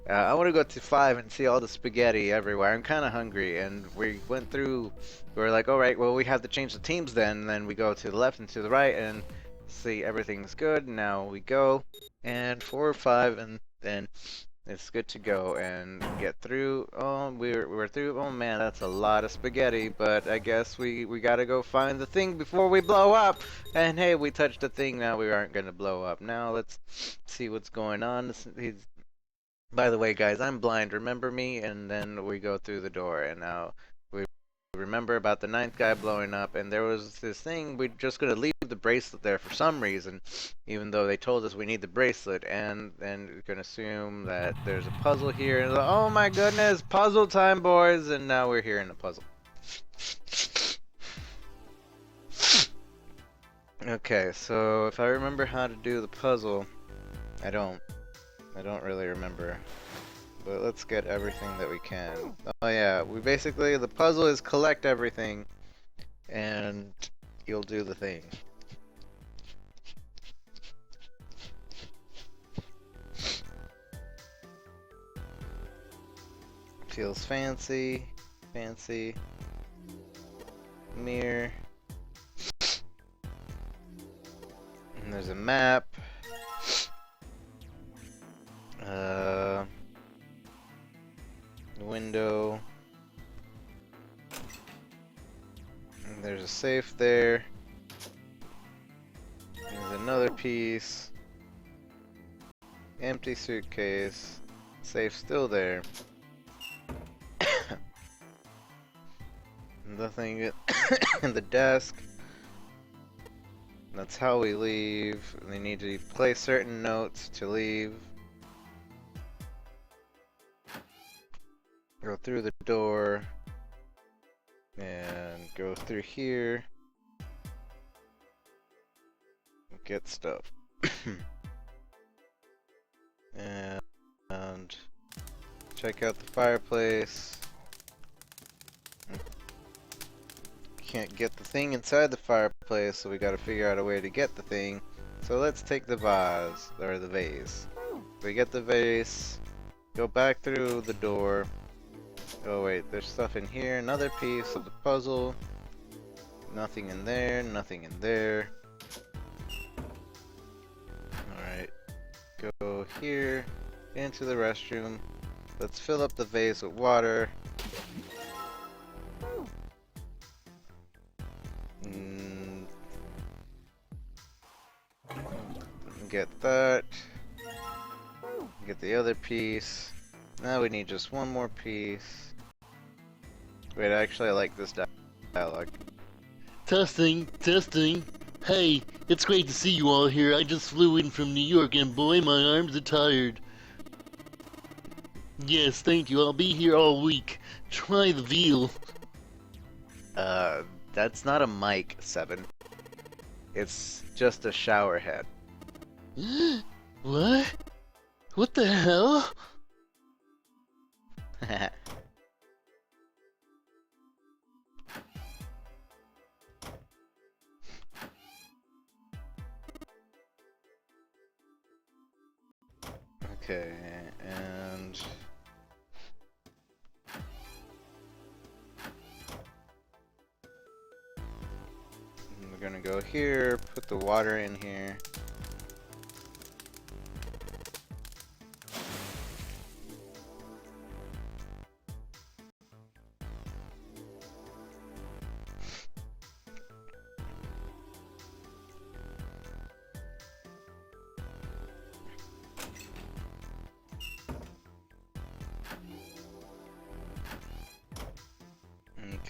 I want to go to 5 and see all the spaghetti everywhere. I'm kind of hungry, and we went through. We were like, all right, well, we have to change the teams then. And then we go to the left and to the right, and see everything's good. Now we go, and 4 or 5, and then it's good to go and get through. Oh, we're through. Oh man, that's a lot of spaghetti. But I guess we gotta go find the thing before we blow up. And hey, we touched the thing. Now we aren't gonna blow up. Now let's see what's going on. By the way, guys, I'm blind. Remember me? And then we go through the door, and now we remember about the 9th guy blowing up. And there was this thing. We're just gonna leave the bracelet there for some reason, even though they told us we need the bracelet. And then we can assume that there's a puzzle here. And oh my goodness, puzzle time, boys! And now we're here in the puzzle. Okay, so if I remember how to do the puzzle, I don't really remember, but let's get everything that we can. Oh yeah, the puzzle is collect everything, and you'll do the thing. Feels fancy, mirror, and there's a map. Window. And there's a safe there. There's another piece. Empty suitcase. Safe still there. Nothing in the desk. That's how we leave. We need to place certain notes to leave. Go through the door and go through here. Get stuff. and check out the fireplace. Can't get the thing inside the fireplace, so we gotta figure out a way to get the thing. So let's take the vase, or the vase. We get the vase, go back through the door. Oh wait, there's stuff in here, another piece of the puzzle. Nothing in there, nothing in there. Alright, go here, into the restroom. Let's fill up the vase with water. Get that. Get the other piece. Now we need just one more piece. Wait, actually I like this dialogue. Testing, testing. Hey, it's great to see you all here. I just flew in from New York and boy, my arms are tired. Yes, thank you. I'll be here all week. Try the veal. That's not a mic, 7. It's just a shower head. What? What the hell? Okay, and we're gonna go here, put the water in here.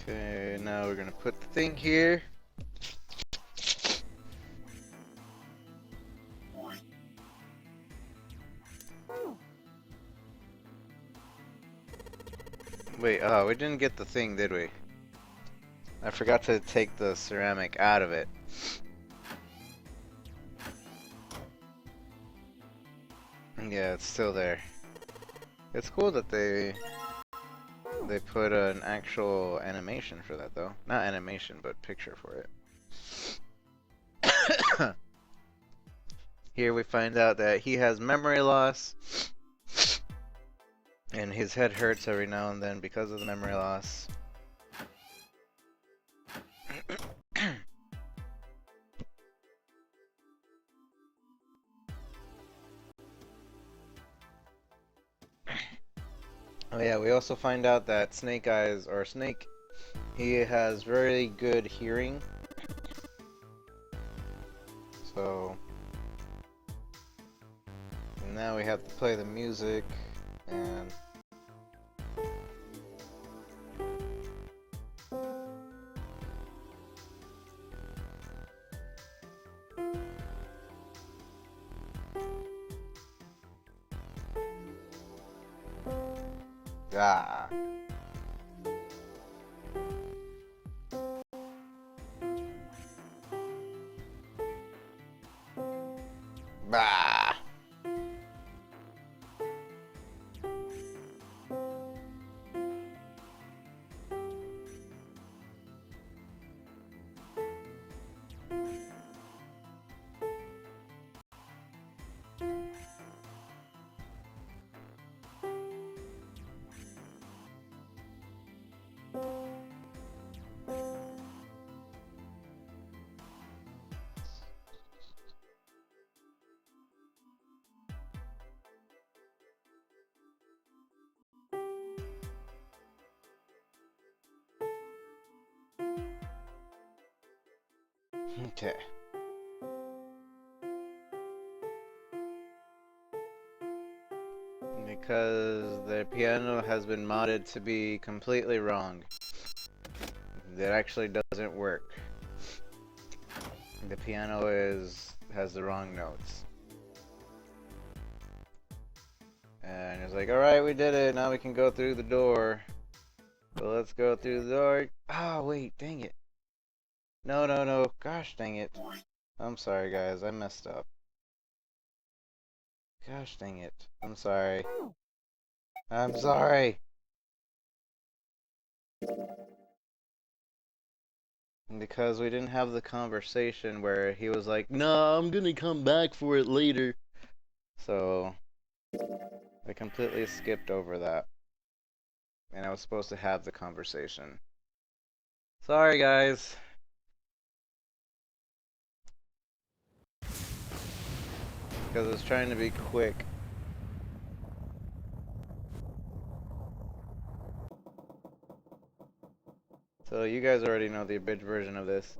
Okay, now we're gonna put the thing here. Wait, oh, we didn't get the thing, did we? I forgot to take the ceramic out of it. Yeah, it's still there. It's cool that they put an actual animation for that, though. Not animation, but picture for it. Here we find out that he has memory loss, and his head hurts every now and then because of the memory loss. Oh yeah, we also find out that Snake Eyes, or Snake, he has very good hearing. So now we have to play the music, and ah. Bah. Okay. Because the piano has been modded to be completely wrong. It actually doesn't work. The piano has the wrong notes. And it's like, alright, we did it, now we can go through the door. So let's go through the door. Oh, wait, dang it. No, no, no. Gosh dang it. I'm sorry, guys. I messed up. Gosh dang it. I'm sorry. I'm sorry. Because we didn't have the conversation where he was like, Nah, I'm gonna come back for it later. so we completely skipped over that. And I was supposed to have the conversation. Sorry, guys. Because I was trying to be quick. So you guys already know the abridged version of this.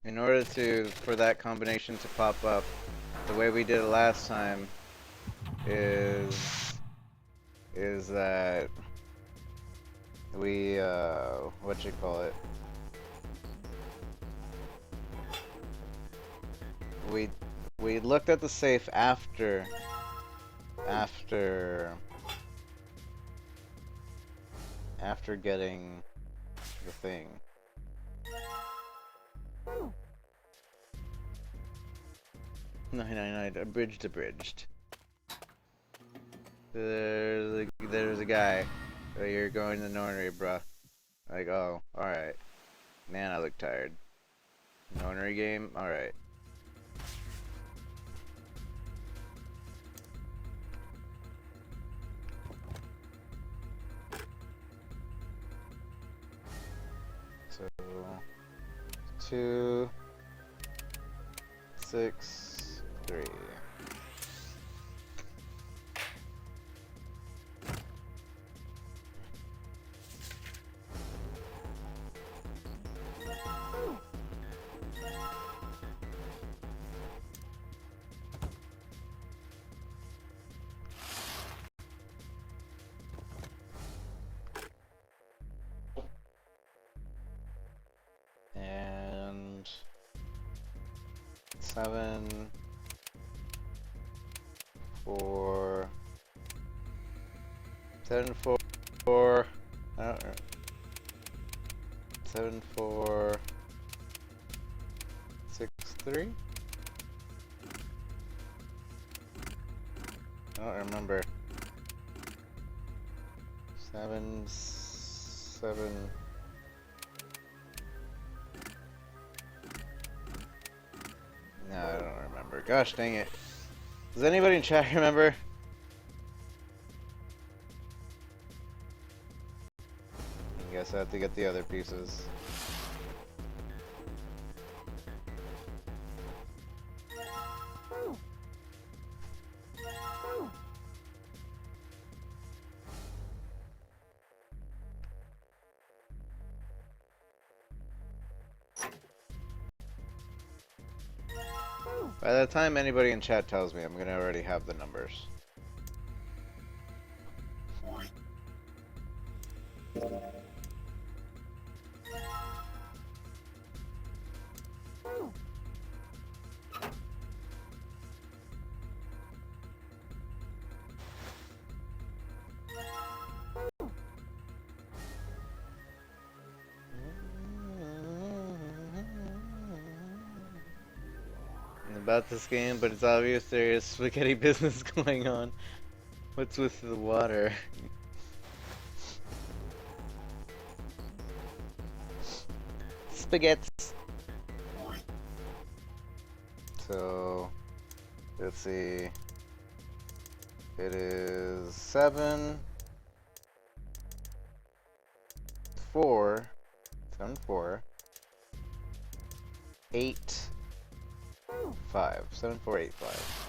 In order for that combination to pop up, the way we did it last time is that we what you call it? We looked at the safe after getting the thing. 999, abridged, abridged. There's a guy. Oh, you're going to the Nornery, bruh. Like, oh, alright. Man, I look tired. Nornery game? Alright. So, 2, 6, 3. And 7, 4, 7, 4, I don't know. 7, 4, 6, 3? I don't remember. 7, 7. No, I don't remember. Gosh dang it. Does anybody in chat remember? I guess I have to get the other pieces. By the time anybody in chat tells me, I'm gonna already have the numbers. About this game, but it's obvious there is spaghetti business going on. What's with the water? Spaghetti. So, let's see. It is 7, 4, 7, 4, 8, 5. 7, 4, 8, 5.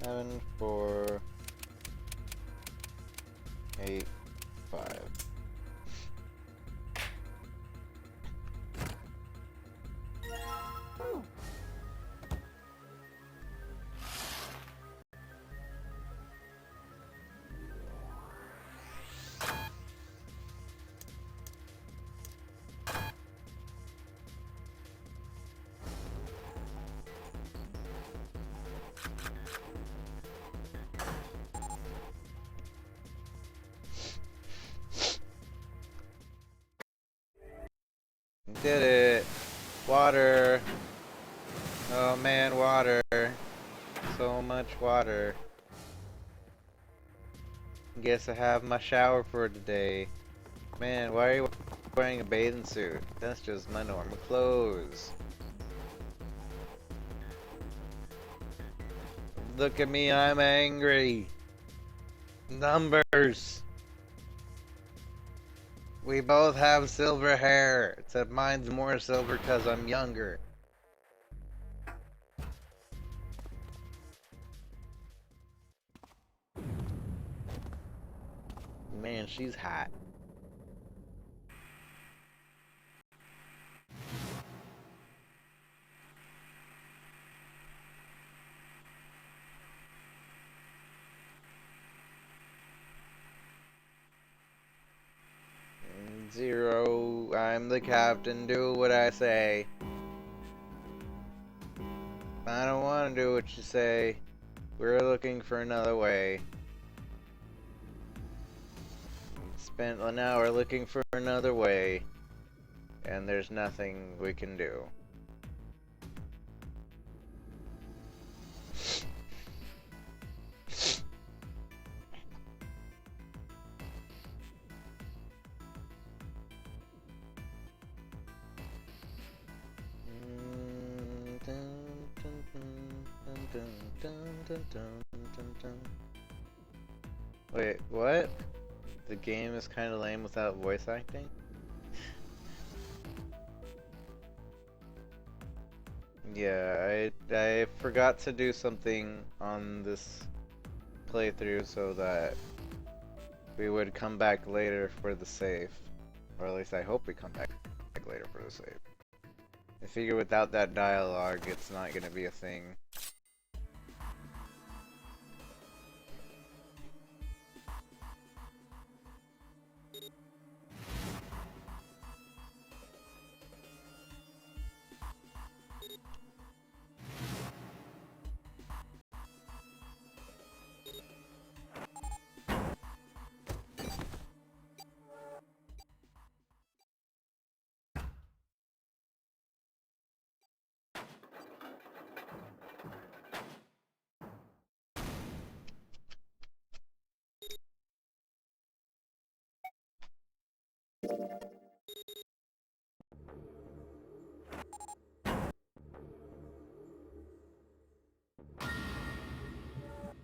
Seven, 4, 8, 5. Did it. Water. Oh man, water. So much water. Guess I have my shower for today. Man, why are you wearing a bathing suit? That's just my normal clothes. Look at me, I'm angry. Numbers. We both have silver hair, except mine's more silver because I'm younger. Man, she's hot. Zero, I'm the captain, do what I say. I don't want to do what you say. We're looking for another way. spent an hour looking for another way, and there's nothing we can do. Wait, what? The game is kind of lame without voice acting? Yeah, I forgot to do something on this playthrough so that we would come back later for the save. Or at least I hope we come back later for the save. I figure without that dialogue, it's not gonna be a thing.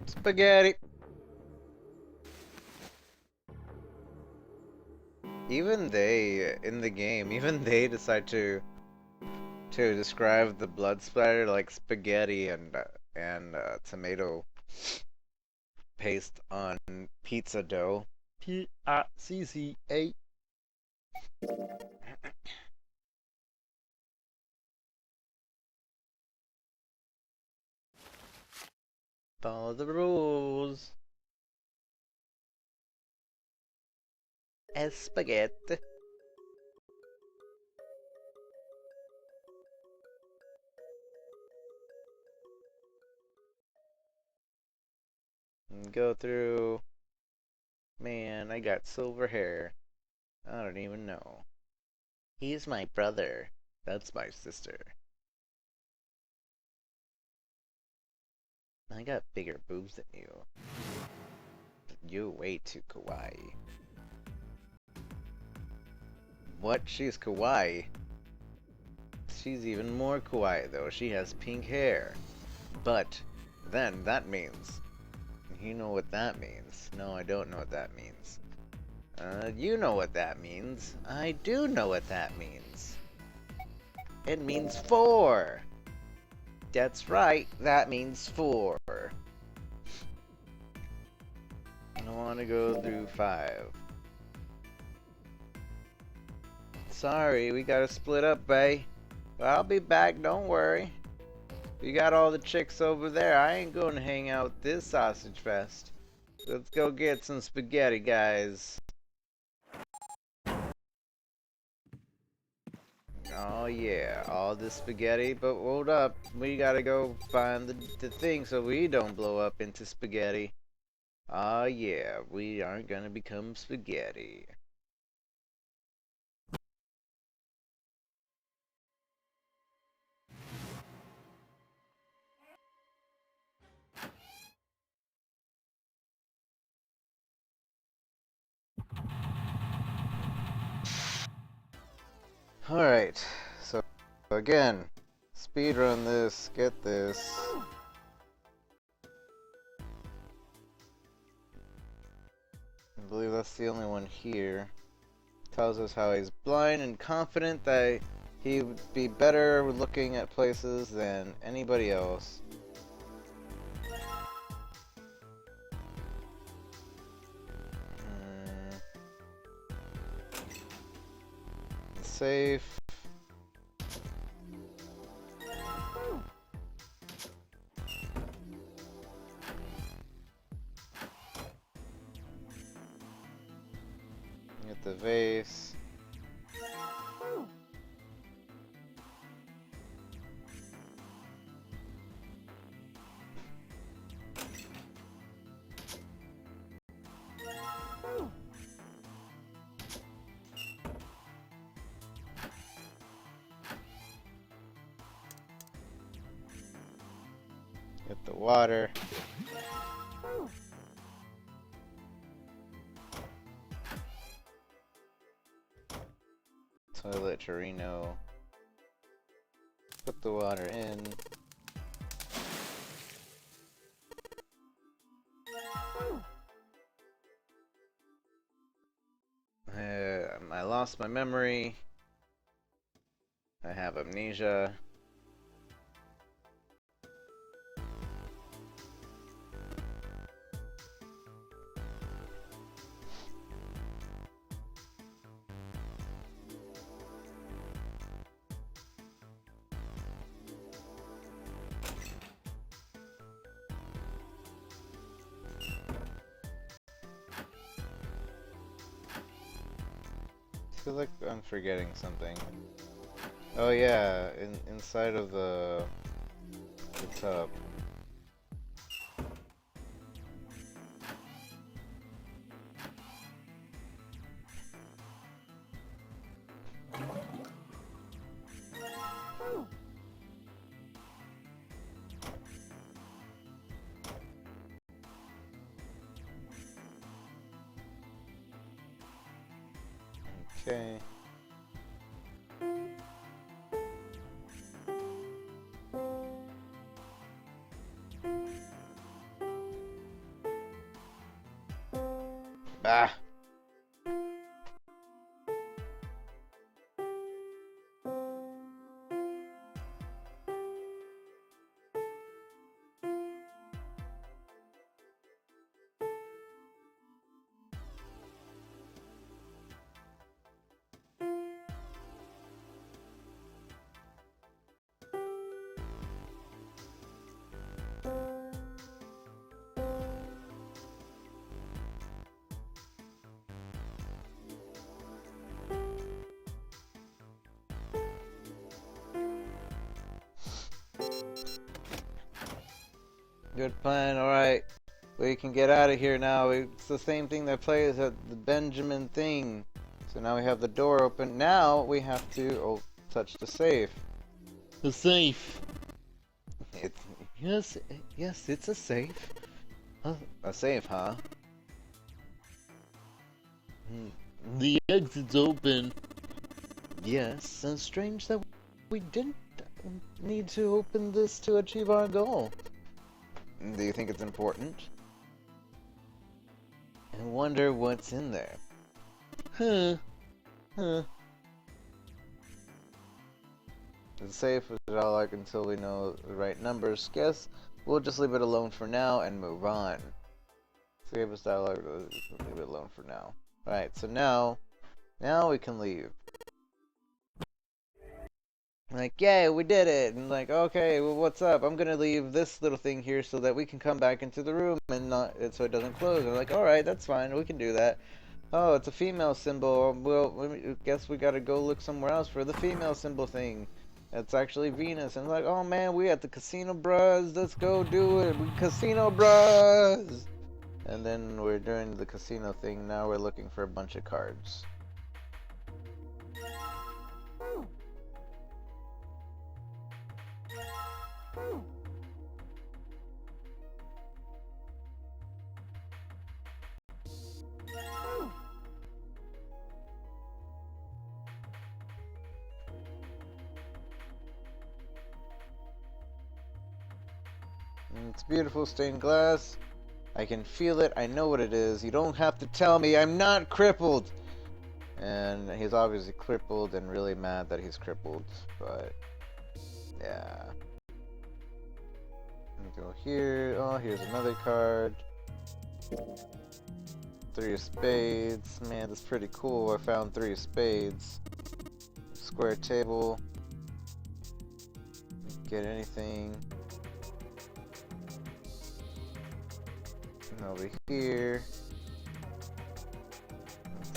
Spaghetti! Even they, in the game, even they decide to describe the blood splatter like spaghetti and tomato paste on pizza dough. P-I-C-C-A. Follow the rules. Spaghetti. Go through. Man, I got silver hair. I don't even know. He's my brother. That's my sister. I got bigger boobs than you. You're way too kawaii. What? She's kawaii? She's even more kawaii though. She has pink hair. But then that means... You know what that means. No, I don't know what that means. You know what that means. I do know what that means. It means 4! That's right, that means 4. I want to go through 5. Sorry, we gotta split up, bae. I'll be back, don't worry. You got all the chicks over there. I ain't gonna hang out with this sausage fest. Let's go get some spaghetti, guys. Oh yeah, all this spaghetti, but hold up. We gotta go find the thing so we don't blow up into spaghetti. Oh yeah, we aren't gonna become spaghetti. Alright, so again, speedrun this, get this. I believe that's the only one here. Tells us how he's blind and confident that he would be better looking at places than anybody else. Safe. Get the vase. the water. Toilet Torino. Put the water in. I lost my memory. I have amnesia. I feel like I'm forgetting something. Oh yeah, inside of the tub. Okay. Ah. Good plan, alright. We can get out of here now. It's the same thing that plays at the Benjamin thing. So now we have the door open. Now we have to touch the safe. The safe. It's Yes, it's a safe. a safe, huh? The exit's open. Yes, and strange that we didn't need to open this to achieve our goal. Do you think it's important? I wonder what's in there. Huh. The safe is all like until we know the right numbers. Guess we'll just leave it alone for now and move on. Save us dialogue. Leave it alone for now. Alright, so now we can leave. Like, yay, we did it! And like, okay, well, what's up? I'm gonna leave this little thing here so that we can come back into the room and so it doesn't close. And we're like, alright, that's fine, we can do that. Oh, it's a female symbol. Well, guess we gotta go look somewhere else for the female symbol thing. It's actually Venus. And like, oh man, we at the Casino Bros. Let's go do it. Casino Bros. And then we're doing the casino thing. Now we're looking for a bunch of cards. It's beautiful stained glass. I can feel it. I know what it is. You don't have to tell me. I'm not crippled. And he's obviously crippled and really mad that he's crippled. But yeah. Let me go here. Oh, here's another card. 3 of spades. Man, that's pretty cool. I found 3 of spades. Square table. Get anything. And over here.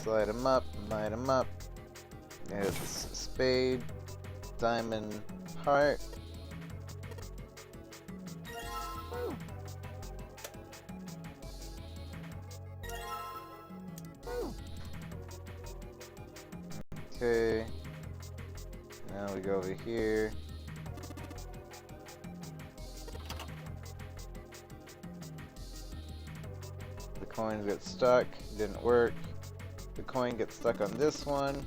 Slide them up, light them up. There's a spade, diamond, heart. Okay. Now we go over here. coins get stuck. Didn't work. The coin gets stuck on this one.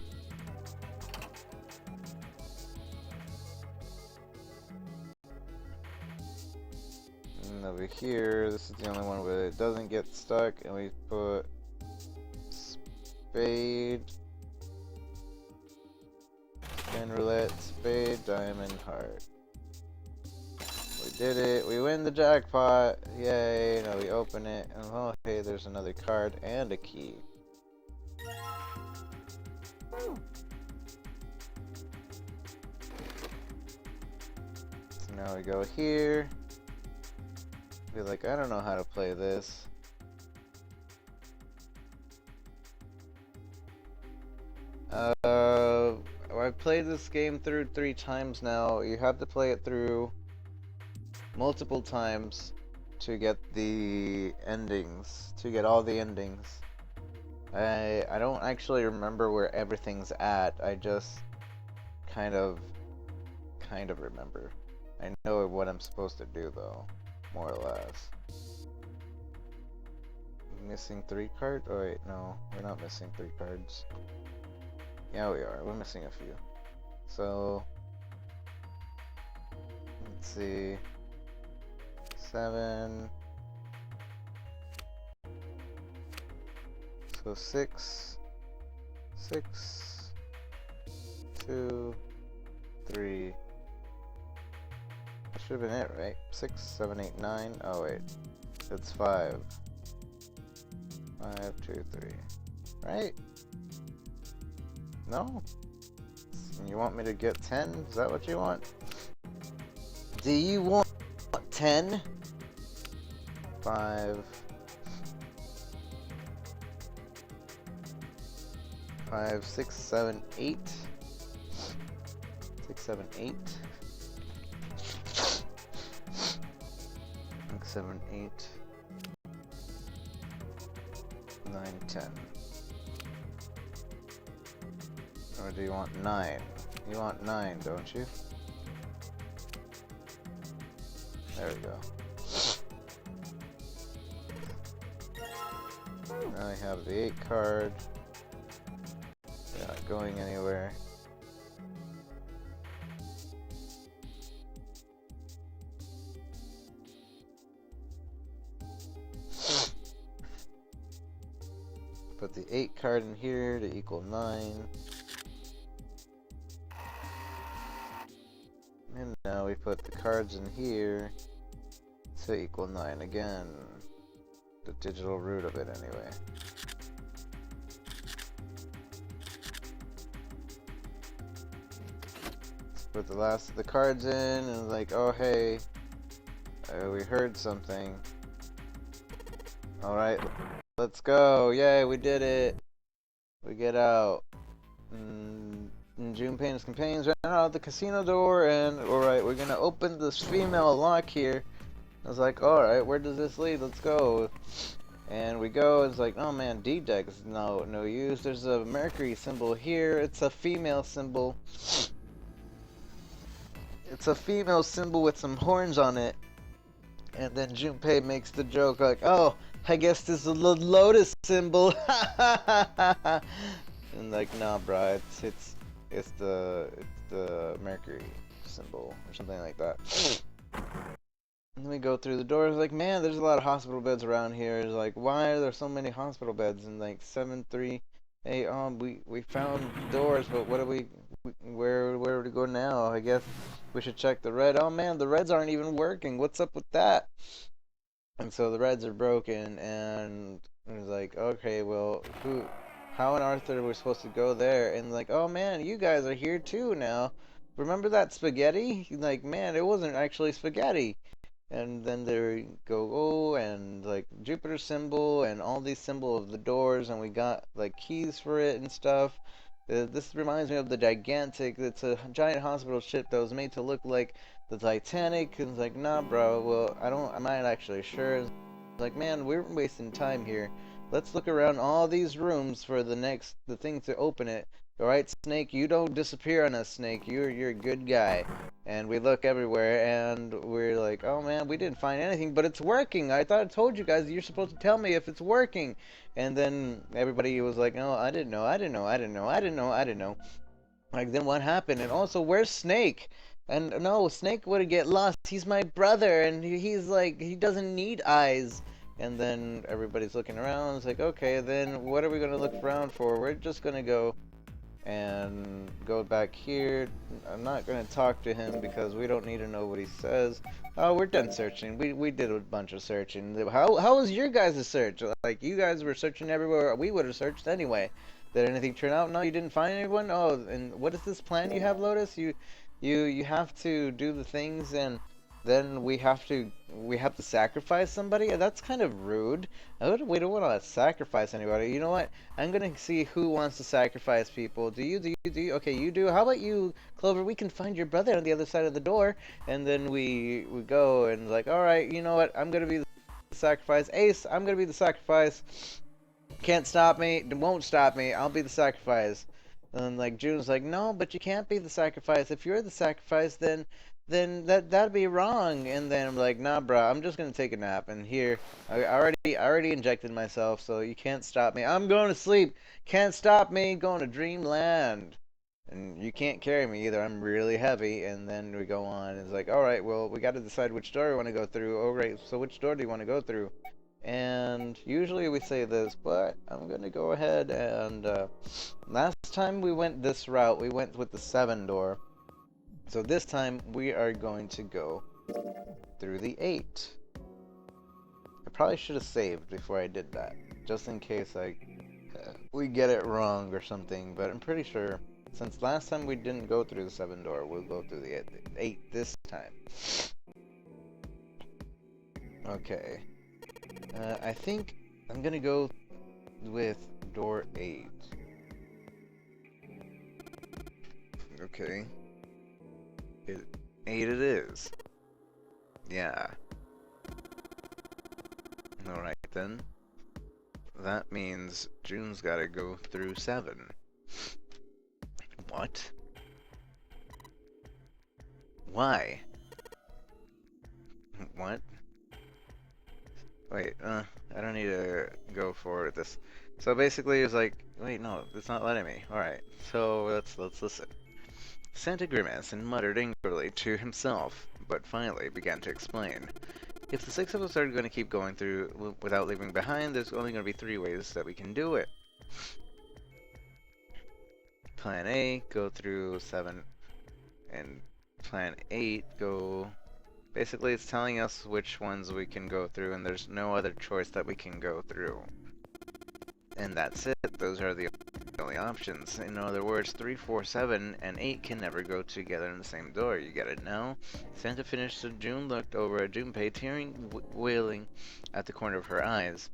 And over here, this is the only one where it doesn't get stuck, and we put spade, spin roulette, spade, diamond, heart. We did it. We win the jackpot. Yay. Now we open it. And oh, hey, there's another card and a key. So now we go here. Be like, I don't know how to play this. I've played this game through 3 times now. You have to play it through multiple times to get the endings, to get all the endings. I don't actually remember where everything's at. I just kind of remember. I know what I'm supposed to do though, more or less. Missing 3 cards? Oh wait, no, we're not missing 3 cards. Yeah, we are. We're missing a few. So let's see. 7. So 6, 6, 2, 3. That should have been it, right? 6, 7, 8, 9. Oh wait, it's 5. 5, 2, 3. Right? No? You want me to get 10? Is that what you want? Do you want 10? 5. 5, 6, 7, 8. 6, 7, 8. 6, 7, 8. 9, 10. Or do you want 9? You want 9, don't you? There we go. Now I have the 8 card. They're not going anywhere. Put the 8 card in here to equal 9. And now we put the cards in here to equal 9 again. The digital root of it anyway. Let's put the last of the cards in and like, oh hey, we heard something. Alright, let's go. Yay, we did it. We get out. And Junpei and his companions ran out the casino door, and alright, we're gonna open this female lock here. I was like, alright, where does this lead? Let's go. And we go, it's like, oh man, D-deck is no use. There's a Mercury symbol here. It's a female symbol. It's a female symbol with some horns on it. And then Junpei makes the joke like, oh, I guess this is a lotus symbol. And like, nah, bruh, it's the Mercury symbol or something like that. And we go through the doors, like, man, there's a lot of hospital beds around here. It's like, why are there so many hospital beds? And like 7, 3, 8, we found doors, but what do where do we go now? I guess we should check the red. Oh man, the reds aren't even working. What's up with that? And so the reds are broken, and it's like, okay, well, how on earth are we supposed to go there? And like, oh man, you guys are here too now. Remember that spaghetti? Like, man, it wasn't actually spaghetti. And then they go, oh, and like Jupiter symbol and all these symbols of the doors, and we got like keys for it and stuff. This reminds me of the Gigantic. It's a giant hospital ship that was made to look like the Titanic. And it's like, nah, bro. Well, I'm not actually sure. It's like, man, we're wasting time here. let's look around all these rooms for the thing to open it. All right, Snake, you don't disappear on us, Snake. You're a good guy. And we look everywhere, and we're like, oh man, we didn't find anything, but it's working. I thought I told you guys you're supposed to tell me if it's working. And then everybody was like, no, I didn't know, I didn't know, I didn't know, I didn't know, I didn't know. Like, then what happened? And also, where's Snake? And no, Snake would get lost. He's my brother, and he's like, he doesn't need eyes. And then everybody's looking around. It's like, okay, then what are we gonna look around for? We're just gonna go and go back here. I'm not gonna talk to him because we don't need to know what he says. Oh, we're done searching. We did a bunch of searching. How was your guys' search? Like, you guys were searching everywhere. We would have searched anyway. Did anything turn out? No, you didn't find anyone? Oh, and what is this plan you have, Lotus? You have to do the things, and then we have to sacrifice somebody? That's kind of rude. We don't want to sacrifice anybody. You know what? I'm gonna see who wants to sacrifice people. Do you? Okay, you do. How about you, Clover? We can find your brother on the other side of the door, and then we go and like, all right, you know what? I'm gonna be the sacrifice. Ace, I'm gonna be the sacrifice. Can't stop me. Won't stop me. I'll be the sacrifice. And like June's like, no, but you can't be the sacrifice. If you're the sacrifice, then that'd be wrong. And then I'm like, nah, bruh, I'm just gonna take a nap. And here, I already injected myself, so you can't stop me. I'm going to sleep. Can't stop me. Going to dreamland. And you can't carry me either. I'm really heavy. And then we go on. It's like, all right, well, we got to decide which door we want to go through. Oh, right. So which door do you want to go through? And usually we say this, but I'm gonna go ahead and last time we went this route, we went with the 7 door. So this time we are going to go through the 8. I probably should have saved before I did that, just in case we get it wrong or something. But I'm pretty sure since last time we didn't go through the 7 door, we'll go through the 8 this time. Okay. I think I'm gonna go with door 8. Okay. 8 it is. Yeah. Alright then. That means June's gotta go through 7. What? Why? What? Wait, I don't need to go for this. So basically it's like, wait, no, it's not letting me. Alright, so let's listen. Santa grimaced and muttered angrily to himself, but finally began to explain. If the 6 of us are going to keep going through without leaving behind, there's only going to be 3 ways that we can do it. Plan A, go through 7, and Plan 8, go... Basically, it's telling us which ones we can go through, and there's no other choice that we can go through. And that's it. Those are the only options. In other words, 3, 4, 7, and 8 can never go together in the same door. You get it now? Santa finished, so June looked over at Junpei, tearing, wailing at the corner of her eyes.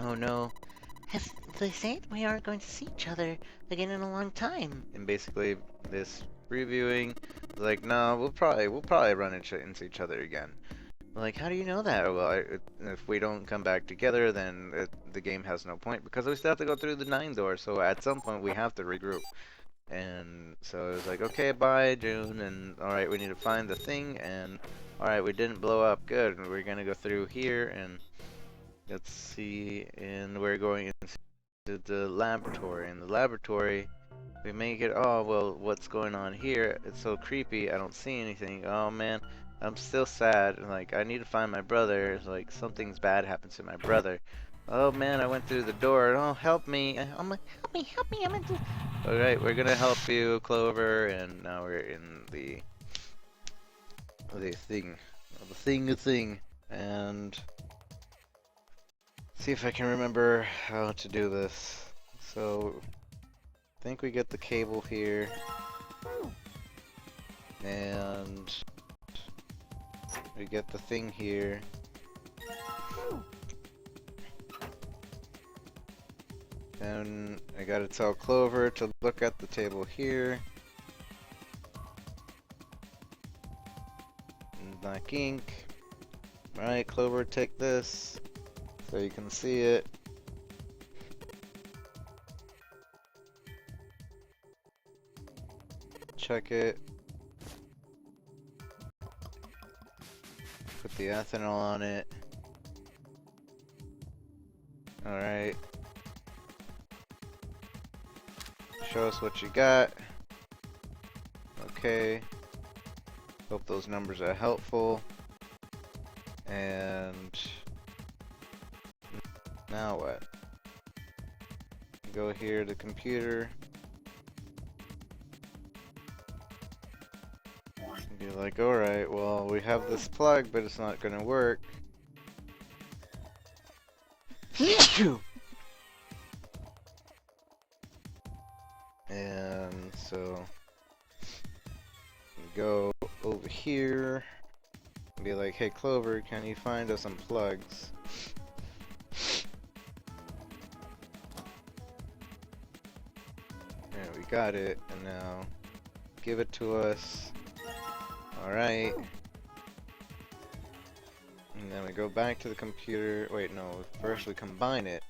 Oh no. As they said, we aren't going to see each other again in a long time. And basically, this reviewing, like, no, we'll probably run into each other again. Like, how do you know that? Well, if we don't come back together, then the game has no point, because we still have to go through the 9 door, so at some point we have to regroup. And so it was like, okay, bye, June, and alright, we need to find the thing, and alright, we didn't blow up, good, we're gonna go through here, and let's see, and we're going into the laboratory. In the laboratory, we make it, oh, well, what's going on here? It's so creepy, I don't see anything. Oh, man, I'm still sad. Like, I need to find my brother. It's like, something's bad happened to my brother. Oh, man, I went through the door. Oh, help me. I'm like, Help me, I'm into... alright, we're gonna help you, Clover, and now we're in the thing, and see if I can remember how to do this. So, I think we get the cable here, and we get the thing here. And I gotta tell Clover to look at the table here. Black ink. Alright, Clover, take this so you can see it. check it. Put the ethanol on it. Alright. Show us what you got. Okay. Hope those numbers are helpful. And now what? Go here to computer. Be like, alright, well, we have this plug, but it's not gonna work. And so go over here and be like, hey Clover, can you find us some plugs? Yeah, we got it, and now give it to us. Alright. And then we go back to the computer. Wait, no, first we combine it.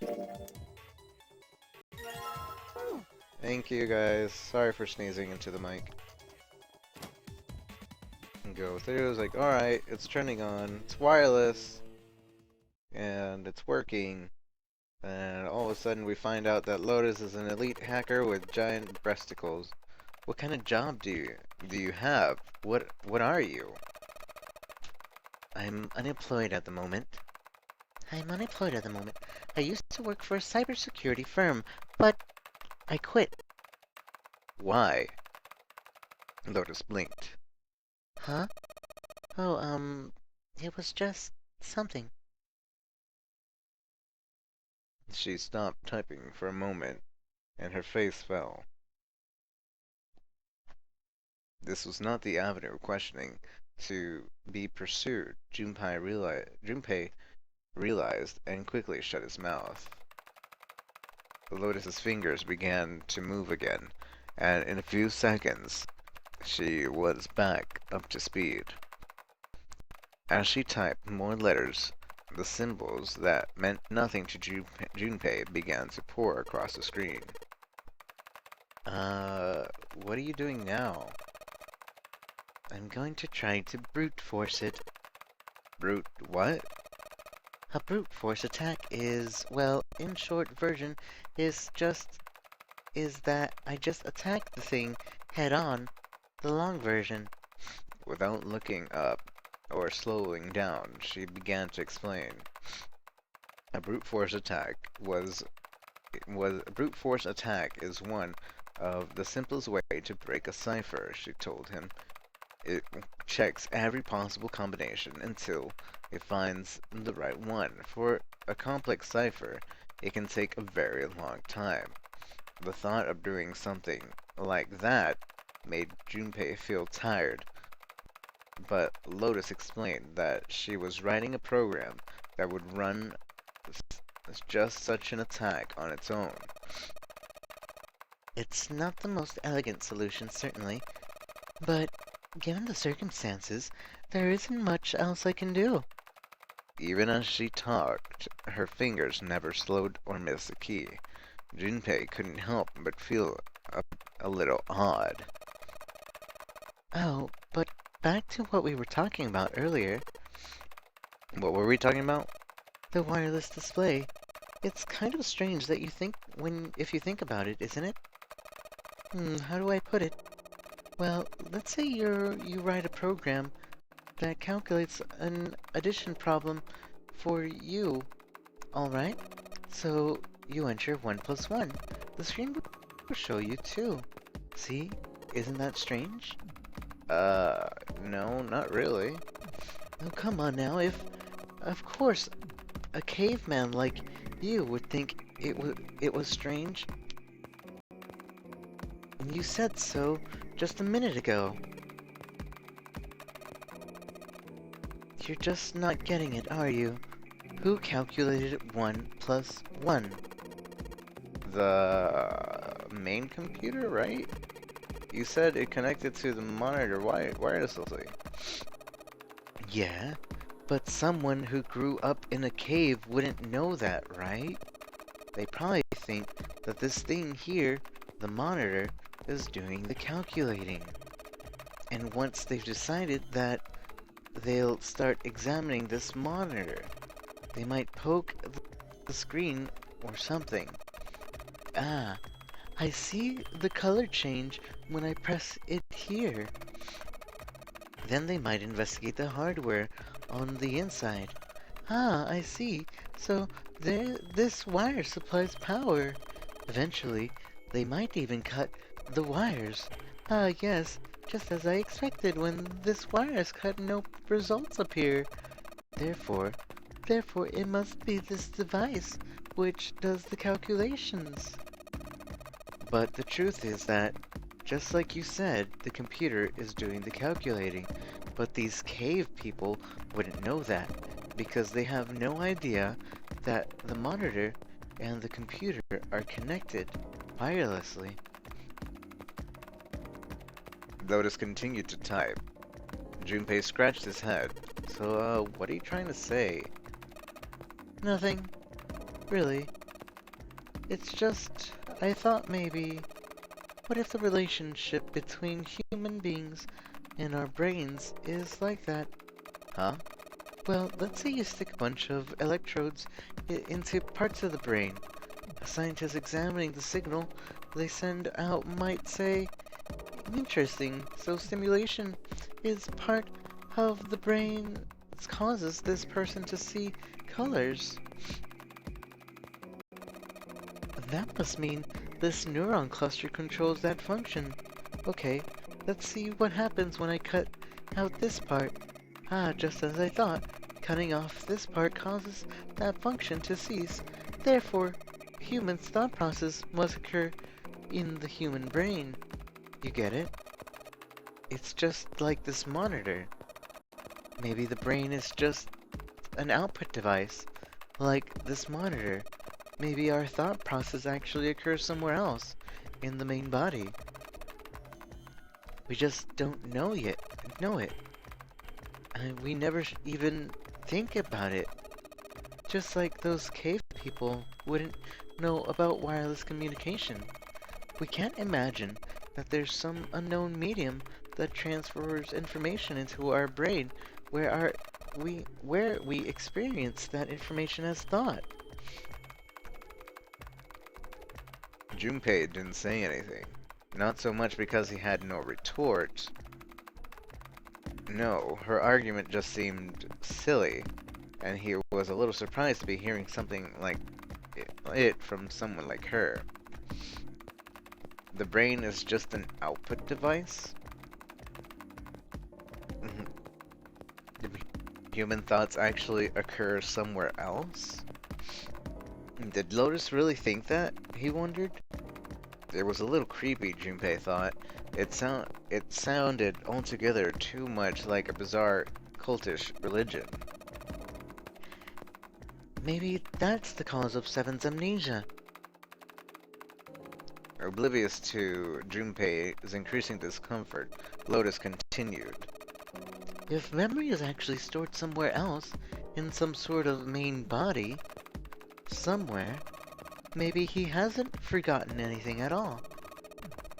Thank you guys. Sorry for sneezing into the mic. And go through. It's like, alright, it's turning on. It's wireless. And it's working. And all of a sudden we find out that Lotus is an elite hacker with giant breasticles. What kind of job do you have? What are you? I'm unemployed at the moment. I used to work for a cybersecurity firm, but I quit. Why? Lotus blinked. Huh? Oh, it was just something. She stopped typing for a moment, and her face fell. This was not the avenue of questioning to be pursued. Junpei realized and quickly shut his mouth. Lotus's fingers began to move again, and in a few seconds, she was back up to speed. As she typed more letters, the symbols that meant nothing to Junpei began to pour across the screen. What are you doing now? I'm going to try to brute force it. Brute what? A brute force attack is, well, in short version, is that I just attack the thing head on. The long version. Without looking up or slowing down, she began to explain. A brute force attack is one of the simplest way to break a cipher, she told him. It checks every possible combination until it finds the right one. For a complex cipher, it can take a very long time. The thought of doing something like that made Junpei feel tired, but Lotus explained that she was writing a program that would run just such an attack on its own. It's not the most elegant solution, certainly, but given the circumstances, there isn't much else I can do. Even as she talked, her fingers never slowed or missed a key. Junpei couldn't help but feel a little odd. Oh, but back to what we were talking about earlier. What were we talking about? The wireless display. It's kind of strange that if you think about it, isn't it? How do I put it? Well, let's say you write a program that calculates an addition problem for you, alright? So you enter 1 plus 1. The screen will show you 2. See? Isn't that strange? No, not really. Oh, come on now. Of course, a caveman like you would think it was strange. You said so just a minute ago. You're just not getting it, are you? Who calculated 1 plus 1? The main computer, right? You said it connected to the monitor wirelessly. Yeah, but someone who grew up in a cave wouldn't know that, right? They probably think that this thing here, the monitor, is doing the calculating. And once they've decided that, they'll start examining this monitor. They might poke the screen or something. Ah, I see the color change when I press it here. Then they might investigate the hardware on the inside. Ah, I see. So this wire supplies power. Eventually, they might even cut the wires. Ah, yes, just as I expected. When this wire is cut, no results appear. Therefore, it must be this device which does the calculations. But the truth is that, just like you said, the computer is doing the calculating. But these cave people wouldn't know that, because they have no idea that the monitor and the computer are connected wirelessly. Lotus continued to type. Junpei scratched his head. So, what are you trying to say? Nothing. Really. It's just, I thought maybe, what if the relationship between human beings and our brains is like that? Huh? Well, let's say you stick a bunch of electrodes into parts of the brain. A scientist examining the signal they send out might say, interesting, so stimulation is part of the brain that causes this person to see colors. That must mean this neuron cluster controls that function. Okay, let's see what happens when I cut out this part. Ah, just as I thought. Cutting off this part causes that function to cease. Therefore, human's thought process must occur in the human brain. You get it? It's just like this monitor. Maybe the brain is just an output device, like this monitor. Maybe our thought process actually occurs somewhere else, in the main body. We just don't know it. And we never even think about it. Just like those cave people wouldn't know about wireless communication. We can't imagine that there's some unknown medium that transfers information into our brain where we experience that information as thought. Junpei didn't say anything. Not so much because he had no retort. No, her argument just seemed silly, and he was a little surprised to be hearing something like it from someone like her. The brain is just an output device? Human thoughts actually occur somewhere else? Did Lotus really think that? He wondered. It was a little creepy, Junpei thought. It sounded altogether too much like a bizarre, cultish religion. Maybe that's the cause of Seven's amnesia. Oblivious to Junpei's increasing discomfort, Lotus continued. If memory is actually stored somewhere else, in some sort of main body, somewhere, maybe he hasn't forgotten anything at all.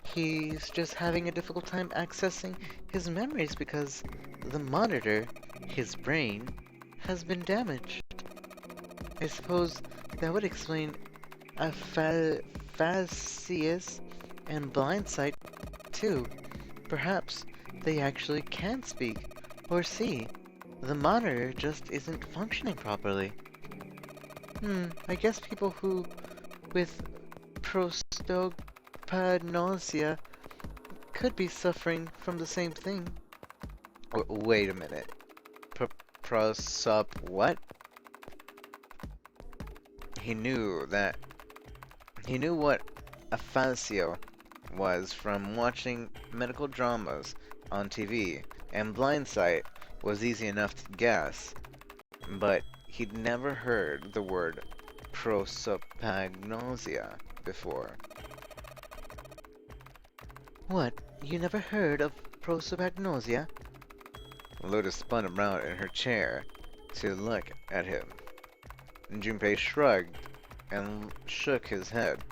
He's just having a difficult time accessing his memories because the monitor, his brain, has been damaged. I suppose that would explain aphasias and blind sight too. Perhaps they actually can speak or see. The monitor just isn't functioning properly. I guess people who with prosopagnosia could be suffering from the same thing. Wait a minute. What? He knew what aphasia was from watching medical dramas on TV, and blind sight was easy enough to guess, but he'd never heard the word prosopagnosia before. What? You never heard of prosopagnosia? Lotus spun around in her chair to look at him. Junpei shrugged and shook his head.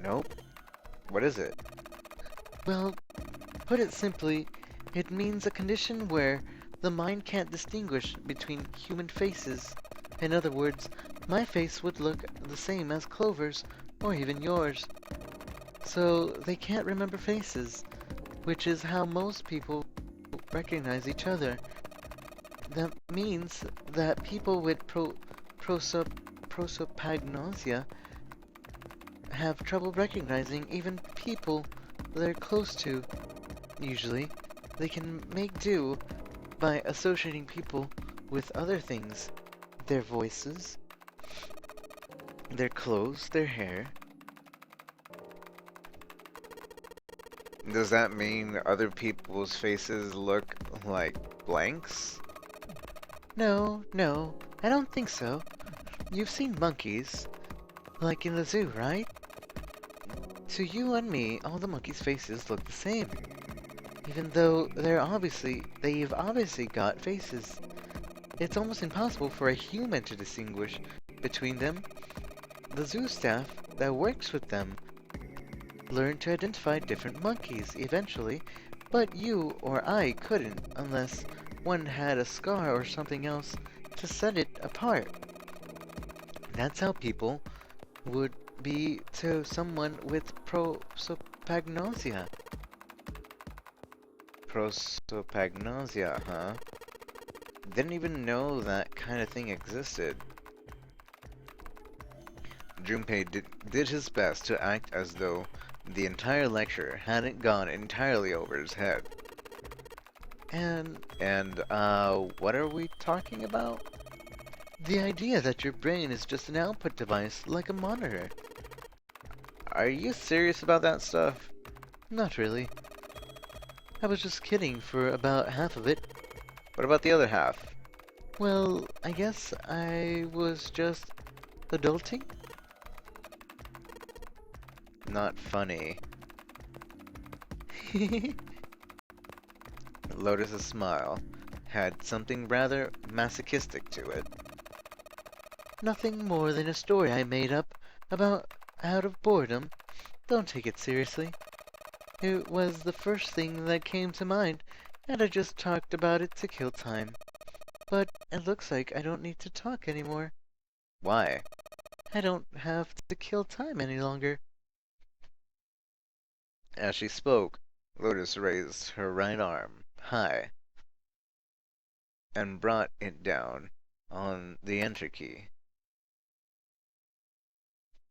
Nope. What is it? Well, put it simply, It means a condition where the mind can't distinguish between human faces. In other words, my face would look the same as Clover's, or even yours. So they can't remember faces, which is how most people recognize each other. That means that people with prosopagnosia have trouble recognizing even people they're close to. Usually, they can make do by associating people with other things. Their voices, their clothes, their hair. Does that mean other people's faces look like blanks? No, I don't think so. You've seen monkeys, like in the zoo, right? To you and me, all the monkeys' faces look the same. Even though they've obviously got faces. It's almost impossible for a human to distinguish between them. The zoo staff that works with them learned to identify different monkeys eventually, but you or I couldn't unless one had a scar or something else to set it apart. That's how people would be to someone with prosopagnosia. Prosopagnosia, huh? Didn't even know that kind of thing existed. Junpei did his best to act as though the entire lecture hadn't gone entirely over his head. And, what are we talking about? The idea that your brain is just an output device, like a monitor. Are you serious about that stuff? Not really. I was just kidding for about half of it. What about the other half? Well, I guess I was just adulting? Not funny. Lotus's smile had something rather masochistic to it. Nothing more than a story I made up about out of boredom. Don't take it seriously. It was the first thing that came to mind, and I just talked about it to kill time. But it looks like I don't need to talk anymore. Why? I don't have to kill time any longer. As she spoke, Lotus raised her right arm high and brought it down on the enter key.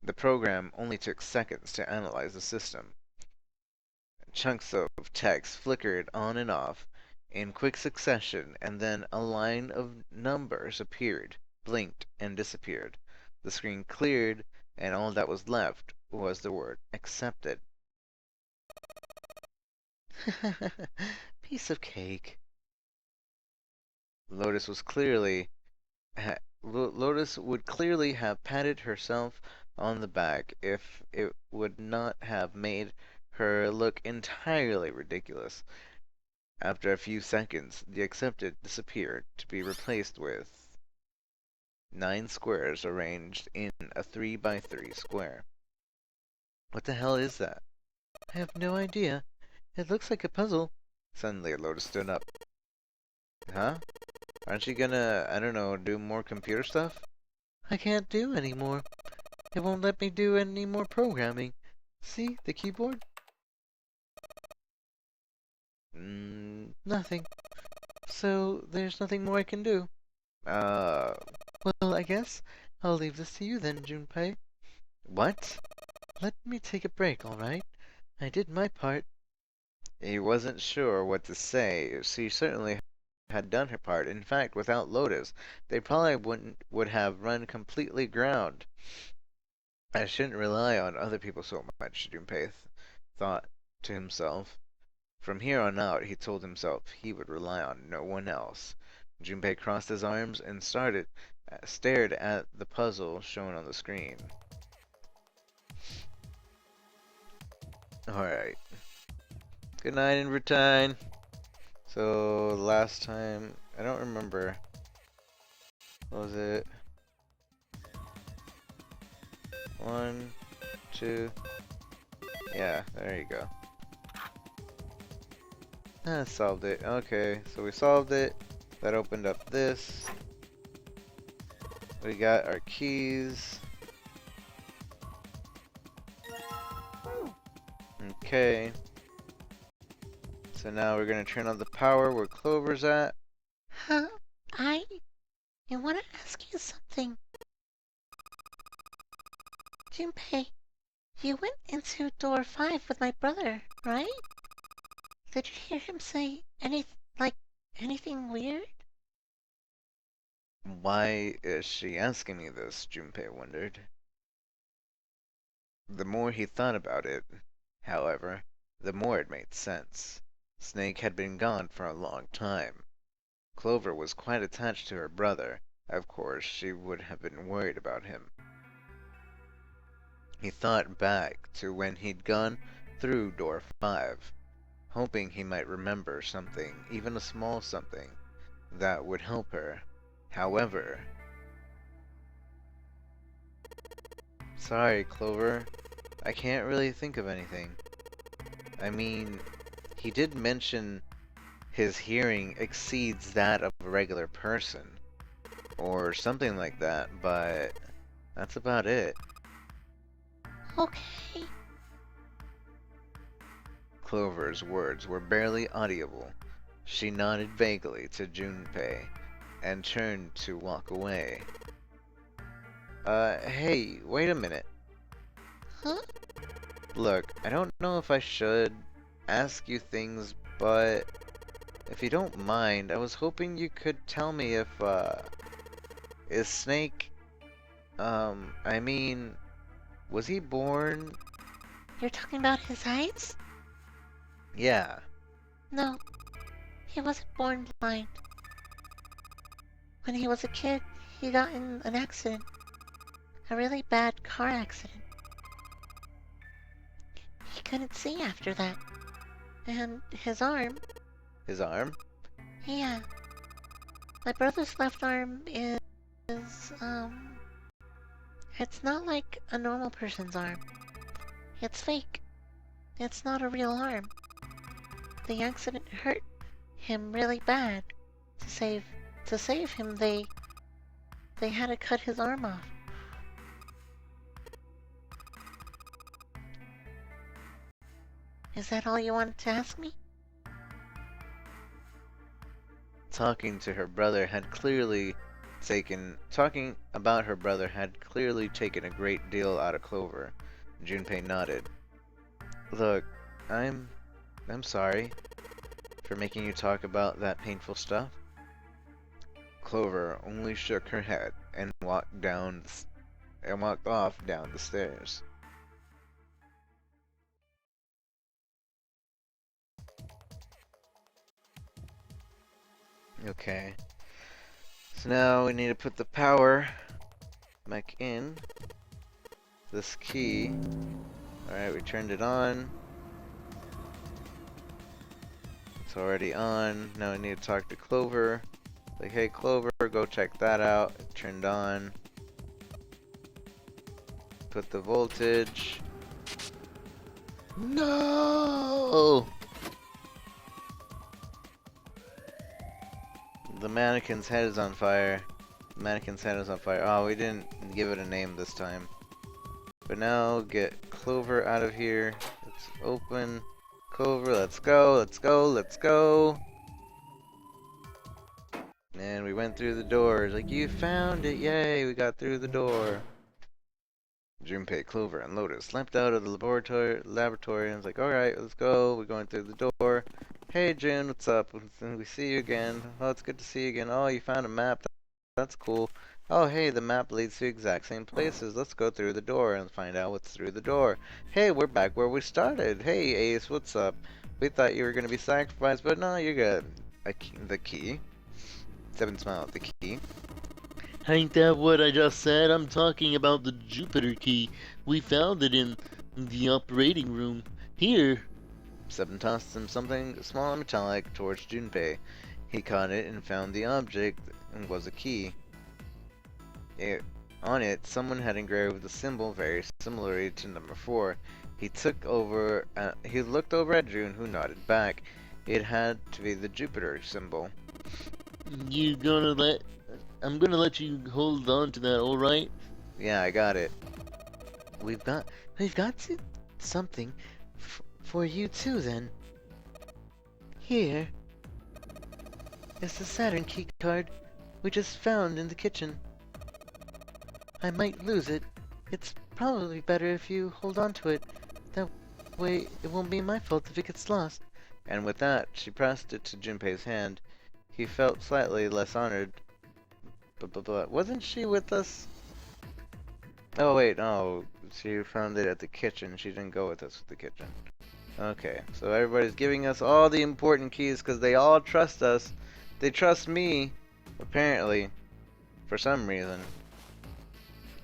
The program only took seconds to analyze the system. Chunks of text flickered on and off in quick succession, and then a line of numbers appeared, blinked, and disappeared. The screen cleared, and all that was left was the word accepted. Piece of cake. Lotus would clearly have patted herself on the back if it would not have made her look entirely ridiculous. After a few seconds, the accepted disappeared to be replaced with 9 squares arranged in a 3x3 square. What the hell is that? I have no idea. It looks like a puzzle. Suddenly, Lotus stood up. Huh? Aren't you gonna, I don't know, do more computer stuff? I can't do any more. It won't let me do any more programming. See, the keyboard? Nothing. So, there's nothing more I can do. Well, I guess I'll leave this to you then, Junpei. What? Let me take a break, alright? I did my part. He wasn't sure what to say. She certainly had done her part. In fact, without Lotus, they probably would have run completely aground. I shouldn't rely on other people so much, Junpei thought to himself. From here on out, he told himself he would rely on no one else. Junpei crossed his arms and stared at the puzzle shown on the screen. Alright. Good night, Invertine. So, last time, I don't remember. What was it? 1, 2. Yeah, there you go. Ah, solved it. Okay, so we solved it. That opened up this. We got our keys. Okay. So now we're gonna turn on the power where Clover's at. Huh? I want to ask you something. Junpei, you went into door 5 with my brother, right? Did you hear him say anything weird? Why is she asking me this? Junpei wondered. The more he thought about it, however, the more it made sense. Snake had been gone for a long time. Clover was quite attached to her brother. Of course, she would have been worried about him. He thought back to when he'd gone through door 5, hoping he might remember something, even a small something, that would help her. However... Sorry, Clover. I can't really think of anything. I mean, he did mention his hearing exceeds that of a regular person, or something like that, but that's about it. Okay. Clover's words were barely audible. She nodded vaguely to Junpei and turned to walk away. Hey, wait a minute. Huh? Look, I don't know if I should ask you things, but if you don't mind, I was hoping you could tell me if, is Snake, I mean, was he born? You're talking about his eyes? Yeah. No, he wasn't born blind. When he was a kid, he got in an accident. A really bad car accident. He couldn't see after that. And his arm... His arm? Yeah. My brother's left arm is... It's not like a normal person's arm. It's fake. It's not a real arm. The accident hurt him really bad. To save him, they had to cut his arm off. Is that all you wanted to ask me? Talking about her brother had clearly taken a great deal out of Clover. Junpei nodded. Look, I'm sorry for making you talk about that painful stuff. Clover only shook her head and walked off down the stairs. Okay. So now we need to put the power back in. This key. Alright, we turned it on. It's already on. Now we need to talk to Clover. Like, hey Clover, go check that out. It turned on. Put the voltage. No! The mannequin's head is on fire. The mannequin's head is on fire. Oh, we didn't give it a name this time. But now, get Clover out of here. Let's open. Clover, let's go, let's go, let's go. And we went through the doors. Like, you found it, yay, we got through the door. Junpei, Clover, and Lotus leapt out of the laboratory and was like, alright, let's go. We're going through the door. Hey June, what's up? We see you again. Oh, it's good to see you again. Oh, you found a map. That's cool. Oh, hey, the map leads to the exact same places. Let's go through the door and find out what's through the door. Hey, we're back where we started. Hey, Ace, what's up? We thought you were going to be sacrificed, but no, you're good. The key. Seven smiled at the key. Ain't that what I just said? I'm talking about the Jupiter key. We found it in the operating room. Here. Seven tossed him something small and metallic towards Junpei. He caught it and found the object and was a key. On it, someone had engraved a symbol very similar to number 4. He looked over at June, who nodded back. it had to be the Jupiter symbol. You gonna let... I'm gonna let you hold on to that, alright? Yeah, I got it. We've got something for you too then. Here is the Saturn key card we just found in the kitchen. I might lose it. It's probably better if you hold on to it. That way it won't be my fault if it gets lost. And with that, she pressed it to Junpei's hand. He felt slightly less honored. But wasn't she with us? Oh wait, no. She found it at the kitchen. She didn't go with us to the kitchen. Okay, so everybody's giving us all the important keys because they all trust us. They trust me, apparently, for some reason.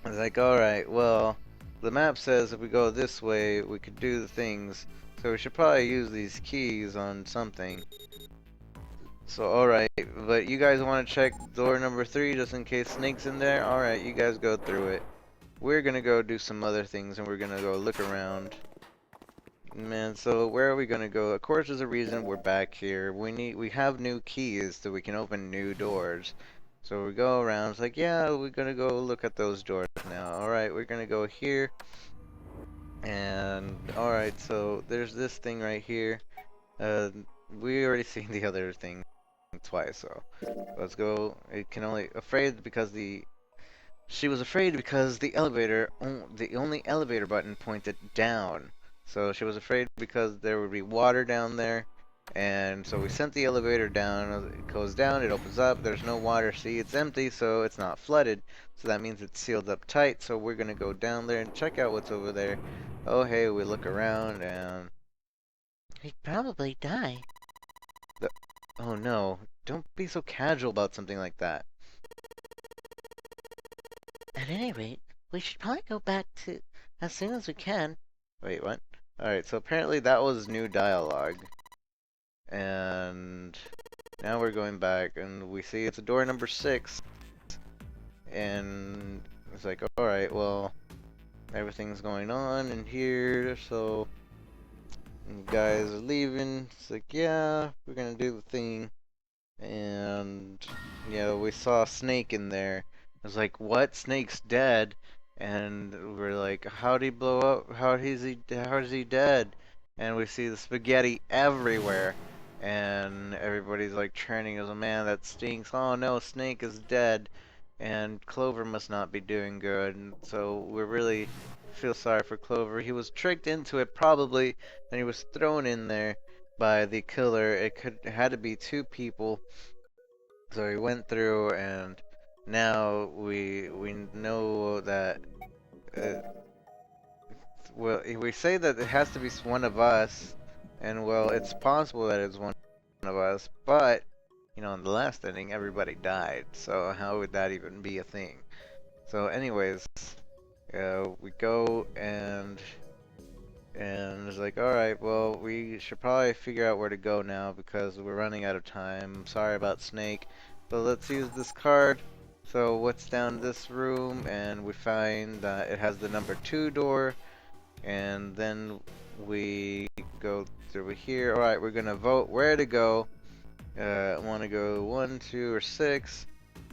It's like, alright, well, the map says if we go this way, we could do the things. So we should probably use these keys on something. So, alright, but you guys want to check door number 3 just in case Snake's in there? Alright, you guys go through it. We're gonna go do some other things and we're gonna go look around. Man, so where are we gonna go? Of course there's a reason we're back here. We have new keys so we can open new doors. So we go around, it's like, yeah, we're gonna go look at those doors now. Alright, we're gonna go here. And, alright, so there's this thing right here. We already seen the other thing twice, so let's go. It can only, she was afraid because the only elevator button pointed down. So she was afraid because there would be water down there. And so we sent the elevator down. It goes down, it opens up, there's no water. See, it's empty, so it's not flooded. So that means it's sealed up tight. So we're gonna go down there and check out what's over there. Oh hey, we look around and... We'd probably die. Oh no, don't be so casual about something like that. At any rate, we should probably go back to as soon as we can. Wait, what? Alright, so apparently that was new dialogue. And now we're going back and we see it's a door number 6. And it's like, alright, well, everything's going on in here, so you guys are leaving. It's like, yeah, we're gonna do the thing. And, yeah, we saw Snake in there. It was like, what? Snake's dead? And we're like, how'd he blow up? How is he dead? And we see the spaghetti everywhere. And everybody's like churning as a man that stinks. Oh no, Snake is dead. And Clover must not be doing good. And so we really feel sorry for Clover. He was tricked into it probably, and he was thrown in there by the killer. It had to be 2 people. So he went through, and now we know that. Well, we say that it has to be one of us, and well, it's possible that it's one of us, but you know, in the last ending, everybody died. So how would that even be a thing? So, anyways, we go and it's like, alright, well, we should probably figure out where to go now because we're running out of time. Sorry about Snake, but let's use this card. So what's down this room? And we find that it has the number 2 door, and then we go through here. Alright, we're gonna vote where to go. I want to go 1, 2, or 6.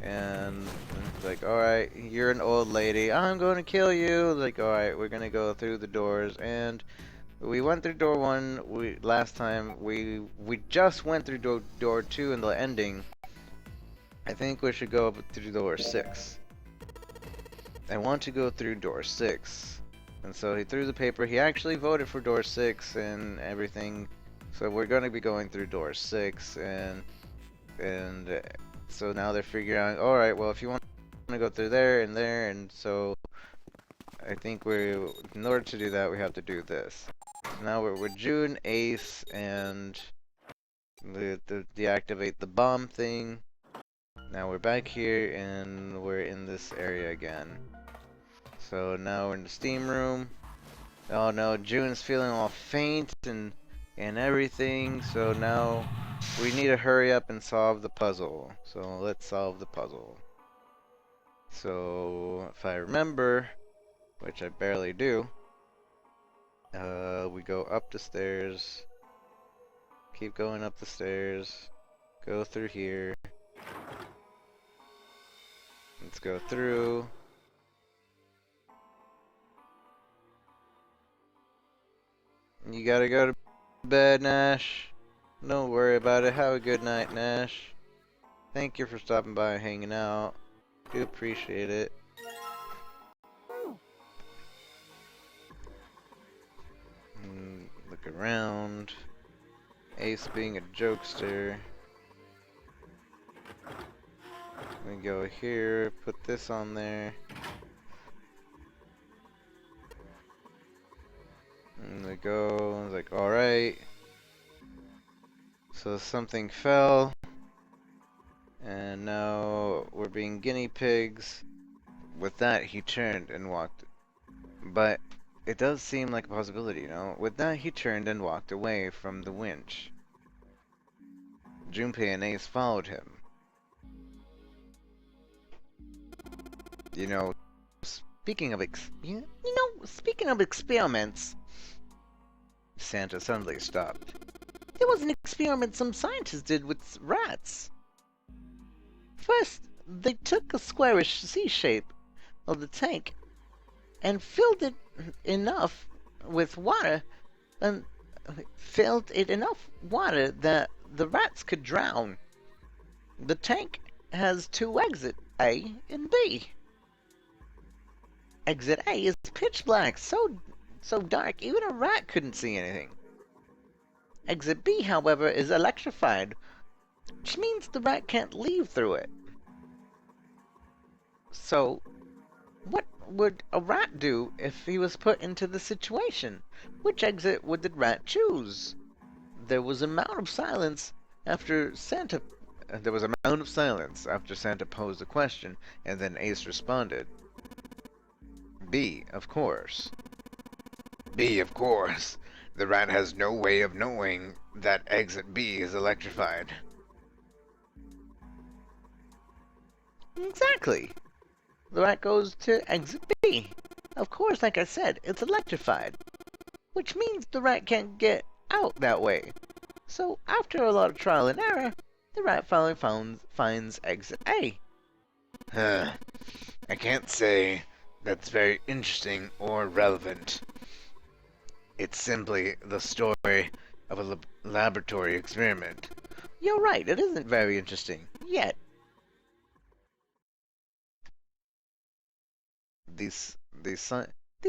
And it's like, alright, you're an old lady, I'm going to kill you. Like, alright, we're going to go through the doors. And we went through door 1 last time. We just went through door 2 in the ending. I think we should go up through door 6. I want to go through door 6. And so he threw the paper. He actually voted for door 6 and everything. So we're going to be going through door 6. And so now they're figuring out, alright, well, if you want to go through there, and so I think in order to do that, we have to do this. So now we're with June, Ace, and deactivate the bomb thing. Now we're back here, and we're in this area again. So now we're in the steam room. Oh no, June's feeling all faint and everything, so now we need to hurry up and solve the puzzle. So let's solve the puzzle. So if I remember, which I barely do, we go up the stairs. keep going up the stairs. Go through here. Let's go through. You gotta go to bed, Nash. Don't worry about it. Have a good night, Nash. Thank you for stopping by and hanging out. Do appreciate it. Look around. Ace being a jokester. We go here, put this on there. And we go, like, alright. So something fell. And now we're being guinea pigs. With that, he turned and walked. But it does seem like a possibility, you know? With that, he turned and walked away from the winch. Junpei and Ace followed him. You know, speaking of speaking of experiments, Santa suddenly stopped. There was an experiment some scientists did with rats. First, they took a squarish C-shape of the tank and filled it enough with water, and filled it enough water that the rats could drown. The tank has two exits, A and B. Exit A is pitch black, so dark even a rat couldn't see anything. Exit B, however, is electrified, which means the rat can't leave through it. So, what would a rat do if he was put into the situation? Which exit would the rat choose? There was a mound of silence after Santa posed the question, and then Ace responded. B, of course. B, of course. The rat has no way of knowing that exit B is electrified. Exactly. The rat goes to exit B. Of course, like I said, it's electrified. Which means the rat can't get out that way. So, after a lot of trial and error, the rat finally finds exit A. I can't say that's very interesting or relevant. It's simply the story of a laboratory experiment. You're right, it isn't very interesting. Yet. These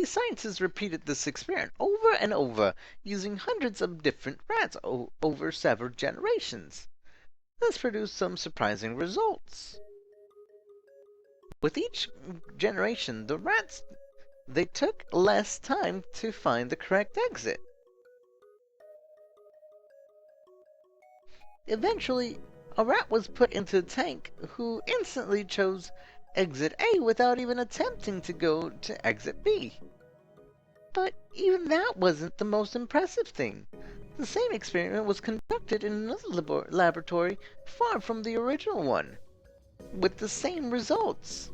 scientists repeated this experiment over and over, using hundreds of different rats over several generations. This produced some surprising results. With each generation, the rats, they took less time to find the correct exit. Eventually, a rat was put into the tank who instantly chose exit A without even attempting to go to exit B. But even that wasn't the most impressive thing. The same experiment was conducted in another laboratory far from the original one, with the same results.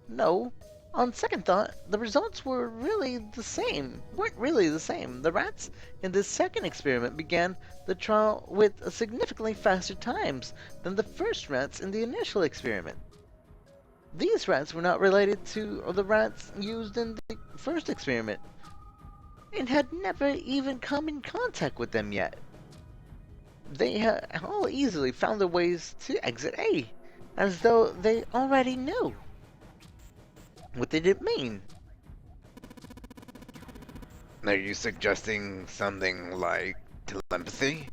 No, on second thought, the results weren't really the same. The rats in this second experiment began the trial with significantly faster times than the first rats in the initial experiment. These rats were not related to the rats used in the first experiment, and had never even come in contact with them yet. They had all easily found their ways to exit A, as though they already knew. What did it mean? Are you suggesting something like telepathy?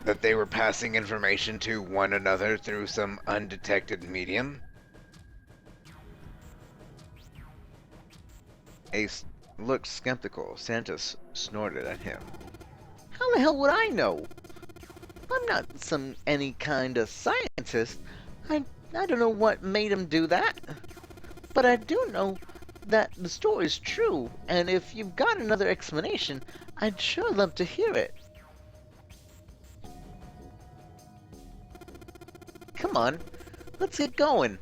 That they were passing information to one another through some undetected medium? Ace looked skeptical. Santa snorted at him. How the hell would I know? I'm not any kind of scientist. I don't know what made him do that. But I do know that the story's true, and if you've got another explanation, I'd sure love to hear it. Come on, let's get going.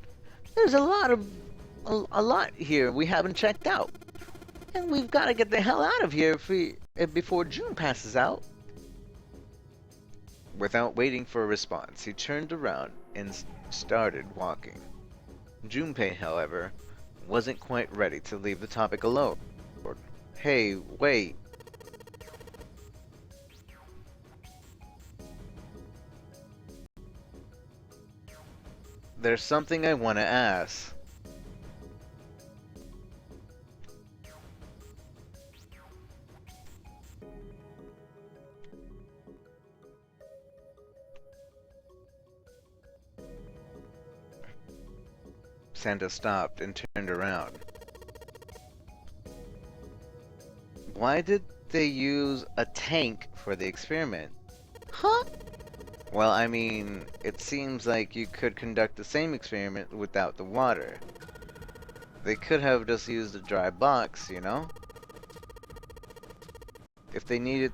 There's a lot here we haven't checked out. And we've got to get the hell out of here before June passes out. Without waiting for a response, he turned around and started walking. Junpei, however, wasn't quite ready to leave the topic alone. Hey, wait. There's something I want to ask. Santa stopped and turned around. Why did they use a tank for the experiment? Huh? Well, I mean, it seems like you could conduct the same experiment without the water. They could have just used a dry box, you know? If they needed,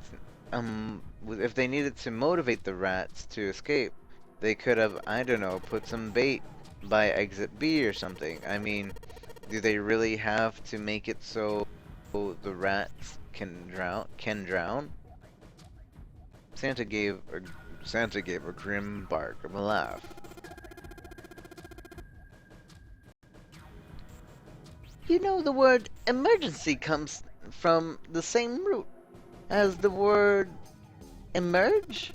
if they needed to motivate the rats to escape, they could have, I don't know, put some bait by exit B or something. I mean, do they really have to make it so the rats can drown? Santa gave a grim bark of a laugh. You know the word emergency comes from the same root as the word emerge?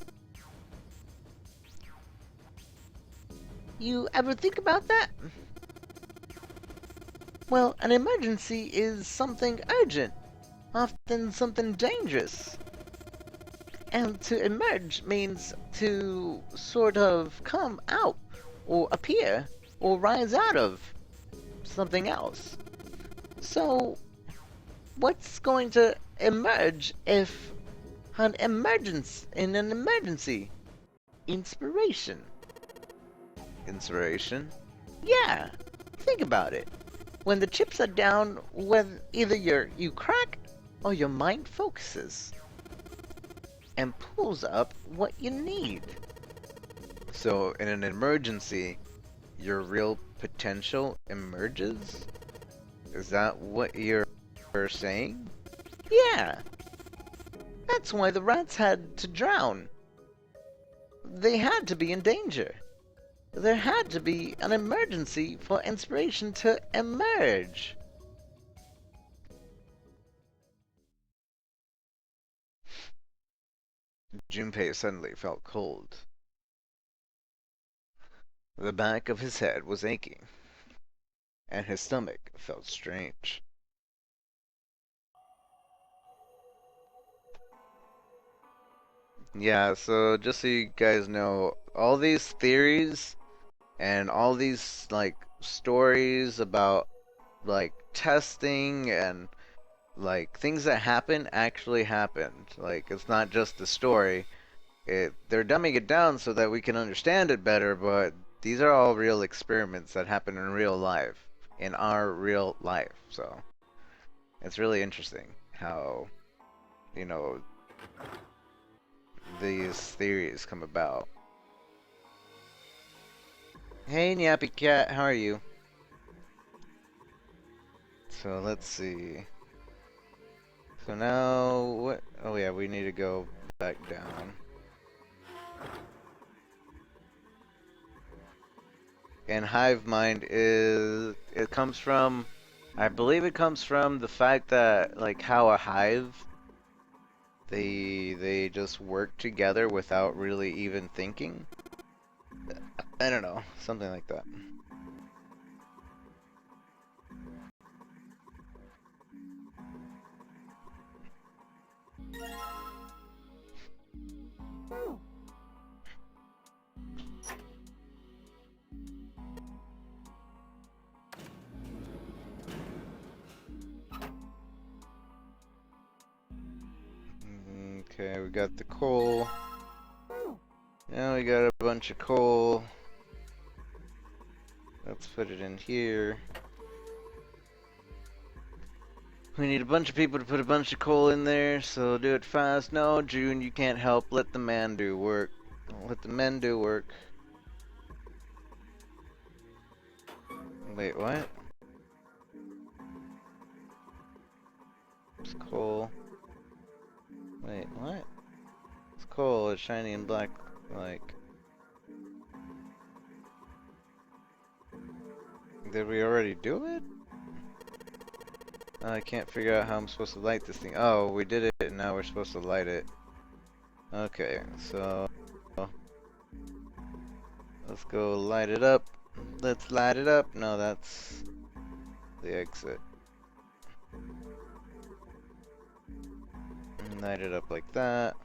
You ever think about that? Well, an emergency is something urgent, often something dangerous. And to emerge means to sort of come out, or appear, or rise out of something else. So, what's going to emerge if in an emergency? Inspiration. Inspiration? Yeah, think about it. When the chips are down, when either you crack or your mind focuses and pulls up what you need. So, in an emergency, your real potential emerges? Is that what you're saying? Yeah. That's why the rats had to drown. They had to be in danger. There had to be an emergency for inspiration to emerge. Junpei suddenly felt cold. The back of his head was aching, and his stomach felt strange. Yeah, so just so you guys know, all these theories and all these like stories about like testing and like things that happen actually happened. Like it's not just a story. They're dumbing it down so that we can understand it better, but these are all real experiments that happen in real life, in our real life. So it's really interesting how, you know, these theories come about. Hey, Nappy Cat, how are you? So let's see. So now, what? Oh yeah, we need to go back down. And hive mind it comes from, I believe it comes from the fact that like how a hive they just work together without really even thinking. I don't know, something like that. Okay, we got the coal. Now we got a bunch of coal. Let's put it in here. We need a bunch of people to put a bunch of coal in there, so do it fast. No, June, you can't help. Let the man do work. Let the men do work. Wait, what? It's coal. Wait, what? It's coal. It's shiny and black Like, did we already do it? I can't figure out how I'm supposed to light this thing. Oh, we did it and now we're supposed to light it. Okay, so let's go light it up. Let's light it up. No, that's the exit. Light it up like that.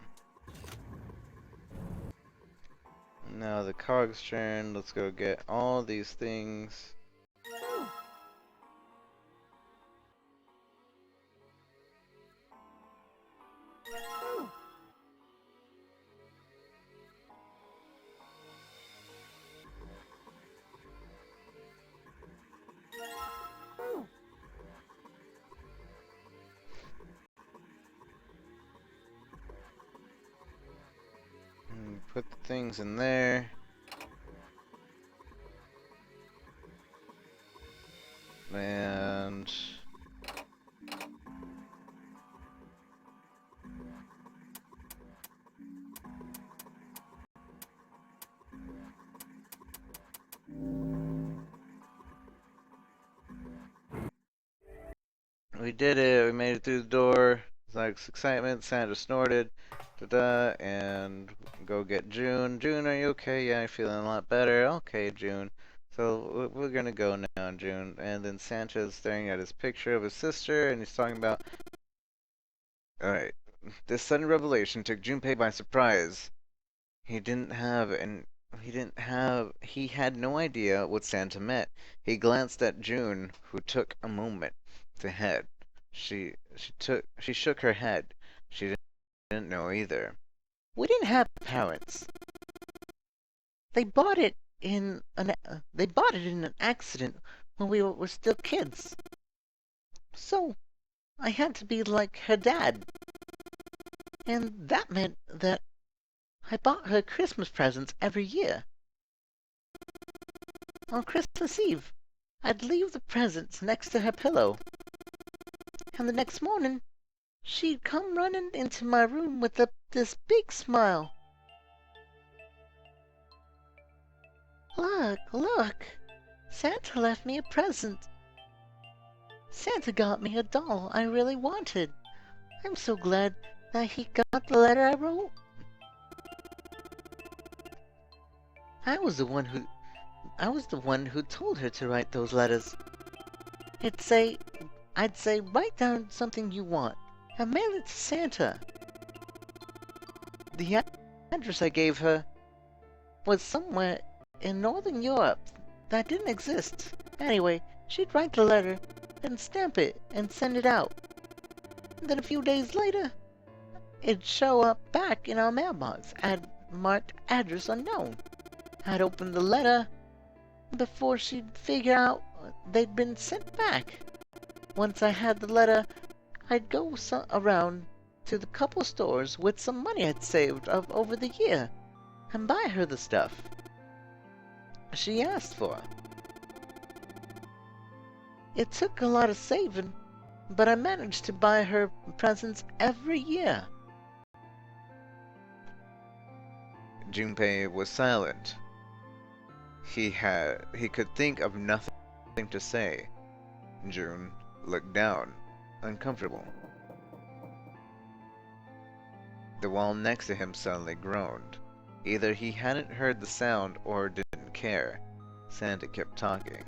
Now the cogs turn. Let's go get all these things. Put the things in there. And we did it. We made it through the door. It's like excitement. Sandra snorted. Da-da, and go get June. June, are you okay? Yeah, I'm feeling a lot better. Okay, June. So we're gonna go now, June. And then Santa's staring at his picture of his sister, and he's talking about. Alright. This sudden revelation took Junpei by surprise. He had no idea what Santa meant. He glanced at June, who took a moment to head. She shook her head. She didn't know either. We didn't have parents. They bought it in an accident when we were still kids. So I had to be like her dad. And that meant that I bought her Christmas presents every year. On Christmas Eve, I'd leave the presents next to her pillow. And the next morning, she'd come running into my room with this big smile. Look, Santa left me a present. Santa got me a doll I really wanted. I'm so glad that he got the letter I wrote. I was the one who told her to write those letters. I'd say, write down something you want and mail it to Santa. The address I gave her was somewhere in Northern Europe that didn't exist. Anyway, she'd write the letter and stamp it and send it out. And then a few days later, it'd show up back in our mailbox at marked address unknown. I'd open the letter before she'd figure out they'd been sent back. Once I had the letter, I'd go around to the couple stores with some money I'd saved up over the year and buy her the stuff she asked for. It took a lot of saving, but I managed to buy her presents every year. Junpei was silent. He could think of nothing to say. June looked down, uncomfortable. The wall next to him suddenly groaned. Either he hadn't heard the sound or didn't care. Santa kept talking.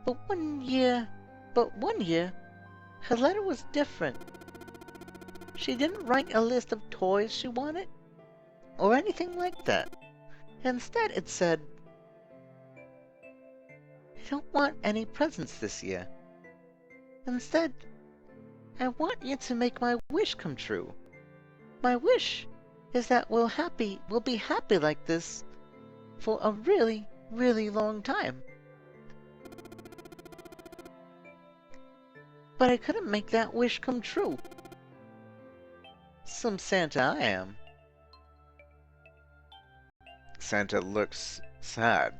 But one year, her letter was different. She didn't write a list of toys she wanted, or anything like that. Instead, it said, I don't want any presents this year. Instead, I want you to make my wish come true. My wish is that we'll be happy like this for a really, really long time. But I couldn't make that wish come true. Some Santa I am. Santa looks sad.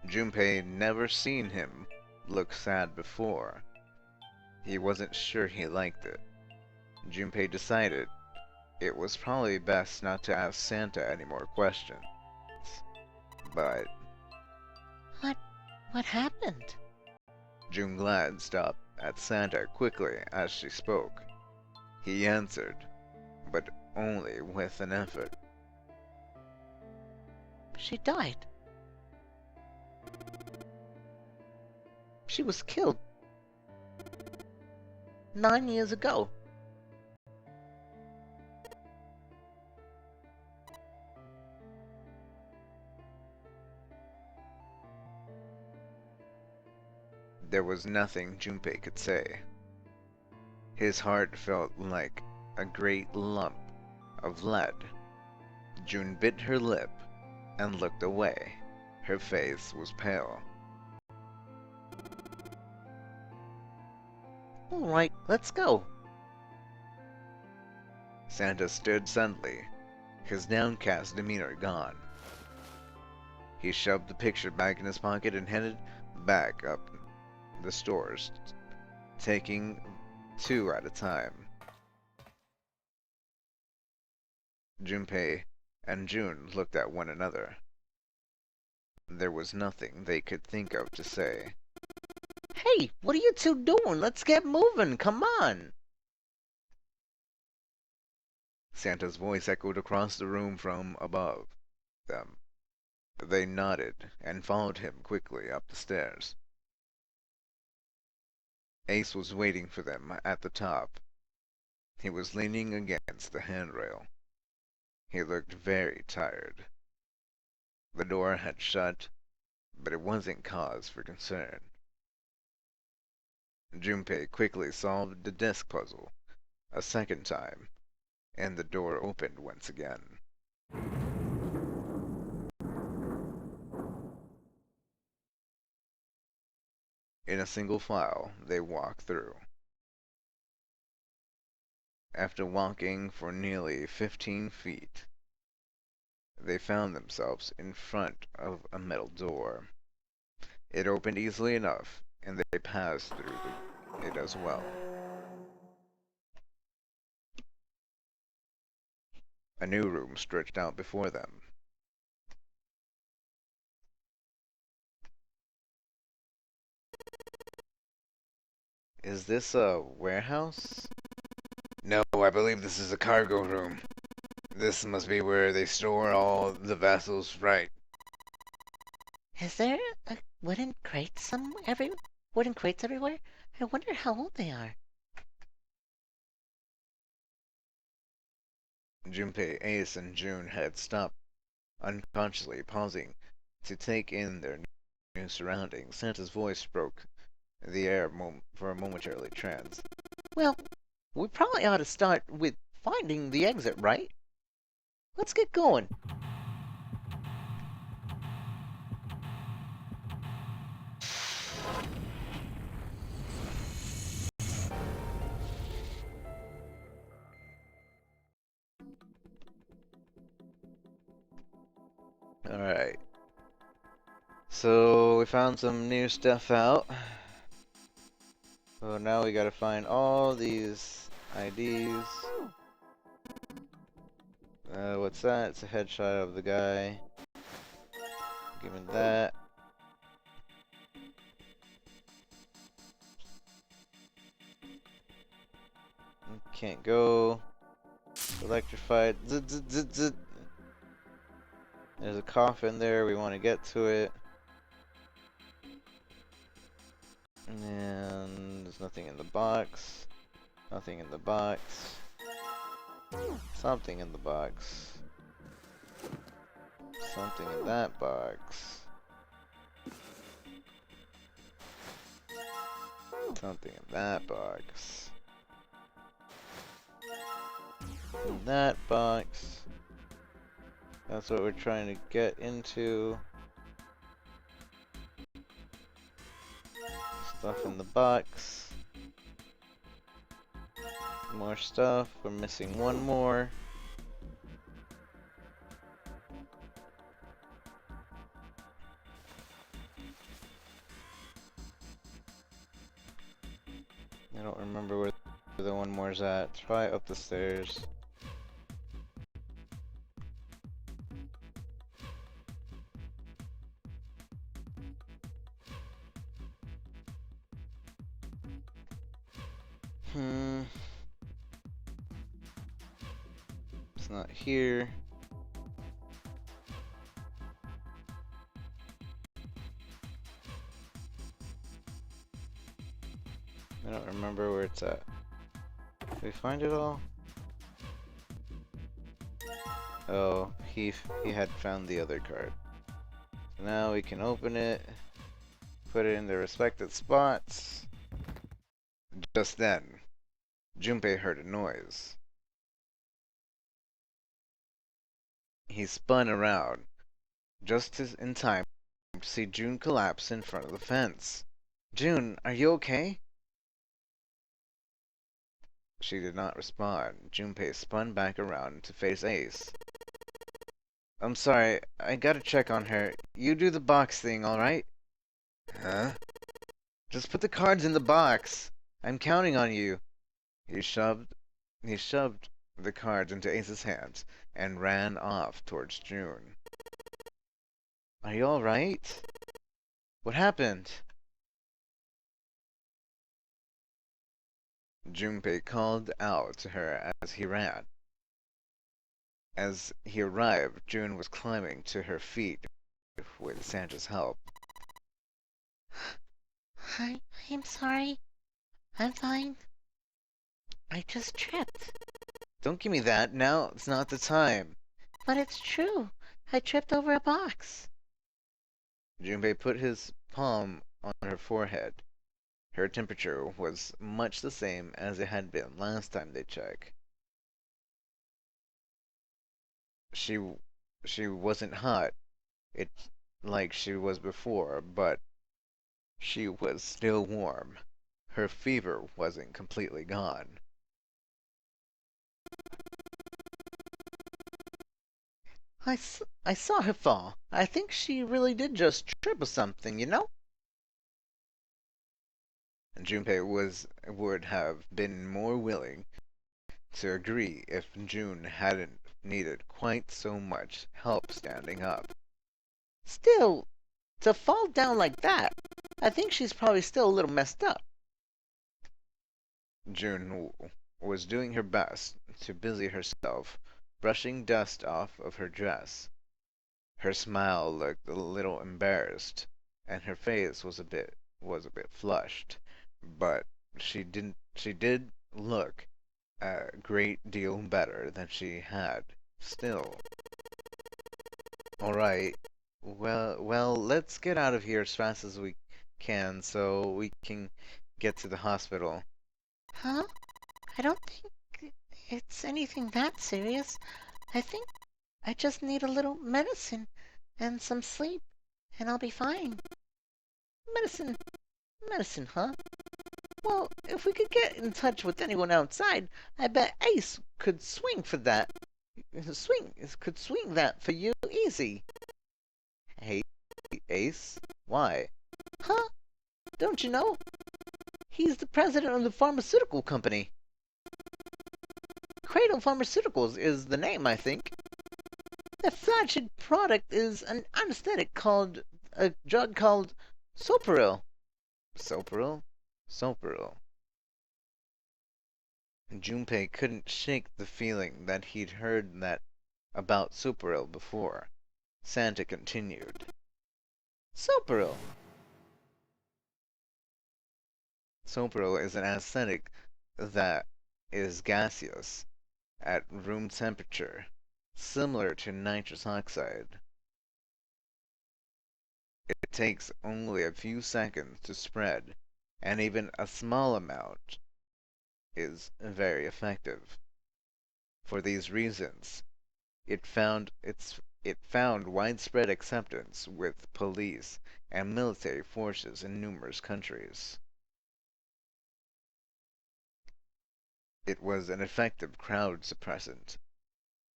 Junpei never seen him look sad before. He wasn't sure he liked it. Junpei decided it was probably best not to ask Santa any more questions. But What happened? June Glad stopped at Santa quickly as she spoke. He answered, but only with an effort. She died. She was killed 9 years ago. There was nothing Junpei could say. His heart felt like a great lump of lead. June bit her lip and looked away. Her face was pale. Alright, let's go. Santa stood suddenly, his downcast demeanor gone. He shoved the picture back in his pocket and headed back up the stairs, taking 2 at a time. Junpei and June looked at one another. There was nothing they could think of to say. Hey, what are you two doing? Let's get moving, come on! Santa's voice echoed across the room from above them. They nodded and followed him quickly up the stairs. Ace was waiting for them at the top. He was leaning against the handrail. He looked very tired. The door had shut, but it wasn't cause for concern. Junpei quickly solved the desk puzzle a second time, and the door opened once again. In a single file, they walked through. After walking for nearly 15 feet, they found themselves in front of a metal door. It opened easily enough, and they passed through it as well. A new room stretched out before them. Is this a warehouse? No, I believe this is a cargo room. This must be where they store all the vessels, right? Is there a wooden crates everywhere? I wonder how old they are. Junpei, Ace, and June had stopped, unconsciously pausing to take in their new surroundings. Santa's voice broke the air for a momentary trance. Well, we probably ought to start with finding the exit, right? Let's get going. Alright. So, we found some new stuff out. So now we gotta find all these IDs. What's that? It's a headshot of the guy. Give me that. Can't go. Electrified. There's a coffin there. We want to get to it. And there's nothing in the box. Nothing in the box. Something in the box. Something in that box. Something in that box. In that box. That's what we're trying to get into. Stuff in the box. More stuff. We're missing one more. I don't remember where the one more's at. Try up the stairs. It's not here. I don't remember where it's at. Did we find it all? Oh, he had found the other card. So now we can open it, put it in the respected spots. Just then, Junpei heard a noise. He spun around, just in time to see June collapse in front of the fence. June, are you okay? She did not respond. Junpei spun back around to face Ace. I'm sorry, I gotta check on her. You do the box thing, alright? Huh? Just put the cards in the box. I'm counting on you. He shoved the cards into Ace's hands and ran off towards June. Are you alright? What happened? Junpei called out to her as he ran. As he arrived, June was climbing to her feet with Sandra's help. I'm sorry. I'm fine. I just tripped. Don't give me that. Now it's not the time. But it's true. I tripped over a box. Junpei put his palm on her forehead. Her temperature was much the same as it had been last time they checked. She wasn't hot, like she was before, but she was still warm. Her fever wasn't completely gone. I saw her fall. I think she really did just trip or something, you know? Junpei would have been more willing to agree if June hadn't needed quite so much help standing up. Still, to fall down like that, I think she's probably still a little messed up. June was doing her best to busy herself brushing dust off of her dress. Her smile looked a little embarrassed, and her face was a bit flushed, but she did look a great deal better than she had. Still. All right. Well, let's get out of here as fast as we can so we can get to the hospital. Huh? I don't think it's anything that serious. I think I just need a little medicine and some sleep, and I'll be fine. Medicine, huh? Well, if we could get in touch with anyone outside, I bet Ace could swing that for you easy. Hey, Ace? Why? Huh? Don't you know? He's the president of the pharmaceutical company. Cradle Pharmaceuticals is the name, I think. Their flagship product is an anesthetic a drug called Soparil. Soparil? Soparil. Junpei couldn't shake the feeling that he'd heard that about Soparil before. Santa continued. Soparil. Soparil is an anesthetic that is gaseous at room temperature, similar to nitrous oxide. It takes only a few seconds to spread, and even a small amount is very effective. For these reasons, it found widespread acceptance with police and military forces in numerous countries. It was an effective crowd suppressant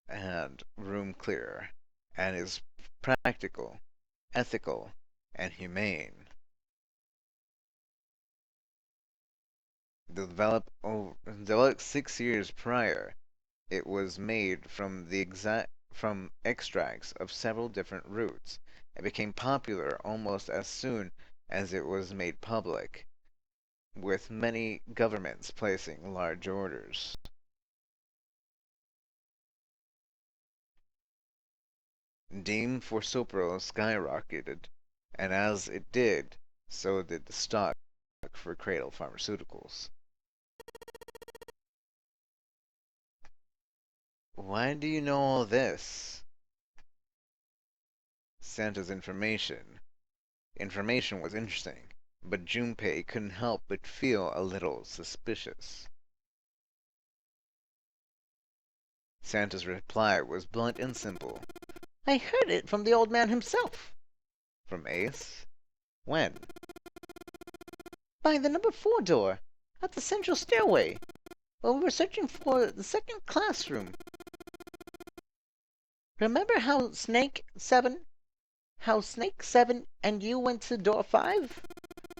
and room clearer, and is practical, ethical, and humane. Developed 6 years prior, it was made from extracts of several different roots. It became popular almost as soon as it was made public. with many governments placing large orders. Deme for Sopro skyrocketed, and as it did, so did the stock for Cradle Pharmaceuticals. Why do you know all this? Santa's information. Information was interesting, but Junpei couldn't help but feel a little suspicious. Santa's reply was blunt and simple. I heard it from the old man himself. From Ace? When? By the number 4 door, at the central stairway, while we were searching for the second classroom. Remember how Snake 7 and you went to door 5?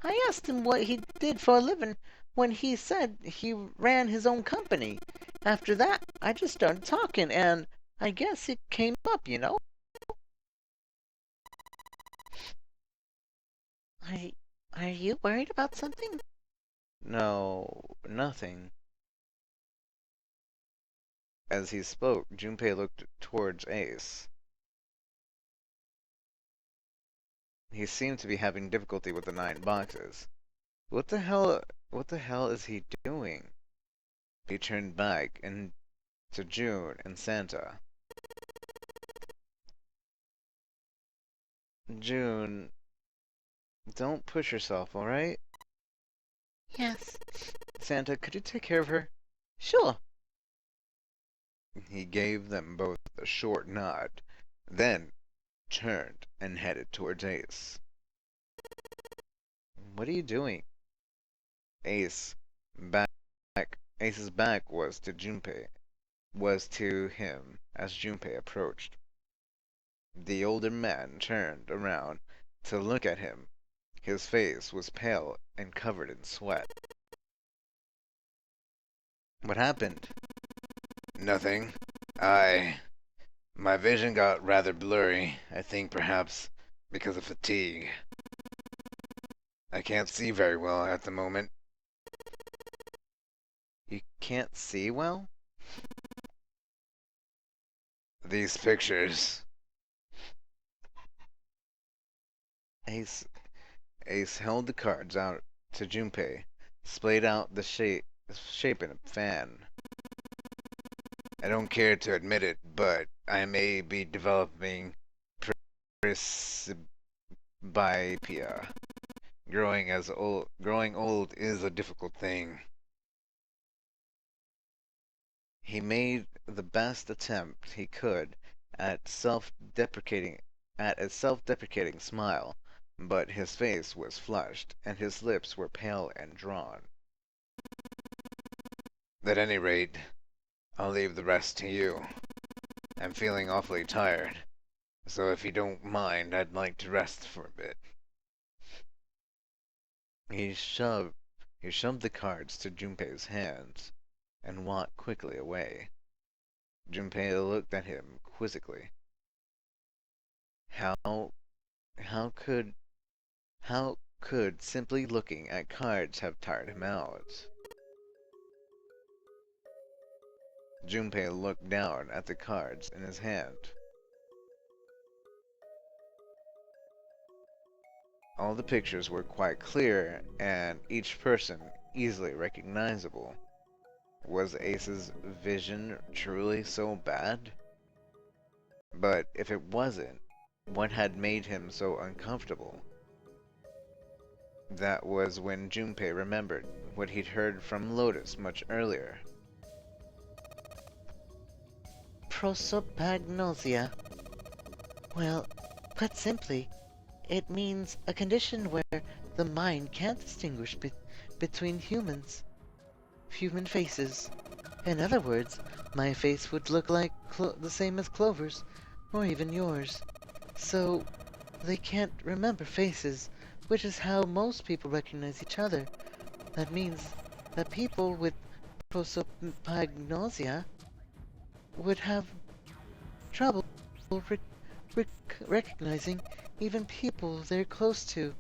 I asked him what he did for a living when he said he ran his own company. After that, I just started talking, and I guess it came up, you know? Are you worried about something? No, nothing. As he spoke, Junpei looked towards Ace. He seemed to be having difficulty with the 9 boxes. What the hell is he doing? He turned back to June and Santa. June, don't push yourself, alright? Yes. Santa, could you take care of her? Sure. He gave them both a short nod, then turned and headed towards Ace. What are you doing? Ace's back was to him as Junpei approached. The older man turned around to look at him. His face was pale and covered in sweat. What happened? Nothing. My vision got rather blurry. I think perhaps because of fatigue. I can't see very well at the moment. You can't see well? These pictures. Ace held the cards out to Junpei, splayed out the shape in a fan. I don't care to admit it, but I may be developing presbyopia. Growing old is a difficult thing. He made the best attempt he could at a self-deprecating smile, but his face was flushed and his lips were pale and drawn. At any rate, I'll leave the rest to you. I'm feeling awfully tired, so if you don't mind, I'd like to rest for a bit. He shoved the cards to Junpei's hands and walked quickly away. Junpei looked at him quizzically. How could simply looking at cards have tired him out? Junpei looked down at the cards in his hand. All the pictures were quite clear, and each person easily recognizable. Was Ace's vision truly so bad? But if it wasn't, what had made him so uncomfortable? That was when Junpei remembered what he'd heard from Lotus much earlier. Prosopagnosia. Well, put simply, it means a condition where the mind can't distinguish between human faces. In other words, my face would look like the same as Clover's, or even yours. So, they can't remember faces, which is how most people recognize each other. That means that people with prosopagnosia would have trouble recognizing even people they're close to.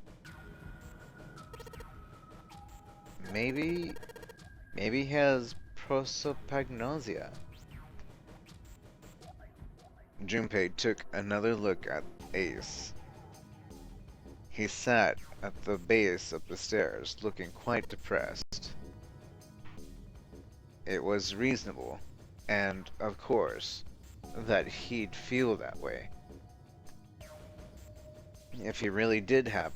Maybe he has prosopagnosia. Junpei took another look at Ace. He sat at the base of the stairs, looking quite depressed. It was reasonable, and of course, that he'd feel that way. If he really did have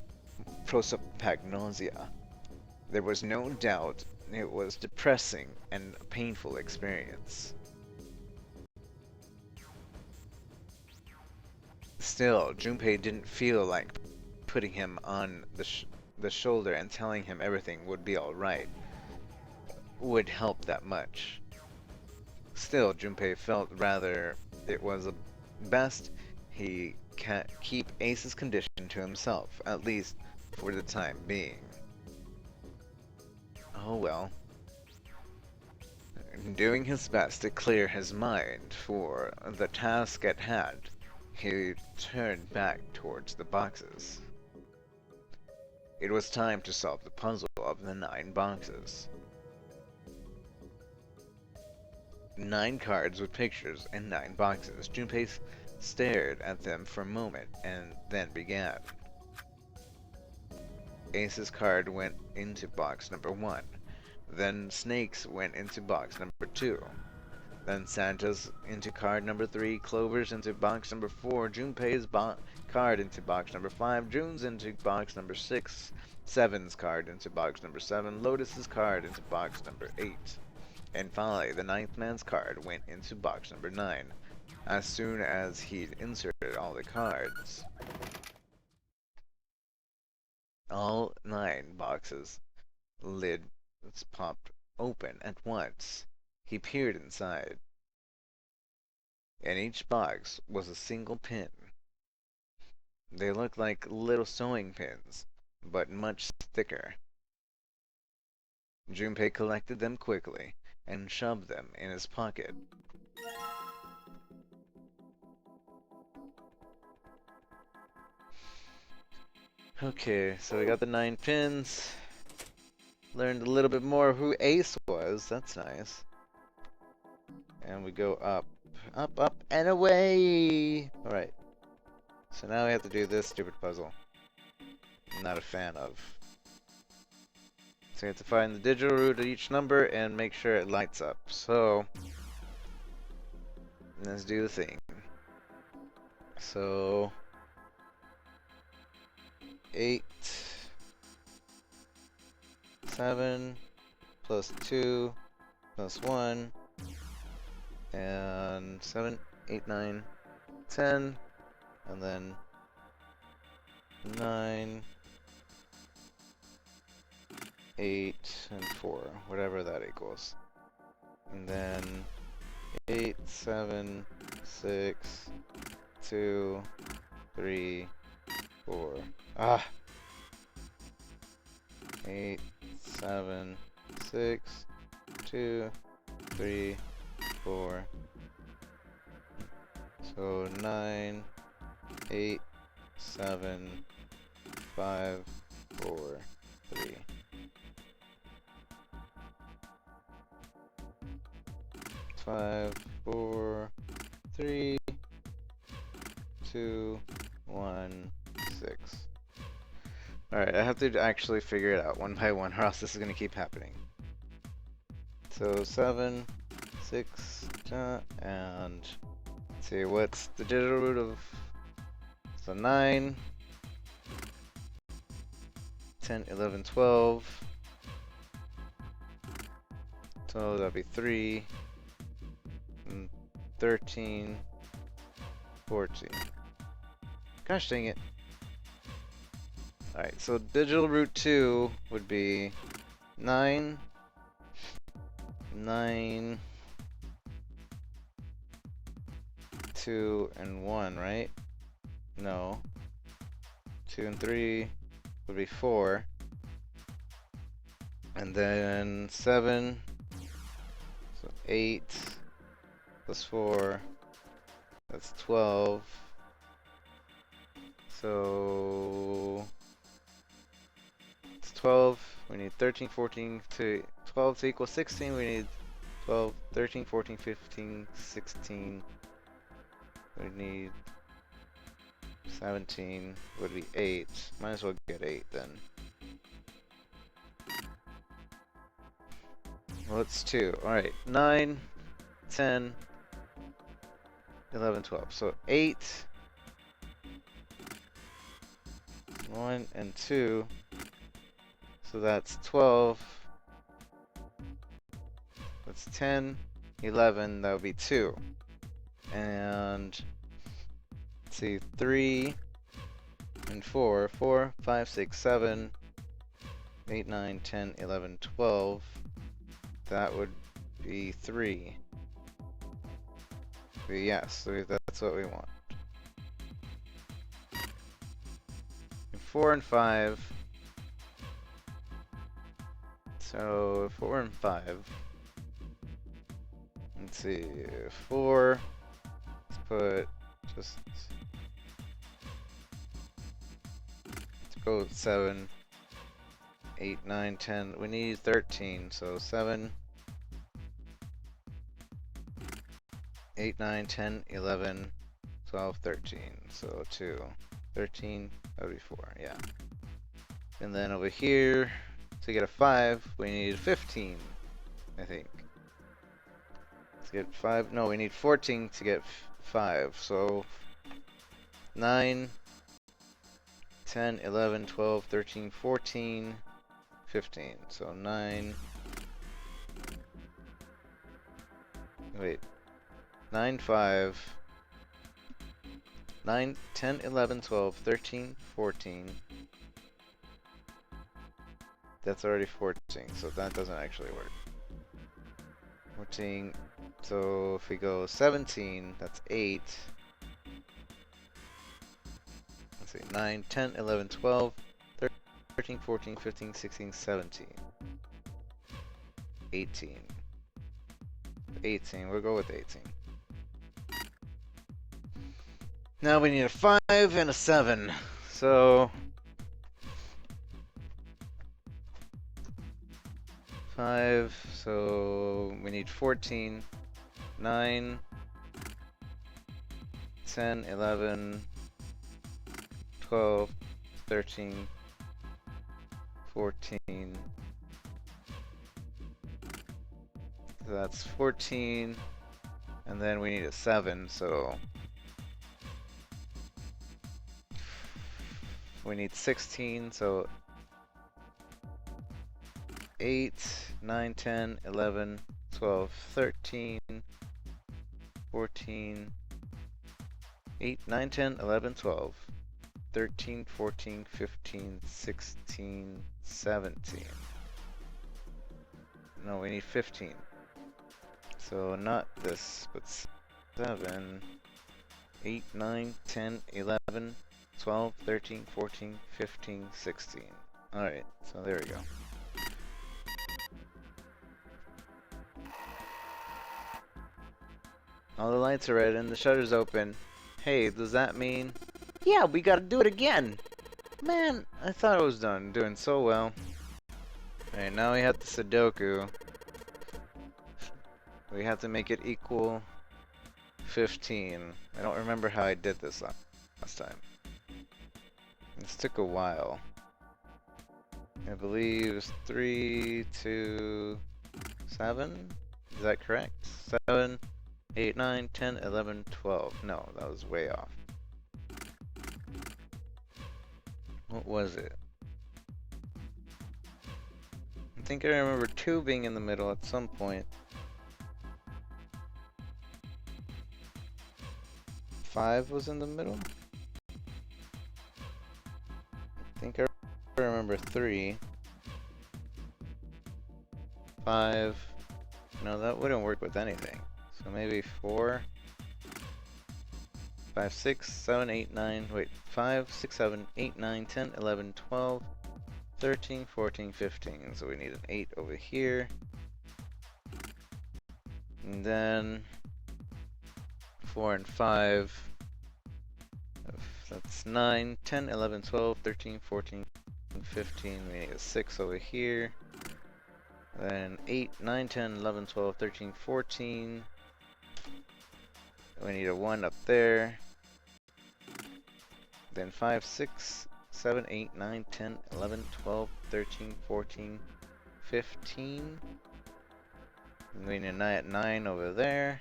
prosopagnosia, there was no doubt it was depressing and a painful experience. Still, Junpei didn't feel like putting him on the shoulder and telling him everything would be alright would help that much. Still, Junpei felt rather it was best he keep Ace's condition to himself, at least for the time being. Oh well. Doing his best to clear his mind for the task at hand, he turned back towards the boxes. It was time to solve the puzzle of the 9 boxes. 9 cards with pictures and 9 boxes. Junpei stared at them for a moment and then began. Ace's card went into box number 1. Then Snake's went into box number 2. Then Santa's into card number 3, Clover's into box number 4, Junpei's card into box number 5, June's into box number 6, Seven's card into box number 7, Lotus's card into box number 8. And finally, the 9th man's card went into box number 9, as soon as he'd inserted all the cards. All 9 boxes' lids popped open at once. He peered inside. In each box was a single pin. They looked like little sewing pins, but much thicker. Junpei collected them quickly and shoved them in his pocket. Okay, so we got the 9 pins. Learned a little bit more of who Ace was. That's nice. And we go up, up, up, and away! Alright. So now we have to do this stupid puzzle. I'm not a fan of. So you have to find the digital root of each number and make sure it lights up. So, let's do the thing. So, 8, 7, plus 2, plus 1, and 7, 8, 9, 10, and then 9, 8, and 4, whatever that equals. And then 8, 7, 6, 2, 3, 4. Ah! 8, 7, 6, 2, 3, 4. So 9, 8, 7, 5, 4, 3. 5, 4, 3, 2, 1, 6. Alright, I have to actually figure it out one by one, or else this is going to keep happening. So 7, 6, and let's see, what's the digital root of, so 9, 10, 11, 12, so that'll be 3, and 13, 14. Gosh dang it. Alright, so digital root 2 would be 9, 9, 2, and 1, right? No. 2 and 3 would be 4. And then 7, so 8, plus 4, that's 12. So it's 12, We need 13, 14 to 12 to equal 16. We need 12, 13, 14, 15, 16. We need 17 would be 8. Might as well get 8 then. Well, it's 2. Alright, 9, 10, 11, 12. So 8, 1, and 2. So that's 12. That's 10, 11. That would be 2. And let's see, 3 and 4. 4, 5, 6, 7, 8, 9, 10, 11, 12. That would be 3. But yes, that's what we want. And 4 and 5. So 4 and 5. Let's see, 4. Let's put just. Let's go with 7. 8, 9, 10. We need 13, so 7. 8, 9, 10, 11, 12, 13. So 2. 13, that would be 4, yeah. And then over here, to get a 5, we need 15, I think. To get 5, no, we need 14 to get 5. So 9, 10, 11, 12, 13, 14, 15. So 9. Wait. 9, 5. 9, 10, 11, 12, 13, 14. That's already 14, so that doesn't actually work. 14. So if we go 17, that's 8. Let's see, 9, 10, 11, 12, 13, 14, 15, 16, 17. 18. 18, we'll go with 18. Now we need a 5 and a 7. So 5, so we need 14, 9, 10, 11, 12, 13, 14. So that's 14, and then we need a 7, so we need 16, so 8, 9, 10, 11, 12, 13, 14, 8, 9, 10, 11, 12, 13, 14, 15, 16, 17. No, we need 15. So not this, but 7, 8, 9, 10, 11, 12, 13, 14, 15, 16. Alright, so there we go. All the lights are red and the shutter's open. Hey, does that mean... Yeah, we gotta do it again! Man, I thought I was done, doing so well. Alright, now we have the Sudoku. We have to make it equal 15. I don't remember how I did this last time. This took a while. I believe it's 3, 2, 7? Is that correct? 7, 8, 9, 10, 11, 12. No, that was way off. What was it? I think I remember 2 being in the middle at some point. 5 was in the middle? I think I remember 3. 5. No, that wouldn't work with anything. So maybe 4. 5, 6, 7, 8, 9. Wait, 5, 6, 7, 8, 9, 10, 11, 12, 13, 14, 15. So we need an 8 over here. And then 4 and 5. That's 9, 10, 11, 12, 13, 14, 15. We need a 6 over here. Then 8, 9, 10, 11, 12, 13, 14. We need a 1 up there. Then 5, 6, 7, 8, 9, 10, 11, 12, 13, 14, 15. And we need a 9 over there.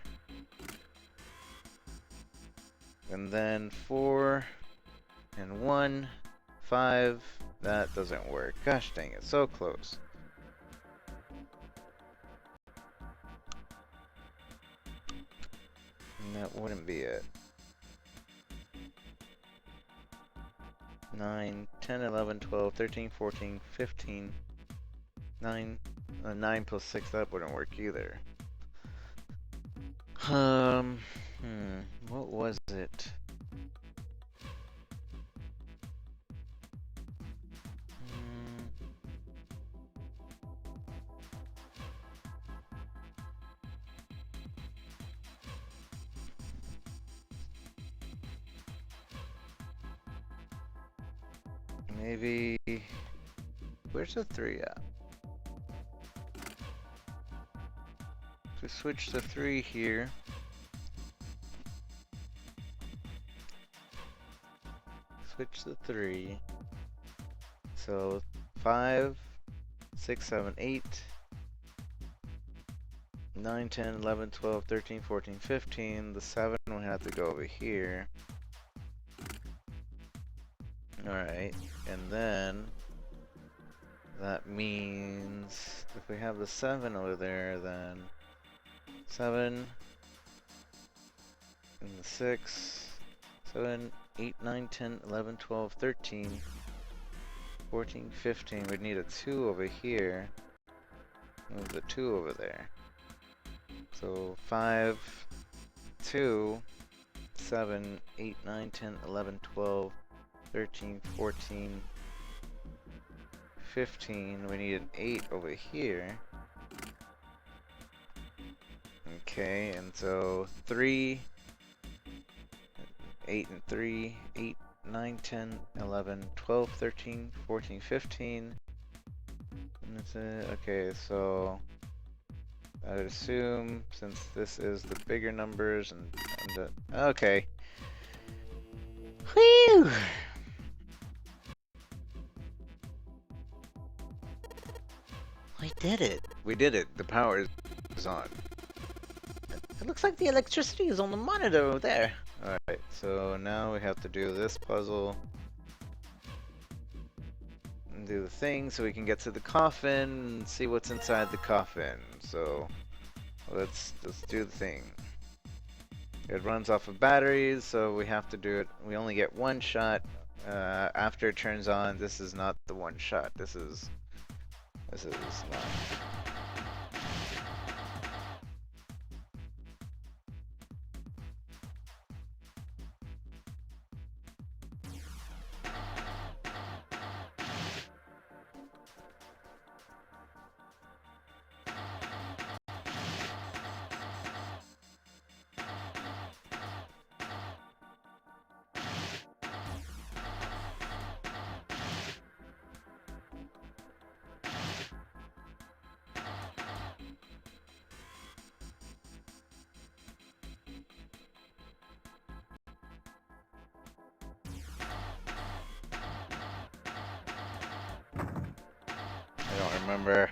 And then 4 and 1, 5. That doesn't work. Gosh dang it, so close. And that wouldn't be it. 9, 10, 11, 12, 13, 14, 15, 9, 9 plus 6, that wouldn't work either. What was it? Maybe... Where's the 3 at? So switch the 3 here. Switch the 3. So 5, 6, 7, 8, 9, 10, 11, 12, 13, 14, 15. The 7 will have to go over here. Alright, and then that means if we have the 7 over there, then 7 and the 6, 7, 8, 9, 10, 11, 12, 13, 14, 15. We'd need a 2 over here. Move the 2 over there. So 5, 2, 7, 8, 9, 10, 11, 12, 13, 14, 15. We need an 8 over here. Okay, and so 3, 8 and 3, 8, 9, 10, 11, 12, 13, 14, 15. And that's it. Okay, so I would assume since this is the bigger numbers and the, okay. Whew! We did it. We did it. The power is on. It looks like the electricity is on the monitor over there. Alright, so now we have to do this puzzle. And do the thing so we can get to the coffin and see what's inside the coffin. So let's do the thing. It runs off of batteries, so we have to do it. We only get one shot after it turns on. This is not the one shot. This is not. I don't remember.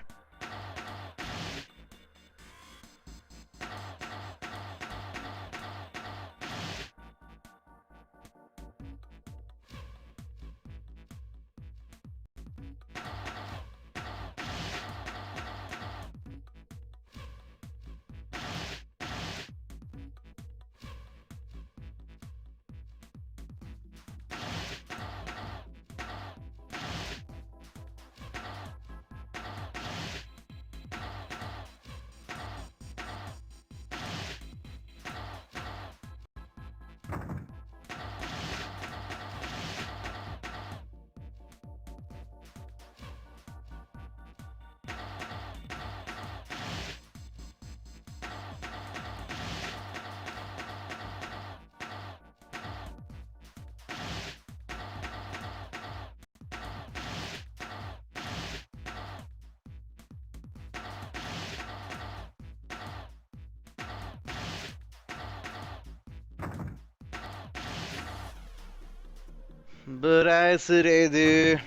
But I said I do.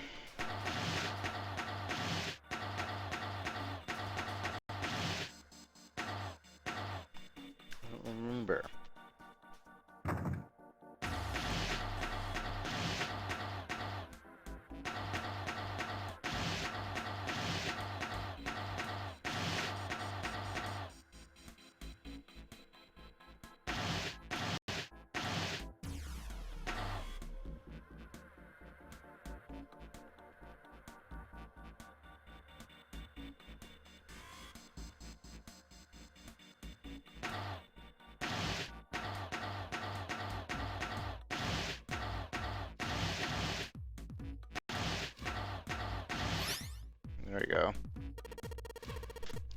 I don't remember. There we go.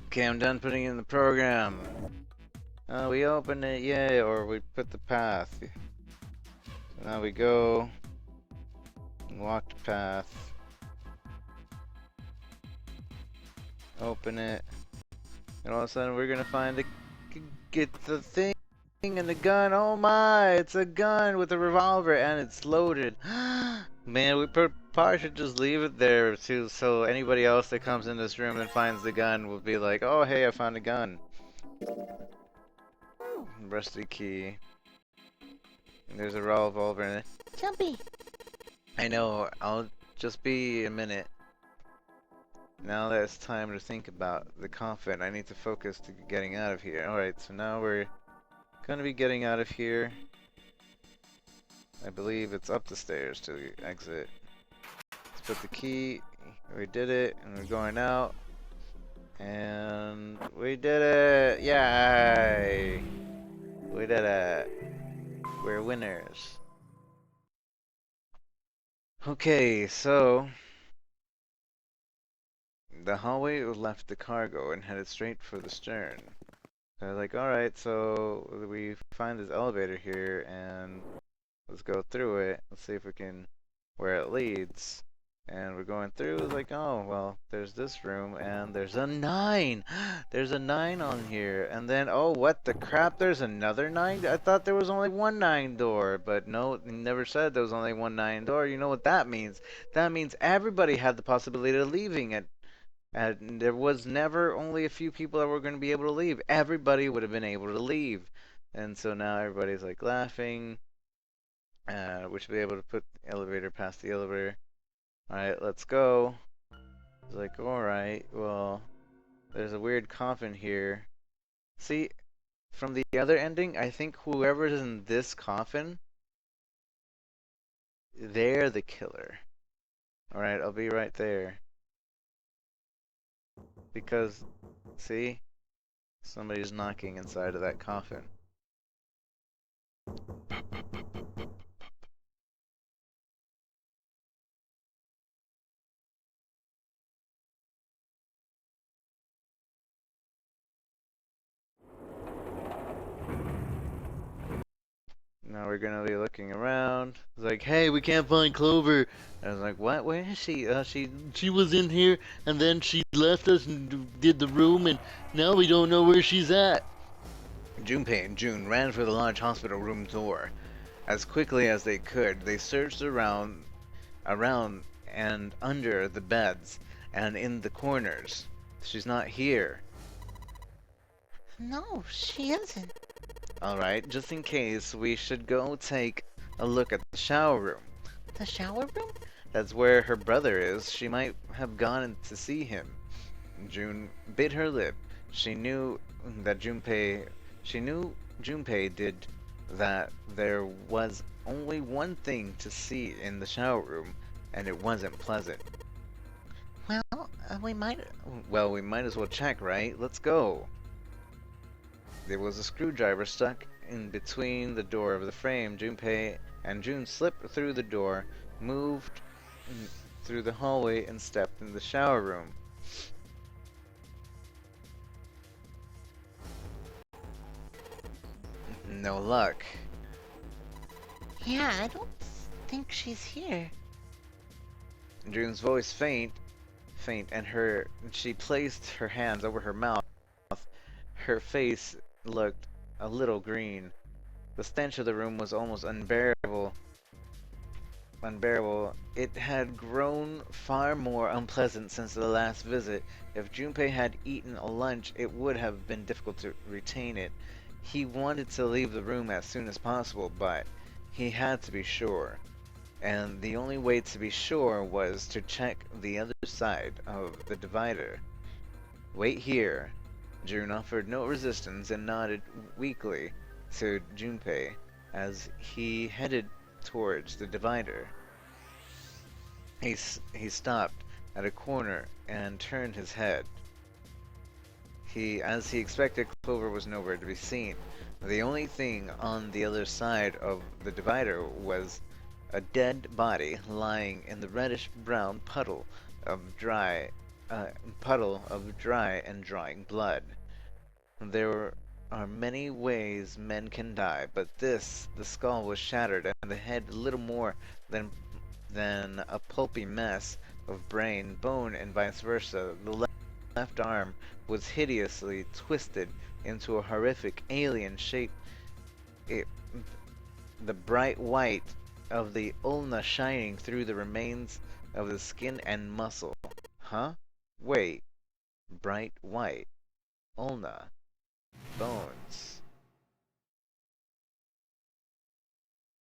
Okay, I'm done putting in the program. We open it, yay, or we put the path. So now we go and walk the path. Open it. And all of a sudden we're gonna find get the thing and the gun. Oh my, it's a gun with a revolver and it's loaded. Man, we probably should just leave it there too, so anybody else that comes in this room and finds the gun will be like, oh hey, I found a gun. Rusty key. And there's a revolver in it. Jumpy! I know, I'll just be a minute. Now that it's time to think about the coffin, I need to focus to getting out of here. Alright, so now we're gonna be getting out of here. I believe it's up the stairs to the exit. Let's put the key. We did it, and we're going out. And we did it! Yay! We did it. We're winners. Okay, so the hallway left the cargo and headed straight for the stern. So I was like, alright, so we find this elevator here and let's go through it. Let's see if we can, where it leads. And we're going through, it's like, oh, well, there's this room and there's a 9! There's a 9 on here. And then, oh, what the crap, there's another 9? I thought there was only one 9 door, but no, it never said there was only one 9 door. You know what that means? That means everybody had the possibility of leaving it. And there was never only a few people that were going to be able to leave. Everybody would have been able to leave. And so now everybody's like laughing. We should be able to put the elevator past the elevator. Alright, let's go. It's like, alright, well, there's a weird coffin here. See, from the other ending, I think whoever's in this coffin, they're the killer. Alright, I'll be right there. Because, see, somebody's knocking inside of that coffin. Now we're gonna be looking around. It's like, hey, we can't find Clover. I was like, what? Where is she? She was in here, and then she left us and did the room, and now we don't know where she's at. Junpei and June ran for the large hospital room door. As quickly as they could, they searched around and under the beds and in the corners. She's not here. No, she isn't. Alright, just in case, we should go take a look at the shower room. The shower room? That's where her brother is. She might have gone to see him. June bit her lip. She knew Junpei did that there was only one thing to see in the shower room, and it wasn't pleasant. Well, we might as well check, right? Let's go. There was a screwdriver stuck in between the door of the frame. Junpei and June slipped through the door, moved through the hallway, and stepped in the shower room. No luck. Yeah, I don't think she's here. June's voice faint, and she placed her hands over her mouth. Her face looked a little green. The stench of the room was almost unbearable. unbearable. It had grown far more unpleasant since the last visit. If Junpei had eaten a lunch, it would have been difficult to retain it. He wanted to leave the room as soon as possible, but he had to be sure. And the only way to be sure was to check the other side of the divider. Wait here. Jun offered no resistance and nodded weakly to Junpei as he headed towards the divider. He stopped at a corner and turned his head. As he expected, Clover was nowhere to be seen. The only thing on the other side of the divider was a dead body lying in the reddish-brown puddle of dry and drying blood. There are many ways men can die, but the skull was shattered and the head little more than a pulpy mess of brain, bone, and vice versa. The left arm was hideously twisted into a horrific alien shape. The bright white of the ulna shining through the remains of the skin and muscle. Huh? Wait. Bright white. Ulna. Bones.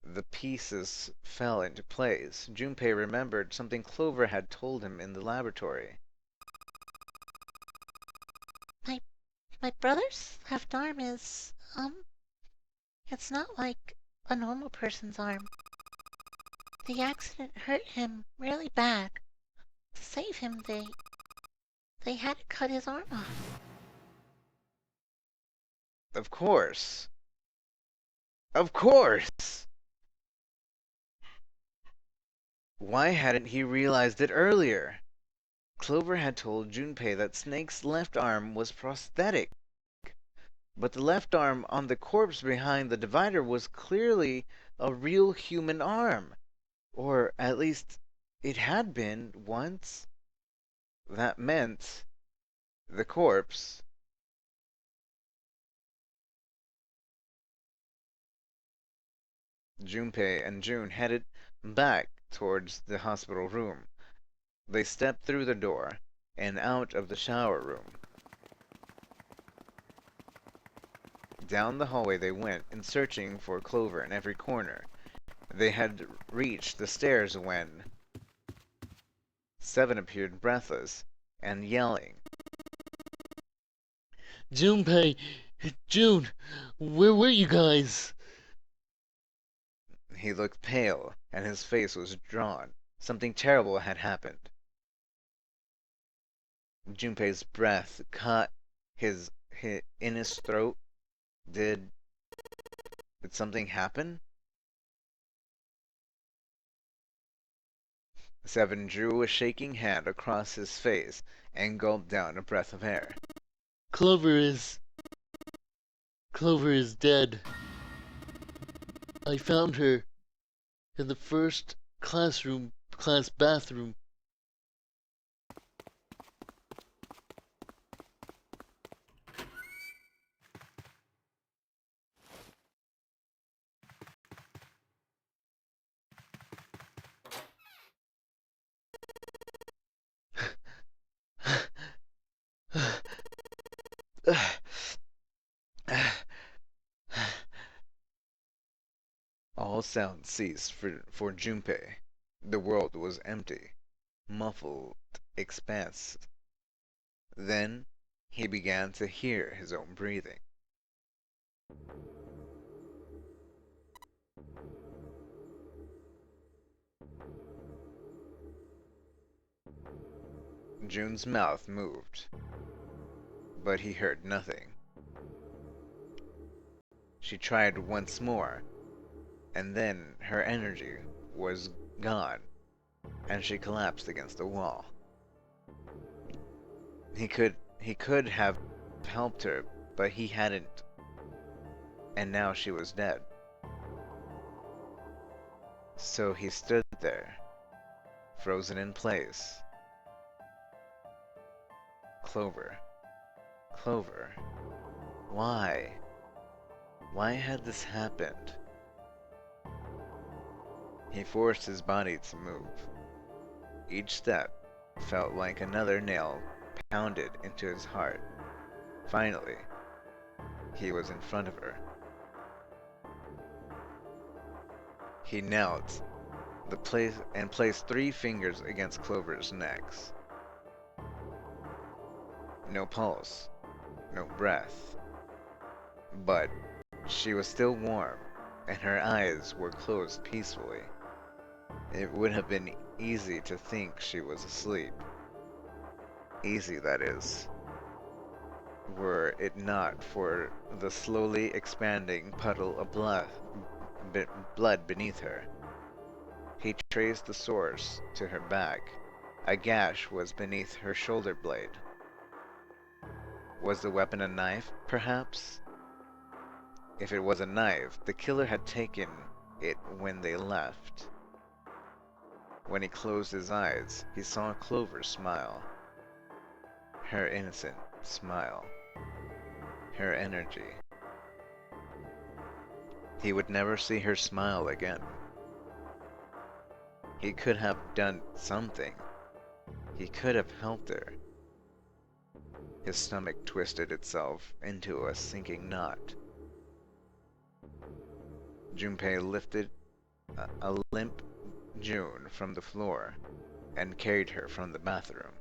The pieces fell into place. Junpei remembered something Clover had told him in the laboratory. My brother's left arm is, it's not like a normal person's arm. The accident hurt him really bad. To save him, they had to cut his arm off. Of course. Of course! Why hadn't he realized it earlier? Clover had told Junpei that Snake's left arm was prosthetic. But the left arm on the corpse behind the divider was clearly a real human arm. Or at least it had been once. That meant the corpse. Junpei and Jun headed back towards the hospital room. They stepped through the door and out of the shower room. Down the hallway they went, in searching for Clover in every corner. They had reached the stairs when Seven appeared breathless and yelling. Junpei! June! Where were you guys? He looked pale, and his face was drawn. Something terrible had happened. Junpei's breath caught in his throat. Did something happen? Seven drew a shaking hand across his face and gulped down a breath of air. Clover is dead. I found her in the first class bathroom. All sound ceased for Junpei. The world was empty, muffled expanse. Then he began to hear his own breathing. Jun's mouth moved, but he heard nothing. She tried once more, and then her energy was gone, and she collapsed against the wall. He could have helped her, but he hadn't, and now she was dead. So he stood there, frozen in place. Clover. Clover. Why? Why had this happened? He forced his body to move. Each step felt like another nail pounded into his heart. Finally, he was in front of her. He knelt and placed 3 fingers against Clover's necks. No pulse, no breath. But she was still warm, and her eyes were closed peacefully. It would have been easy to think she was asleep. Easy, that is, were it not for the slowly expanding puddle of blood beneath her. He traced the source to her back. A gash was beneath her shoulder blade. Was the weapon a knife, perhaps? If it was a knife, the killer had taken it when they left. When he closed his eyes, he saw Clover smile. Her innocent smile. Her energy. He would never see her smile again. He could have done something. He could have helped her. His stomach twisted itself into a sinking knot. Junpei lifted a limp June from the floor and carried her from the bathroom.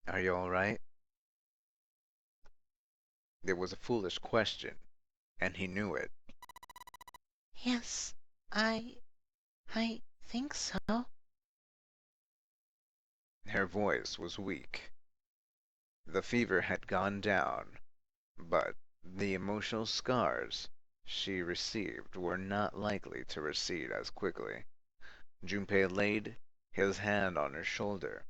Are you alright? It was a foolish question, and he knew it. Yes, I think so. Her voice was weak. The fever had gone down, but the emotional scars she received were not likely to recede as quickly. Junpei laid his hand on her shoulder,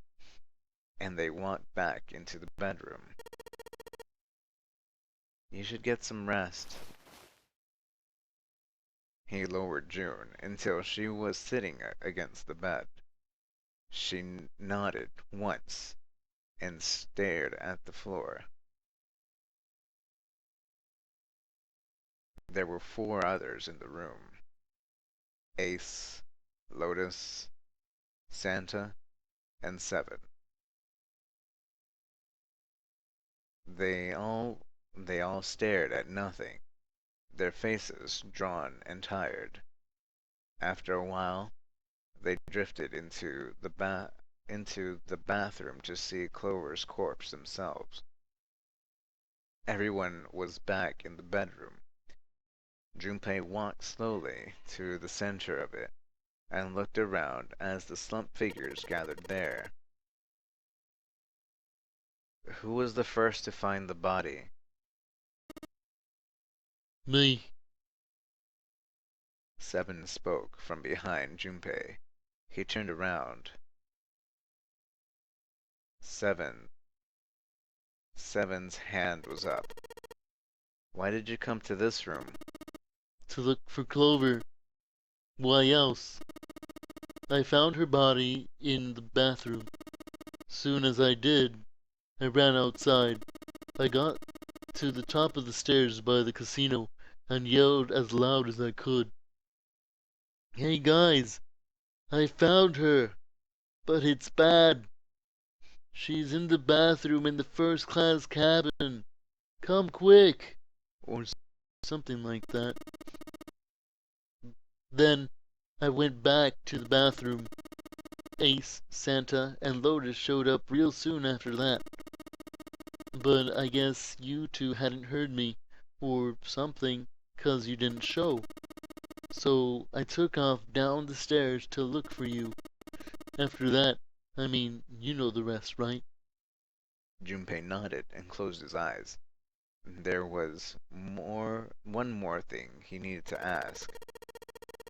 and they walked back into the bedroom. You should get some rest. He lowered June until she was sitting against the bed. She nodded once and stared at the floor. There were 4 others in the room. Ace, Lotus, Santa, and Seven. They all stared at nothing, their faces drawn and tired. After a while, they drifted into the bathroom to see Clover's corpse themselves. Everyone was back in the bedroom. Junpei walked slowly to the center of it and looked around as the slumped figures gathered there. Who was the first to find the body? Me. Seven spoke from behind Junpei. He turned around. Seven's hand was up. Why did you come to this room? To look for Clover. Why else? I found her body in the bathroom. Soon as I did, I ran outside. I got to the top of the stairs by the casino and yelled as loud as I could. Hey guys, I found her, but it's bad. She's in the bathroom in the first class cabin. Come quick! Or something like that. Then I went back to the bathroom. Ace, Santa, and Lotus showed up real soon after that. But I guess you two hadn't heard me, or something, 'cause you didn't show. So I took off down the stairs to look for you. After that, I mean, you know the rest, right? Junpei nodded and closed his eyes. There was one more thing he needed to ask.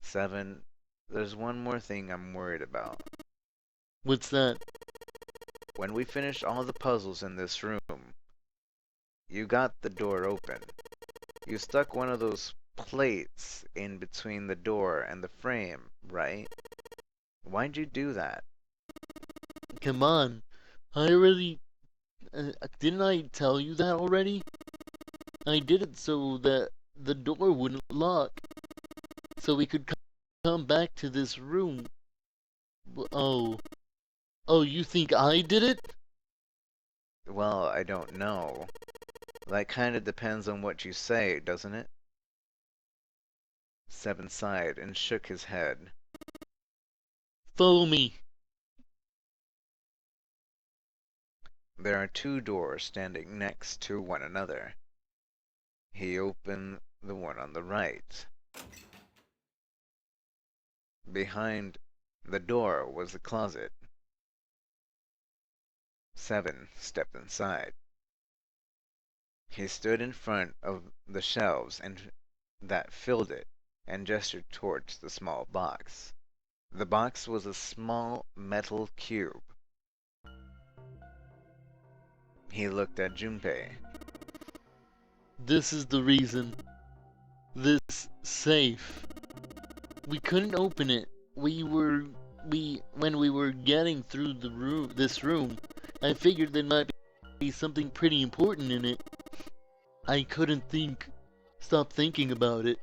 Seven, there's one more thing I'm worried about. What's that? When we finished all the puzzles in this room, you got the door open. You stuck one of those plates in between the door and the frame, right? Why'd you do that? Come on, Didn't I tell you that already? I did it so that the door wouldn't lock, so we could come back to this room. Oh. Oh, you think I did it? Well, I don't know. That kind of depends on what you say, doesn't it? Seven sighed and shook his head. Follow me. There are two doors standing next to one another. He opened the one on the right. Behind the door was the closet. Seven stepped inside. He stood in front of the shelves and that filled it and gestured towards the small box. The box was a small metal cube. He looked at Junpei. This is the reason. This safe. We couldn't open it. When we were getting through this room, I figured there might be something pretty important in it. I couldn't stop thinking about it.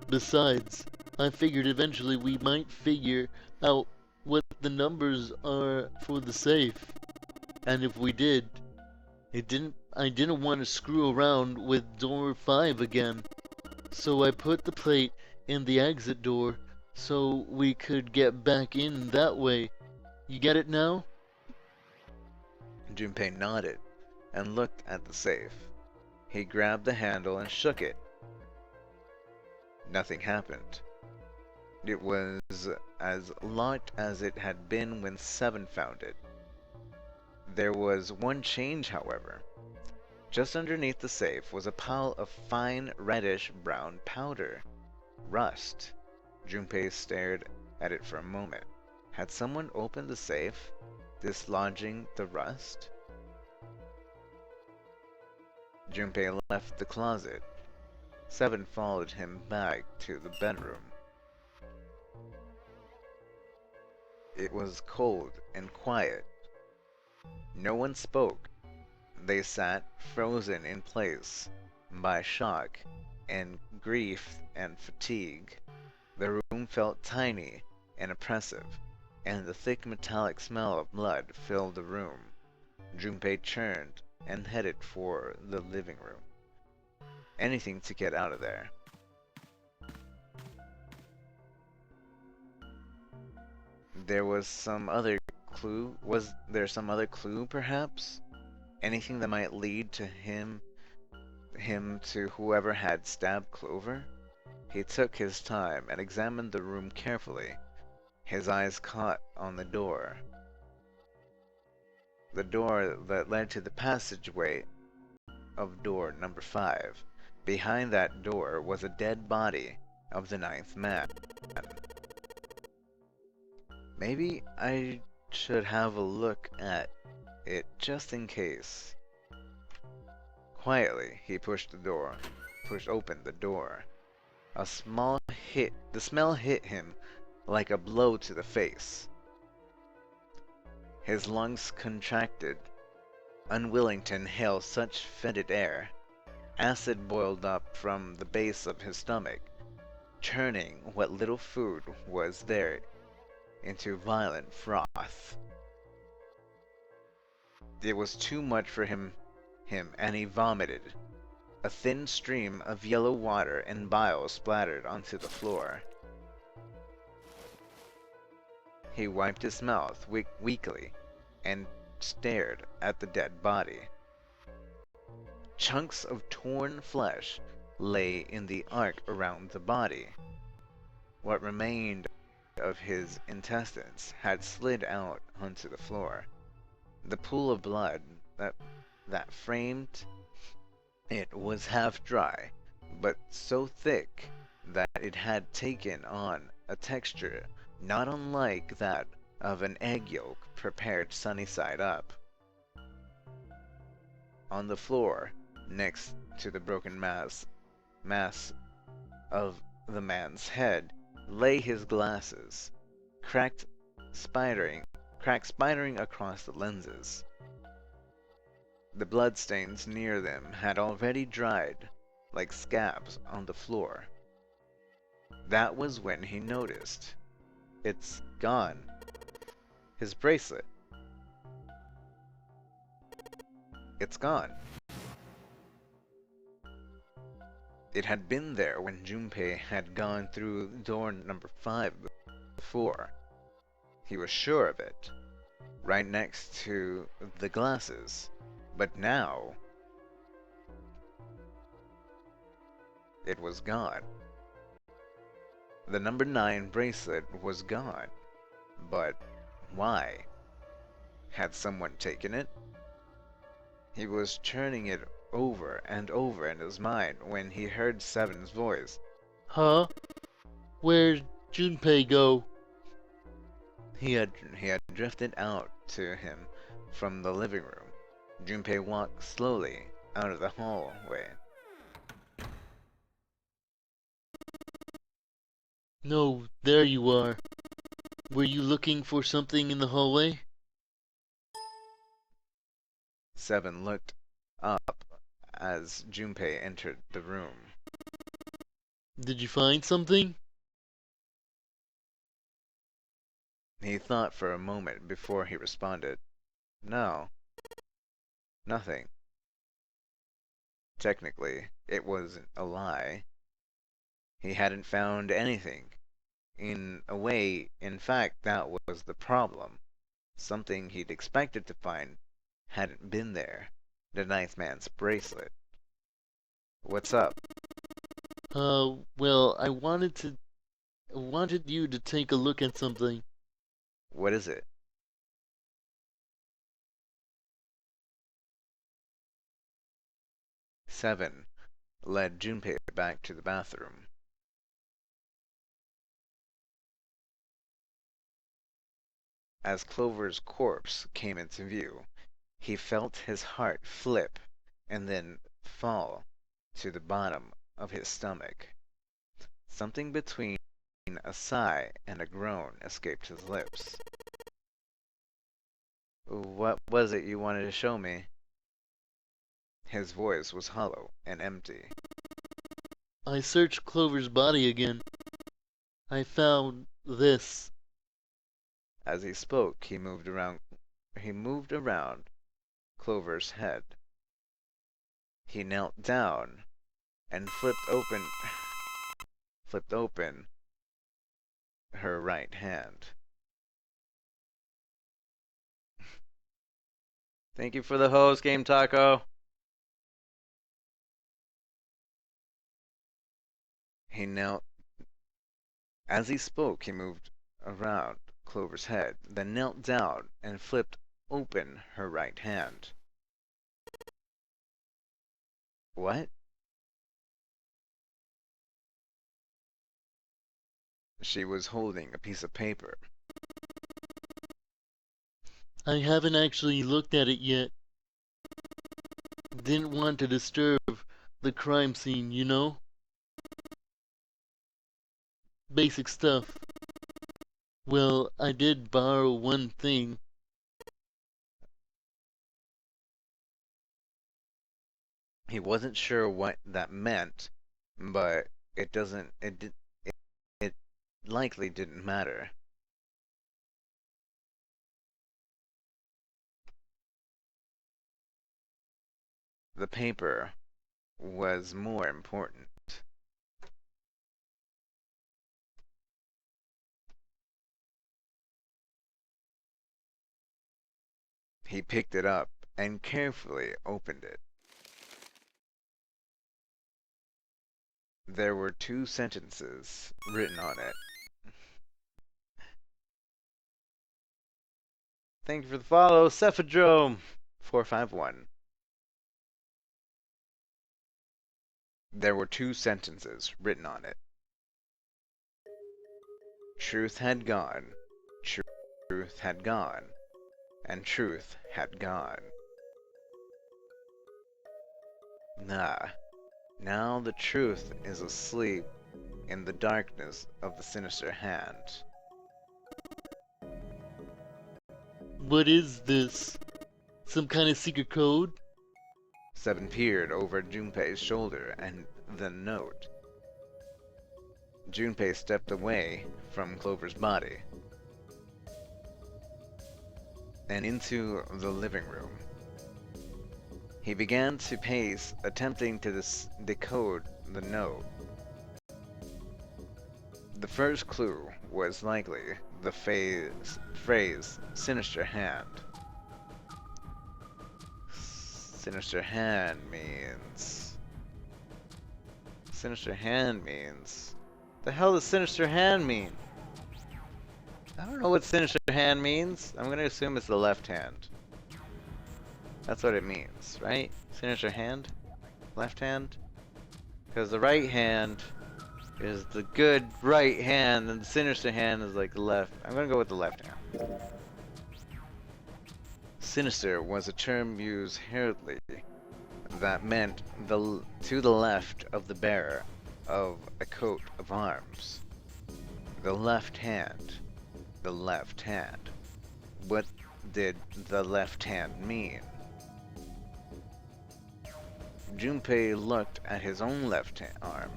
Besides, I figured eventually we might figure out what the numbers are for the safe. And if we did, I didn't want to screw around with door 5 again. So I put the plate in the exit door so we could get back in that way. You get it now? Junpei nodded and looked at the safe. He grabbed the handle and shook it. Nothing happened. It was as locked as it had been when Seven found it. There was one change, however. Just underneath the safe was a pile of fine reddish-brown powder. Rust. Junpei stared at it for a moment. Had someone opened the safe, dislodging the rust? Junpei left the closet. Seven followed him back to the bedroom. It was cold and quiet. No one spoke. They sat frozen in place by shock and grief and fatigue. The room felt tiny and oppressive, and the thick metallic smell of blood filled the room. Junpei turned and headed for the living room. Anything to get out of there. There was some other clue? Was there some other clue, perhaps? Anything that might lead to him to whoever had stabbed Clover? He took his time and examined the room carefully. His eyes caught on the door. The door that led to the passageway of door number 5. Behind that door was a dead body of the 9th man. Maybe I should have a look at it just in case. Quietly, he pushed open the door. The smell hit him like a blow to the face. His lungs contracted, unwilling to inhale such fetid air. Acid boiled up from the base of his stomach, churning what little food was there into violent froth. It was too much for him, and he vomited. A thin stream of yellow water and bile splattered onto the floor. He wiped his mouth weakly and stared at the dead body. Chunks of torn flesh lay in the arc around the body. What remained of his intestines had slid out onto the floor. The pool of blood that framed it was half dry, but so thick that it had taken on a texture not unlike that of an egg yolk prepared sunny side up. On the floor, next to the broken mass of the man's head, lay his glasses, cracked spidering across the lenses. The bloodstains near them had already dried, like scabs on the floor. That was when he noticed. It's gone. His bracelet. It's gone. It had been there when Junpei had gone through door number 5 before. He was sure of it. Right next to the glasses. But now, it was gone. The number 9 bracelet was gone. But why? Had someone taken it? He was turning it over and over in his mind when he heard Seven's voice. Huh? Where'd Junpei go? He had drifted out to him from the living room. Junpei walked slowly out of the hallway. No, there you are. Were you looking for something in the hallway? Seven looked up as Junpei entered the room. Did you find something? He thought for a moment before he responded. No. Nothing. Technically, it wasn't a lie. He hadn't found anything. In a way, in fact, that was the problem. Something he'd expected to find hadn't been there. The ninth man's bracelet. What's up? Well, I wanted you to take a look at something. What is it? Seven led Junpei back to the bathroom. As Clover's corpse came into view, he felt his heart flip and then fall to the bottom of his stomach. Something between a sigh and a groan escaped his lips. What was it you wanted to show me? His voice was hollow and empty. I searched Clover's body again. I found this. As he spoke, he moved around Clover's head. He knelt down and flipped open her right hand. Thank you for the host, Game Taco. As he spoke, he moved around Clover's head, then knelt down and flipped open her right hand. What? She was holding a piece of paper. I haven't actually looked at it yet. Didn't want to disturb the crime scene, you know? Basic stuff. Well, I did borrow one thing. He wasn't sure what that meant, but it likely didn't matter. The paper was more important. He picked it up and carefully opened it. There were 2 sentences written on it. Thank you for the follow, Cephadrome451. There were 2 sentences written on it. Truth had gone, truth had gone, and truth had gone. Now the truth is asleep in the darkness of the sinister hand. What is this? Some kind of secret code? Seven peered over Junpei's shoulder and then note. Junpei stepped away from Clover's body and into the living room. He began to pace, attempting to decode the note. The first clue was likely the phrase sinister hand. Sinister hand means... Sinister hand means... The hell does sinister hand mean? I don't know what sinister hand means. I'm gonna assume it's the left hand. That's what it means, right? Sinister hand? Left hand? Because the right hand is the good right hand, and the sinister hand is like the left. I'm gonna go with the left hand. Sinister was a term used heraldically that meant to the left of the bearer of a coat of arms. The left hand. The left hand. What did the left hand mean? Junpei looked at his own left arm,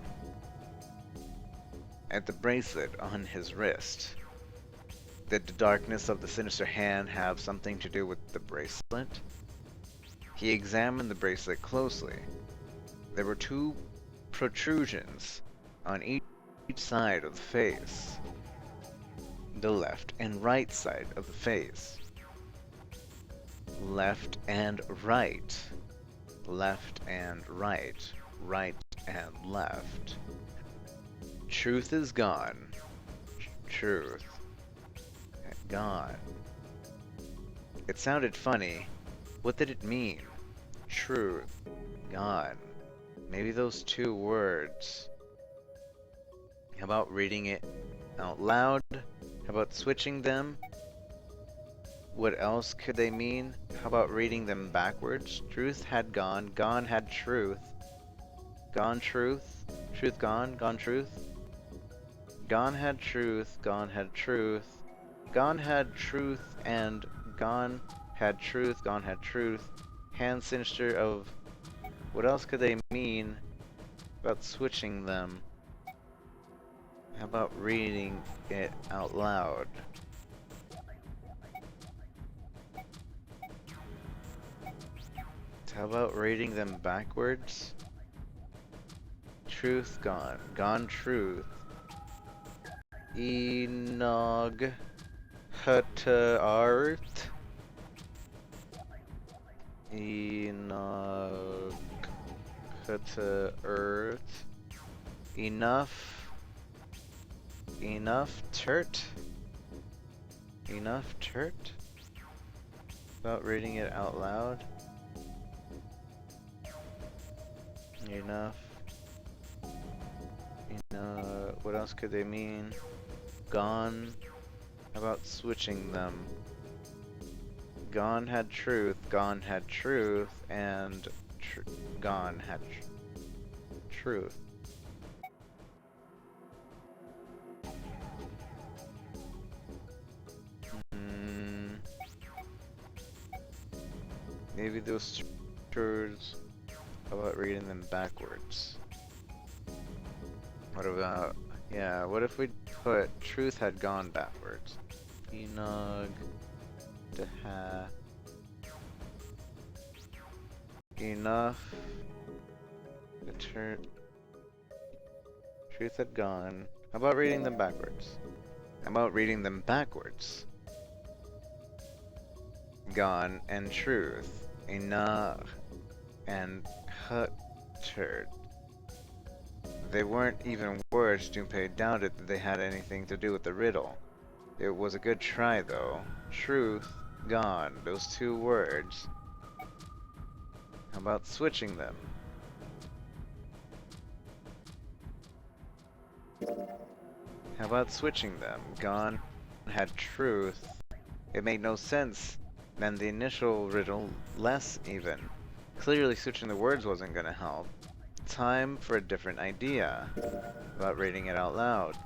at the bracelet on his wrist. Did the darkness of the sinister hand have something to do with the bracelet? He examined the bracelet closely. There were two protrusions on each side of the face. The left and right side of the face. Left and right. Left and right. Right and left. Truth is gone. Truth. Gone. It sounded funny. What did it mean? Truth. Gone. Maybe those two words. How about reading it out loud? How about switching them? What else could they mean? How about reading them backwards? Truth had gone. Gone had truth. Gone truth. Truth gone. Gone truth. Gone had truth. Gone had truth. Gone had truth and gone had truth. Gone had truth. Hand sinister of... What else could they mean about switching them? How about reading it out loud? How about reading them backwards? Truth gone. Gone truth. Enog Hutart. Enog Hutart. Enough. Enough turt. Enough turt. About reading it out loud. Enough. What else could they mean? Gone. How about switching them? Gone had truth, gone had truth, and gone had truth. Maybe those words. How about reading them backwards? What about... Yeah, what if we put truth had gone backwards? Enog to ha... Enough... Truth had gone... How about reading them backwards? How about reading them backwards? Gone and truth. Enough and Huttered. They weren't even words. Junpei doubted that they had anything to do with the riddle. It was a good try though. Truth, gone, those two words. How about switching them? How about switching them? Gone had truth. It made no sense than the initial riddle, less even. Clearly switching the words wasn't gonna help. Time for a different idea. About reading it out loud.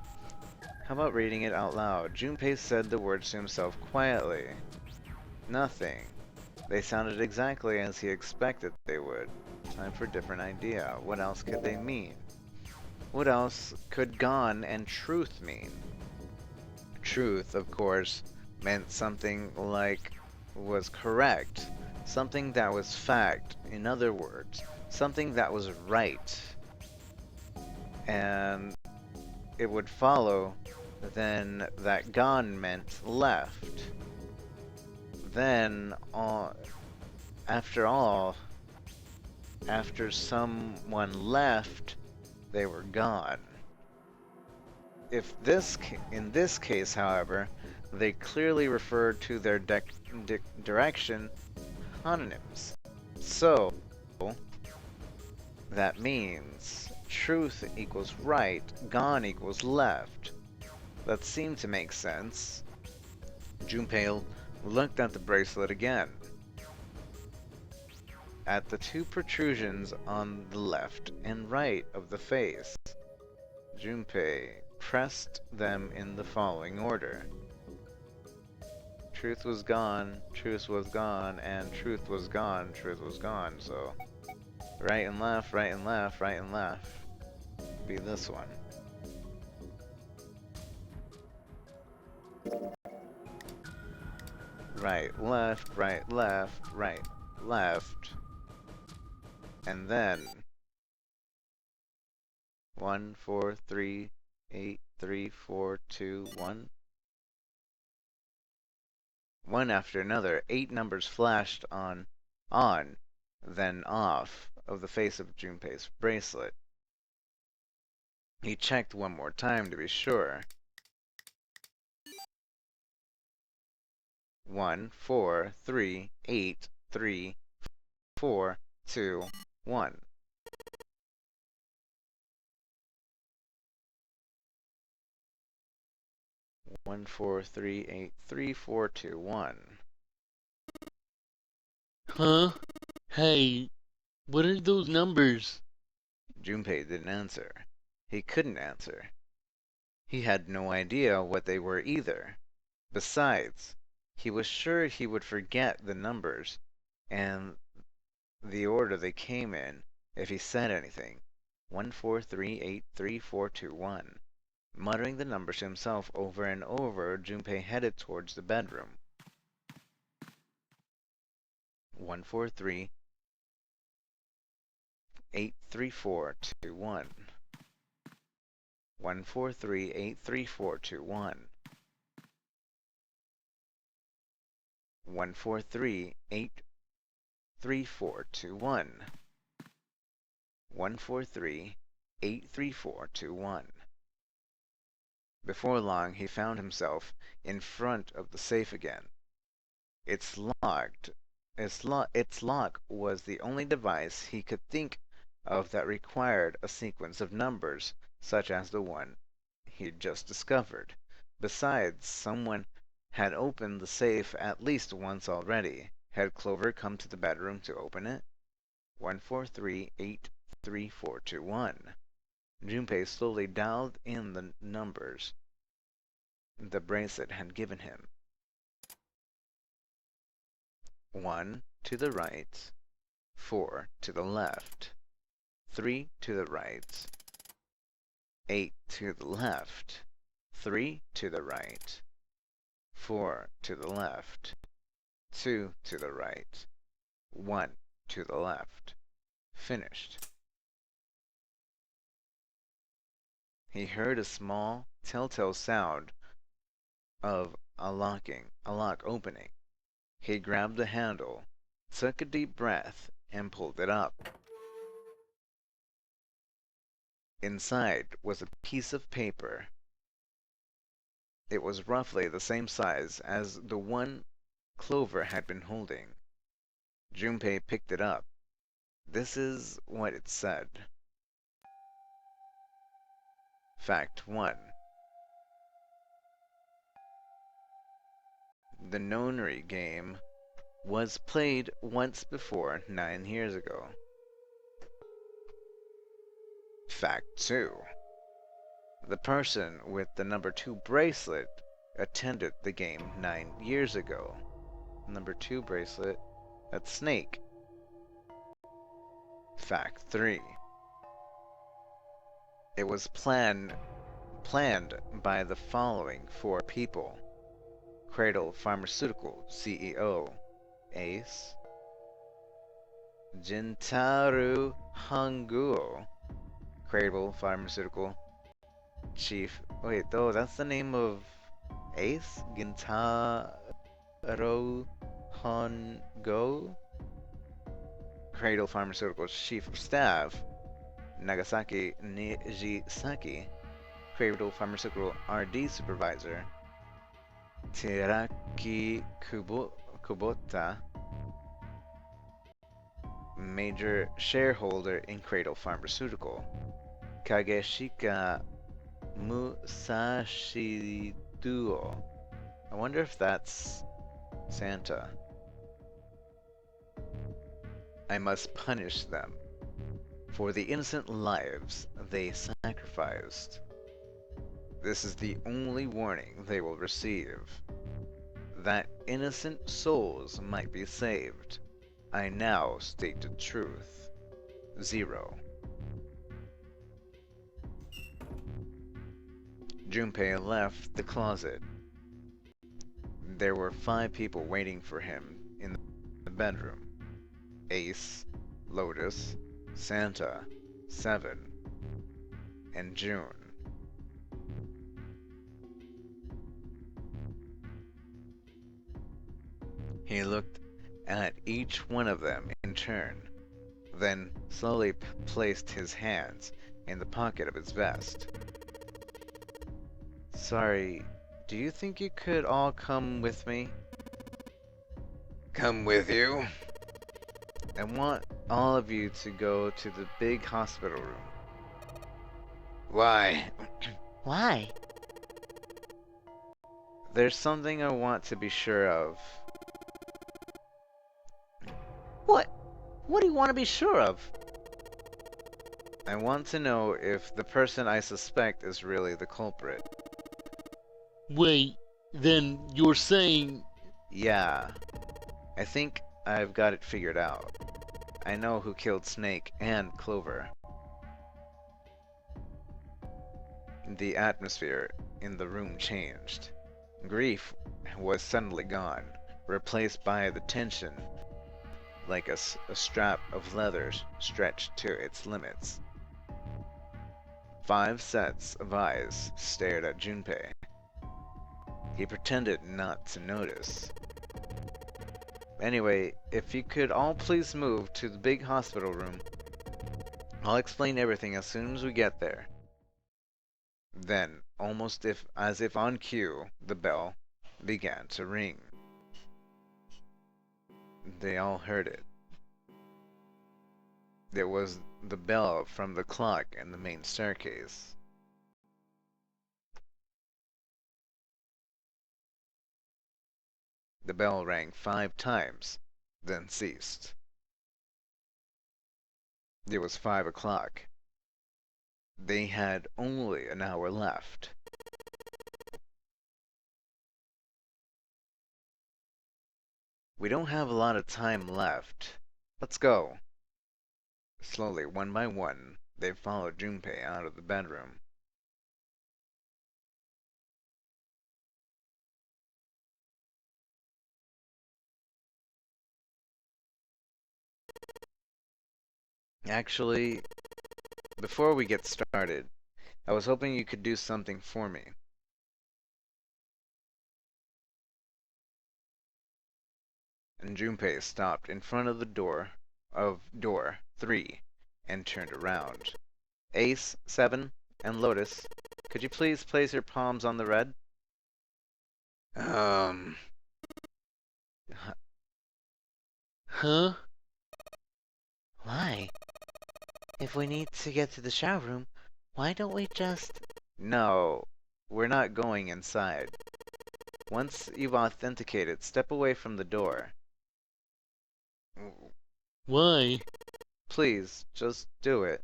How about reading it out loud? Junpei said the words to himself quietly. Nothing. They sounded exactly as he expected they would. Time for a different idea. What else could they mean? What else could gone and truth mean? Truth, of course, meant something like was correct, something that was fact, in other words, something that was right. And it would follow then that gone meant left. Then, after all, after someone left, they were gone. In this case, however, they clearly refer to their direction homonyms. So, that means truth equals right, gone equals left. That seemed to make sense. Junpei looked at the bracelet again. At the two protrusions on the left and right of the face. Junpei pressed them in the following order. Truth was gone, truth was gone, and truth was gone, truth was gone. So, right and left, right and left, right and left. Be this one. Right, left, right, left, right, left. And then 1, 4, 3, 8, 3, 4, 2, 1. One after another, 8 numbers flashed on, then off of the face of Junpei's bracelet. He checked one more time to be sure. 1, 4, 3, 8, 3, 4, 2, 1. One, 4, 3, 8, 3, 4, 2, 1. Huh? Hey, what are those numbers? Junpei didn't answer. He couldn't answer. He had no idea what they were either. Besides, he was sure he would forget the numbers and the order they came in if he said anything. 1, 4, 3, 8, 3, 4, 2, 1. Muttering the numbers to himself over and over, Junpei headed towards the bedroom. 1, 4, 3, 8, 3, 4, 2, 1. 1, 4, 3, 8, 3, 4, 2, 1. 1, 4, 3, 8, 3, 4, 2, 1. 1, 4, 3, 8, 3, 4, 2, 1. Before long, he found himself in front of the safe again. It's locked. Its lock was the only device he could think of that required a sequence of numbers, such as the one he'd just discovered. Besides, someone had opened the safe at least once already. Had Clover come to the bedroom to open it? 1, 4, 3, 8, 3, 4, 2, 1. Junpei slowly dialed in the numbers the bracelet had given him. 1 to the right, 4 to the left, 3 to the right, 8 to the left, 3 to the right, 4 to the left, 2 to the right, 1 to the left. Finished. He heard a small, telltale sound of a lock opening. He grabbed the handle, took a deep breath, and pulled it up. Inside was a piece of paper. It was roughly the same size as the one Clover had been holding. Junpei picked it up. This is what it said. Fact 1. The Nonary game was played once before 9 years ago. Fact 2. The person with the number 2 bracelet attended the game 9 years ago. Number 2 bracelet, that's Snake. Fact 3. It was planned by the following 4 people. Cradle Pharmaceutical CEO Ace, Jintaro Hanguo, Cradle Pharmaceutical Chief. Wait, though, that's the name of Ace? Gintaro Hango? Cradle Pharmaceutical Chief of Staff Nagasaki Nijisaki, Cradle Pharmaceutical RD Supervisor Teraki Kubota, Major Shareholder in Cradle Pharmaceutical Kageshika Musashiduo. I wonder if that's Santa. I must punish them for the innocent lives they sacrificed. This is the only warning they will receive. That innocent souls might be saved. I now state the truth. 0. Junpei left the closet. There were 5 people waiting for him in the bedroom. Ace, Lotus, Santa, 7, and June. He looked at each one of them in turn, then slowly placed his hands in the pocket of his vest. Sorry, do you think you could all come with me? Come with you? I want all of you to go to the big hospital room. Why? Why? There's something I want to be sure of. What do you want to be sure of? I want to know if the person I suspect is really the culprit. Wait, then you're saying... Yeah. I think I've got it figured out. I know who killed Snake and Clover. The atmosphere in the room changed. Grief was suddenly gone, replaced by the tension, like a strap of leather stretched to its limits. 5 sets of eyes stared at Junpei. He pretended not to notice. Anyway, if you could all please move to the big hospital room, I'll explain everything as soon as we get there. Then, almost as if on cue, the bell began to ring. They all heard it. It was the bell from the clock in the main staircase. The bell rang 5 times, then ceased. It was 5 o'clock. They had only an hour left. We don't have a lot of time left. Let's go. Slowly, one by one, they followed Junpei out of the bedroom. Actually, before we get started, I was hoping you could do something for me. And Junpei stopped in front of the door 3 and turned around. Ace, 7, and Lotus, could you please place your palms on the red? Huh? Why? If we need to get to the shower room, why don't we just... No, we're not going inside. Once you've authenticated, step away from the door. Why? Please, just do it.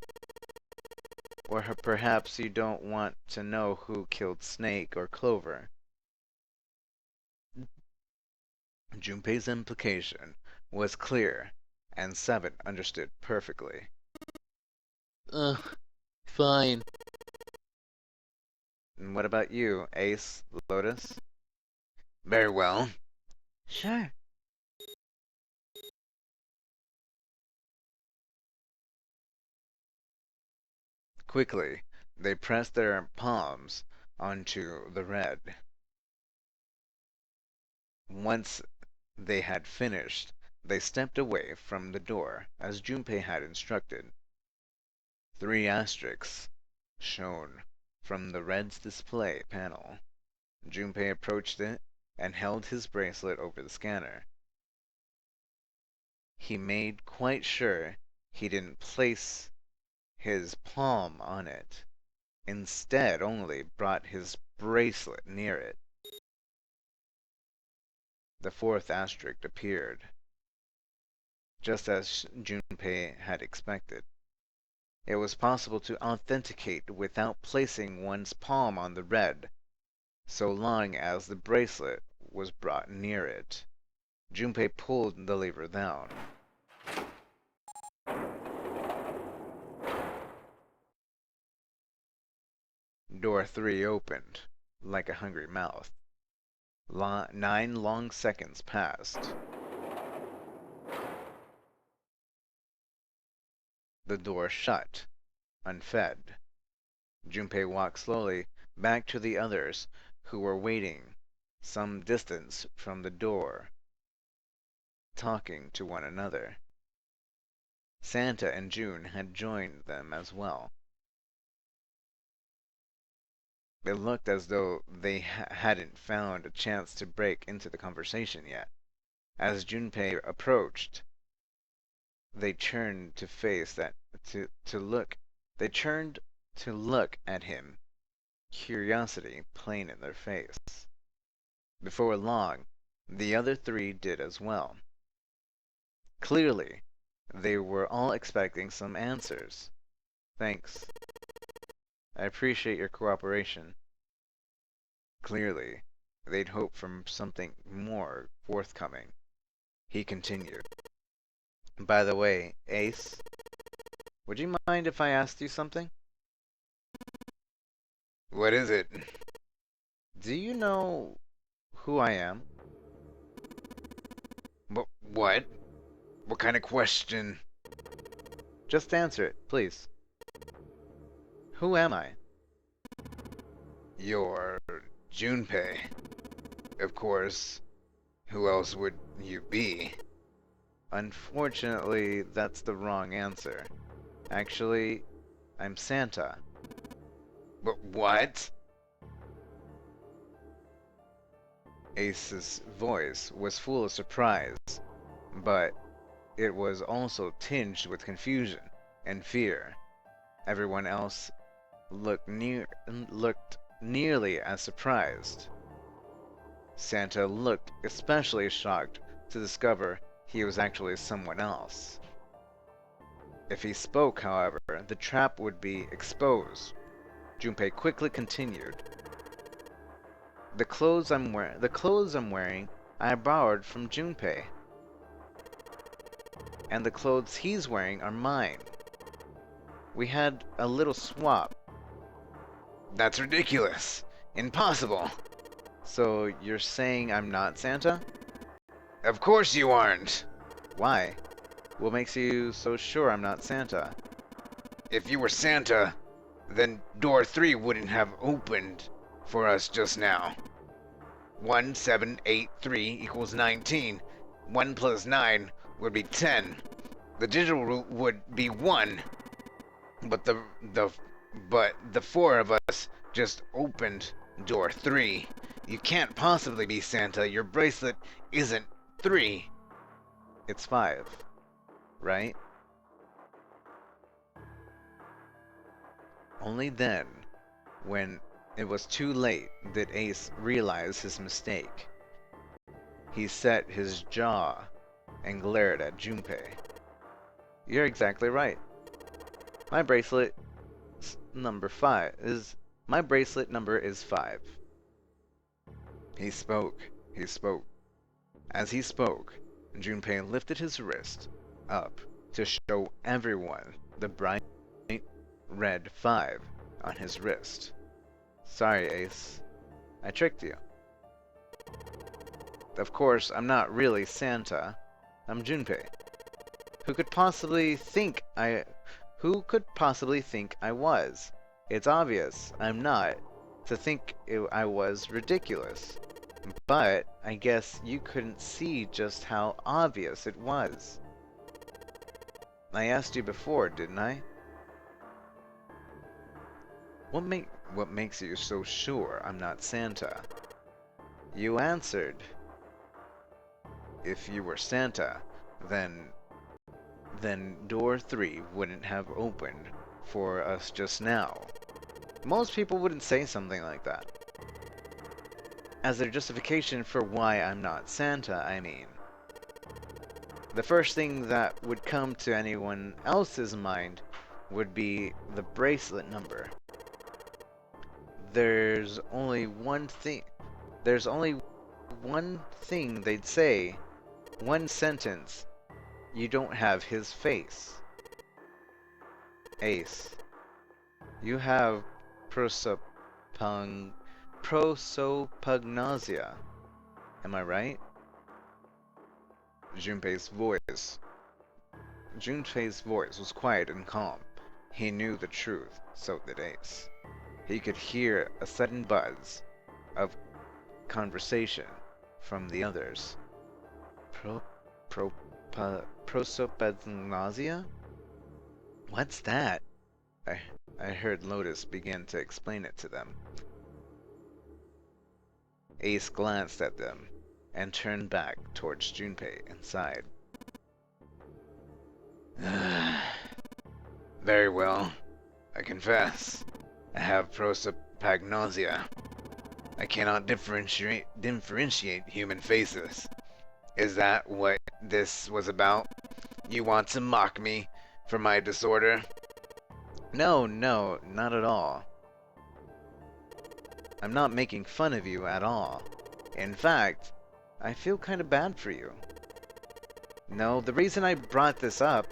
Or perhaps you don't want to know who killed Snake or Clover. Junpei's implication was clear, and 7 understood perfectly. Fine. And what about you, Ace, Lotus? Very well. Sure. Quickly, they pressed their palms onto the red. Once they had finished, they stepped away from the door, as Junpei had instructed. 3 asterisks shone from the red's display panel. Junpei approached it and held his bracelet over the scanner. He made quite sure he didn't place his palm on it, instead only brought his bracelet near it. The 4th asterisk appeared, just as Junpei had expected. It was possible to authenticate without placing one's palm on the red, so long as the bracelet was brought near it. Junpei pulled the lever down. Door 3 opened, like a hungry mouth. 9 long seconds passed. The door shut, unfed. Junpei walked slowly back to the others, who were waiting some distance from the door, talking to one another. Santa and June had joined them as well. It looked as though they hadn't found a chance to break into the conversation yet. As Junpei approached, they turned to look at him, curiosity plain in their face. Before long, the other 3 did as well. Clearly, they were all expecting some answers. Thanks. I appreciate your cooperation. Clearly, they'd hoped for something more forthcoming. He continued. By the way, Ace, would you mind if I asked you something? What is it? Do you know who I am? What? What kind of question? Just answer it, please. Who am I? You're Junpei. Of course. Who else would you be? Unfortunately, that's the wrong answer. Actually, I'm Santa. But what? Ace's voice was full of surprise, but it was also tinged with confusion and fear. Everyone else looked nearly as surprised. Santa looked especially shocked to discover he was actually someone else. If he spoke, however, the trap would be exposed. Junpei quickly continued. The clothes I'm wearing, I borrowed from Junpei. And the clothes he's wearing are mine. We had a little swap. That's ridiculous. Impossible. So you're saying I'm not Santa? Of course you aren't. Why? What makes you so sure I'm not Santa? If you were Santa, then door 3 wouldn't have opened for us just now. 1783 equals 19. 1 plus 9 would be 10. The digital root would be 1. But the 4 of us just opened door 3. You can't possibly be Santa. Your bracelet isn't 3. It's 5, right? Only then, when it was too late, did Ace realize his mistake. He set his jaw and glared at Junpei. You're exactly right. My bracelet number is 5. He spoke. As he spoke, Junpei lifted his wrist up to show everyone the bright red 5 on his wrist. Sorry, Ace. I tricked you. Of course, I'm not really Santa. I'm Junpei. Who could possibly think I was? It's obvious I'm not. To think I was ridiculous. But I guess you couldn't see just how obvious it was. I asked you before, didn't I? What makes you so sure I'm not Santa? You answered. If you were Santa, then door 3 wouldn't have opened for us just now. Most people wouldn't say something like that. As their justification for why I'm not Santa, I mean. The first thing that would come to anyone else's mind would be the bracelet number. There's only one thing they'd say. One sentence. You don't have his face. Ace. You have prosopagnosia. Am I right? Junpei's voice was quiet and calm. He knew the truth, so did Ace. He could hear a sudden buzz of conversation from the others. Prosopagnosia? What's that? I heard Lotus begin to explain it to them. Ace glanced at them and turned back towards Junpei and sighed. Very well. I confess. I have prosopagnosia. I cannot differentiate human faces. Is that what this was about? You want to mock me for my disorder? No, not at all. I'm not making fun of you at all. In fact, I feel kind of bad for you. No, the reason I brought this up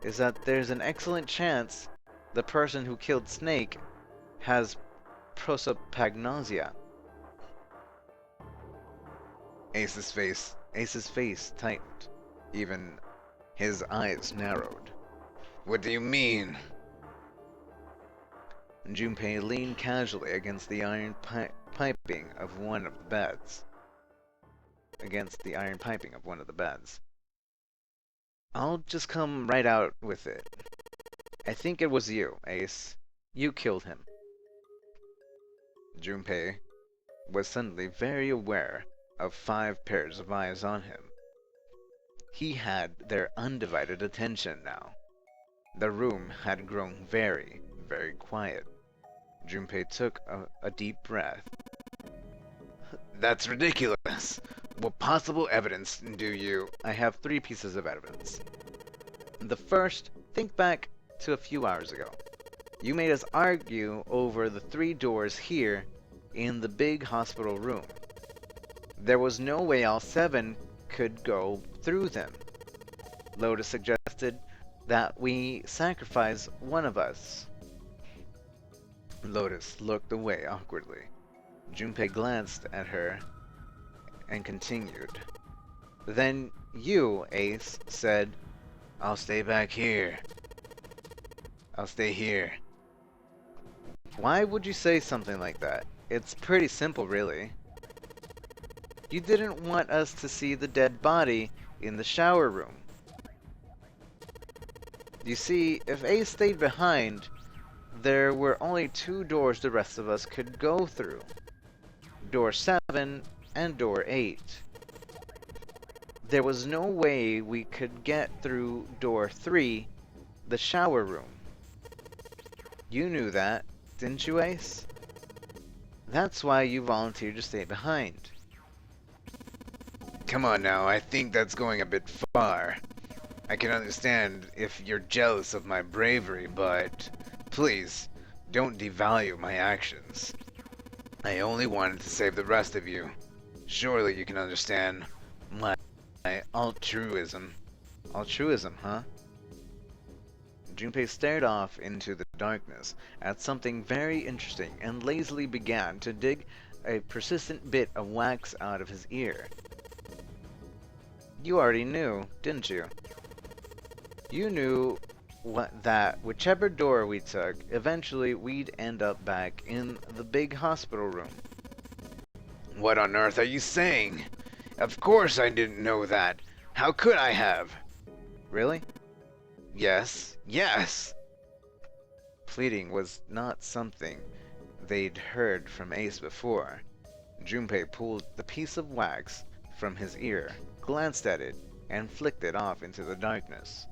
is that there's an excellent chance the person who killed Snake has prosopagnosia. Ace's face tightened. Even his eyes narrowed. What do you mean? Junpei leaned casually against the iron piping of one of the beds. I'll just come right out with it. I think it was you, Ace. You killed him. Junpei was suddenly very aware of 5 pairs of eyes on him. He had their undivided attention now. The room had grown very, very quiet. Junpei took a deep breath. That's ridiculous. What possible evidence do you... I have 3 pieces of evidence. The first, think back to a few hours ago. You made us argue over the 3 doors here in the big hospital room. There was no way all 7 could go through them. Lotus suggested that we sacrifice one of us. Lotus looked away awkwardly. Junpei glanced at her and continued. Then you, Ace, said, I'll stay back here. I'll stay here. Why would you say something like that? It's pretty simple, really. You didn't want us to see the dead body in the shower room. You see, if Ace stayed behind, there were only 2 doors the rest of us could go through. Door 7 and door 8. There was no way we could get through door 3, the shower room. You knew that, didn't you, Ace? That's why you volunteered to stay behind. Come on now, I think that's going a bit far. I can understand if you're jealous of my bravery, but please, don't devalue my actions. I only wanted to save the rest of you. Surely you can understand my altruism. Altruism, huh? Junpei stared off into the darkness at something very interesting and lazily began to dig a persistent bit of wax out of his ear. You already knew, didn't you? You knew that whichever door we took, eventually we'd end up back in the big hospital room. What on earth are you saying? Of course I didn't know that. How could I have? Really? Yes, yes. Pleading was not something they'd heard from Ace before. Junpei pulled the piece of wax from his ear, glanced at it, and flicked it off into the darkness.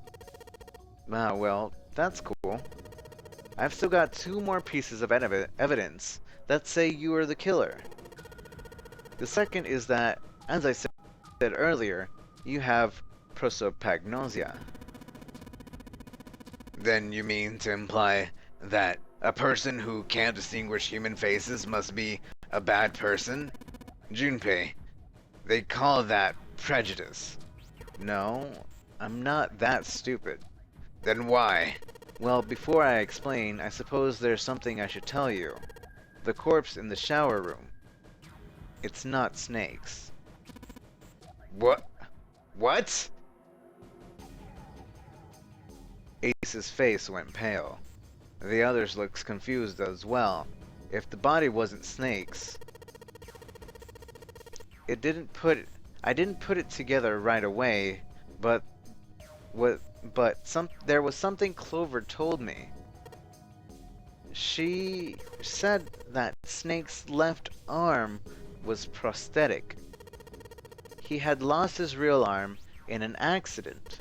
Ah, well, that's cool. I've still got 2 more pieces of evidence that say you are the killer. The second is that, as I said earlier, you have prosopagnosia. Then you mean to imply that a person who can't distinguish human faces must be a bad person? Junpei, they call that prejudice. No, I'm not that stupid. Then why? Well, before I explain, I suppose there's something I should tell you. The corpse in the shower room. It's not Snake's. What? What? Ace's face went pale. The others looked confused as well. If the body wasn't Snake's, I didn't put it together right away, but there was something Clover told me. She said that Snake's left arm was prosthetic. He had lost his real arm in an accident.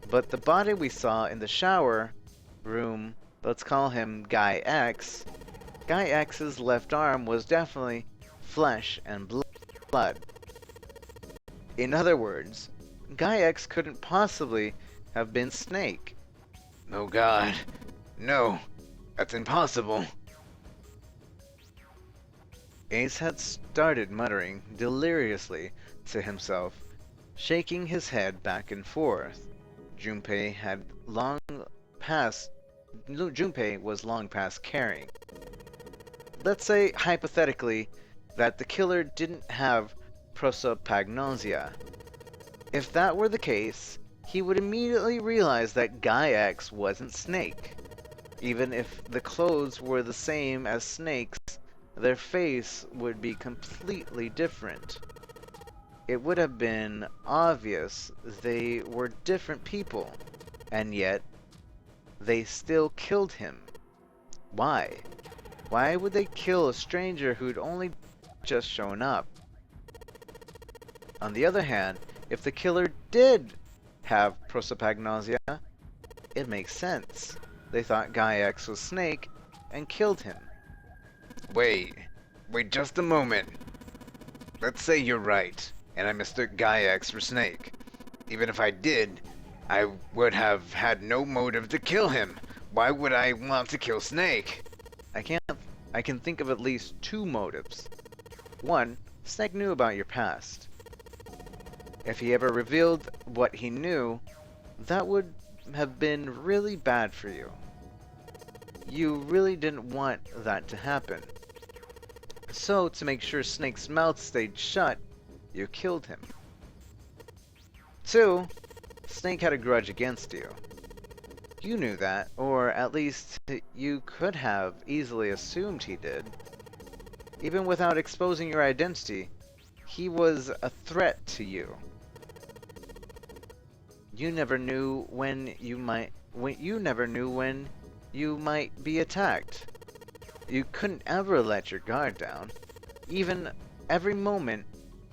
But the body we saw in the shower room, let's call him Guy X, Guy X's left arm was definitely flesh and blood. In other words, Guy X couldn't possibly have been Snake. Oh God. No. That's impossible. Ace had started muttering deliriously to himself, shaking his head back and forth. Junpei was long past caring. Let's say, hypothetically, that the killer didn't have prosopagnosia. If that were the case, he would immediately realize that Guy X wasn't Snake. Even if the clothes were the same as Snake's, their face would be completely different. It would have been obvious they were different people, and yet they still killed him. Why? Why would they kill a stranger who'd only just shown up? On the other hand, if the killer did have prosopagnosia, it makes sense. They thought Guy X was Snake and killed him. Wait just a moment. Let's say you're right, and I mistook Guy X for Snake. Even if I did, I would have had no motive to kill him. Why would I want to kill Snake? I can think of at least 2 motives. 1, Snake knew about your past. If he ever revealed what he knew, that would have been really bad for you. You really didn't want that to happen. So, to make sure Snake's mouth stayed shut, you killed him. 2, Snake had a grudge against you. You knew that, or at least you could have easily assumed he did. Even without exposing your identity, he was a threat to you. You never knew when you might be attacked. You couldn't ever let your guard down. Even every moment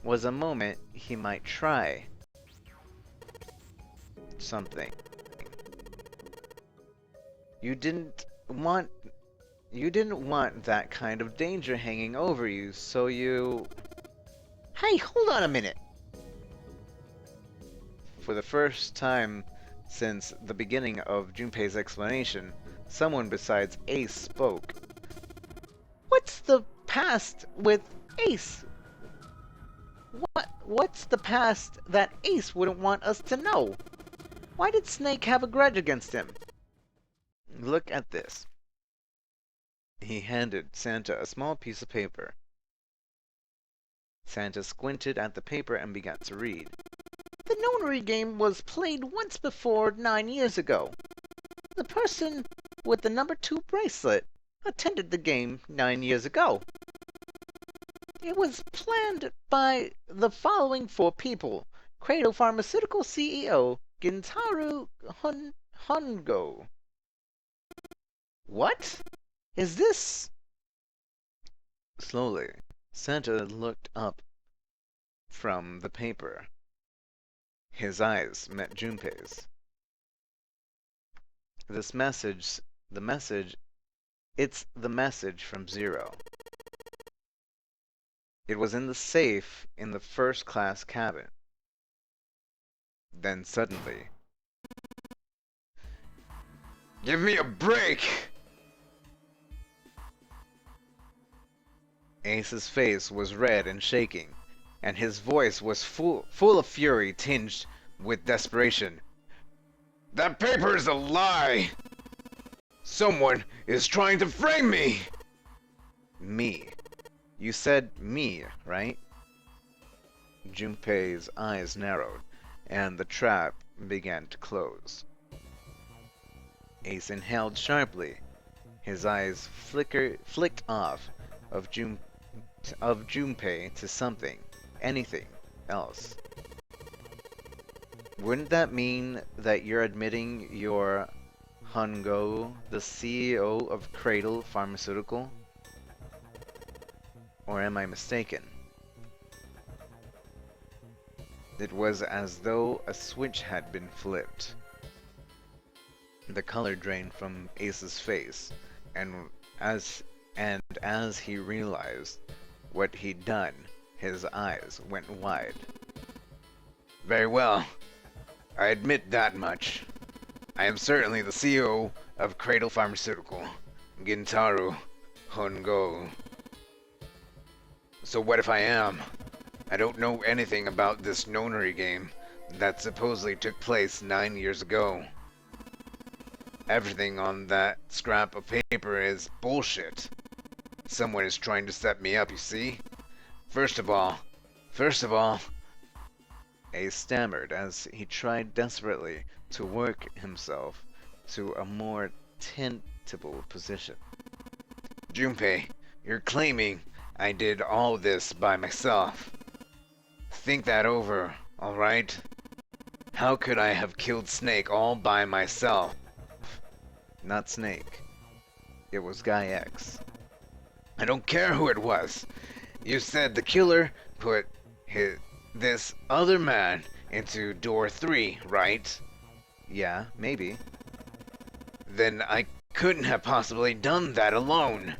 was a moment he might try something. You didn't want that kind of danger hanging over you, so you... Hey, hold on a minute! For the first time since the beginning of Junpei's explanation, someone besides Ace spoke. What's the past with Ace? What's the past that Ace wouldn't want us to know? Why did Snake have a grudge against him? Look at this. He handed Santa a small piece of paper. Santa squinted at the paper and began to read. The nonary game was played once before 9 years ago. The person with the number 2 bracelet attended the game 9 years ago. It was planned by the following 4 people. Cradle Pharmaceutical CEO Gintaro Hongo. What? Is this... Slowly, Santa looked up from the paper. His eyes met Junpei's. It's the message from Zero. It was in the safe in the first class cabin. Then suddenly, give me a break! Ace's face was red and shaking, and his voice was full of fury tinged with desperation. That paper is a lie! Someone is trying to frame me! Me. You said me, right? Junpei's eyes narrowed, and the trap began to close. Ace inhaled sharply. His eyes flicked off of Junpei to something, anything else. Wouldn't that mean that you're admitting you're Hongo, the CEO of Cradle Pharmaceutical? Or am I mistaken? It was as though a switch had been flipped. The color drained from Ace's face, and as he realized what he'd done, his eyes went wide. Very well. I admit that much. I am certainly the CEO of Cradle Pharmaceutical, Gintaro Hongo. So what if I am? I don't know anything about this nonary game that supposedly took place 9 years ago. Everything on that scrap of paper is bullshit. Someone is trying to set me up, you see? First of all, Ace stammered as he tried desperately to work himself to a more tenable position. Junpei, you're claiming I did all this by myself. Think that over, alright? How could I have killed Snake all by myself? Not Snake. It was Guy X. I don't care who it was. You said the killer put this other man into door 3, right? Yeah, maybe. Then I couldn't have possibly done that alone.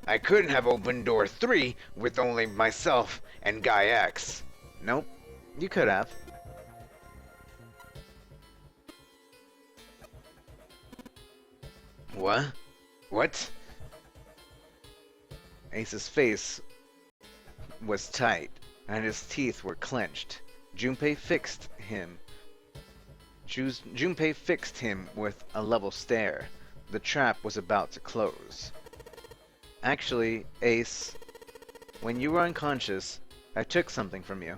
I couldn't have opened door 3 with only myself and Guy X. Nope, you could have. What? What? Ace's face was tight, and his teeth were clenched. Junpei fixed him with a level stare. The trap was about to close. Actually, Ace, when you were unconscious, I took something from you.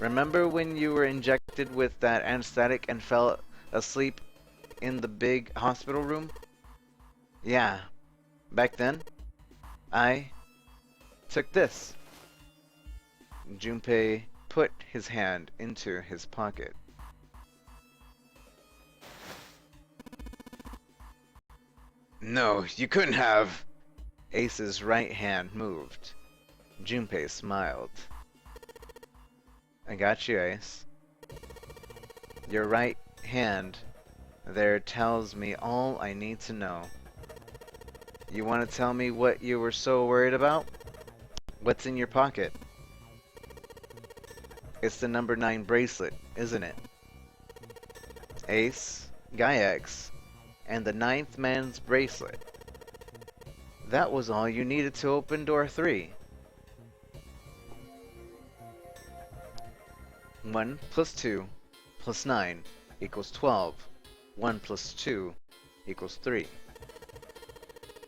Remember when you were injected with that anesthetic and fell asleep in the big hospital room? Yeah. Back then, I took this. Junpei put his hand into his pocket. No, you couldn't have. Ace's right hand moved. Junpei smiled. I got you, Ace. Your right hand there tells me all I need to know. You want to tell me what you were so worried about? What's in your pocket? It's the number 9 bracelet, isn't it? Ace, Guy X, and the 9th man's bracelet. That was all you needed to open door 3. 1 plus 2 plus 9 equals 12. 1 plus 2 equals 3.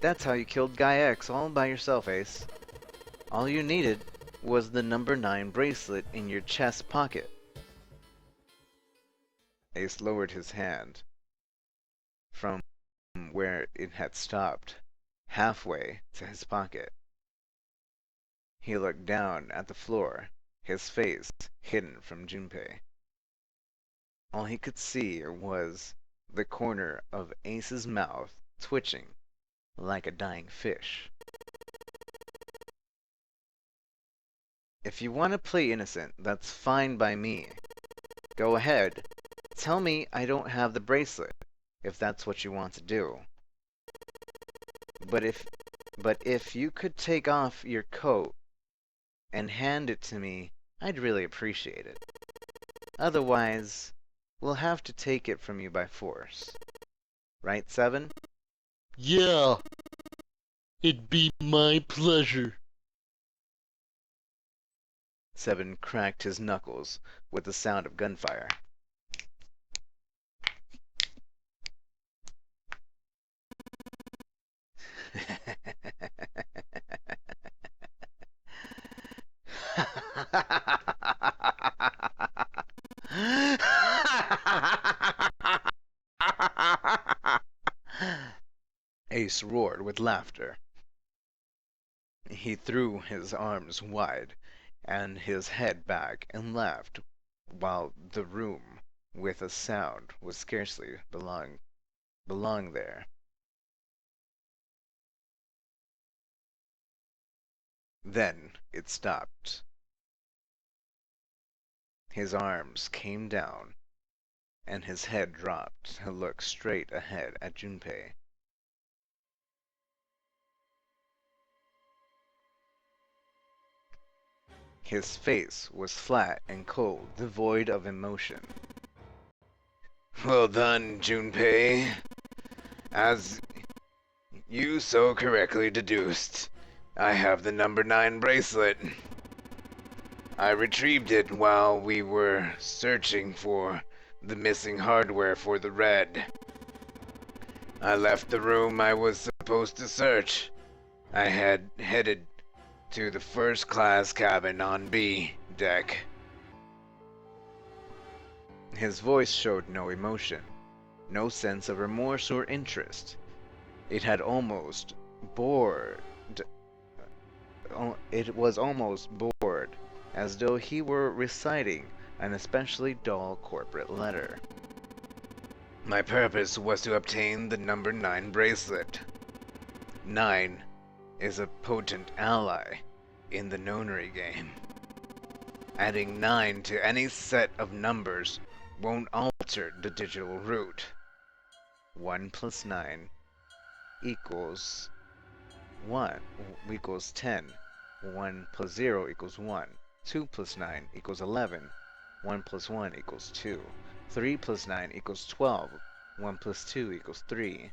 That's how you killed Guy X all by yourself, Ace. All you needed was the number 9 bracelet in your chest pocket. Ace lowered his hand from where it had stopped, halfway to his pocket. He looked down at the floor, his face hidden from Junpei. All he could see was the corner of Ace's mouth twitching like a dying fish. If you want to play innocent, that's fine by me. Go ahead. Tell me I don't have the bracelet, if that's what you want to do. But if you could take off your coat and hand it to me, I'd really appreciate it. Otherwise, we'll have to take it from you by force. Right, 7? Yeah. It'd be my pleasure. 7 cracked his knuckles with the sound of gunfire. Ace roared with laughter. He threw his arms wide and his head back and laughed, while the room, with a sound, would scarcely belong there. Then it stopped. His arms came down, and his head dropped to look straight ahead at Junpei. His face was flat and cold, devoid of emotion. Well done, Junpei. As you so correctly deduced, I have the number 9 bracelet. I retrieved it while we were searching for the missing hardware for the Red. I left the room I was supposed to search. I had headed to the first class cabin on B deck. His voice showed no emotion, no sense of remorse or interest. It was almost bored, as though he were reciting an especially dull corporate letter. My purpose was to obtain the number 9 bracelet. 9 is a potent ally in the nonary game. Adding 9 to any set of numbers won't alter the digital root. 1 plus 9 equals 10. 1 plus 0 equals 1. 2 plus 9 equals 11. 1 plus 1 equals 2. 3 plus 9 equals 12. 1 plus 2 equals 3.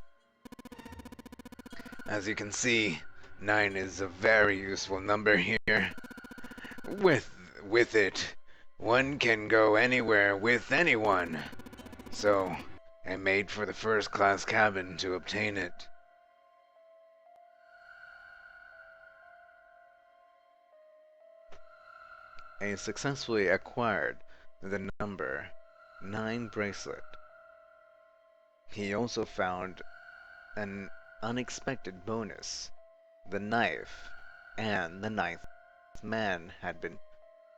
As you can see, 9 is a very useful number here. With it, one can go anywhere with anyone. So, I made for the first class cabin to obtain it. Ace successfully acquired the number 9 bracelet. He also found an unexpected bonus. The knife and the ninth man had been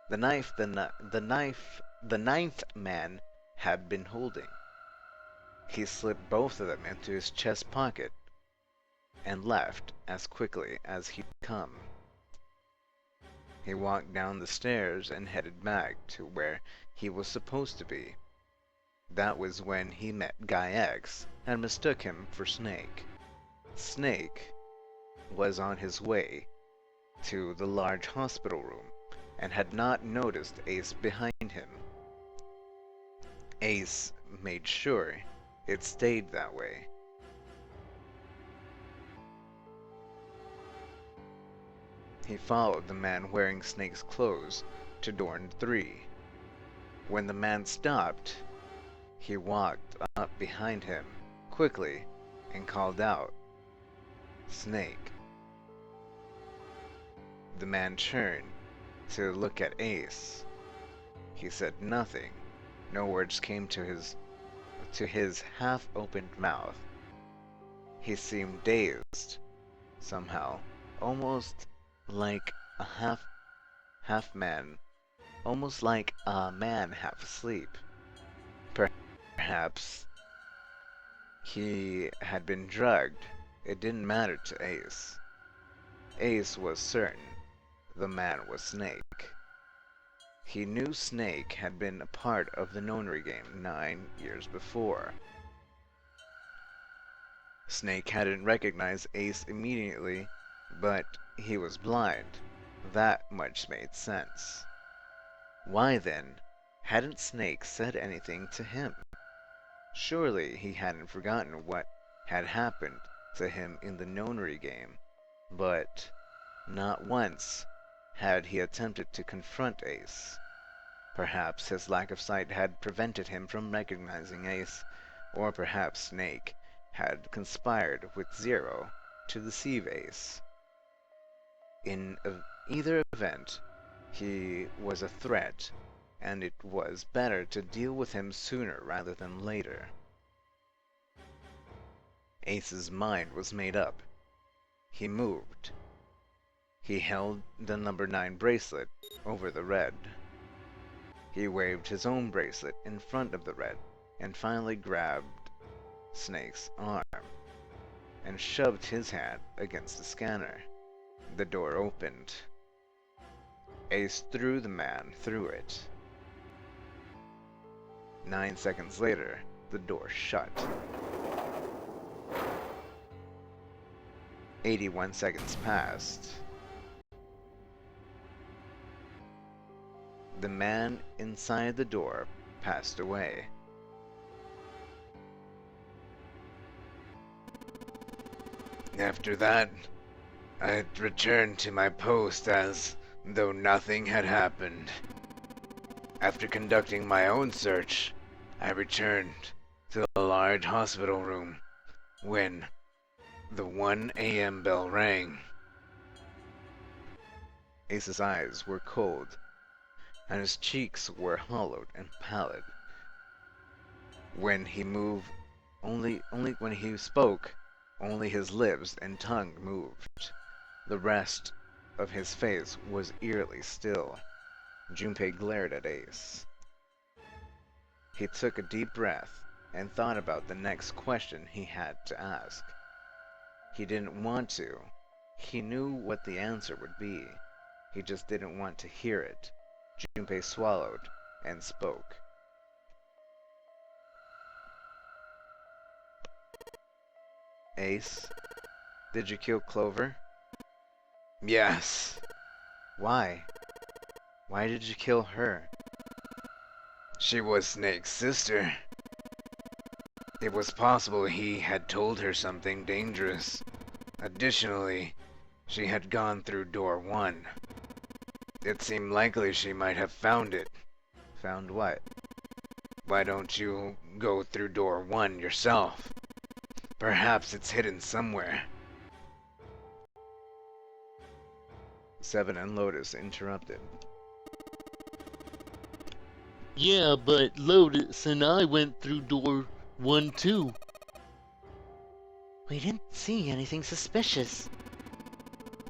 the ninth man had been holding. He slipped both of them into his chest pocket and left as quickly as he'd come. He walked down the stairs and headed back to where he was supposed to be. That was when he met Guy X and mistook him for Snake. Snake was on his way to the large hospital room and had not noticed Ace behind him. Ace made sure it stayed that way. He followed the man wearing Snake's clothes to Dorn 3. When the man stopped, he walked up behind him, quickly, and called out, "Snake." The man turned to look at Ace. He said nothing. No words came to his half-opened mouth. He seemed dazed, somehow, almost like a half man, almost like a man half asleep. Perhaps he had been drugged. It didn't matter to Ace. Ace was certain the man was Snake. He knew Snake had been a part of the Nonary game 9 years before. Snake hadn't recognized Ace immediately, but he was blind. That much made sense. Why then hadn't Snake said anything to him? Surely he hadn't forgotten what had happened to him in the Nonary game, but not once had he attempted to confront Ace. Perhaps his lack of sight had prevented him from recognizing Ace, or perhaps Snake had conspired with Zero to deceive Ace. In either event, he was a threat, and it was better to deal with him sooner rather than later. Ace's mind was made up. He moved. He held the number 9 bracelet over the red. He waved his own bracelet in front of the red, and finally grabbed Snake's arm, and shoved his hand against the scanner. The door opened. Ace threw the man through it. 9 seconds later, the door shut. 81 seconds passed. The man inside the door passed away. After that, I returned to my post as though nothing had happened. After conducting my own search, I returned to the large hospital room when the 1 a.m. bell rang. Ace's eyes were cold, and his cheeks were hollowed and pallid. When he moved, only when he spoke, only his lips and tongue moved. The rest of his face was eerily still. Junpei glared at Ace. He took a deep breath and thought about the next question he had to ask. He didn't want to. He knew what the answer would be. He just didn't want to hear it. Junpei swallowed and spoke. Ace, did you kill Clover? Yes. Why? Why did you kill her? She was Snake's sister. It was possible he had told her something dangerous. Additionally, she had gone through door 1. It seemed likely she might have found it. Found what? Why don't you go through door 1 yourself? Perhaps it's hidden somewhere. Seven and Lotus interrupted. Yeah, but Lotus and I went through door 1 too. We didn't see anything suspicious.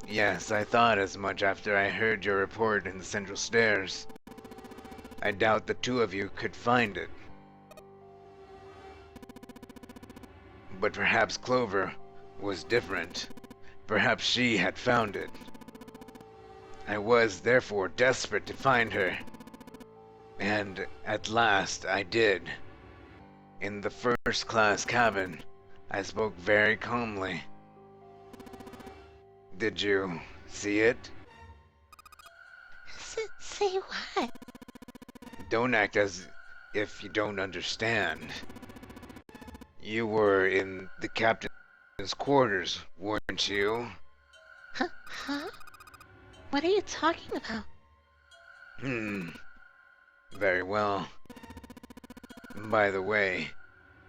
Yes, I thought as much after I heard your report in the central stairs. I doubt the two of you could find it. But perhaps Clover was different. Perhaps she had found it. I was therefore desperate to find her. And at last I did. In the first-class cabin, I spoke very calmly. Did you see it? See what? Don't act as if you don't understand. You were in the captain's quarters, weren't you? Huh? What are you talking about? Very well. By the way,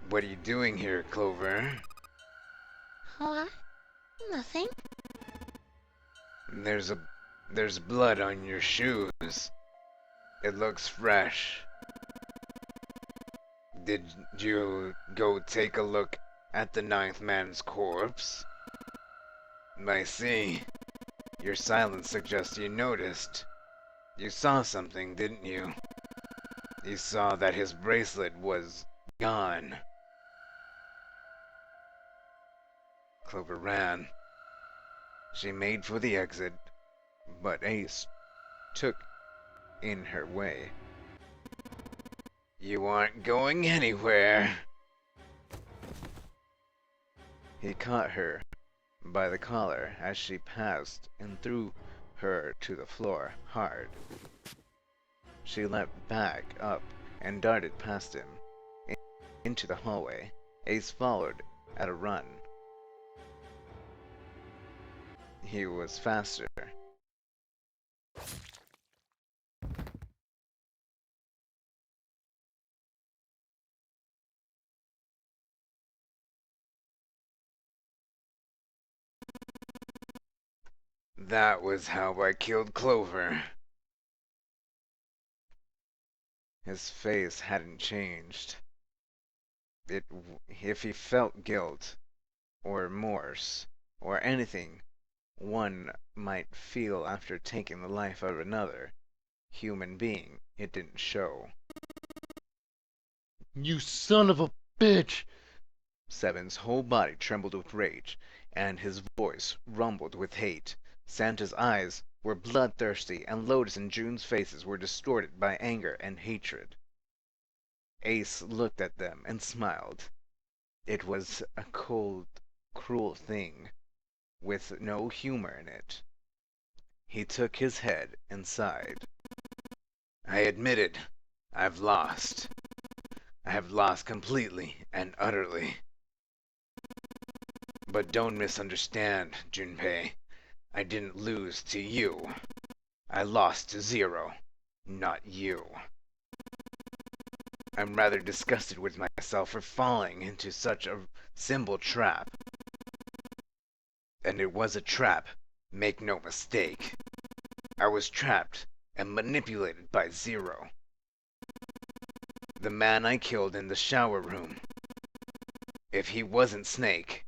what are you doing here, Clover? What? Nothing? There's blood on your shoes. It looks fresh. Did you go take a look at the ninth man's corpse? I see. Your silence suggests you noticed. You saw something, didn't you? You saw that his bracelet was gone. Clover ran. She made for the exit, but Ace took in her way. You aren't going anywhere. He caught her by the collar as she passed and threw her to the floor hard. She leapt back up and darted past him into the hallway. Ace followed at a run. He was faster. That was how I killed Clover. His face hadn't changed. If he felt guilt, or remorse, or anything one might feel after taking the life of another human being, it didn't show. You son of a bitch! Seven's whole body trembled with rage, and his voice rumbled with hate. Santa's eyes were bloodthirsty, and Lotus and June's faces were distorted by anger and hatred. Ace looked at them and smiled. It was a cold, cruel thing, with no humor in it. He took his head and sighed. I admit it. I've lost. I have lost completely and utterly. But don't misunderstand, Junpei. I didn't lose to you. I lost to Zero, not you. I'm rather disgusted with myself for falling into such a simple trap. And it was a trap, make no mistake. I was trapped and manipulated by Zero. The man I killed in the shower room. If he wasn't Snake,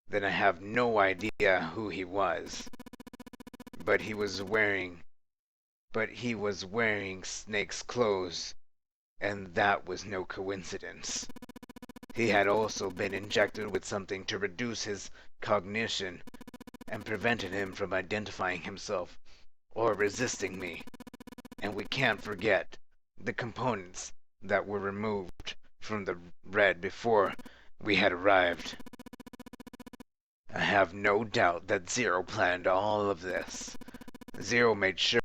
then I have no idea who he was. But he was wearing Snake's clothes, and that was no coincidence. He had also been injected with something to reduce his cognition and prevented him from identifying himself or resisting me. And we can't forget the components that were removed from the red before we had arrived. I have no doubt that Zero planned all of this. Zero made sure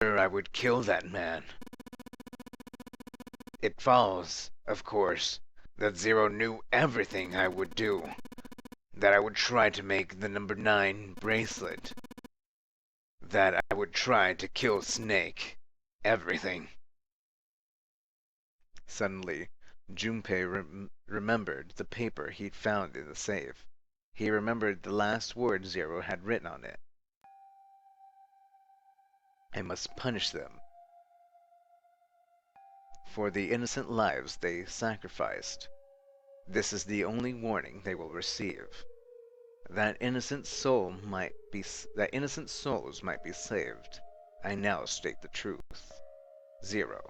I would kill that man. It follows, of course, that Zero knew everything I would do. That I would try to make the number 9 bracelet. That I would try to kill Snake. Everything. Suddenly, Junpei remembered the paper he'd found in the safe. He remembered the last words Zero had written on it. I must punish them for the innocent lives they sacrificed. This is the only warning they will receive. That innocent souls might be saved. I now state the truth. Zero.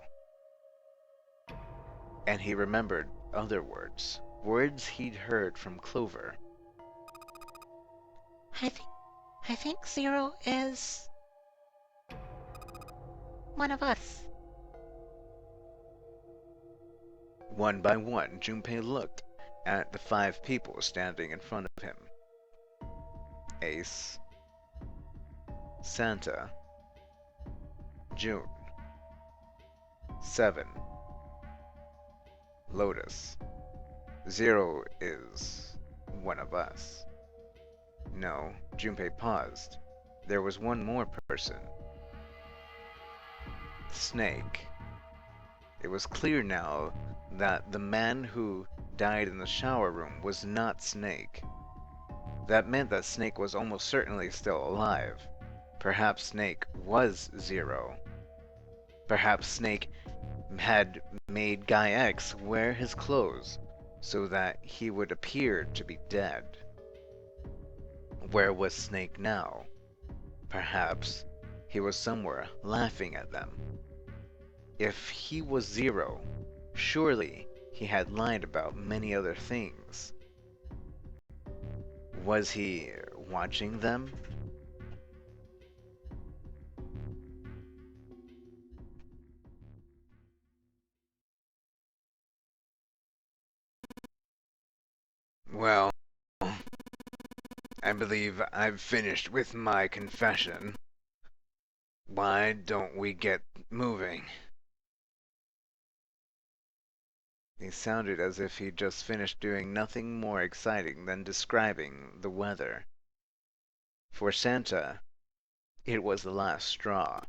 And he remembered other words. Words he'd heard from Clover. I think Zero is one of us. One by one, Junpei looked at the 5 people standing in front of him. Ace, Santa, June, 7, Lotus. Zero is one of us. No, Junpei paused. There was one more person. Snake. It was clear now that the man who died in the shower room was not Snake. That meant that Snake was almost certainly still alive. Perhaps Snake was Zero. Perhaps Snake had made Guy X wear his clothes so that he would appear to be dead. Where was Snake now? Perhaps he was somewhere laughing at them. If he was Zero, surely he had lied about many other things. Was he watching them? Well, I believe I've finished with my confession. Why don't we get moving? He sounded as if he'd just finished doing nothing more exciting than describing the weather. For Santa, it was the last straw.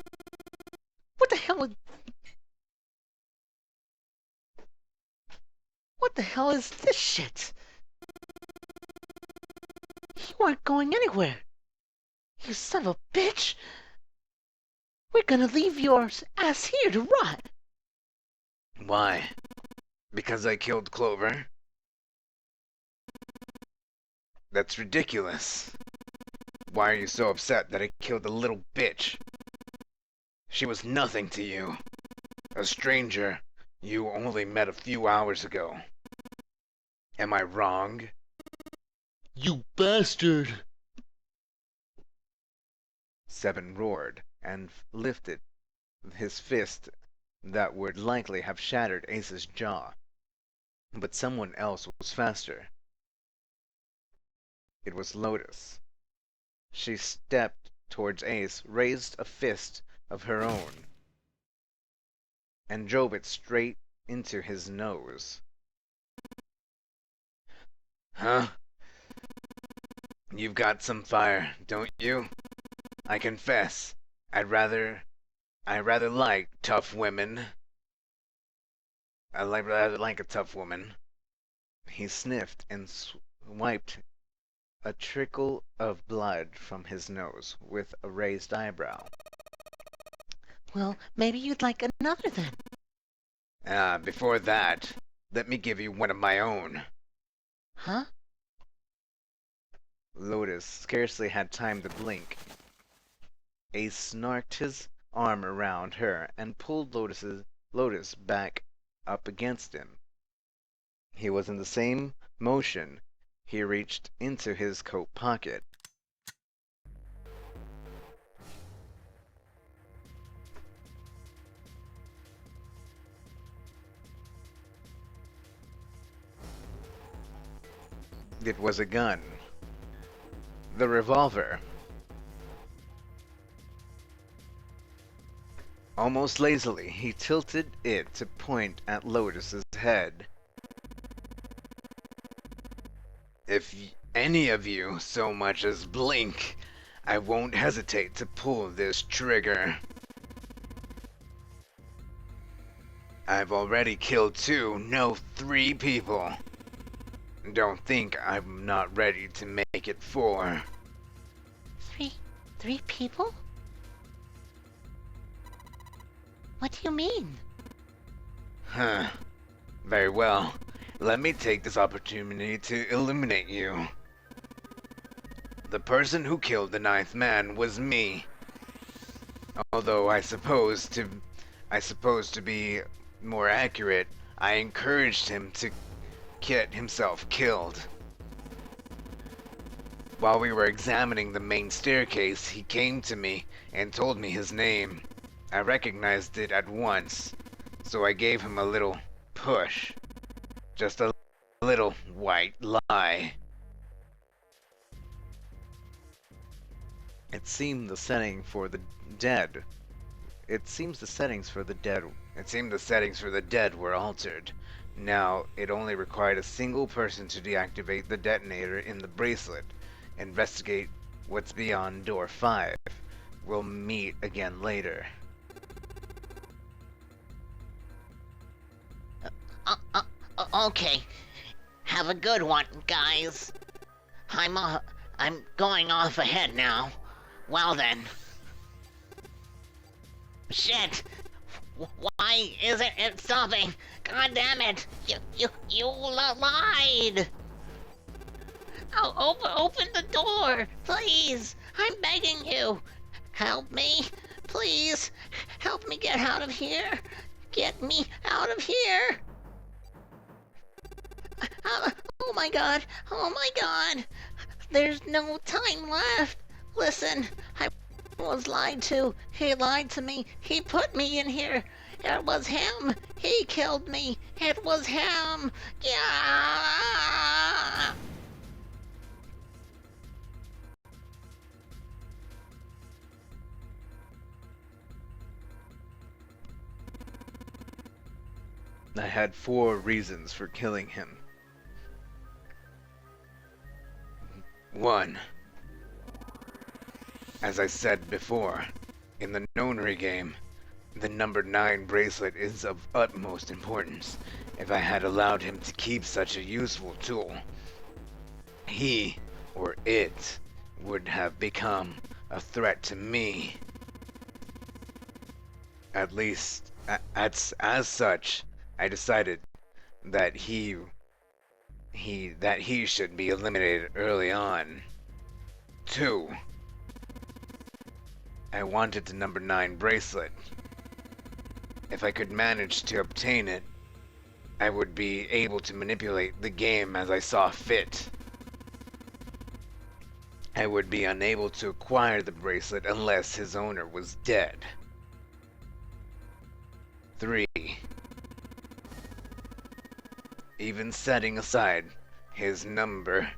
What the hell is... What the hell is this shit? You aren't going anywhere. You son of a bitch. We're gonna leave your ass here to rot. Why? Because I killed Clover? That's ridiculous. Why are you so upset that I killed the little bitch? She was nothing to you. A stranger you only met a few hours ago. Am I wrong? You bastard! Seven roared and lifted his fist that would likely have shattered Ace's jaw. But someone else was faster. It was Lotus. She stepped towards Ace, raised a fist of her own, and drove it straight into his nose. Huh? You've got some fire, don't you? I confess, I rather like tough women. Rather like a tough woman. He sniffed and wiped a trickle of blood from his nose with a raised eyebrow. Well, maybe you'd like another then. Before that, let me give you one of my own. Huh? Lotus scarcely had time to blink. Ace snarked his arm around her and pulled Lotus back up against him. He was in the same motion. He reached into his coat pocket. It was a gun. The revolver. Almost lazily, he tilted it to point at Lotus's head. If any of you so much as blink, I won't hesitate to pull this trigger. I've already killed 2, no 3 people. Don't think I'm not ready to make it 4. Three people? What do you mean? Huh. Very well. Let me take this opportunity to eliminate you. The person who killed the 9th man was me. Although I suppose to be more accurate, I encouraged him to get himself killed. While we were examining the main staircase, he came to me and told me his name. I recognized it at once, so I gave him a little push. Just a little white lie. It seemed the settings for the dead were altered. Now, it only required a single person to deactivate the detonator in the bracelet. Investigate what's beyond door 5. We'll meet again later. Okay. Have a good one, guys. I'm I'm going off ahead now. Well then. Shit! Why isn't it stopping? God damn it! You lied! Oh, open the door, please! I'm begging you! Help me, please! Help me get out of here! Get me out of here! Oh my god! Oh my god! There's no time left! Listen, I was lied to. He lied to me. He put me in here. It was him. He killed me. It was him. Yeah! I had 4 reasons for killing him. 1. As I said before, in the Nonary game, the number 9 bracelet is of utmost importance. If I had allowed him to keep such a useful tool, he, or it, would have become a threat to me. At least, as such, I decided that he should be eliminated early on. 2. I wanted the number 9 bracelet. If I could manage to obtain it, I would be able to manipulate the game as I saw fit. I would be unable to acquire the bracelet unless his owner was dead. 3. Even setting aside his number,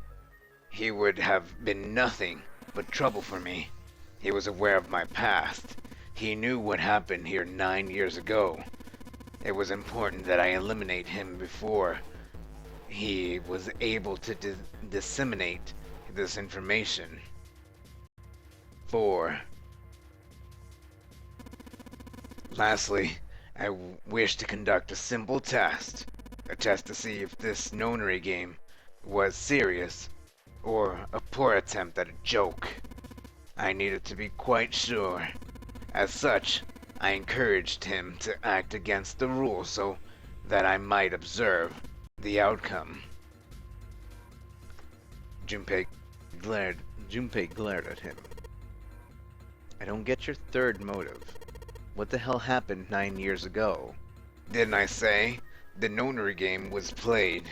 he would have been nothing but trouble for me. He was aware of my past. He knew what happened here 9 years ago. It was important that I eliminate him before he was able to disseminate this information. 4. Lastly, I wish to conduct a simple test. A test to see if this Nonary game was serious or a poor attempt at a joke. I needed to be quite sure. As such, I encouraged him to act against the rules so that I might observe the outcome. Junpei glared at him. I don't get your third motive. What the hell happened 9 years ago? Didn't I say? The Nonary game was played.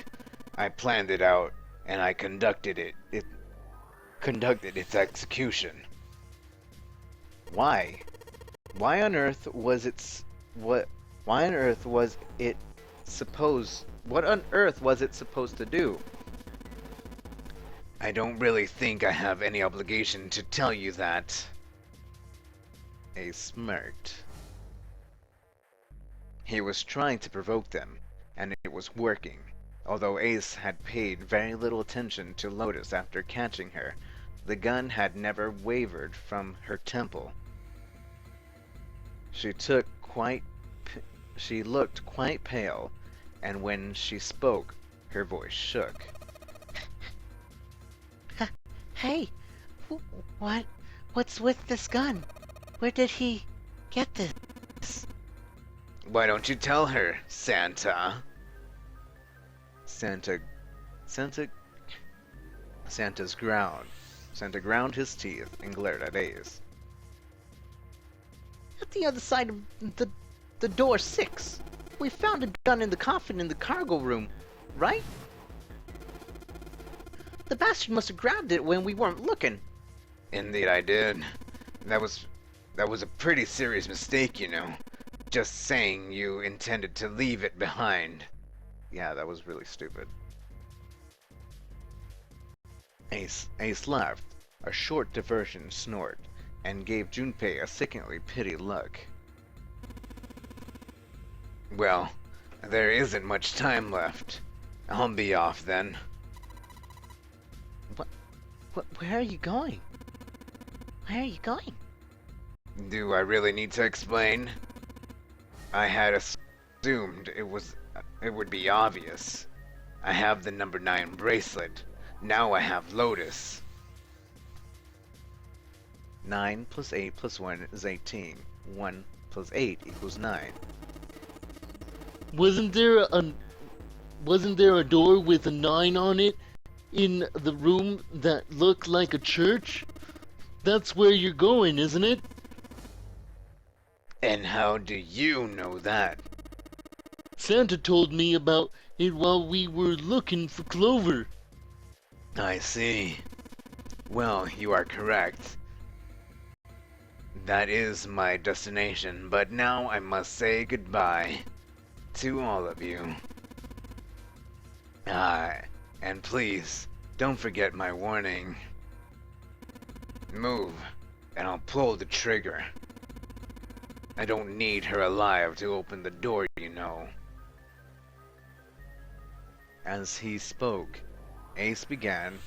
I planned it out, and I conducted its execution. Why? Why on earth was it supposed to do? I don't really think I have any obligation to tell you that. Ace smirked. He was trying to provoke them, and it was working. Although Ace had paid very little attention to Lotus after catching her, the gun had never wavered from her temple. She looked quite pale, and when she spoke, her voice shook. Hey, what's with this gun? Where did he get this? Why don't you tell her, Santa? Santa ground his teeth and glared at Ace. At the other side of the door 6. We found a gun in the coffin in the cargo room, right? The bastard must have grabbed it when we weren't looking. Indeed I did. That was a pretty serious mistake, you know. Just saying you intended to leave it behind. Yeah, that was really stupid. Ace laughed, a short diversion snort, and gave Junpei a sickeningly pity look. Well, there isn't much time left. I'll be off then. Where are you going? Where are you going? Do I really need to explain? I had assumed it would be obvious. I have the number 9 bracelet. Now I have Lotus. 9 plus 8 plus 1 is 18. 1 plus 8 equals 9. Wasn't there a door with a 9 on it in the room that looked like a church? That's where you're going, isn't it? And how do you know that? Santa told me about it while we were looking for Clover. I see. Well, you are correct. That is my destination, but now I must say goodbye to all of you. And please, don't forget my warning. Move, and I'll pull the trigger. I don't need her alive to open the door, you know. As he spoke, Ace began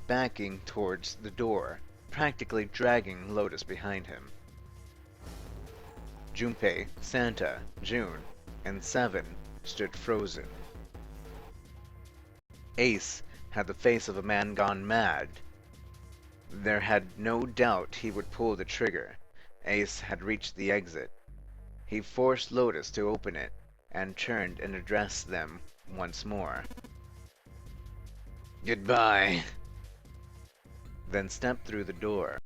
backing towards the door, practically dragging Lotus behind him. Junpei, Santa, June, and Seven stood frozen. Ace had the face of a man gone mad. There had no doubt he would pull the trigger. Ace had reached the exit. He forced Lotus to open it, and turned and addressed them once more. Goodbye. Then stepped through the door.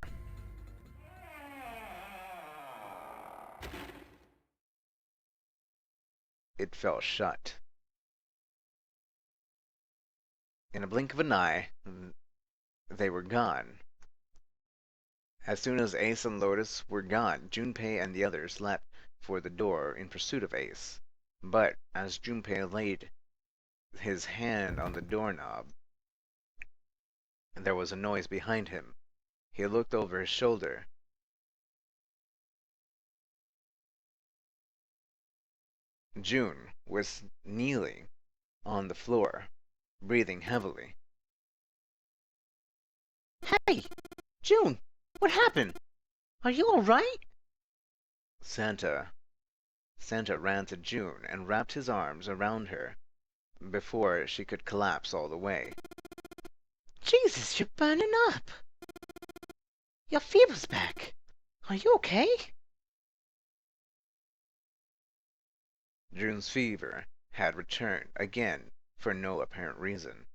It fell shut. In a blink of an eye, they were gone. As soon as Ace and Lotus were gone, Junpei and the others leapt for the door in pursuit of Ace. But as Junpei laid his hand on the doorknob, there was a noise behind him. He looked over his shoulder. June was kneeling on the floor, breathing heavily. Hey! June! What happened? Are you alright? Santa ran to June and wrapped his arms around her before she could collapse all the way. Jesus, you're burning up! Your fever's back. Are you okay? June's fever had returned again for no apparent reason.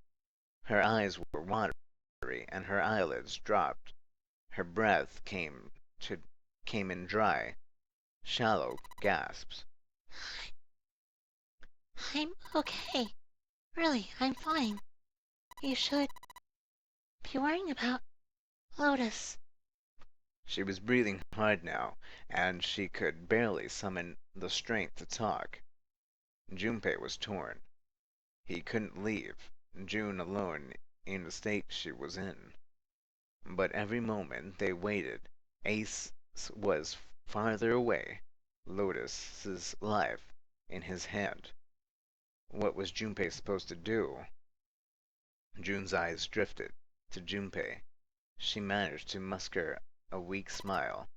Her eyes were watery and her eyelids dropped. Her breath came in dry, shallow gasps. I'm okay. Really, I'm fine. You should be worrying about Lotus. She was breathing hard now, and she could barely summon the strength to talk. Junpei was torn. He couldn't leave June alone in the state she was in. But every moment they waited, Ace was farther away, Lotus's life in his hand. What was Junpei supposed to do? June's eyes drifted to Junpei. She managed to muster a weak smile.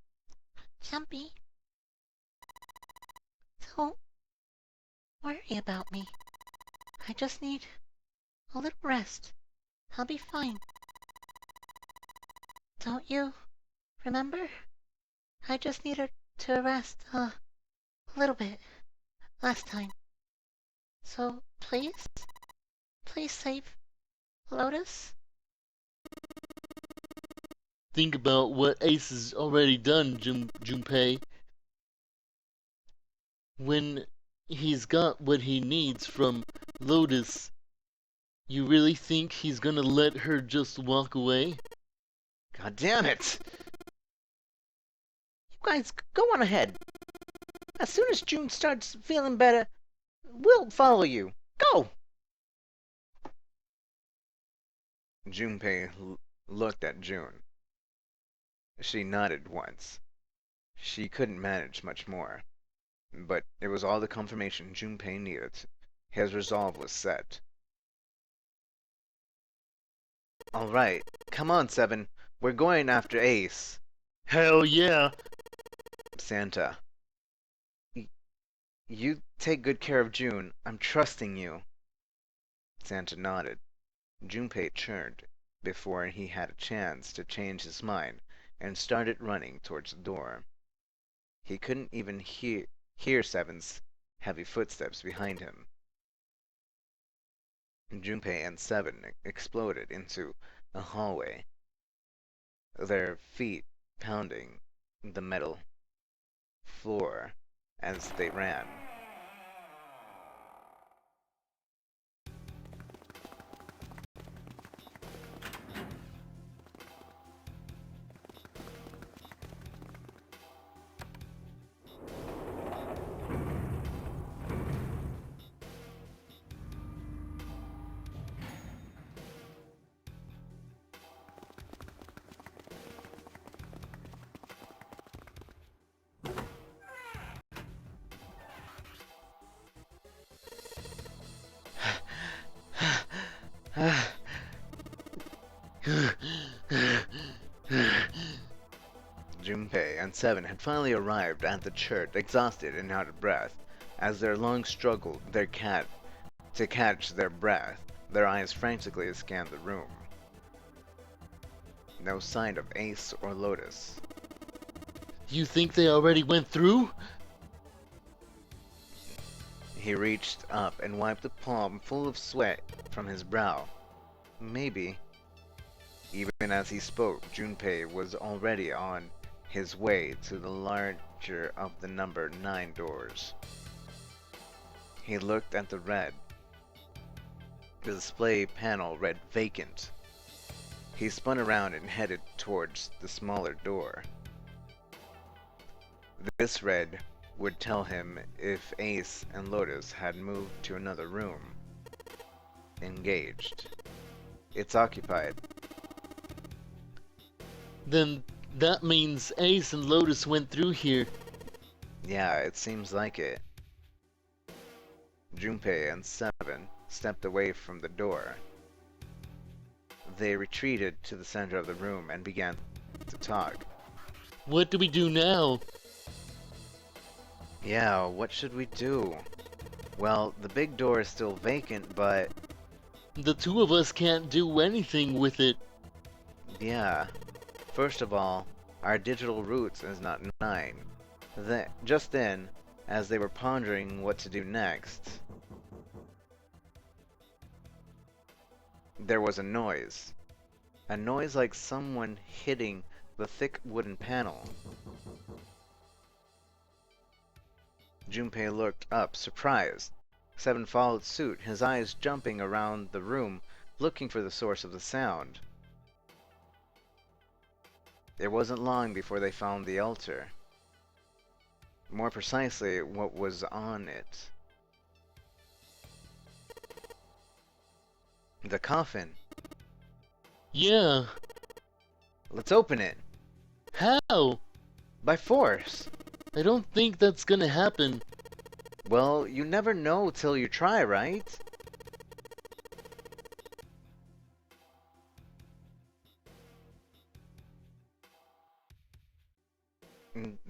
Jumpy, don't worry about me. I just need a little rest. I'll be fine. Don't you remember? I just needed to rest a little bit last time. So please save Lotus. Think about what Ace has already done, Junpei. When he's got what he needs from Lotus, you really think he's gonna let her just walk away? God damn it! You guys, go on ahead. As soon as June starts feeling better, we'll follow you. Go! Junpei looked at June. She nodded once. She couldn't manage much more. But it was all the confirmation Junpei needed. His resolve was set. Alright, come on, Seven. We're going after Ace. Hell yeah! Santa. You take good care of June. I'm trusting you. Santa nodded. Junpei turned before he had a chance to change his mind and started running towards the door. He couldn't even hear Seven's heavy footsteps behind him. Junpei and Seven exploded into a hallway, their feet pounding the metal floor as they ran. Junpei and Seven had finally arrived at the church, exhausted and out of breath. As their lungs struggled to catch their breath, their eyes frantically scanned the room. No sign of Ace or Lotus. You think they already went through? He reached up and wiped a palm full of sweat from his brow. Maybe. Even as he spoke, Junpei was already on his way to the larger of the number 9 doors. He looked at the display panel read vacant. He spun around and headed towards the smaller door. This read would tell him if Ace and Lotus had moved to another room. Engaged. It's occupied. Then that means Ace and Lotus went through here. Yeah, it seems like it. Junpei and Seven stepped away from the door. They retreated to the center of the room and began to talk. What do we do now? Yeah, what should we do? Well, the big door is still vacant, but... The two of us can't do anything with it. Yeah. First of all, our digital roots is not 9. Just then, as they were pondering what to do next, there was a noise. A noise like someone hitting the thick wooden panel. Junpei looked up, surprised. Seven followed suit, his eyes jumping around the room, looking for the source of the sound. It wasn't long before they found the altar. More precisely, what was on it. The coffin. Yeah. Let's open it. How? By force. I don't think that's gonna happen. Well, you never know till you try, right?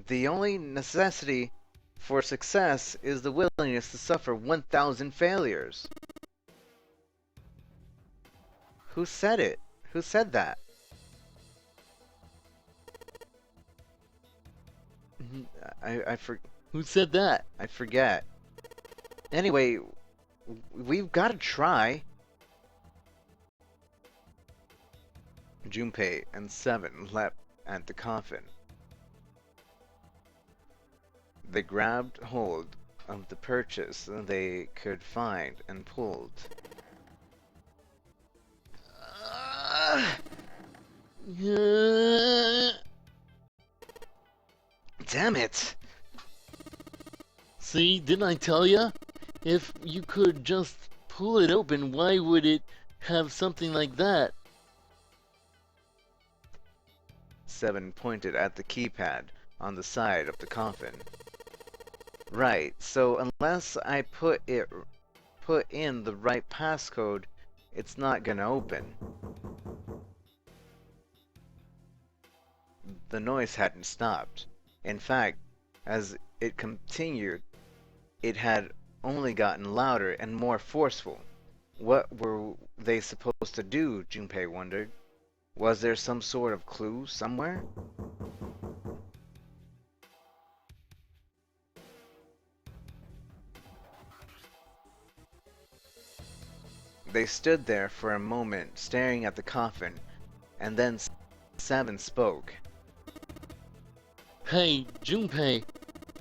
The only necessity for success is the willingness to suffer 1,000 failures. Who said it? Who said that? Who said that? I forget. Anyway, we've got to try. Junpei and Seven leapt at the coffin. They grabbed hold of the purchase they could find and pulled. Damn it! See, didn't I tell ya? If you could just pull it open, why would it have something like that? Seven pointed at the keypad on the side of the coffin. Right, so unless I put in the right passcode, it's not gonna open. The noise hadn't stopped. In fact, as it continued, it had only gotten louder and more forceful. What were they supposed to do, Junpei wondered. Was there some sort of clue somewhere? They stood there for a moment, staring at the coffin, and then 7 spoke. Hey, Junpei,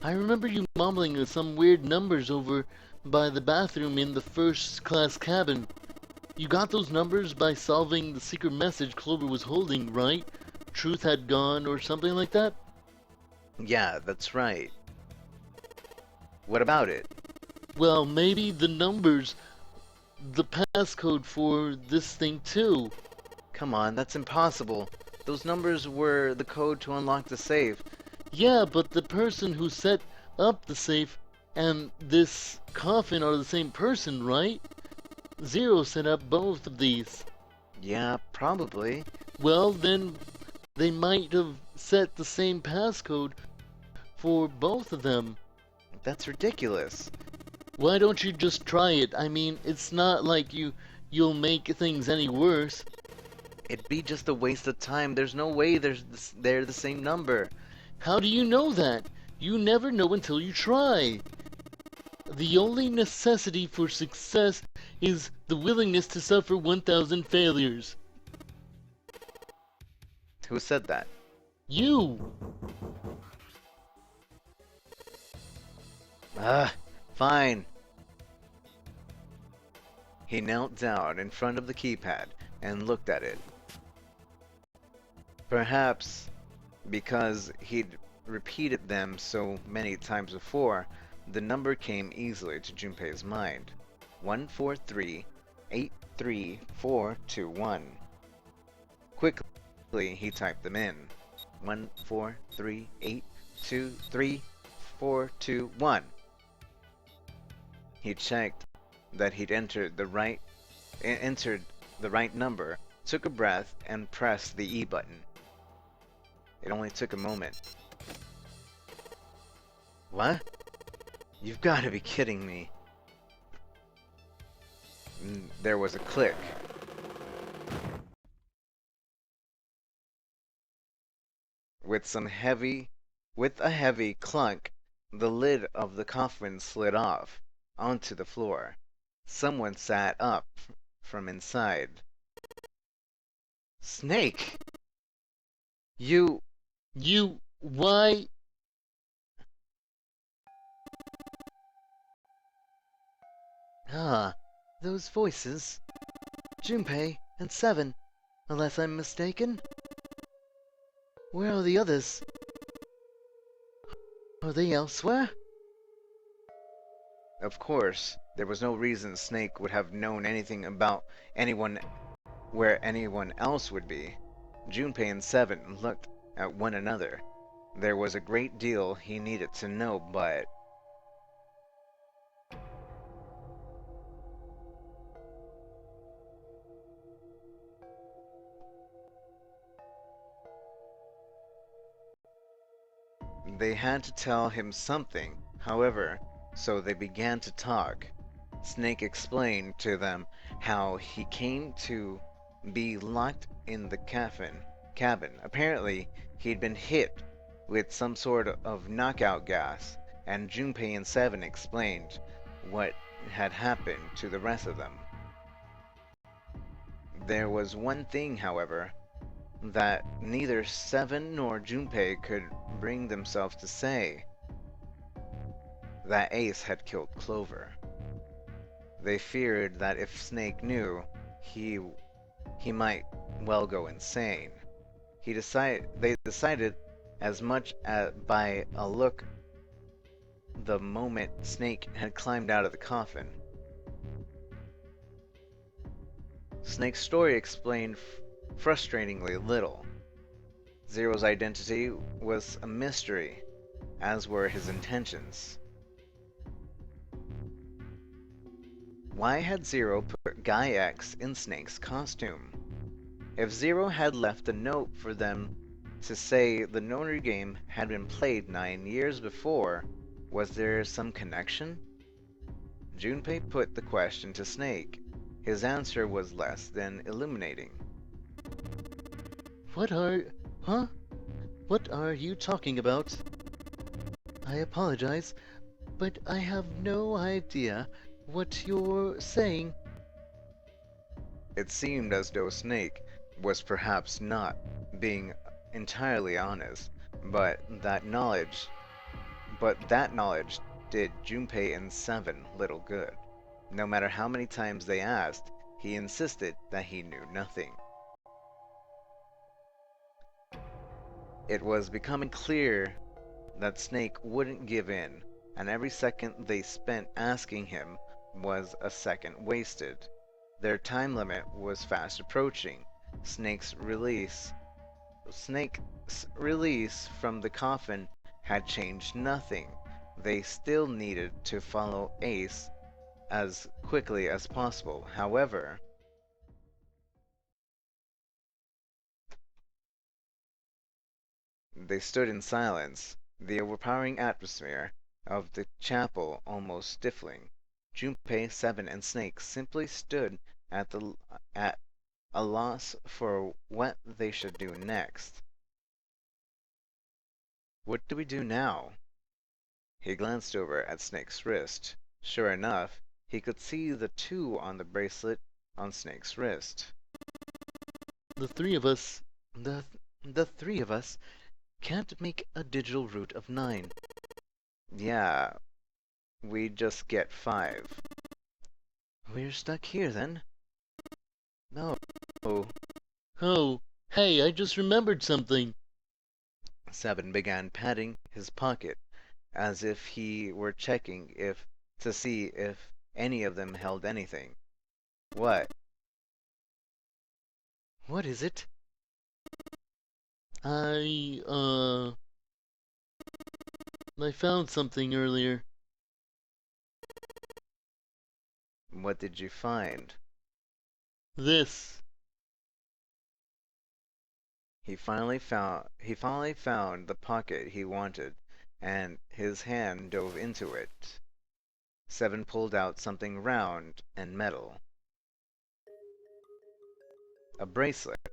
I remember you mumbling some weird numbers over by the bathroom in the first class cabin. You got those numbers by solving the secret message Clover was holding, right? Truth had gone or something like that? Yeah, that's right. What about it? Well, maybe the numbers, the passcode for this thing too. Come on, that's impossible. Those numbers were the code to unlock the safe. Yeah, but the person who set up the safe and this coffin are the same person, right? Zero set up both of these. Yeah, probably. Well, then they might have set the same passcode for both of them. That's ridiculous. Why don't you just try it? I mean, it's not like you'll make things any worse. It'd be just a waste of time. There's no way they're the same number. How do you know that? You never know until you try. The only necessity for success is the willingness to suffer 1,000 failures. Who said that? You! Fine. He knelt down in front of the keypad and looked at it. Perhaps because he'd repeated them so many times before, the number came easily to Junpei's mind. 143-83421. Quickly, he typed them in. 143-823-421. He checked that he'd entered the right number, took a breath, and pressed the E button. It only took a moment. What? You've got to be kidding me. There was a click. With a heavy clunk, the lid of the coffin slid off onto the floor. Someone sat up from inside. Snake! Why? Those voices. Junpei and 7, unless I'm mistaken. Where are the others? Are they elsewhere? Of course, there was no reason Snake would have known anything about where anyone else would be. Junpei and 7 looked at one another. There was a great deal he needed to know, but... They had to tell him something, however, so they began to talk. Snake explained to them how he came to be locked in the cabin. Apparently, he'd been hit with some sort of knockout gas, and Junpei and 7 explained what had happened to the rest of them. There was one thing, however, that neither 7 nor Junpei could bring themselves to say. That Ace had killed Clover. They feared that if Snake knew, he might well go insane. They decided as much by a look the moment Snake had climbed out of the coffin. Snake's story explained frustratingly little. Zero's identity was a mystery, as were his intentions. Why had Zero put Guy X in Snake's costume? If Zero had left a note for them to say the Nonary game had been played 9 years before, was there some connection? Junpei put the question to Snake. His answer was less than illuminating. What are you talking about? I apologize, but I have no idea what you're saying. It seemed as though Snake was perhaps not being entirely honest, but that knowledge did Junpei and Seven little good. No matter how many times they asked, he insisted that he knew nothing. It was becoming clear that Snake wouldn't give in, and every second they spent asking him was a second wasted. Their time limit was fast approaching. Snake's release from the coffin had changed nothing. They still needed to follow Ace as quickly as possible. However, they stood in silence, the overpowering atmosphere of the chapel almost stifling. Junpei, Seven, and Snake simply stood at a loss for what they should do next. What do we do now? He glanced over at Snake's wrist. Sure enough, he could see the 2 on the bracelet on Snake's wrist. The three of us, The three of us can't make a digital root of 9. Yeah, we just get 5. We're stuck here then? No. oh, hey, I just remembered something. Seven began patting his pocket, as if he were checking to see if any of them held anything. What? What is it? I found something earlier. What did you find? This. He finally found the pocket he wanted, and his hand dove into it. Seven pulled out something round and metal. A bracelet.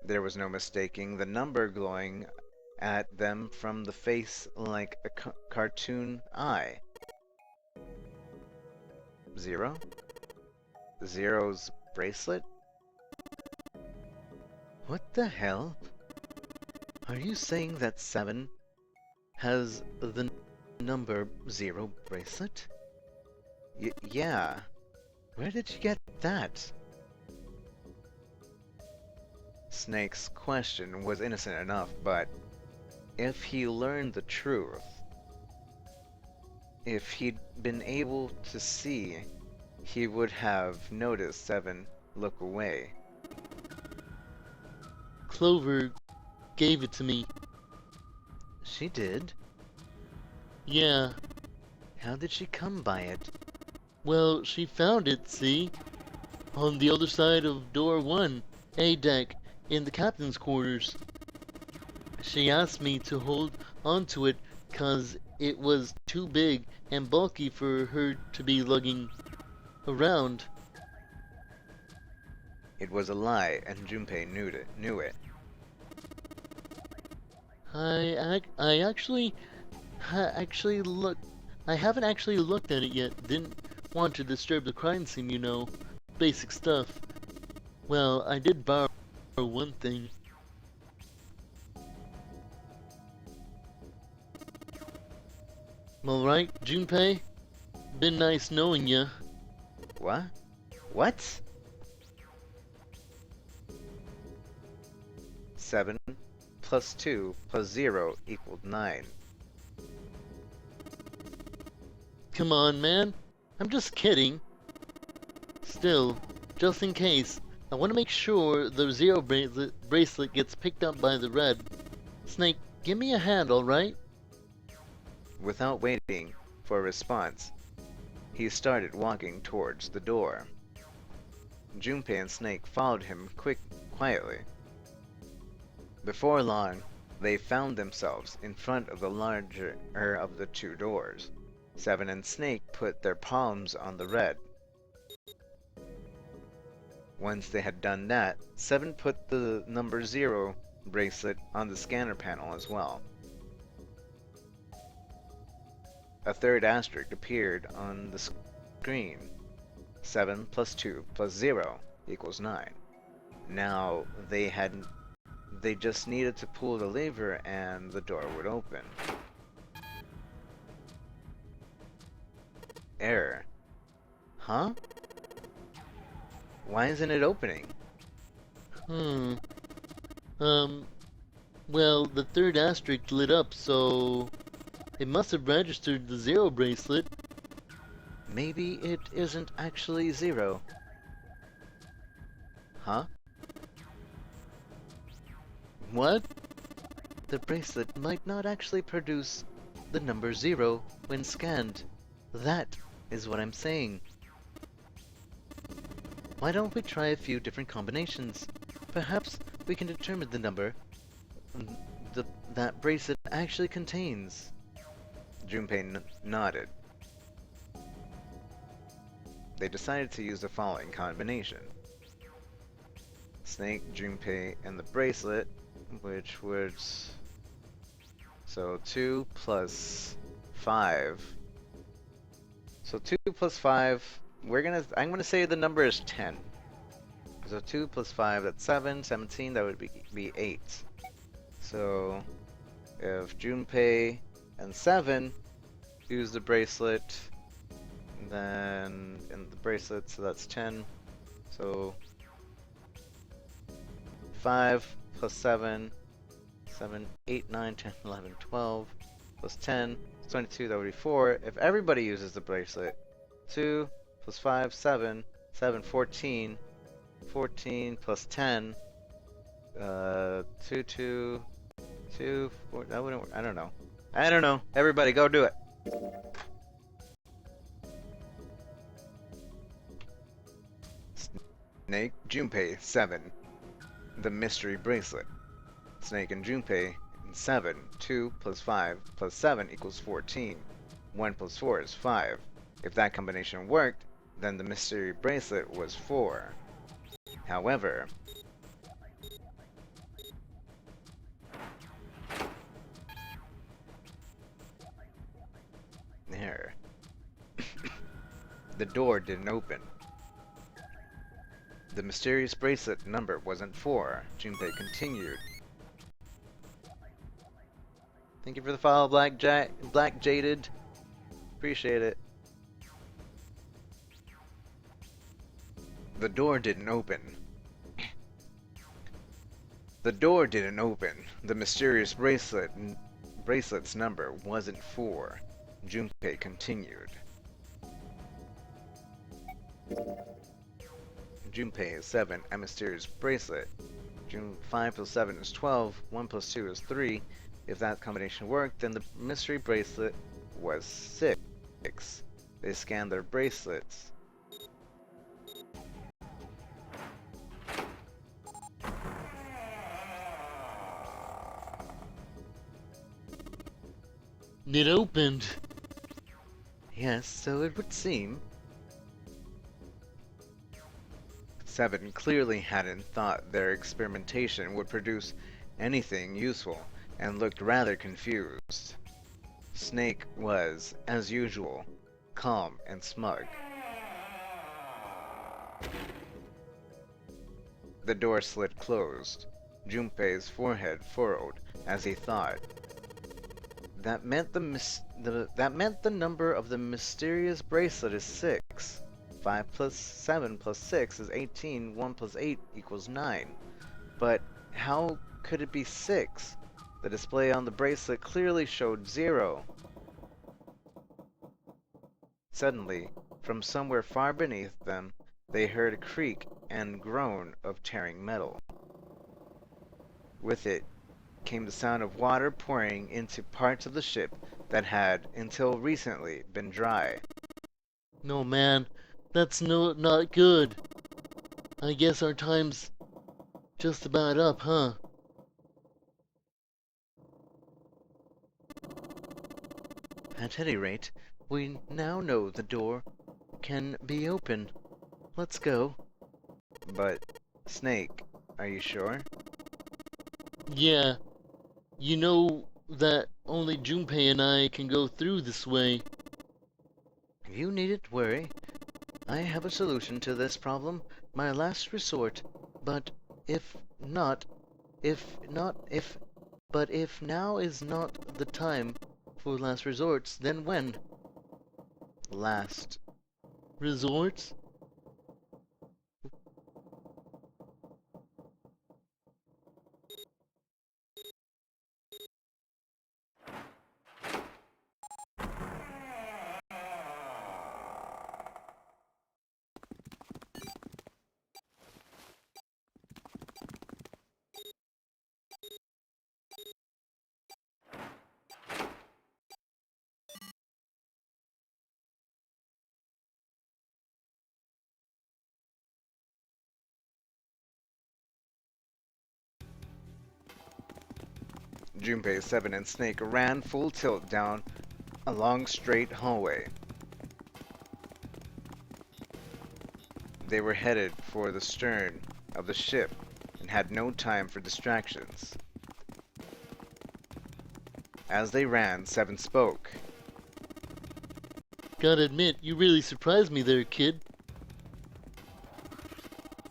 There was no mistaking the number glowing at them from the face like a cartoon eye. 0? Zero's bracelet? What the hell? Are you saying that 7 has the number 0 bracelet? Yeah. Where did you get that? Snake's question was innocent enough, but if he learned the truth, if he'd been able to see, he would have noticed Seven look away. Clover gave it to me. She did? Yeah. How did she come by it? Well, she found it, see? On the other side of door 1, A deck, in the captain's quarters. She asked me to hold onto it 'cause it was too big and bulky for her to be lugging around. It was a lie, and Junpei knew it. I haven't actually looked at it yet. Didn't want to disturb the crime scene, you know. Basic stuff. Well, I did borrow one thing. Alright, Junpei? Been nice knowing ya. What? What? 7 plus 2 plus 0 equaled 9. Come on, man. I'm just kidding. Still, just in case, I want to make sure the 0 bracelet gets picked up by the red. Snake, give me a hand, alright? Without waiting for a response, he started walking towards the door. Junpei and Snake followed him quietly. Before long, they found themselves in front of the larger of the 2 doors. Seven and Snake put their palms on the red. Once they had done that, Seven put the number 0 bracelet on the scanner panel as well. A third asterisk appeared on the screen. 7 plus 2 plus 0 equals 9. Now, they just needed to pull the lever and the door would open. Error. Huh? Why isn't it opening? Well, the third asterisk lit up, so it must have registered the 0 bracelet. Maybe it isn't actually 0. Huh? What? The bracelet might not actually produce the number 0 when scanned. That is what I'm saying. Why don't we try a few different combinations? Perhaps we can determine the number that bracelet actually contains. Junpei nodded. They decided to use the following combination. Snake, Junpei, and the bracelet, which would... So 2 plus 5. So 2 plus 5, I'm gonna say the number is 10. So 2 plus 5, that's 7, 17, that would be 8. So if Junpei and 7 use the bracelet, then in the bracelet, so that's 10. So 5 plus 7, 7, 8, 9, 10, 11, 12, plus 10, 22, that would be 4. If everybody uses the bracelet, 2 plus 5, 7, 7, 14, 14 plus 10, 2, 2, 2, 4, that wouldn't work. I don't know. I don't know. Everybody go do it. Snake, Junpei, 7. The mystery bracelet. Snake and Junpei, 7. 2 plus 5 plus 7 equals 14. 1 plus 4 is 5. If that combination worked, then the mystery bracelet was 4. However, there. The door didn't open. The mysterious bracelet number wasn't 4. Junpei continued. Thank you for the follow, Black Jaded. Appreciate it. The door didn't open. The door didn't open. The mysterious bracelet's number wasn't 4. Junpei continued. Junpei is 7, a mysterious bracelet. 5 plus 7 is 12, 1 plus 2 is 3. If that combination worked, then the mystery bracelet was 6. They scanned their bracelets. It opened. Yes, so it would seem. 7 clearly hadn't thought their experimentation would produce anything useful and looked rather confused. Snake was, as usual, calm and smug. The door slid closed. Junpei's forehead furrowed as he thought. That meant the number of the mysterious bracelet is 6. 5 plus 7 plus 6 is 18. 1 plus 8 equals 9. But how could it be 6? The display on the bracelet clearly showed 0. Suddenly, from somewhere far beneath them, they heard a creak and groan of tearing metal. With it came the sound of water pouring into parts of the ship that had, until recently, been dry. No, man, that's not good. I guess our time's just about up, huh? At any rate, we now know the door can be open. Let's go. But, Snake, are you sure? Yeah. You know that only Junpei and I can go through this way. You needn't worry. I have a solution to this problem, my last resort, but if not, but if now is not the time for last resorts, then when? Last. Resorts? Junpei, Seven, and Snake ran full tilt down a long straight hallway. They were headed for the stern of the ship and had no time for distractions. As they ran, Seven spoke. Gotta admit, you really surprised me there, kid.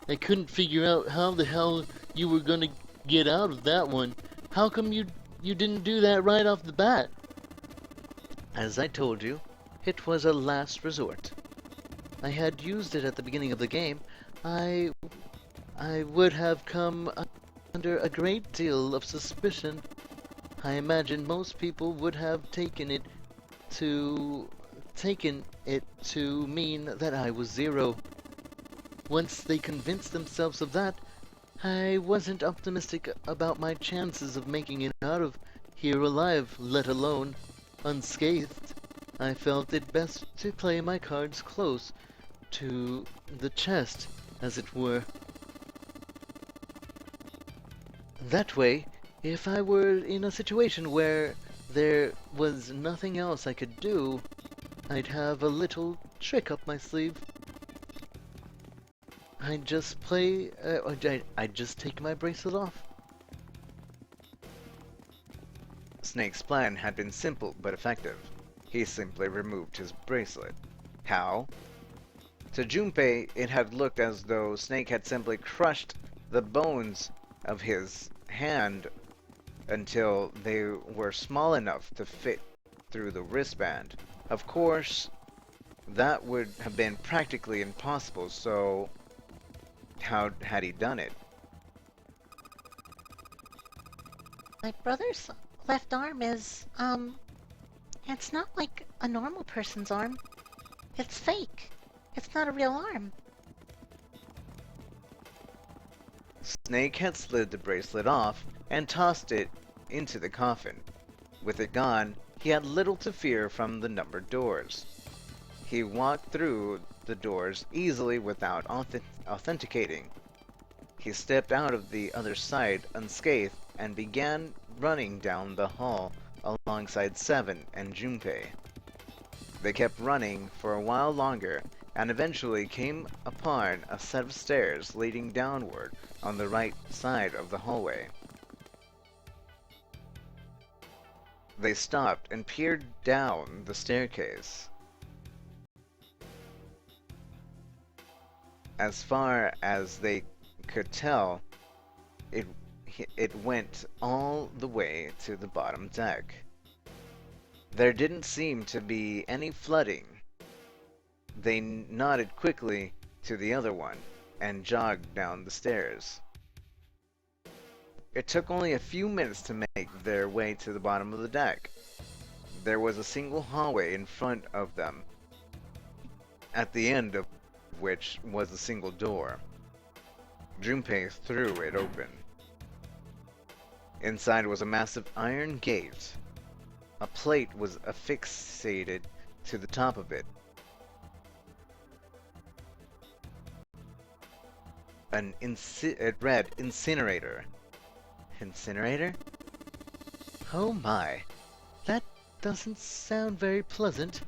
I couldn't figure out how the hell you were gonna get out of that one. How come you didn't do that right off the bat? As I told you, it was a last resort. I had used it at the beginning of the game. I would have come under a great deal of suspicion. I imagine most people would have taken it to mean that I was Zero. Once they convinced themselves of that, I wasn't optimistic about my chances of making it out of here alive, let alone unscathed. I felt it best to play my cards close to the chest, as it were. That way, if I were in a situation where there was nothing else I could do, I'd have a little trick up my sleeve. I'd just I'd just take my bracelet off. Snake's plan had been simple but effective. He simply removed his bracelet. How? To Junpei, it had looked as though Snake had simply crushed the bones of his hand until they were small enough to fit through the wristband. Of course, that would have been practically impossible, so how had he done it? My brother's left arm is, it's not like a normal person's arm. It's fake. It's not a real arm. Snake had slid the bracelet off and tossed it into the coffin. With it gone, he had little to fear from the numbered doors. He walked through the doors easily without authenticating. He stepped out of the other side unscathed and began running down the hall alongside Seven and Junpei. They kept running for a while longer and eventually came upon a set of stairs leading downward on the right side of the hallway. They stopped and peered down the staircase. As far as they could tell, it went all the way to the bottom deck. There didn't seem to be any flooding. They nodded quickly to the other one and jogged down the stairs. It took only a few minutes to make their way to the bottom of the deck. There was a single hallway in front of them, at the end of which was a single door. Junpei threw it open. Inside was a massive iron gate. A plate was affixated to the top of it. It read incinerator. Incinerator? Oh my, that doesn't sound very pleasant.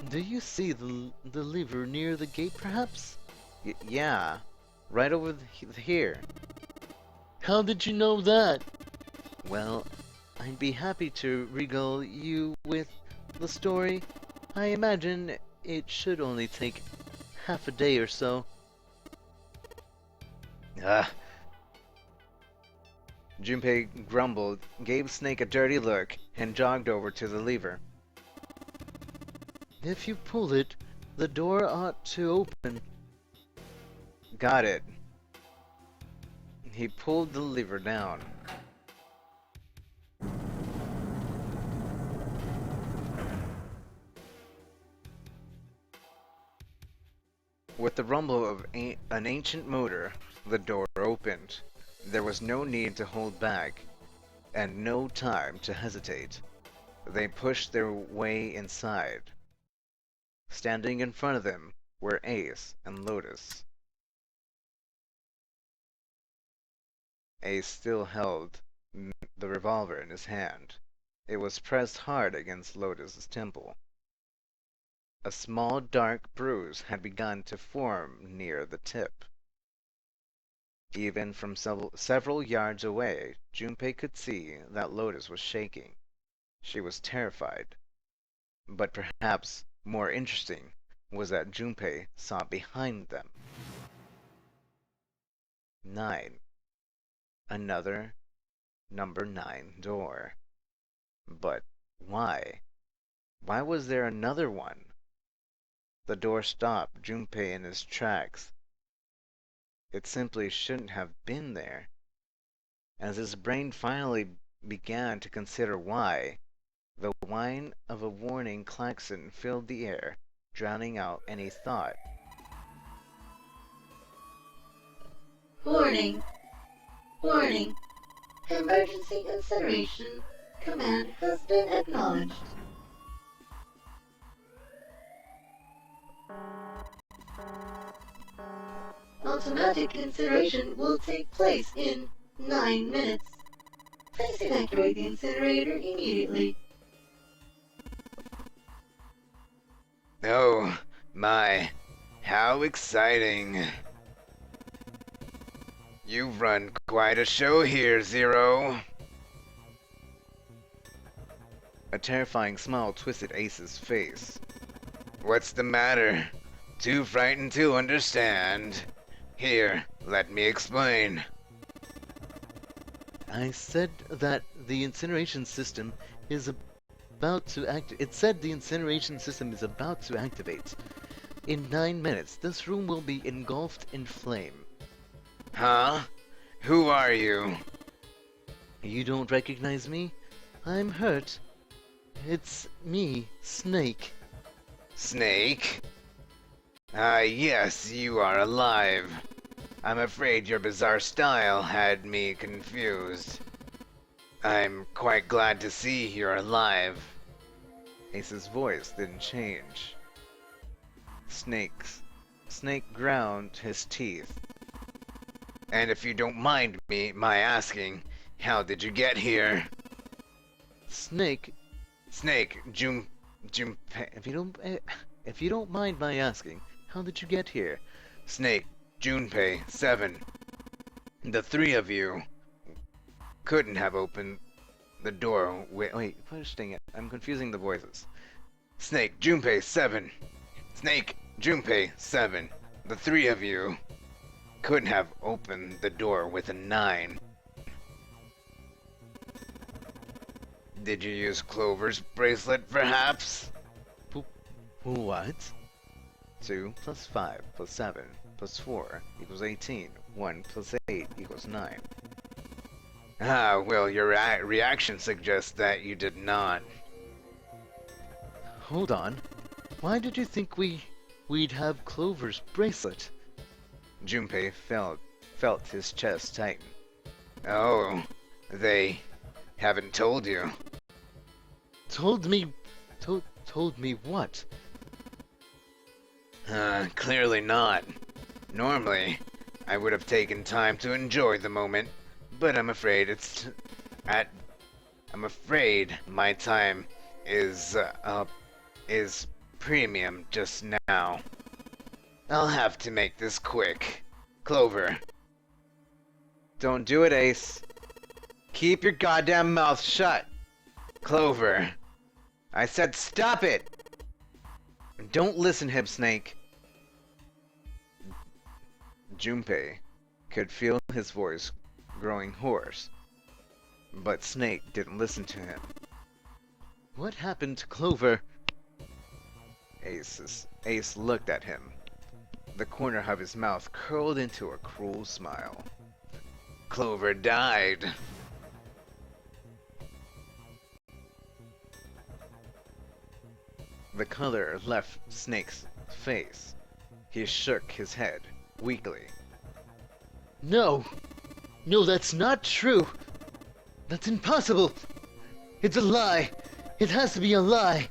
Do you see the lever near the gate, perhaps? Yeah, right over here. How did you know that? Well, I'd be happy to regale you with the story. I imagine it should only take half a day or so. Ah. Junpei grumbled, gave Snake a dirty look, and jogged over to the lever. If you pull it, the door ought to open. Got it. He pulled the lever down. With the rumble of an ancient motor, the door opened. There was no need to hold back, and no time to hesitate. They pushed their way inside. Standing in front of them were Ace and Lotus. Ace still held the revolver in his hand. It was pressed hard against Lotus's temple. A small dark bruise had begun to form near the tip. Even from several yards away, Junpei could see that Lotus was shaking. She was terrified. But perhaps more interesting was that Junpei saw behind them. 9. Another number 9 door. But why? Why was there another one? The door stopped Junpei in his tracks. It simply shouldn't have been there. As his brain finally began to consider why, the whine of a warning klaxon filled the air, drowning out any thought. Warning. Warning. Emergency incineration command has been acknowledged. Automatic incineration will take place in 9 minutes. Please evacuate the incinerator immediately. Oh, my. How exciting. You've run quite a show here, Zero. A terrifying smile twisted Ace's face. What's the matter? Too frightened to understand. Here, let me explain. I said that the incineration system is about to It said the incineration system is about to activate. In 9 minutes, this room will be engulfed in flame. Huh? Who are you? You don't recognize me? I'm hurt. It's me, Snake. Snake? Ah, yes, you are alive. I'm afraid your bizarre style had me confused. I'm quite glad to see you're alive. Ace's voice didn't change. Snake ground his teeth. And if you don't mind my asking, how did you get here? Snake, Junpei. if you don't mind my asking, how did you get here? Snake, Junpei, 7. The 3 of you couldn't have opened the door with... Wait, dang it. I'm confusing the voices. Snake, Junpei, 7. Snake, Junpei, 7. The 3 of you couldn't have opened the door with a 9. Did you use Clover's bracelet, perhaps? What? 2 plus 5 plus 7 plus 4 equals 18. 1 plus 8 equals 9. Ah, well, your reaction suggests that you did not. Hold on. Why did you think we'd have Clover's bracelet? Junpei felt his chest tighten. Oh, they haven't told you. Told me what? Clearly not. Normally, I would have taken time to enjoy the moment, but I'm afraid I'm afraid my time is premium just now. I'll have to make this quick. Clover. Don't do it, Ace. Keep your goddamn mouth shut. Clover. I said stop it! Don't listen, Hip Snake. Junpei could feel his voice growing hoarse, but Snake didn't listen to him. What happened to Clover? Ace looked at him. The corner of his mouth curled into a cruel smile. Clover died. The color left Snake's face. He shook his head weakly. No! No, that's not true! That's impossible! It's a lie! It has to be a lie!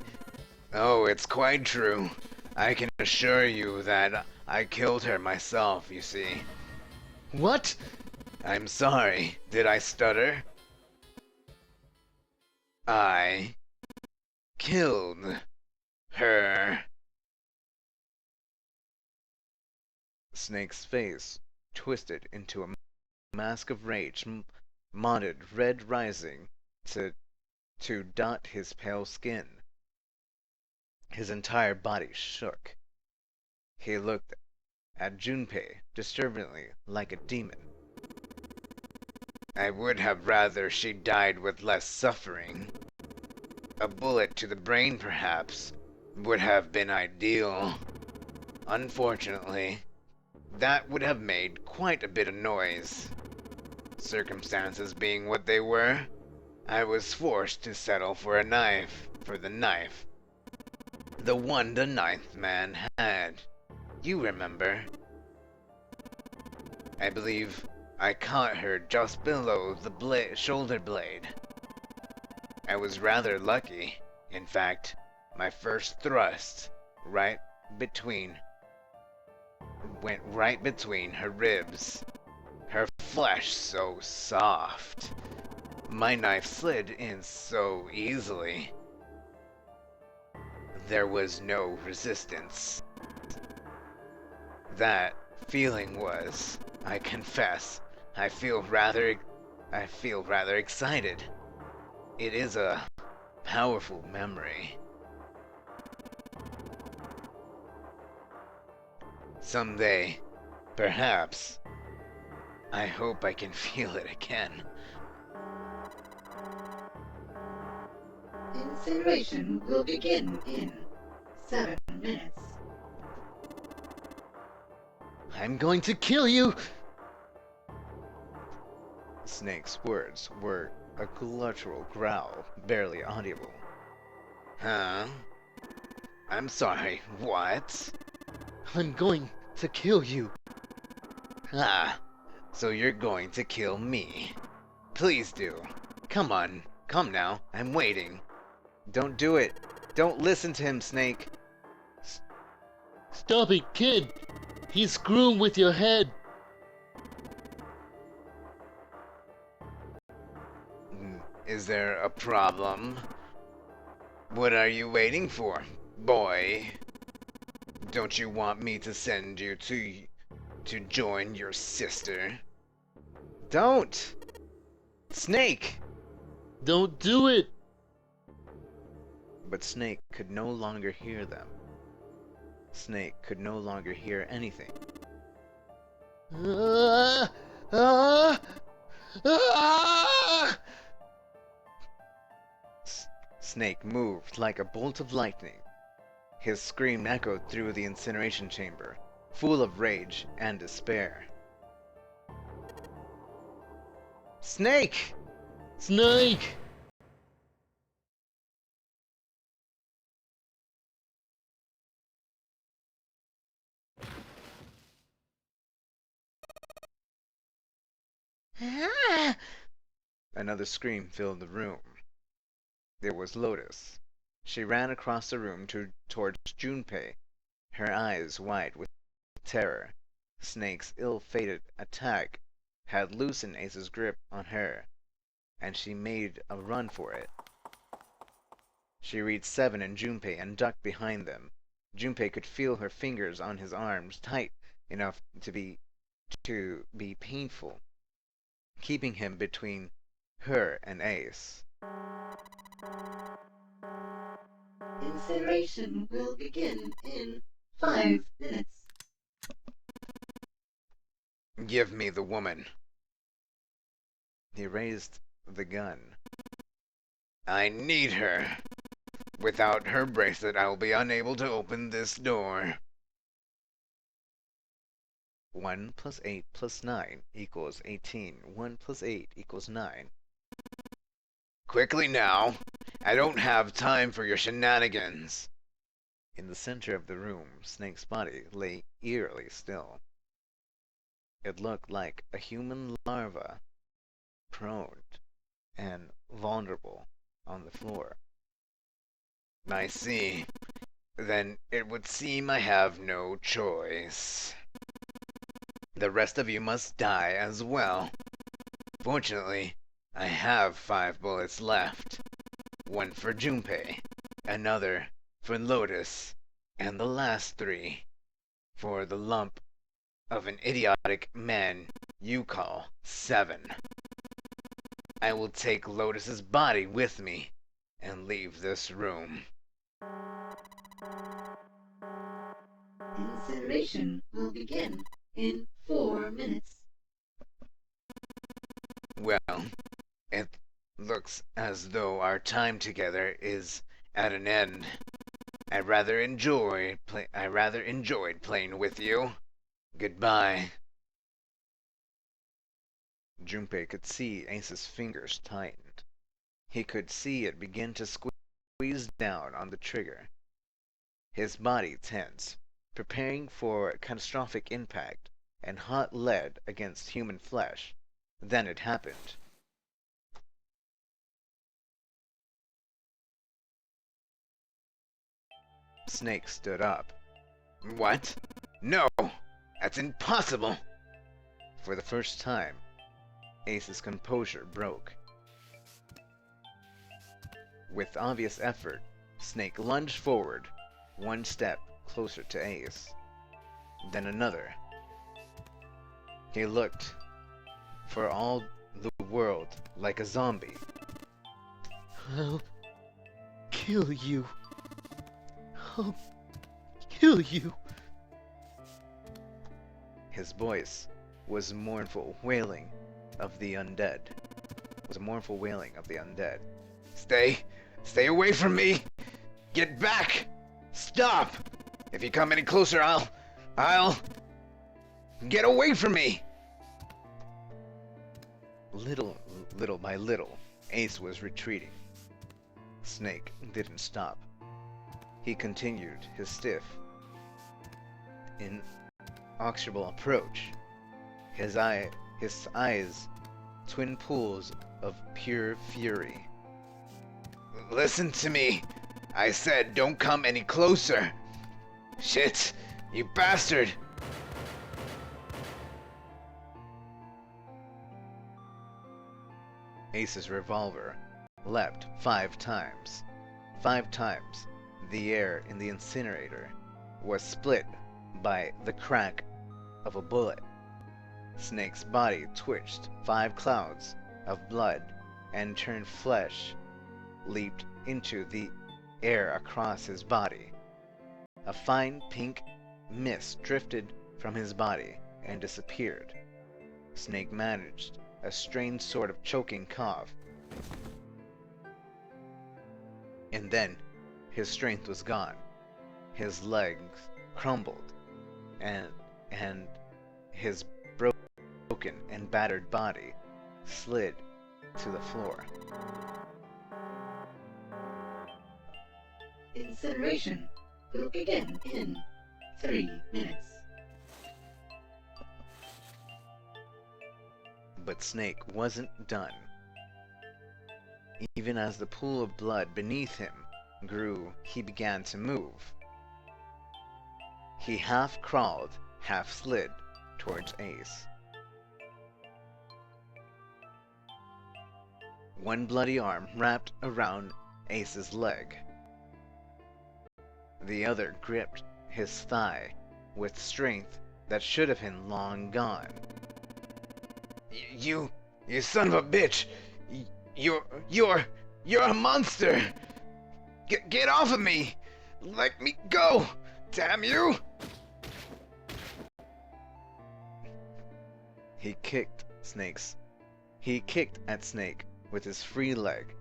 Oh, it's quite true. I can assure you that I killed her myself, you see. What? I'm sorry. Did I stutter? I killed her. Snake's face twisted into a mask of rage, modded red rising to dot his pale skin. His entire body shook. He looked at Junpei disturbingly like a demon. I would have rather she died with less suffering. A bullet to the brain, perhaps, would have been ideal. Unfortunately, that would have made quite a bit of noise. Circumstances being what they were, I was forced to settle for the knife. The one the ninth man had. You remember. I believe I caught her just below the shoulder blade. I was rather lucky. In fact, my first thrust went right between her ribs. Her flesh so soft. My knife slid in so easily. There was no resistance. That feeling was, I confess, I feel rather excited. It is a powerful memory. Someday, perhaps, I hope I can feel it again. Incineration will begin in 7 minutes. I'm going to kill you! Snake's words were a guttural growl, barely audible. Huh? I'm sorry, what? I'm going to kill you. Ah, so you're going to kill me. Please do. Come on, come now, I'm waiting. Don't do it. Don't listen to him, Snake. Stop it, kid! He's screwing with your head! Is there a problem? What are you waiting for, boy? Don't you want me to send you to join your sister? Don't! Snake! Don't do it! But Snake could no longer hear them. Snake could no longer hear anything. Ah! Ah! Ah! Snake moved like a bolt of lightning. His scream echoed through the incineration chamber, full of rage and despair. Snake! Snake! Ah! Another scream filled the room. There was Lotus. She ran across the room towards Junpei, her eyes wide with terror. Snake's ill-fated attack had loosened Ace's grip on her, and she made a run for it. She reached Seven and Junpei and ducked behind them. Junpei could feel her fingers on his arms tight enough to be painful, keeping him between her and Ace. Incineration will begin in 5 minutes. Give me the woman. He raised the gun. I need her. Without her bracelet, I will be unable to open this door. 1 plus 8 plus 9 equals 18. 1 plus 8 equals 9. Quickly now. I don't have time for your shenanigans. In the center of the room, Snake's body lay eerily still. It looked like a human larva, prone and vulnerable on the floor. I see. Then it would seem I have no choice. The rest of you must die as well. Fortunately, I have 5 bullets left. 1 for Junpei, another for Lotus, and the last 3 for the lump of an idiotic man you call 7. I will take Lotus's body with me and leave this room. Incineration will begin in 4 minutes. Well, it looks as though our time together is at an end. I rather enjoyed playing with you. Goodbye. Junpei could see Ace's fingers tightened. He could see it begin to squeeze down on the trigger. His body tense, preparing for catastrophic impact and hot lead against human flesh. Then it happened. Snake stood up. What? No! That's impossible! For the first time, Ace's composure broke. With obvious effort, Snake lunged forward, 1 step closer to Ace. Then another. He looked, for all the world, like a zombie. I'll kill you. I'll kill you. His voice was mournful wailing of the undead. Stay away from me! Get back! Stop! If you come any closer, I'll... Get away from me! Little by little, Ace was retreating. Snake didn't stop. He continued his stiff, inexorable approach. His eyes, twin pools of pure fury. Listen to me! I said don't come any closer! Shit! You bastard! Ace's revolver leapt 5 times. 5 times, the air in the incinerator was split by the crack of a bullet. Snake's body twitched. 5 clouds of blood and turned flesh leaped into the air across his body. A fine pink mist drifted from his body and disappeared. Snake managed a strange sort of choking cough. And then his strength was gone. His legs crumbled, and his broken and battered body slid to the floor. Incineration will begin in 3 minutes. But Snake wasn't done. Even as the pool of blood beneath him grew, he began to move. He half crawled, half slid towards Ace. 1 bloody arm wrapped around Ace's leg. The other gripped his thigh with strength that should have been long gone. You son of a bitch! You're a monster! Get off of me! Let me go! Damn you! He kicked at Snake with his free leg,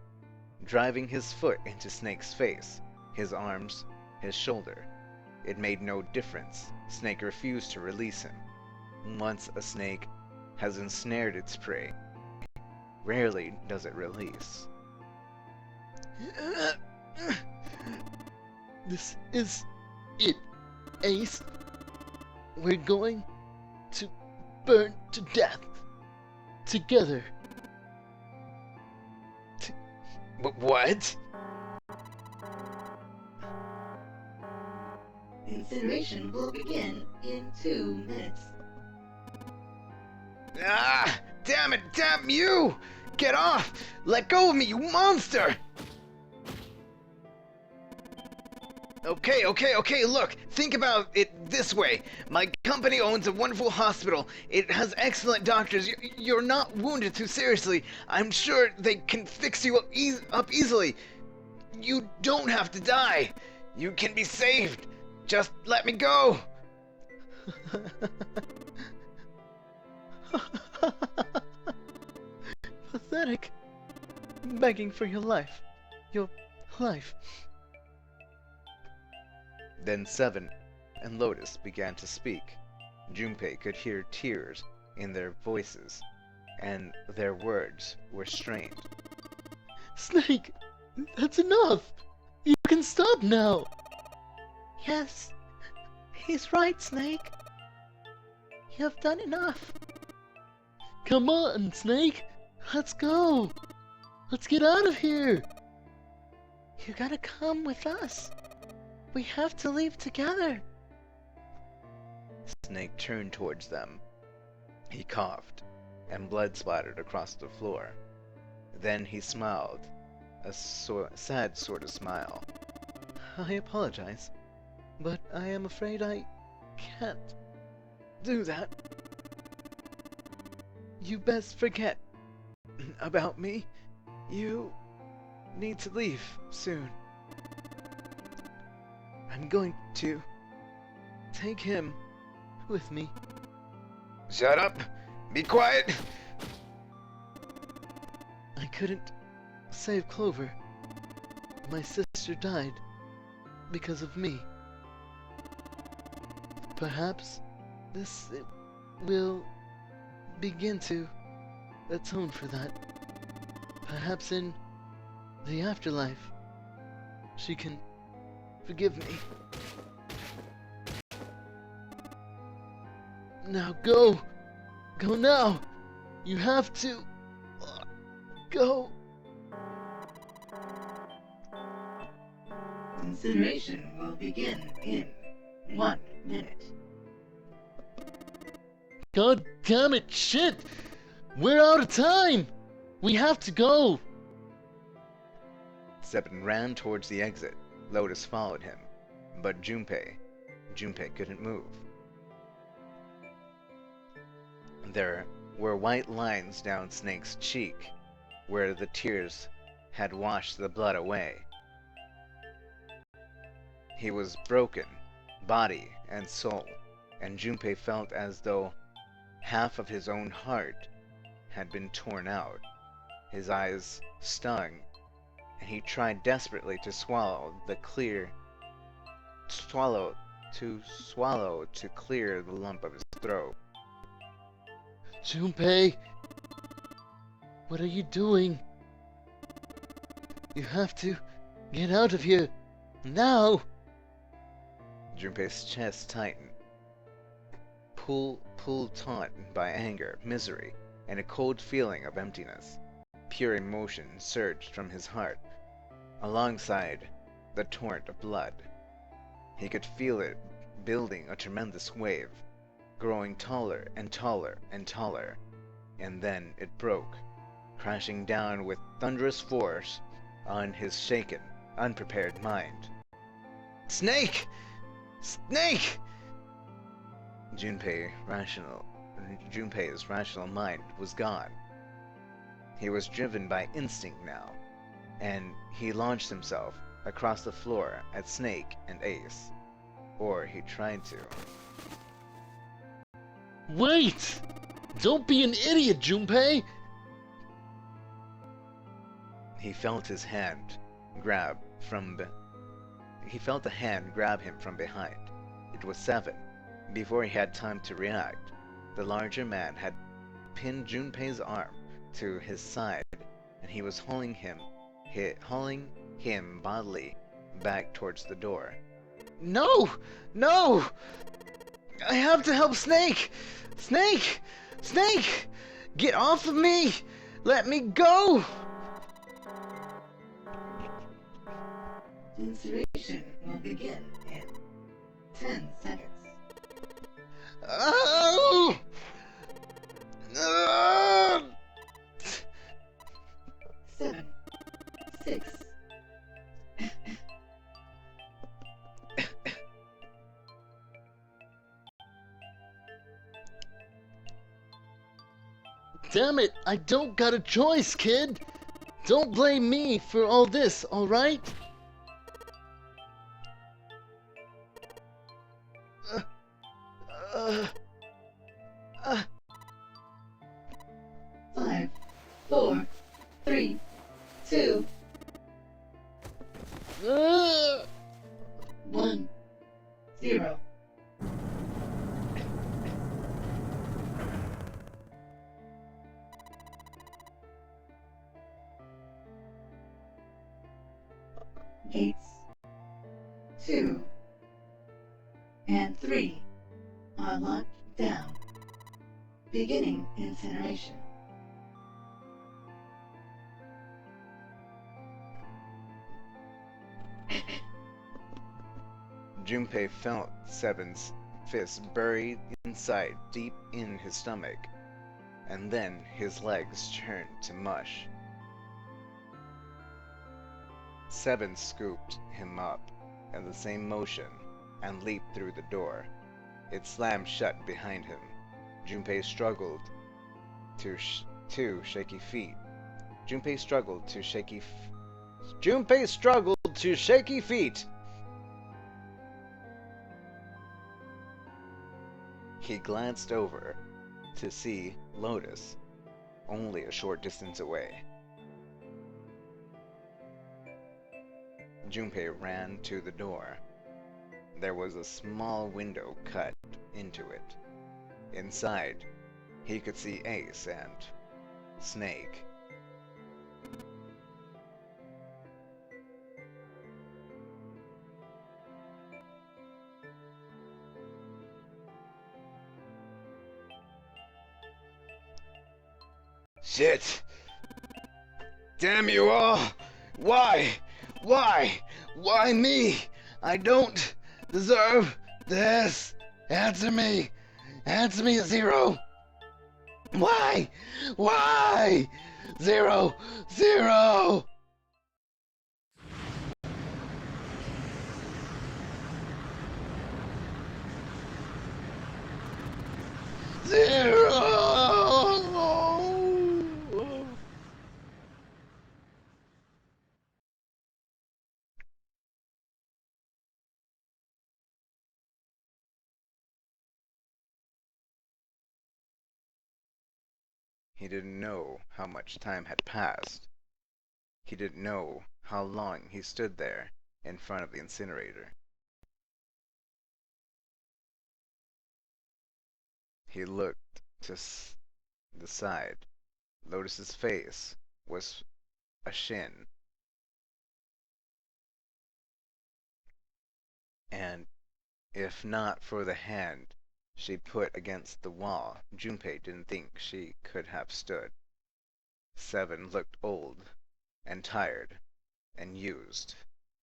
driving his foot into Snake's face, his arms, his shoulder. It made no difference. Snake refused to release him. Once a snake has ensnared its prey, rarely does it release. This is it, Ace. We're going to burn to death. Together. What? Incineration will begin in 2 minutes. Ah! Damn it! Damn you! Get off! Let go of me, you monster! Okay, look, think about it this way. My company owns a wonderful hospital. It has excellent doctors. You're not wounded too seriously. I'm sure they can fix you up easily. You don't have to die. You can be saved. Just let me go. Pathetic. Begging for your life. Your life. Then Seven and Lotus began to speak. Junpei could hear tears in their voices, and their words were strained. Snake! That's enough! You can stop now! Yes, he's right, Snake. You have done enough. Come on, Snake! Let's go! Let's get out of here! You gotta come with us. We have to leave together. Snake turned towards them. He coughed, and blood splattered across the floor. Then he smiled, a sad sort of smile. I apologize, but I am afraid I can't do that. You best forget about me. You need to leave soon. I'm going to take him with me. Shut up. Be quiet. I couldn't save Clover. My sister died because of me. Perhaps this will begin to atone for that. Perhaps in the afterlife, she can forgive me. Now go! Go now! You have to! Go! Incineration will begin in 1 minute. God damn it, shit! We're out of time! We have to go! Seven ran towards the exit. Lotus followed him, but Junpei couldn't move. There were white lines down Snake's cheek, where the tears had washed the blood away. He was broken, body and soul, and Junpei felt as though half of his own heart had been torn out. His eyes stung, and he tried desperately to swallow to clear the lump of his throat. Junpei! What are you doing? You have to get out of here, now! Junpei's chest tightened, pulled taut by anger, misery, and a cold feeling of emptiness. Pure emotion surged from his heart, alongside the torrent of blood. He could feel it building a tremendous wave, growing taller and taller and taller, and then it broke, crashing down with thunderous force on his shaken, unprepared mind. Snake! Snake! Junpei's rational mind was gone. He was driven by instinct now, and he launched himself across the floor at Snake and Ace. Or he tried to. Wait! Don't be an idiot, Junpei! He felt his hand grab from he felt a hand grab him from behind. It was Seven. Before he had time to react, the larger man had pinned Junpei's arm to his side, and he was hauling him bodily back towards the door. No! No! I have to help Snake! Snake! Snake! Get off of me! Let me go! Incineration will begin in 10 seconds. Oh! 7, 6. Damn it, I don't got a choice, kid! Don't blame me for all this, alright? Five, 4, 3, 2, 1, 0. Gates 2 and 3 are locked down. Beginning incineration. Junpei felt Seven's fist buried inside deep in his stomach, and then his legs turned to mush. Seven scooped him up in the same motion and leaped through the door. It slammed shut behind him. Junpei struggled to shaky feet. Junpei struggled to shaky feet. He glanced over to see Lotus, only a short distance away. Junpei ran to the door. There was a small window cut into it. Inside, he could see Ace and Snake. Shit! Damn you all! Why? Why? Why me? I don't deserve this! Answer me! Answer me, Zero! Why? Why? Zero! Zero! Zero! He didn't know how much time had passed. He didn't know how long he stood there in front of the incinerator. He looked to the side. Lotus's face was a shin. And if not for the hand she put against the wall, Junpei didn't think she could have stood. Seven looked old and tired and used.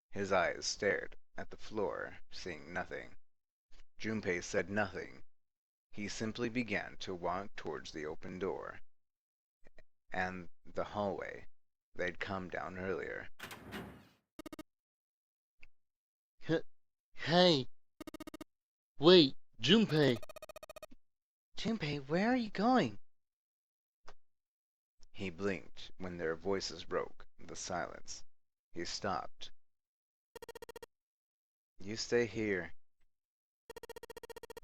His eyes stared at the floor, seeing nothing. Junpei said nothing. He simply began to walk towards the open door and the hallway they'd come down earlier. Hey! Wait, Junpei! Junpei, where are you going? He blinked when their voices broke the silence. He stopped. You stay here.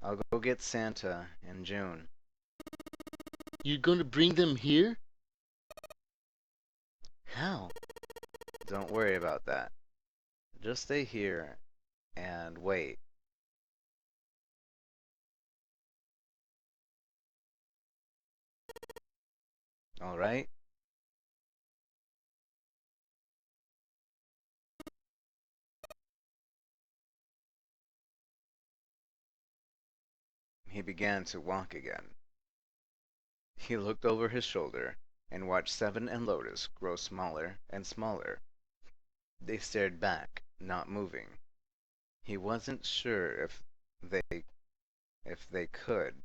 I'll go get Santa and June. You're gonna bring them here? How? Don't worry about that. Just stay here and wait. Alright? He began to walk again. He looked over his shoulder and watched Seven and Lotus grow smaller and smaller. They stared back, not moving. He wasn't sure if they could.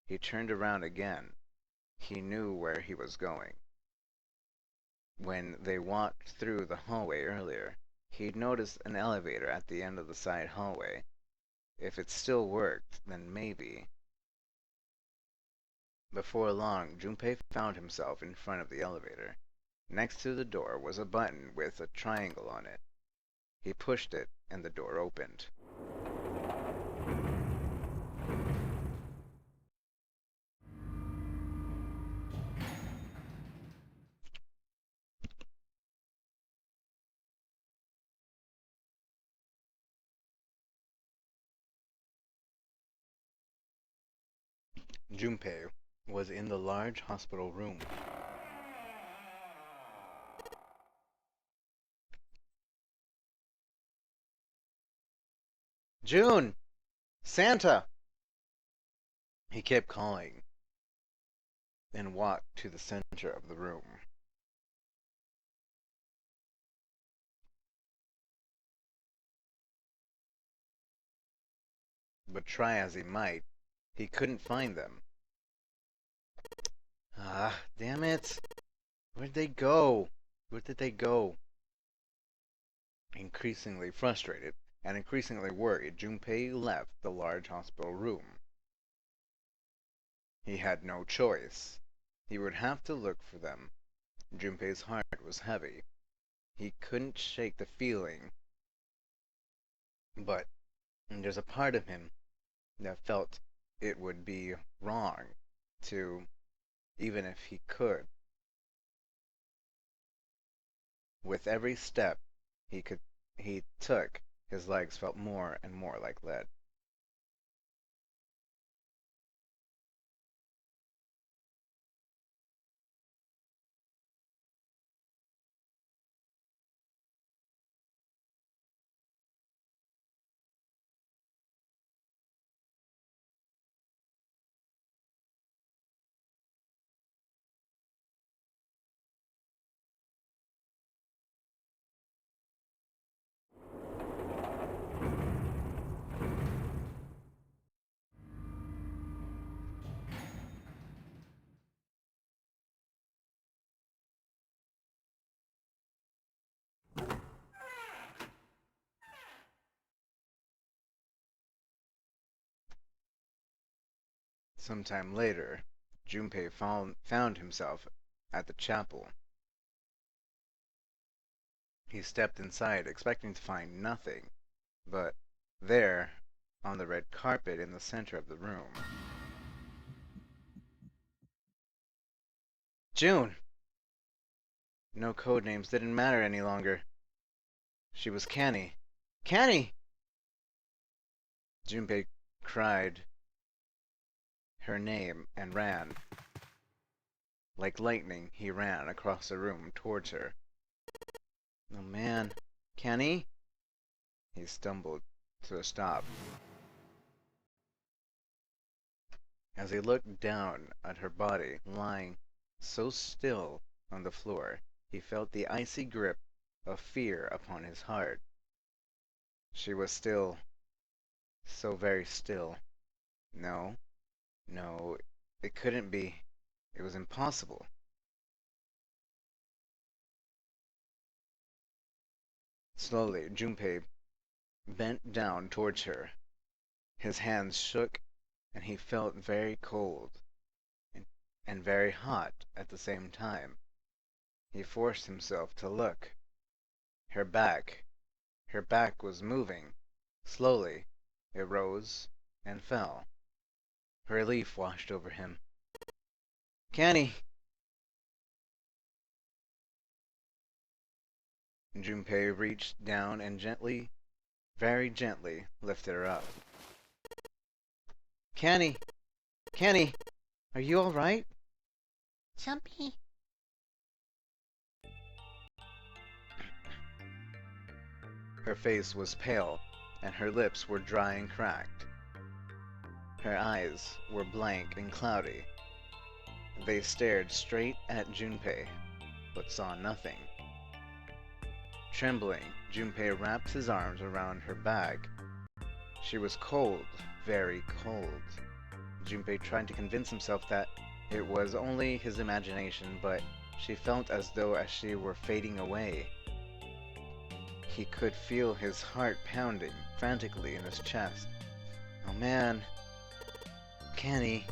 He turned around again. He knew where he was going. When they walked through the hallway earlier, he'd noticed an elevator at the end of the side hallway. If it still worked, then maybe. Before long, Junpei found himself in front of the elevator. Next to the door was a button with a triangle on it. He pushed it, and the door opened. Junpei was in the large hospital room. June! Santa! He kept calling and walked to the center of the room. But try as he might, he couldn't find them. Ah, damn it! Where'd they go? Where did they go? Increasingly frustrated and increasingly worried, Junpei left the large hospital room. He had no choice. He would have to look for them. Junpei's heart was heavy. He couldn't shake the feeling, but there's a part of him that felt it would be wrong to, even if he could. With every step he took, his legs felt more and more like lead. Sometime later, Junpei found himself at the chapel. He stepped inside, expecting to find nothing, but there, on the red carpet in the center of the room, June! No code names didn't matter any longer. She was Canny. Canny! Junpei cried her name and ran. Like lightning, he ran across the room towards her. Oh man, Canny? He stumbled to a stop. As he looked down at her body, lying so still on the floor, he felt the icy grip of fear upon his heart. She was still, so very still. No, no, it couldn't be. It was impossible. Slowly, Junpei bent down towards her. His hands shook, and he felt very cold and very hot at the same time. He forced himself to look. Her back was moving. Slowly, it rose and fell. Relief washed over him. Kenny! Junpei reached down and gently, very gently, lifted her up. Kenny! Kenny! Are you alright? Jumpy. Her face was pale, and her lips were dry and cracked. Her eyes were blank and cloudy. They stared straight at Junpei, but saw nothing. Trembling, Junpei wrapped his arms around her bag. She was cold, very cold. Junpei tried to convince himself that it was only his imagination, but she felt as though as she were fading away. He could feel his heart pounding frantically in his chest. Oh man. Kenny.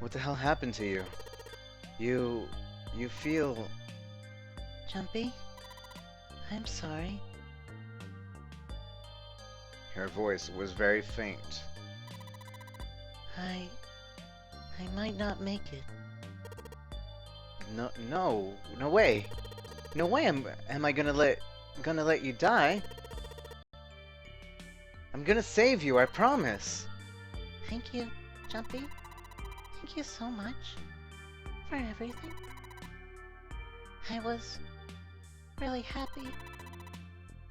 What the hell happened to you? You feel... Jumpy. I'm sorry. Her voice was very faint. I might not make it. No way. No way am I gonna let you die. I'm gonna save you, I promise. Thank you, Jumpy. Thank you so much for everything. I was really happy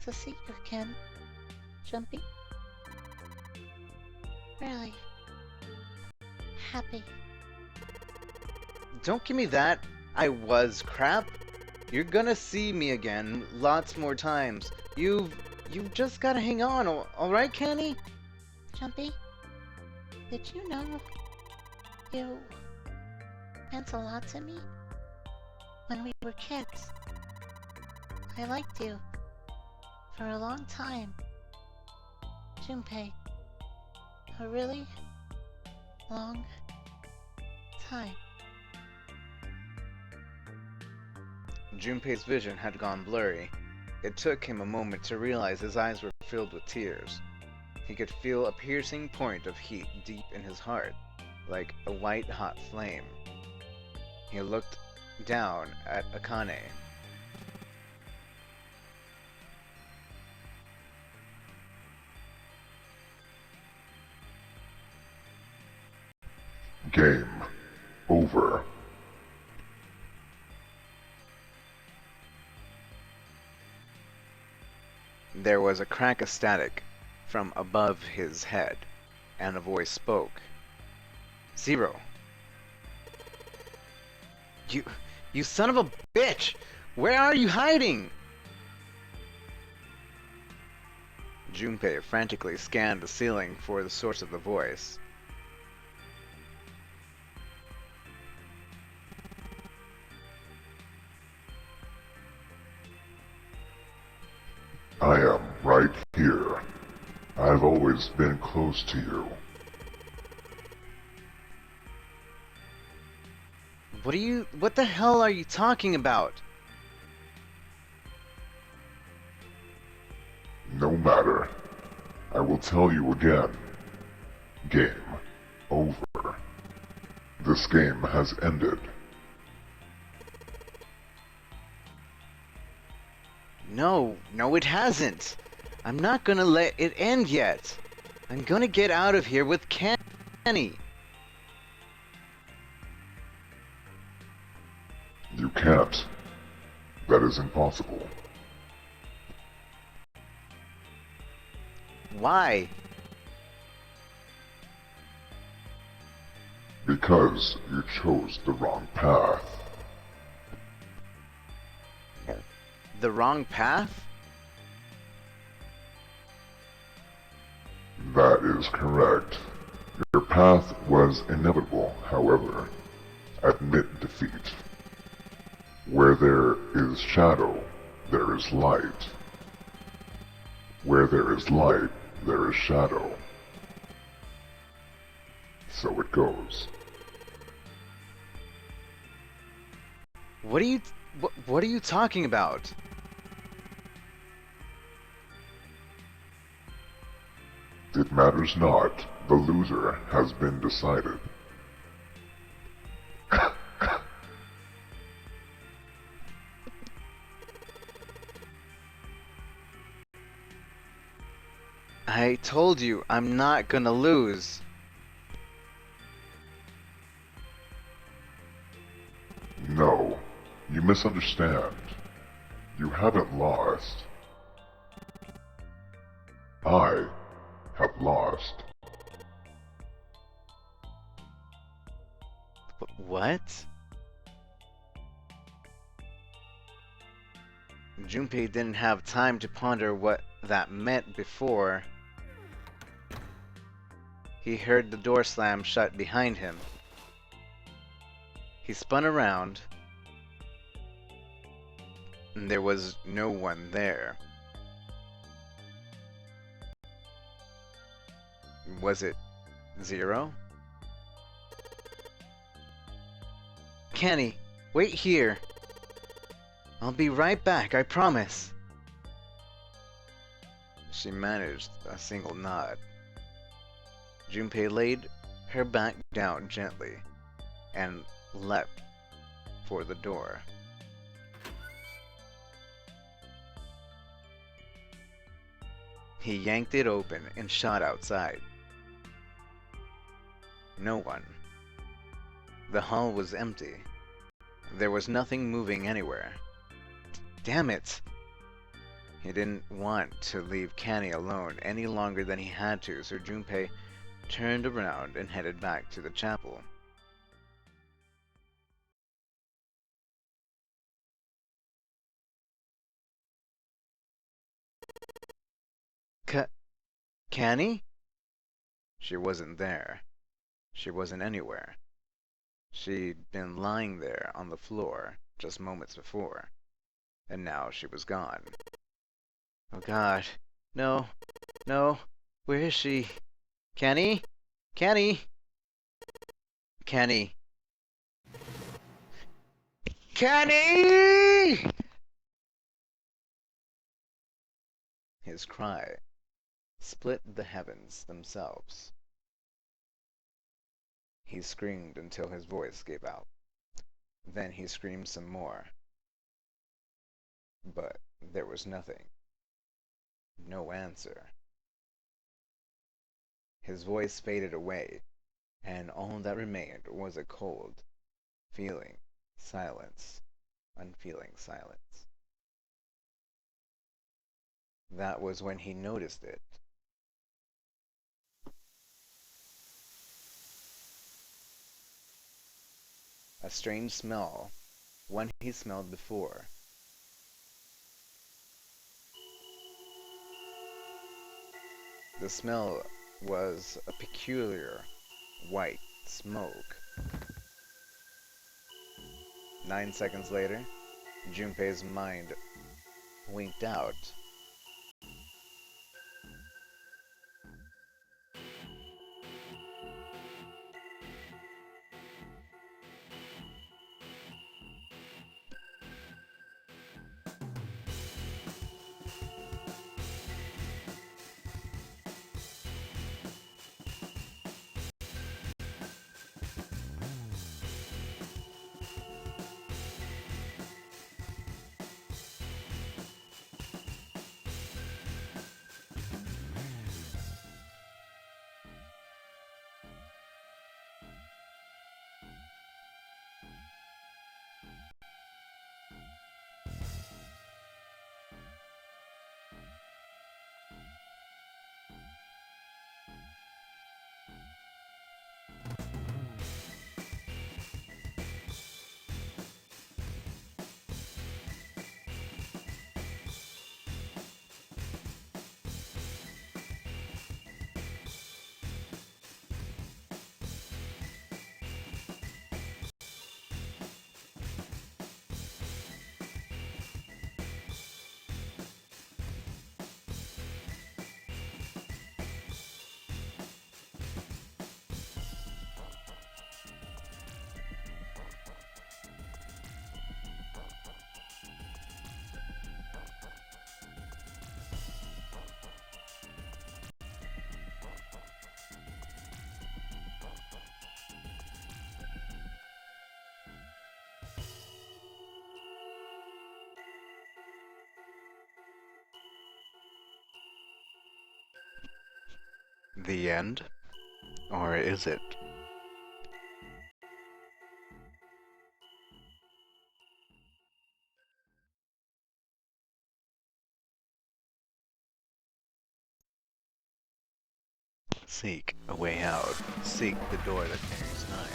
to see you again, Jumpy. Really happy. Don't give me that. I was crap. You're gonna see me again lots more times. You've just gotta hang on, alright, Kenny? Jumpy, did you know you meant a lot to me when we were kids? I liked you for a long time. Junpei, a really long time. Junpei's vision had gone blurry. It took him a moment to realize his eyes were filled with tears. He could feel a piercing point of heat deep in his heart, like a white-hot flame. He looked down at Akane. Game over. There was a crack of static from above his head, and a voice spoke. Zero. You son of a bitch! Where are you hiding? Junpei frantically scanned the ceiling for the source of the voice. I am right here. I've always been close to you. What the hell are you talking about? No matter. I will tell you again. Game over. This game has ended. No, it hasn't. I'm not gonna let it end yet. I'm gonna get out of here with Kenny. You can't. That is impossible. Why? Because you chose the wrong path. The wrong path? That is correct. Your path was inevitable, however. Admit defeat. Where there is shadow, there is light. Where there is light, there is shadow. So it goes. What are you talking about? It matters not. The loser has been decided. I told you, I'm not gonna lose. No, you misunderstand. You haven't lost. I have lost. What? Junpei didn't have time to ponder what that meant before he heard the door slam shut behind him. He spun around, and there was no one there. Was it Zero? Kenny, wait here. I'll be right back, I promise. She managed a single nod. Junpei laid her back down gently and leapt for the door. He yanked it open and shot outside. No one. The hall was empty. There was nothing moving anywhere. Damn it! He didn't want to leave Kenny alone any longer than he had to, so Junpei turned around and headed back to the chapel. Kenny? She wasn't there. She wasn't anywhere. She'd been lying there on the floor just moments before, and now she was gone. Oh God. No. No. Where is she? Kenny? Kenny? Kenny? Kenny! His cry split the heavens themselves. He screamed until his voice gave out. Then he screamed some more. But there was nothing. No answer. His voice faded away, and all that remained was a cold, feeling silence, unfeeling silence. That was when he noticed it. A strange smell, one he smelled before. The smell was a peculiar white smoke. 9 seconds later, Junpei's mind winked out. the end? Or is it? Seek a way out. Seek the door that carries nigh.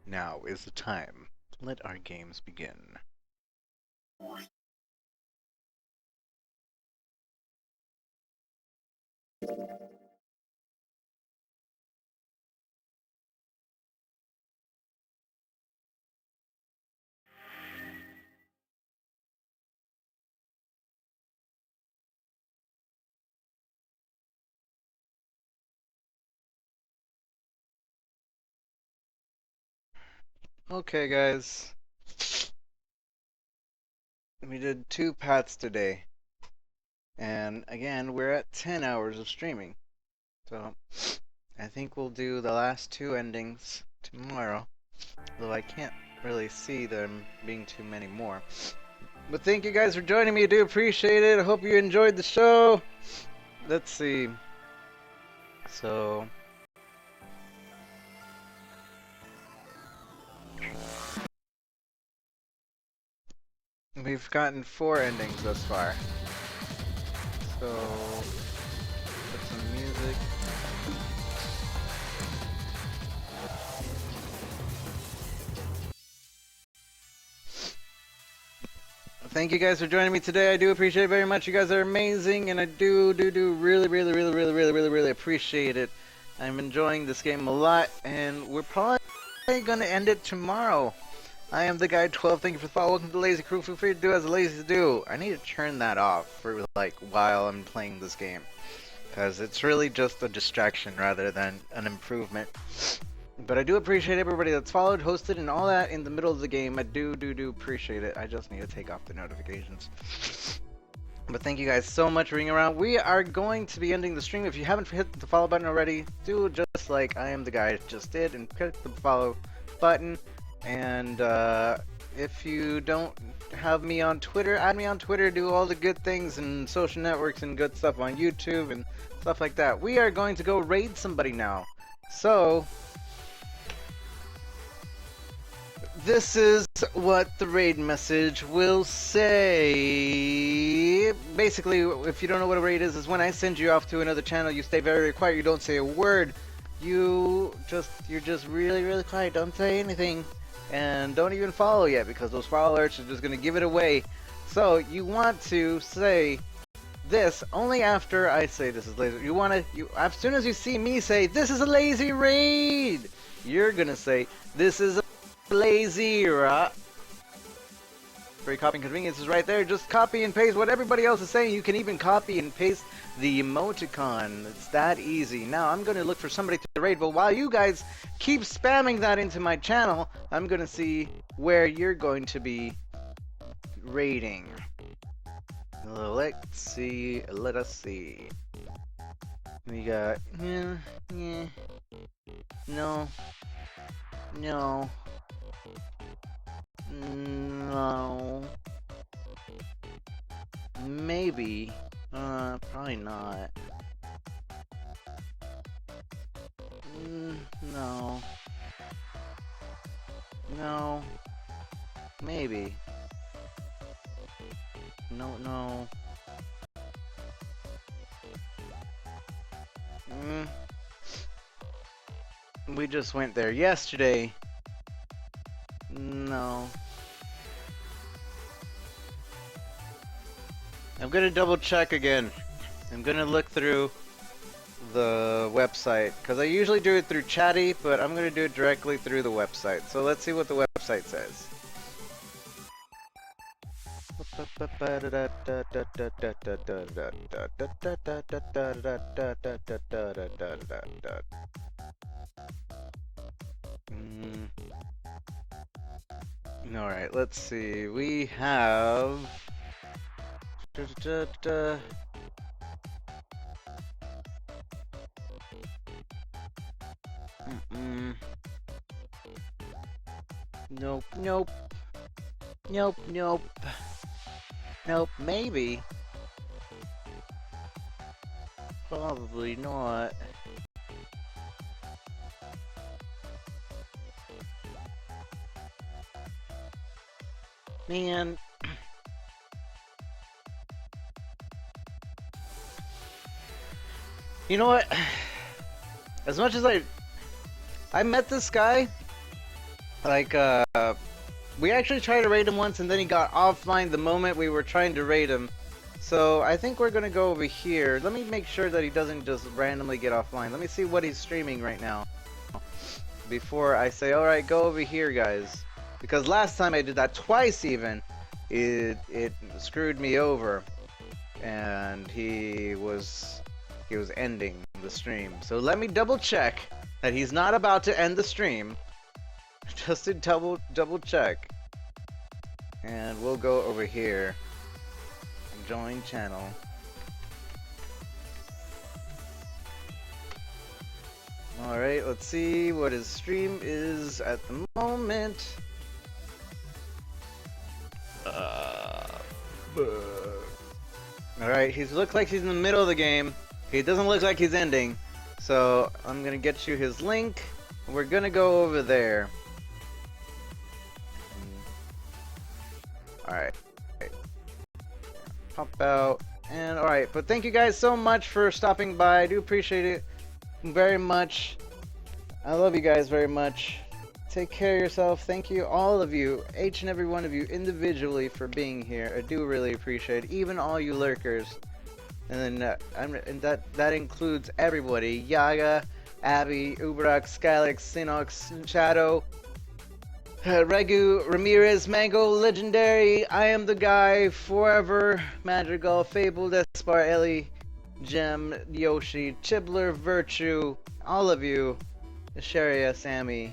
Now is the time. Let our games begin. Okay, guys. We did 2 paths today. And again, we're at 10 hours of streaming. So, I think we'll do the last 2 endings tomorrow. Though I can't really see them being too many more. But thank you guys for joining me. I do appreciate it. I hope you enjoyed the show. Let's see. So... we've gotten 4 endings thus far. So... put some music. Thank you guys for joining me today. I do appreciate it very much. You guys are amazing, and I do really appreciate it. I'm enjoying this game a lot, and we're probably gonna end it tomorrow. I am the Guy 12. Thank you for the follow. Welcome to Lazy Crew. Feel free to do as the lazy do. I need to turn that off for like while I'm playing this game, because it's really just a distraction rather than an improvement. But I do appreciate everybody that's followed, hosted, and all that in the middle of the game. I do appreciate it. I just need to take off the notifications. But thank you guys so much for being around. We are going to be ending the stream. If you haven't hit the follow button already, do just like I am the guy just did and click the follow button. And if you don't have me on Twitter, add me on Twitter, do all the good things and social networks and good stuff on YouTube and stuff like that. We are going to go raid somebody now. So... this is what the raid message will say. Basically, if you don't know what a raid is when I send you off to another channel, you stay very quiet, you don't say a word. You're just really quiet, don't say anything. And don't even follow yet, because those follow alerts are just gonna give it away. So, you want to say this only after I say this is lazy. As soon as you see me say, this is a lazy raid, you're gonna say, this is a lazy free copy and convenience is right there. Just copy and paste what everybody else is saying. You can even copy and paste the emoticon. It's that easy. Now I'm going to look for somebody to raid, but while you guys keep spamming that into my channel, I'm going to see where you're going to be raiding. Let's see. Let us see. We got no. No. No. Maybe. Probably not. No. No. Maybe. No. We just went there yesterday. No. I'm gonna double check again. I'm gonna look through the website, because I usually do it through Chatty, but I'm gonna do it directly through the website. So let's see what the website says. Alright, let's see. We have... Nope, nope. Nope, nope. Nope, maybe. Probably not. Man. You know what? As much as I met this guy, like, we actually tried to raid him once and then he got offline the moment we were trying to raid him. So I think we're gonna go over here. Let me make sure that he doesn't just randomly get offline. Let me see what he's streaming right now before I say, alright, go over here, guys. Because last time I did that twice even, it screwed me over. And he was ending the stream. So let me double check that he's not about to end the stream. Just to double check. And we'll go over here and join channel. Alright, let's see what his stream is at the moment. Alright, he looks like he's in the middle of the game. He doesn't look like he's ending. So I'm gonna get you his link. We're gonna go over there. Alright. Pop out. And alright, but thank you guys so much for stopping by. I do appreciate it very much. I love you guys very much. Take care of yourself. Thank you, all of you, each and every one of you individually for being here. I do really appreciate it. Even all you lurkers. And then and that includes everybody. Yaga, Abby, Uberak, Skylex, Sinox, Shadow, Regu, Ramirez, Mango, Legendary, I Am the Guy, Forever, Madrigal, Fable, Despar, Ellie, Gem, Yoshi, Chibler, Virtue, all of you, Sharia, Sammy.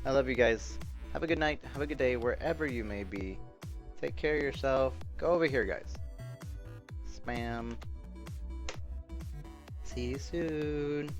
I love you guys. Have a good night, have a good day, wherever you may be. Take care of yourself. Go over here, guys. Spam. See you soon.